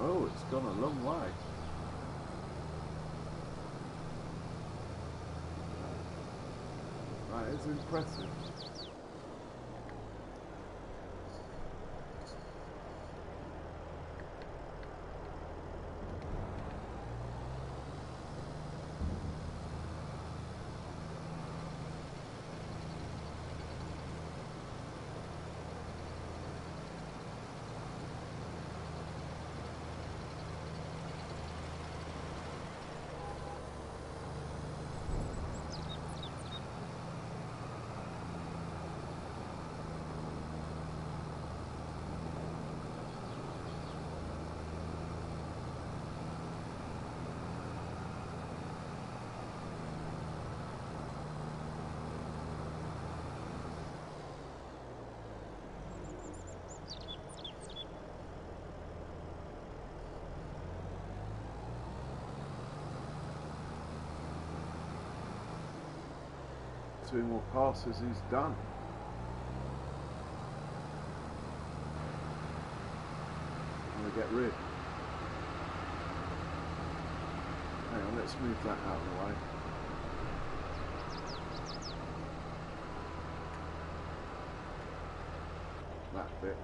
Oh, it's gone a long way. That is impressive. Two more passes, he's done. I'm gonna get rid. Hang on, let's move that out of the way. That bit.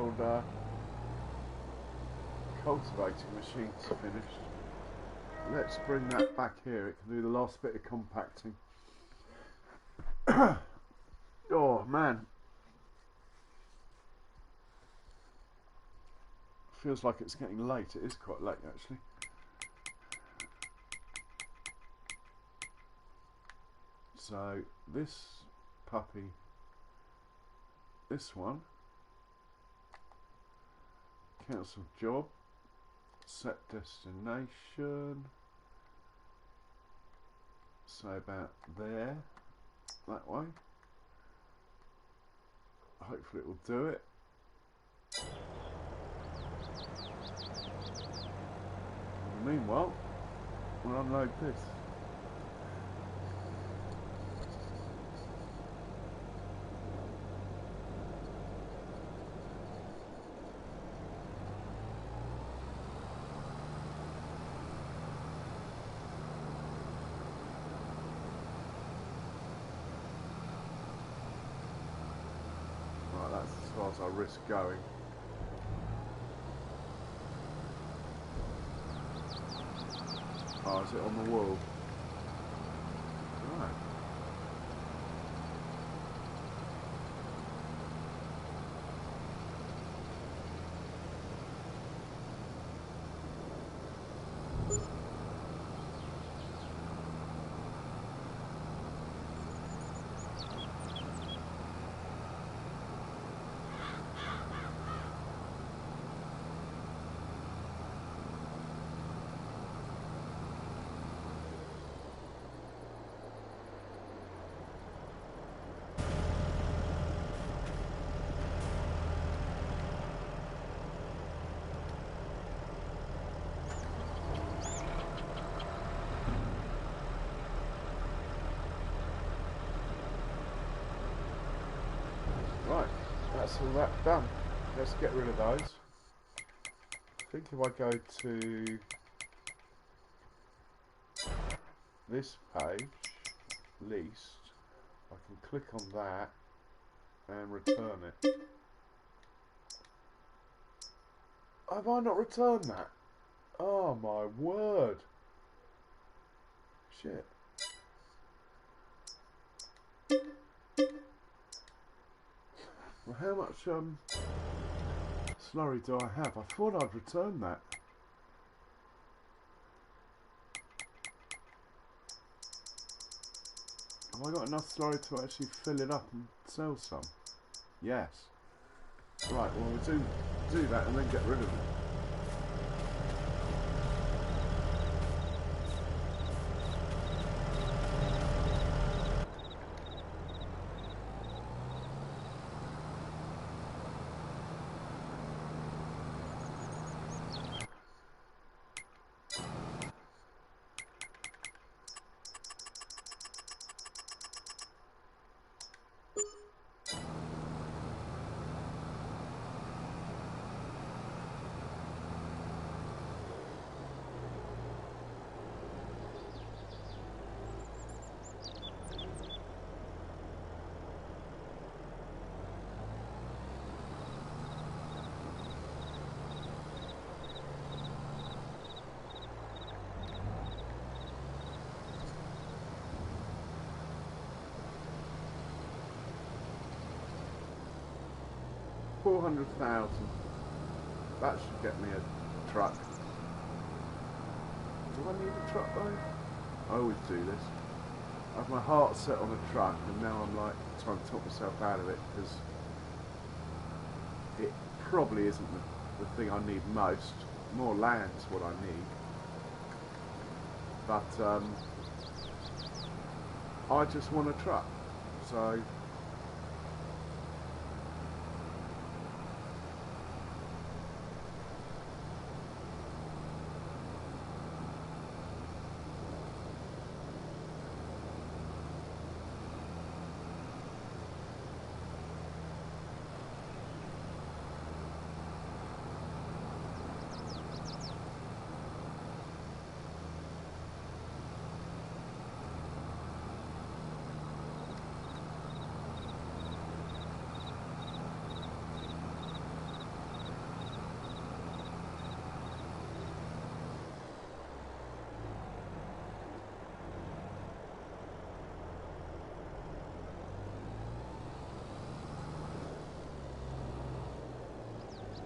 old cultivating machine's finished. Let's bring that back here. It can do the last bit of compacting. Oh man, feels like it's getting late. It is quite late actually. So this puppy, this one, cancel job, set destination, say about there, that way. Hopefully it will do it. And meanwhile, we'll unload this. That's as far as I risk going. Oh, is it on the wall? Right. Right, that's all that done. Let's get rid of those. I think if I go to this page, least, I can click on that and return it. Have I not returned that? Oh my word. Shit. Well, how much slurry do I have? I thought I'd return that. Have I got enough slurry to actually fill it up and sell some? Yes. Right, well we'll do that and then get rid of it. $400,000. That should get me a truck. Do I need a truck though? I always do this. I have my heart set on a truck and now I'm like trying to talk myself out of it because it probably isn't the thing I need most. More land's what I need. But I just want a truck. So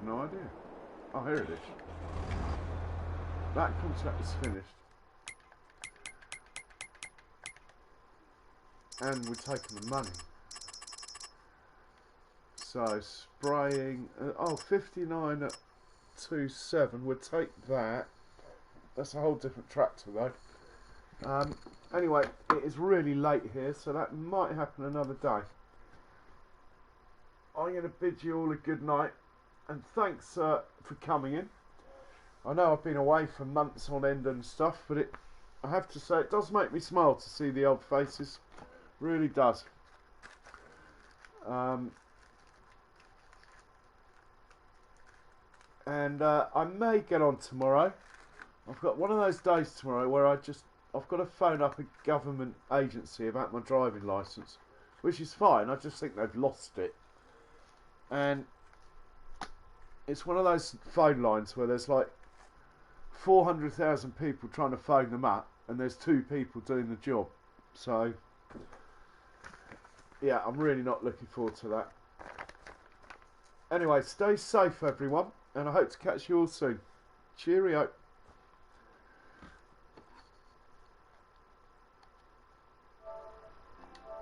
have no idea. Oh, here it is. That contract is finished. And we're taking the money. So, spraying... oh, 59 at 2.7. We'll take that. That's a whole different tractor, though. Anyway, it is really late here, so that might happen another day. I'm going to bid you all a good night, and thanks for coming in. I know I've been away for months on end and stuff, but I have to say it does make me smile to see the old faces. Really does. And I may get on tomorrow. I've got one of those days tomorrow where I've got to phone up a government agency about my driving licence, which is fine. I just think they've lost it. And it's one of those phone lines where there's like 400,000 people trying to phone them up, and there's 2 people doing the job. So, yeah, I'm really not looking forward to that. Anyway, stay safe, everyone, and I hope to catch you all soon. Cheerio.